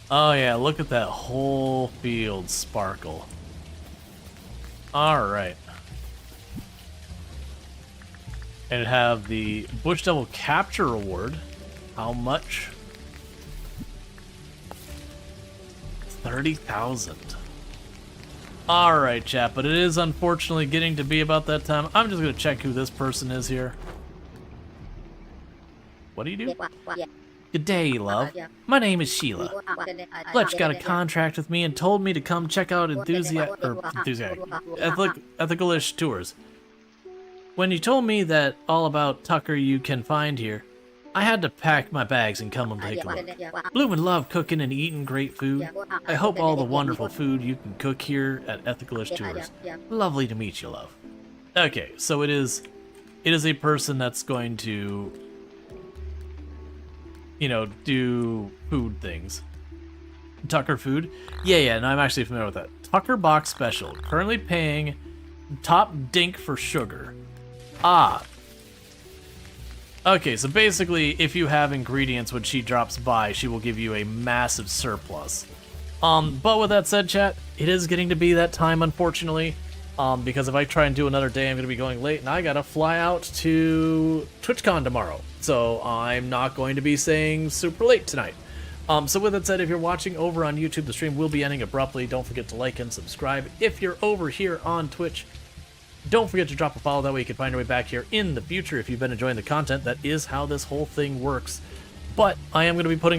Oh yeah, look at that whole field sparkle. Alright. And have the Bush Devil Capture Reward. How much? 30,000. Alright, chat, but it is unfortunately getting to be about that time. I'm just gonna check who this person is here. What do you do? Good day, love. My name is Sheila. Fletch got a contract with me and told me to come check out Ethical-ish Tours. When you told me that all about Tucker you can find here, I had to pack my bags and come and take a look. Bloomin' love cooking and eating great food. I hope all the wonderful food you can cook here at Ethical-ish Tours. Lovely to meet you, love. Okay, so it is a person that's going to, you know, do food things. Tucker Food? Yeah, no, I'm actually familiar with that. Tucker Box Special. Currently paying top dink for sugar. Ah. Okay, so basically, if you have ingredients when she drops by, she will give you a massive surplus. But with that said, chat, it is getting to be that time, unfortunately. Because if I try and do another day, I'm going to be going late, and I gotta fly out to TwitchCon tomorrow. So I'm not going to be staying super late tonight. So with that said, if you're watching over on YouTube, the stream will be ending abruptly. Don't forget to like and subscribe. If you're over here on Twitch, don't forget to drop a follow. That way you can find your way back here in the future if you've been enjoying the content. That is how this whole thing works. But I am going to be putting up